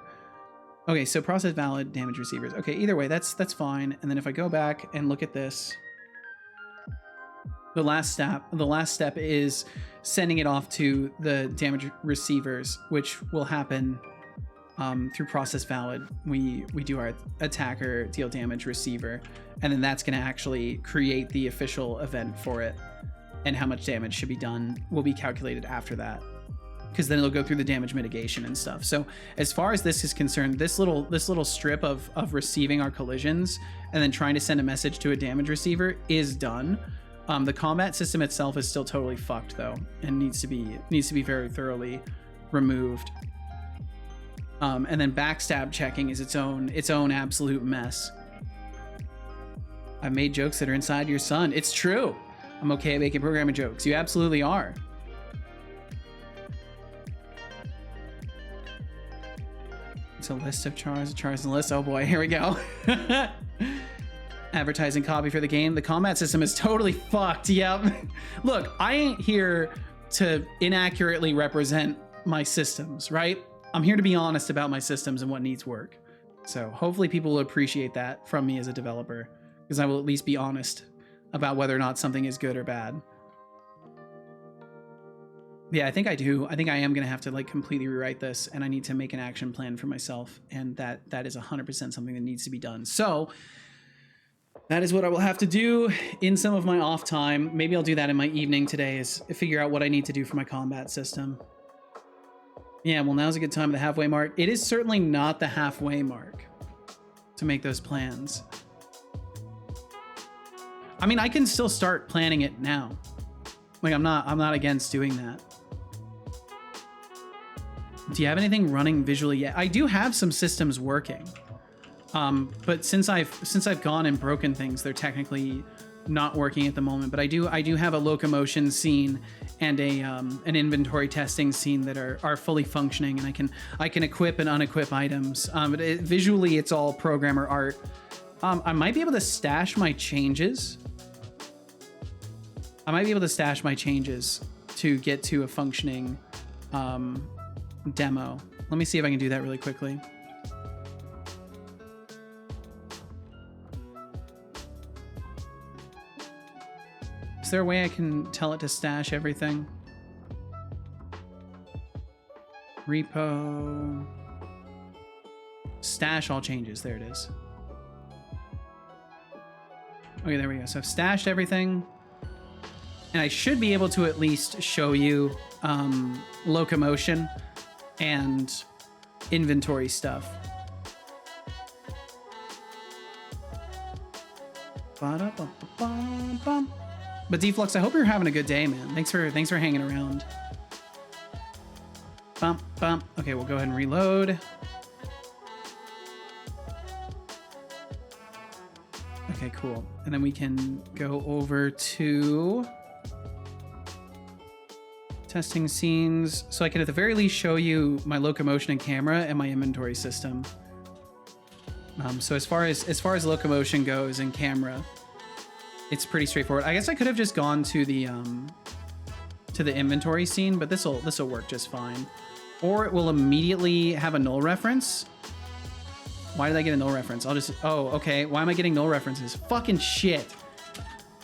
Okay, so process valid damage receivers. Okay, either way, that's fine. And then if I go back and look at this, the last step is sending it off to the damage receivers, which will happen through process valid. We do our attacker deal damage receiver, and then that's going to actually create the official event for it. And how much damage should be done will be calculated after that, because then it'll go through the damage mitigation and stuff. So as far as this is concerned, this little strip of receiving our collisions and then trying to send a message to a damage receiver is done. The combat system itself is still totally fucked though, and needs to be very thoroughly removed. And then backstab checking is its own absolute mess. I've made jokes that are inside your son. It's true. I'm okay at making programming jokes. You absolutely are. It's a list of chars and lists. Oh boy, here we go. Advertising copy for the game. The combat system is totally fucked. Yep. Look, I ain't here to inaccurately represent my systems, right? I'm here to be honest about my systems and what needs work. So hopefully people will appreciate that from me as a developer, because I will at least be honest about whether or not something is good or bad. Yeah, I think I do. I think I am going to have to like completely rewrite this, and I need to make an action plan for myself. And that is 100% something that needs to be done. So that is what I will have to do in some of my off time. Maybe I'll do that in my evening today, is figure out what I need to do for my combat system. Yeah, well, now's a good time, the halfway mark. It is certainly not the halfway mark to make those plans. I mean, I can still start planning it now. Like, I'm not against doing that. Do you have anything running visually yet? I do have some systems working. But since I've gone and broken things, they're technically not working at the moment. But I do have a locomotion scene and an inventory testing scene that are fully functioning, and I can equip and unequip items. But visually, it's all programmer art. I might be able to stash my changes. To get to a functioning demo. Let me see if I can do that really quickly. Is there a way I can tell it to stash everything? Repo. Stash all changes. There it is. Okay, there we go. So I've stashed everything. And I should be able to at least show you locomotion and inventory stuff. But Deflux, I hope you're having a good day, man. Thanks for hanging around. Okay, we'll go ahead and reload. Okay, cool. And then we can go over to testing scenes. So I can at the very least show you my locomotion and camera and my inventory system. So as far as locomotion goes and camera, It's pretty straightforward. I guess I could have just gone to the inventory scene, but this'll work just fine. Or it will immediately have a null reference. Why did I get a null reference? Oh, okay. Why am I getting null references? Fucking shit.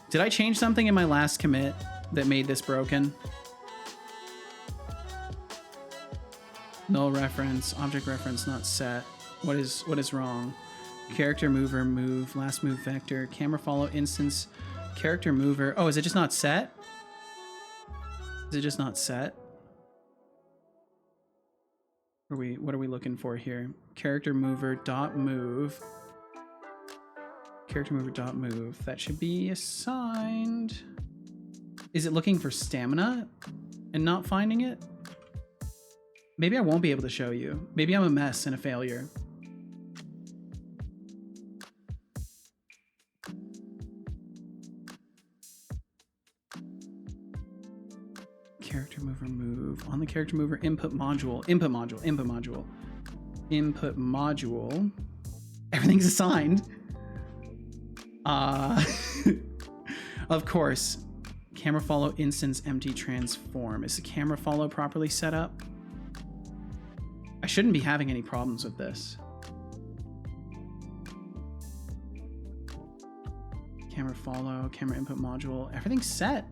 Did I change something in my last commit that made this broken? Null reference, object reference not set. What is wrong? Character mover, move, last move vector, camera follow instance, character mover. Oh, is it just not set? Is it just not set? What are we looking for here? Character mover dot move. Character mover dot move. That should be assigned. Is it looking for stamina and not finding it? Maybe I won't be able to show you. Maybe I'm a mess and a failure. Character mover move on the character mover input module. Everything's assigned. Of course. Camera follow instance empty transform. Is the camera follow properly set up? I shouldn't be having any problems with this. Camera follow, camera input module, everything's set.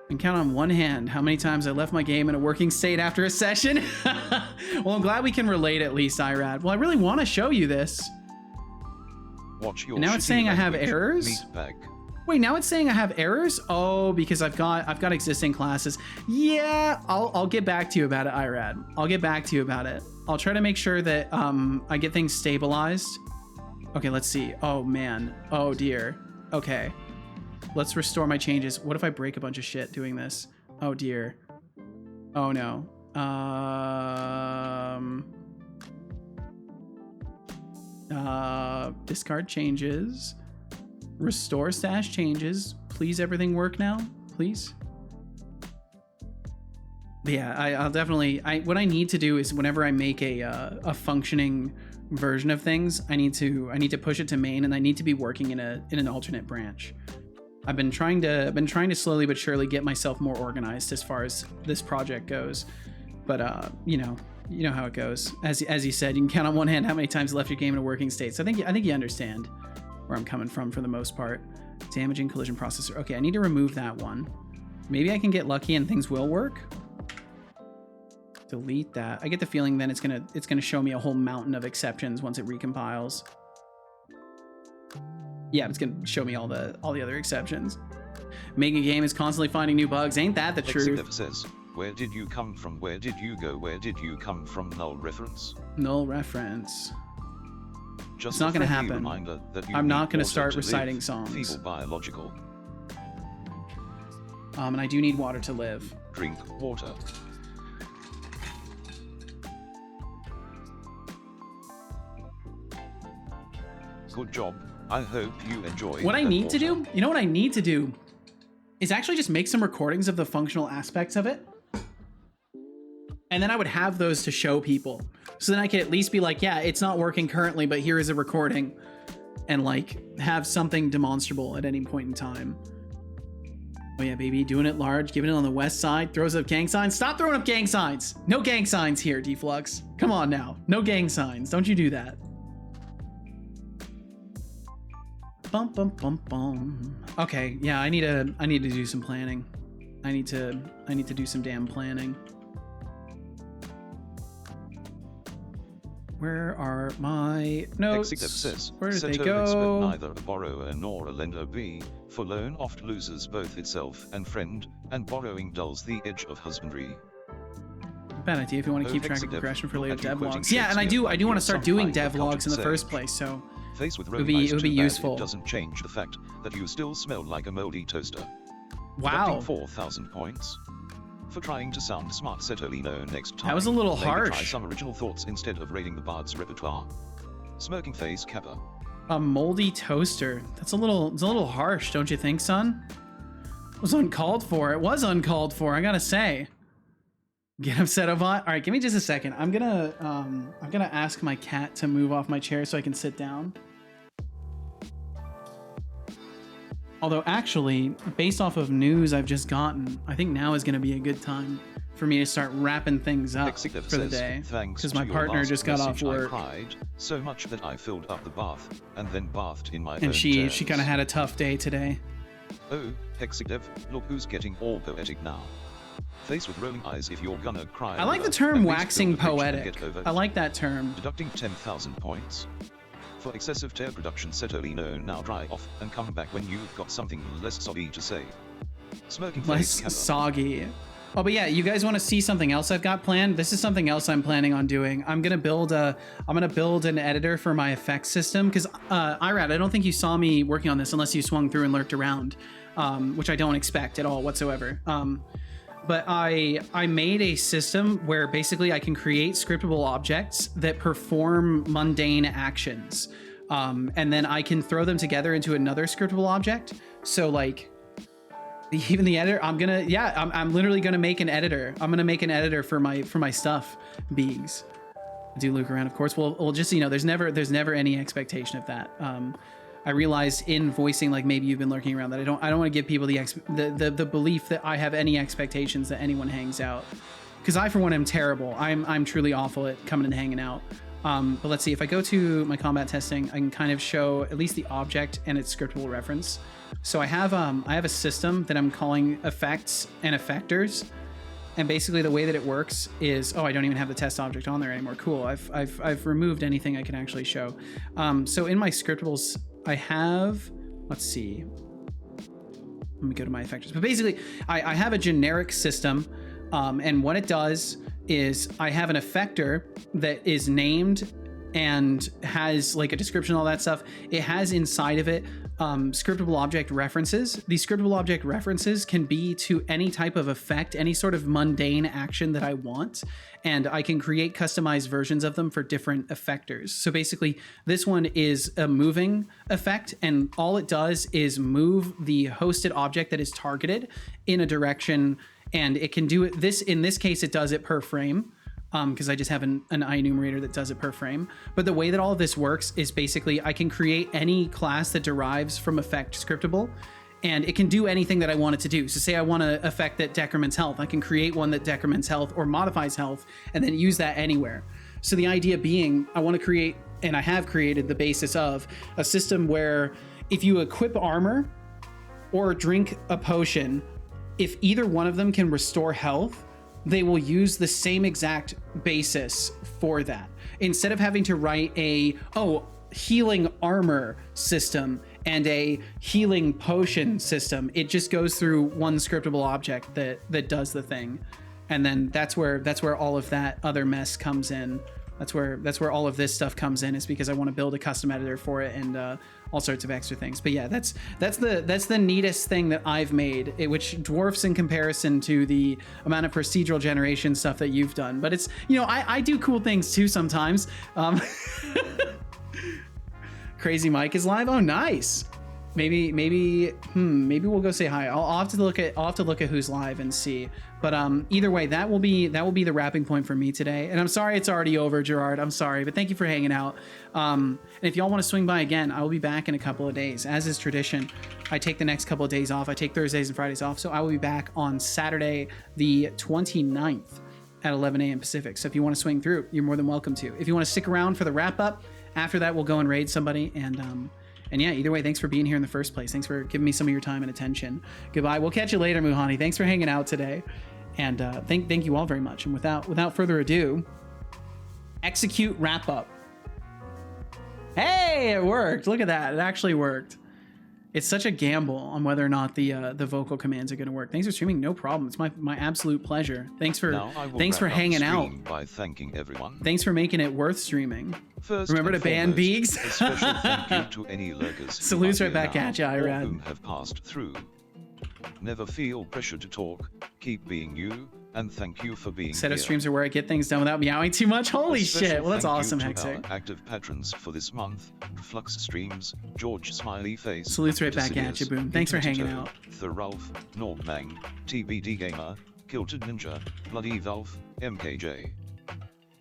And count on one hand how many times I left my game in a working state after a session. Well, I'm glad we can relate at least, Irad. Well, I really want to show you this. Watch your and now it's saying I have errors. Wait, now it's saying I have errors? Oh, because I've got existing classes. Yeah, I'll get back to you about it, Irad. I'll get back to you about it. I'll try to make sure that I get things stabilized. Okay, let's see. Oh man. Oh dear. Okay. Let's restore my changes. What if I break a bunch of shit doing this? Oh dear. Oh no. Discard changes. Restore stash changes. Please, everything work now? Please? But yeah, I'll definitely... what I need to do is whenever I make a functioning version of things, I need to push it to main, and I need to be working in an alternate branch. I've been trying to slowly but surely get myself more organized as far as this project goes. But you know how it goes. As you said, you can count on one hand how many times you left your game in a working state. So I think you understand where I'm coming from for the most part. Damaging collision processor. Okay, I need to remove that one. Maybe I can get lucky and things will work. Delete that. I get the feeling then it's gonna show me a whole mountain of exceptions once it recompiles. Yeah, it's gonna show me all the other exceptions. Making a game is constantly finding new bugs. Ain't that the truth? Says, where did you come from? Where did you go? Where did you come from? Null reference. Null reference. Just it's not going to happen. That I'm not going to start reciting songs. Feeble biological. And I do need water to live. Drink water. Good job. I hope you enjoy. What I need to do, you know what I need to do, is actually just make some recordings of the functional aspects of it. And then I would have those to show people. So then I could at least be like, yeah, it's not working currently, but here is a recording. And like have something demonstrable at any point in time. Oh yeah, baby, doing it large, giving it on the west side, throws up gang signs. Stop throwing up gang signs. No gang signs here, Deflux. Come on now. No gang signs. Don't you do that. Bum, bum, bum, bum. Okay, yeah, I need to do some planning. I need to do some damn planning. Where are my notes? Where did they go? But neither a borrower nor a lender be, for loan oft loses both itself and friend, and borrowing dulls the edge of husbandry. Bad idea if you want to keep track of progression for later devlogs. Yeah, and I do want to start doing devlogs in the first place, so Face with it would be useful. It doesn't change the fact that you still smell like a moldy toaster. Wow. 4,000 points. For trying to sound smart, Setolyx next time. That was a little maybe harsh. Try some original thoughts instead of raiding the bard's repertoire. Smirking face Kappa. A moldy toaster. It's a little harsh, don't you think, son? It was uncalled for. It was uncalled for, I gotta say. Get upset about. All right, give me just a second. I'm gonna ask my cat to move off my chair so I can sit down. Although actually, based off of news I've just gotten, I think now is going to be a good time for me to start wrapping things up Executive for the says, day. "Thanks Because to my your partner last just got off message, I work. cried so much that I filled up the bath and then bathed in my own And she tears. kind of had a tough day today. Oh, Hexadev, look who's getting all poetic now. Face with rolling eyes if you're gonna cry. I like over, the term at least waxing build a bridge and poetic. get over I it. like that term. Deducting 10,000 points. For excessive tear production, Setolyx, now dry off and come back when you've got something less soggy to say. Smoking Less face soggy. Oh, but yeah, you guys want to see something else I've got planned? This is something else I'm planning on doing. I'm gonna build an editor for my effects system because Irad, I don't think you saw me working on this unless you swung through and lurked around, which I don't expect at all whatsoever. But I made a system where basically I can create scriptable objects that perform mundane actions, and then I can throw them together into another scriptable object. So like. Even the editor, I'm literally gonna make an editor. I'm gonna make an editor for my stuff, Beegs. I do look around, of course. We'll just, there's never any expectation of that. I realized in voicing, like maybe you've been lurking around, that I don't want to give people the belief that I have any expectations that anyone hangs out, because I for one am terrible. I'm truly awful at coming and hanging out. But let's see, if I go to my combat testing, I can kind of show at least the object and its scriptable reference. So I have a system that I'm calling effects and effectors, and basically the way that it works is, I don't even have the test object on there anymore. Cool, I've removed anything I can actually show. So in my scriptables, I have, let's see, let me go to my effectors. But basically, I have a generic system, and what it does is I have an effector that is named and has like a description, all that stuff. It has inside of it scriptable object references. These scriptable object references can be to any type of effect, any sort of mundane action that I want, and I can create customized versions of them for different effectors. So basically, this one is a moving effect, and all it does is move the hosted object that is targeted in a direction, and it can do it. In this case, it does it per frame. Because I just have an enumerator that does it per frame. But the way that all of this works is basically I can create any class that derives from effect scriptable, and it can do anything that I want it to do. So say I want an effect that decrements health, I can create one that decrements health or modifies health and then use that anywhere. So the idea being, I want to create, and I have created the basis of a system where if you equip armor or drink a potion, if either one of them can restore health, they will use the same exact basis for that. Instead of having to write a, healing armor system and a healing potion system, it just goes through one scriptable object that does the thing. And then that's where all of that other mess comes in. That's where all of this stuff comes in, is because I want to build a custom editor for it and all sorts of extra things. But yeah, that's the neatest thing that I've made, which dwarfs in comparison to the amount of procedural generation stuff that you've done. But it's, I do cool things too sometimes. Crazy Mike is live. Oh, nice. Maybe we'll go say hi. I'll have to look at who's live and see. But either way, that will be the wrapping point for me today. And I'm sorry it's already over, Gerard. I'm sorry, but thank you for hanging out. And if y'all want to swing by again, I will be back in a couple of days. As is tradition, I take the next couple of days off. I take Thursdays and Fridays off, so I will be back on Saturday, the 29th at 11 a.m. Pacific. So if you want to swing through, you're more than welcome to. If you want to stick around for the wrap up, after that we'll go and raid somebody. And yeah, either way, thanks for being here in the first place. Thanks for giving me some of your time and attention. Goodbye. We'll catch you later, Muhani. Thanks for hanging out today. And thank you all very much. And without further ado, execute wrap up. Hey, it worked. Look at that. It actually worked. It's such a gamble on whether or not the vocal commands are going to work. Thanks for streaming. No problem. It's my absolute pleasure. Thanks for hanging out. By thanking everyone. Thanks for making it worth streaming. First, remember to ban Beegs. A special thank you to any lurkers. Salutes right back at you, Irad. Whom have passed through. Never feel pressure to talk. Keep being you. And thank you for being Set of here. streams are where I get things done without meowing too much. Holy shit. Well, that's awesome, Hexer. Active patrons for this month. Flux Streams, George Smiley Face. Salutes right back at you, Boom. Thanks for hanging out. The Ralph, Nordmang, TBD Gamer, Kilted Ninja, Bloody Valve, MKJ.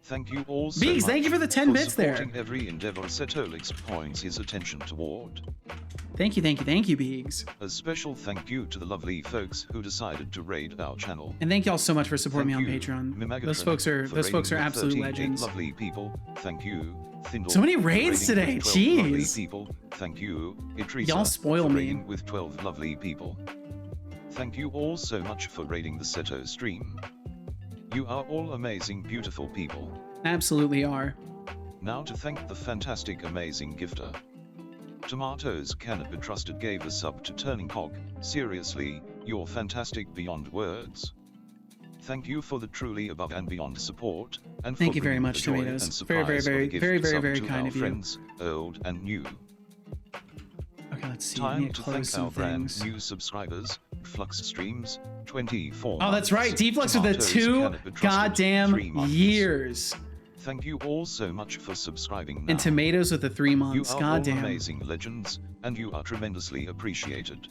Thank you all so Bees, much thank you for the 10 bits there. Every endeavor Setolyx points his attention toward. Thank you, Beegs. A special thank you to the lovely folks who decided to raid our channel. And thank y'all so much for supporting me on Thank you, Patreon. Mimegatron, Those folks are absolute 38 legends. Lovely people. Thank you. Thindle, So many raids for today, raiding with 12 lovely jeez. people. Thank you. Idrisa, Y'all spoil for me. raiding with 12 lovely people. Thank you all so much for raiding the Seto stream. You are all amazing, beautiful people. Absolutely are. Now to thank the fantastic, amazing gifter. Tomatoes cannot be trusted gave a sub to Turning Cog. Seriously, you're fantastic beyond words. Thank you for the truly above and beyond support, and Thank for you very bringing much, the joy Tomatoes. and Very, surprise of a gift sub very to kind our of you. friends, old and new. Okay, let's see. I Time need to close thank some our brand things. new subscribers, Flux Streams, 24 Oh, that's months. right. Deflux with the Tomatoes 2 cannot be trusted, 3 goddamn months. years. Thank you all so much for subscribing now. And Tomatoes with the 3 You months. are all Goddamn. amazing legends, and you are tremendously appreciated.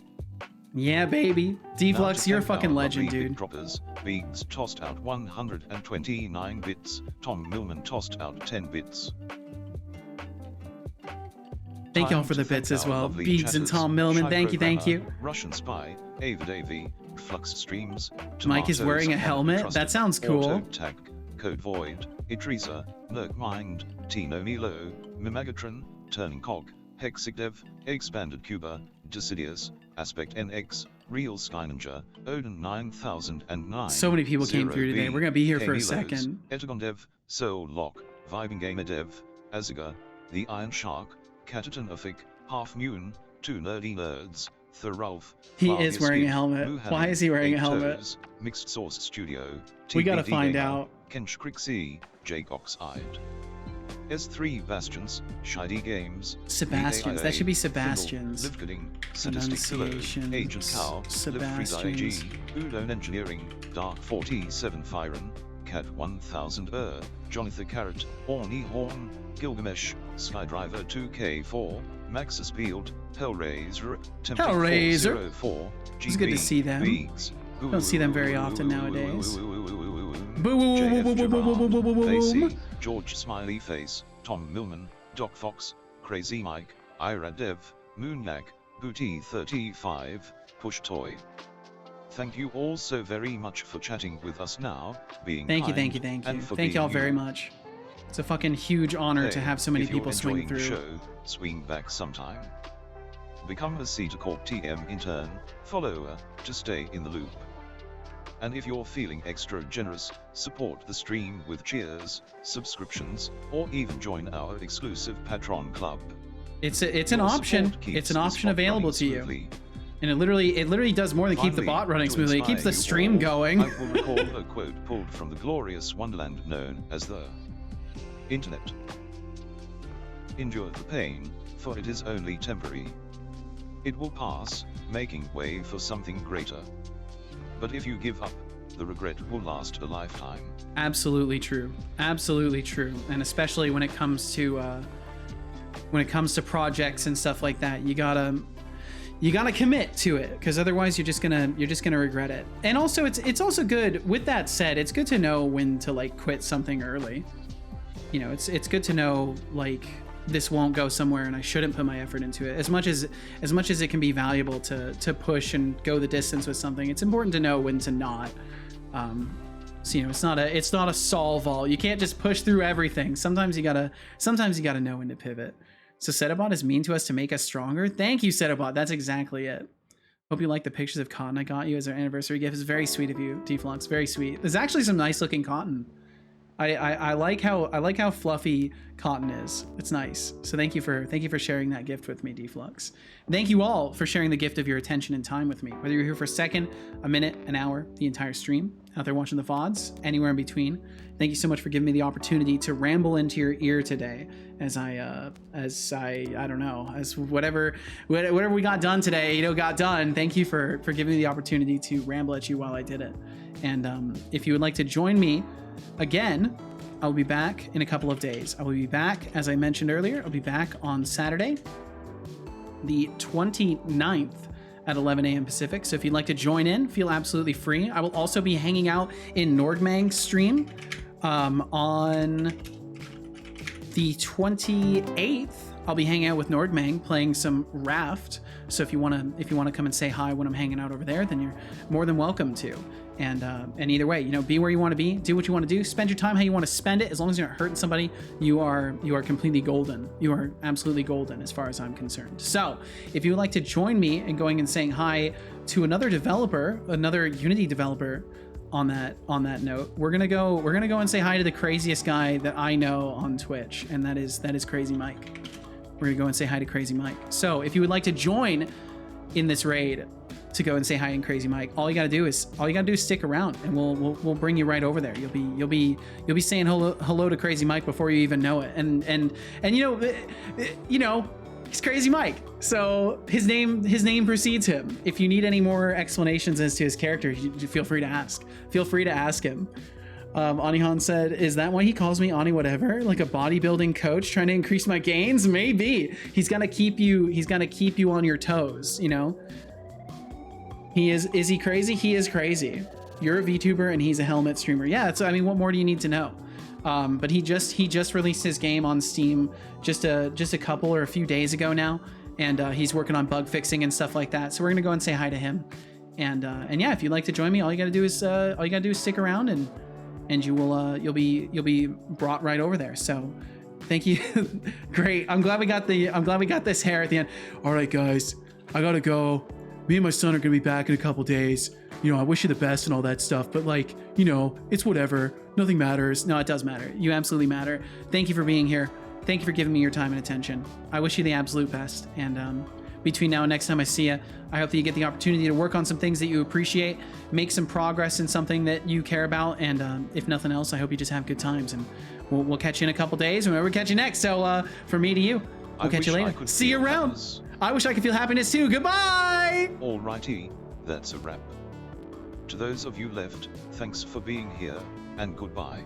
Yeah, baby. Now Deflux, to you're a thank fucking our legend, lovely big dude. droppers, Beags tossed out 129 bits, Tom Millman tossed out 10 bits. Thank y'all Time for the to thank bits as our well. lovely Beags and chatters, Tom Millman, Shy thank you. Programmer, Russian Spy, Avid AV, Flux Streams, Mike is Tomatoes wearing a Cannot Be helmet? Trusted, That sounds cool. Auto Tag, Code Void, Idrisa, Nerkmind, Tino Milo, Mimegatron, Turning Cog, Hexigdev, Expanded Cuba, Decidius, Aspect NX, Real Skyninja, Odin 9009. So many people came through today. We're gonna be here for a second. Etagondev, Soul Lock, Vibing Gamer Dev, Aziga, The Iron Shark, Cataton Ufik, Half Moon, 2 Nerdy Nerds, Thorulf. He is wearing a helmet. Why is he wearing a helmet? Mixed Source Studio, We gotta TBD find Gamer, out. Kench Crixie, Jake Oxide. S3 Bastions, Shiny Games, Sebastians. That should be Thimble, Sebastians. Livgooding, Sadistic Pillow, Pronunciations, Agent Cow, Sebastians. Live Udon Engineering, Dark 47 Fyron, Cat 1000 Jonathan Carrot, Orny Horn, Gilgamesh, Skydriver 2K4, Maxis Field, Hellraiser, Hellraiser. 404, It's good to see them. Beags, Don't see them very often nowadays. Facey, George Smiley Face, Tom Millman, Doc Fox, Crazy Mike, Ira Dev, Moonyak, Booty 35, Push Toy. Thank you all so very much for chatting with us now, being Thank you. kind, and for Thank y'all being very you. much. It's a fucking huge honor to Hey, have so many if you're people swing enjoying through. the show, swing back sometime. Become a Cedar Corp TM intern, follower, to stay in the loop. And if you're feeling extra generous, support the stream with cheers, subscriptions, or even join our exclusive Patron club. It's an Your option. support keeps It's an the option spot available running to you. smoothly. And it literally does more than keep the Finally, bot running to smoothly. It keeps the inspire you stream all, going. I will recall a quote pulled from the glorious wonderland known as the Internet. Endure the pain, for it is only temporary. It will pass, making way for something greater. But if you give up, the regret will last a lifetime. Absolutely true. Absolutely true. And especially when it comes to projects and stuff like that, you gotta commit to it, because otherwise you're just gonna regret it. And also it's also good, with that said, it's good to know when to like quit something early. You know, it's good to know like this won't go somewhere and I shouldn't put my effort into it. As much as it can be valuable to push and go the distance with something, it's important to know when to not. So you know, it's not a solve all. You can't just push through everything. Sometimes you gotta know when to pivot. So Setobot is mean to us to make us stronger. Thank you, Setobot. That's exactly it. Hope you like the pictures of cotton I got you as our anniversary gift. It's very sweet of you, Deflux. Very sweet. There's actually some nice looking cotton. I like how fluffy cotton is. It's nice. So thank you for sharing that gift with me, Deflux. Thank you all for sharing the gift of your attention and time with me. Whether you're here for a second, a minute, an hour, the entire stream, out there watching the VODs, anywhere in between. Thank you so much for giving me the opportunity to ramble into your ear today as whatever we got done today, got done. Thank you for giving me the opportunity to ramble at you while I did it. And if you would like to join me again, I'll be back in a couple of days. I will be back, as I mentioned earlier, I'll be back on Saturday, the 29th at 11 a.m. Pacific. So if you'd like to join in, feel absolutely free. I will also be hanging out in Nordmang's stream on the 28th I'll be hanging out with Nordmang playing some Raft. So if you wanna come and say hi when I'm hanging out over there, then you're more than welcome to. And either way, you know, be where you want to be, do what you want to do, spend your time how you want to spend it. As long as you're not hurting somebody, you are completely golden. You are absolutely golden as far as I'm concerned. So if you would like to join me in going and saying hi to another developer, another Unity developer, on that note, we're gonna go and say hi to the craziest guy that I know on Twitch, and that is Crazy Mike. We're gonna go and say hi to Crazy Mike. So if you would like to join in this raid to go and say hi to Crazy Mike, all you gotta do is stick around, and we'll bring you right over there. You'll be saying hello to Crazy Mike before you even know it. And you know, he's Crazy Mike, so his name precedes him. If you need any more explanations as to his character, feel free to ask. Feel free to ask him. Anihan said, "Is that why he calls me Ani whatever? Like a bodybuilding coach trying to increase my gains? Maybe. He's gonna keep you on your toes, you know." Is he crazy? He is crazy. You're a VTuber and he's a helmet streamer. Yeah, so I mean, what more do you need to know? But he just released his game on Steam just a couple or a few days ago now, and he's working on bug fixing and stuff like that. So we're gonna go and say hi to him, and yeah, if you'd like to join me, all you gotta do is stick around, and you'll be brought right over there. So thank you. Great. I'm glad we got this hair at the end. All right, guys, I gotta go. Me and my son are gonna be back in a couple days. You know, I wish you the best and all that stuff, but like, you know, it's whatever. Nothing matters. No, it does matter. You absolutely matter. Thank you for being here. Thank you for giving me your time and attention. I wish you the absolute best. And between now and next time I see you, I hope that you get the opportunity to work on some things that you appreciate, make some progress in something that you care about, and if nothing else, I hope you just have good times. And we'll catch you in a couple days whenever we catch you next. So from me to you, we'll catch you later. See you around. I wish I could feel happiness too. Goodbye. Alrighty, that's a wrap. To those of you left, thanks for being here, and goodbye.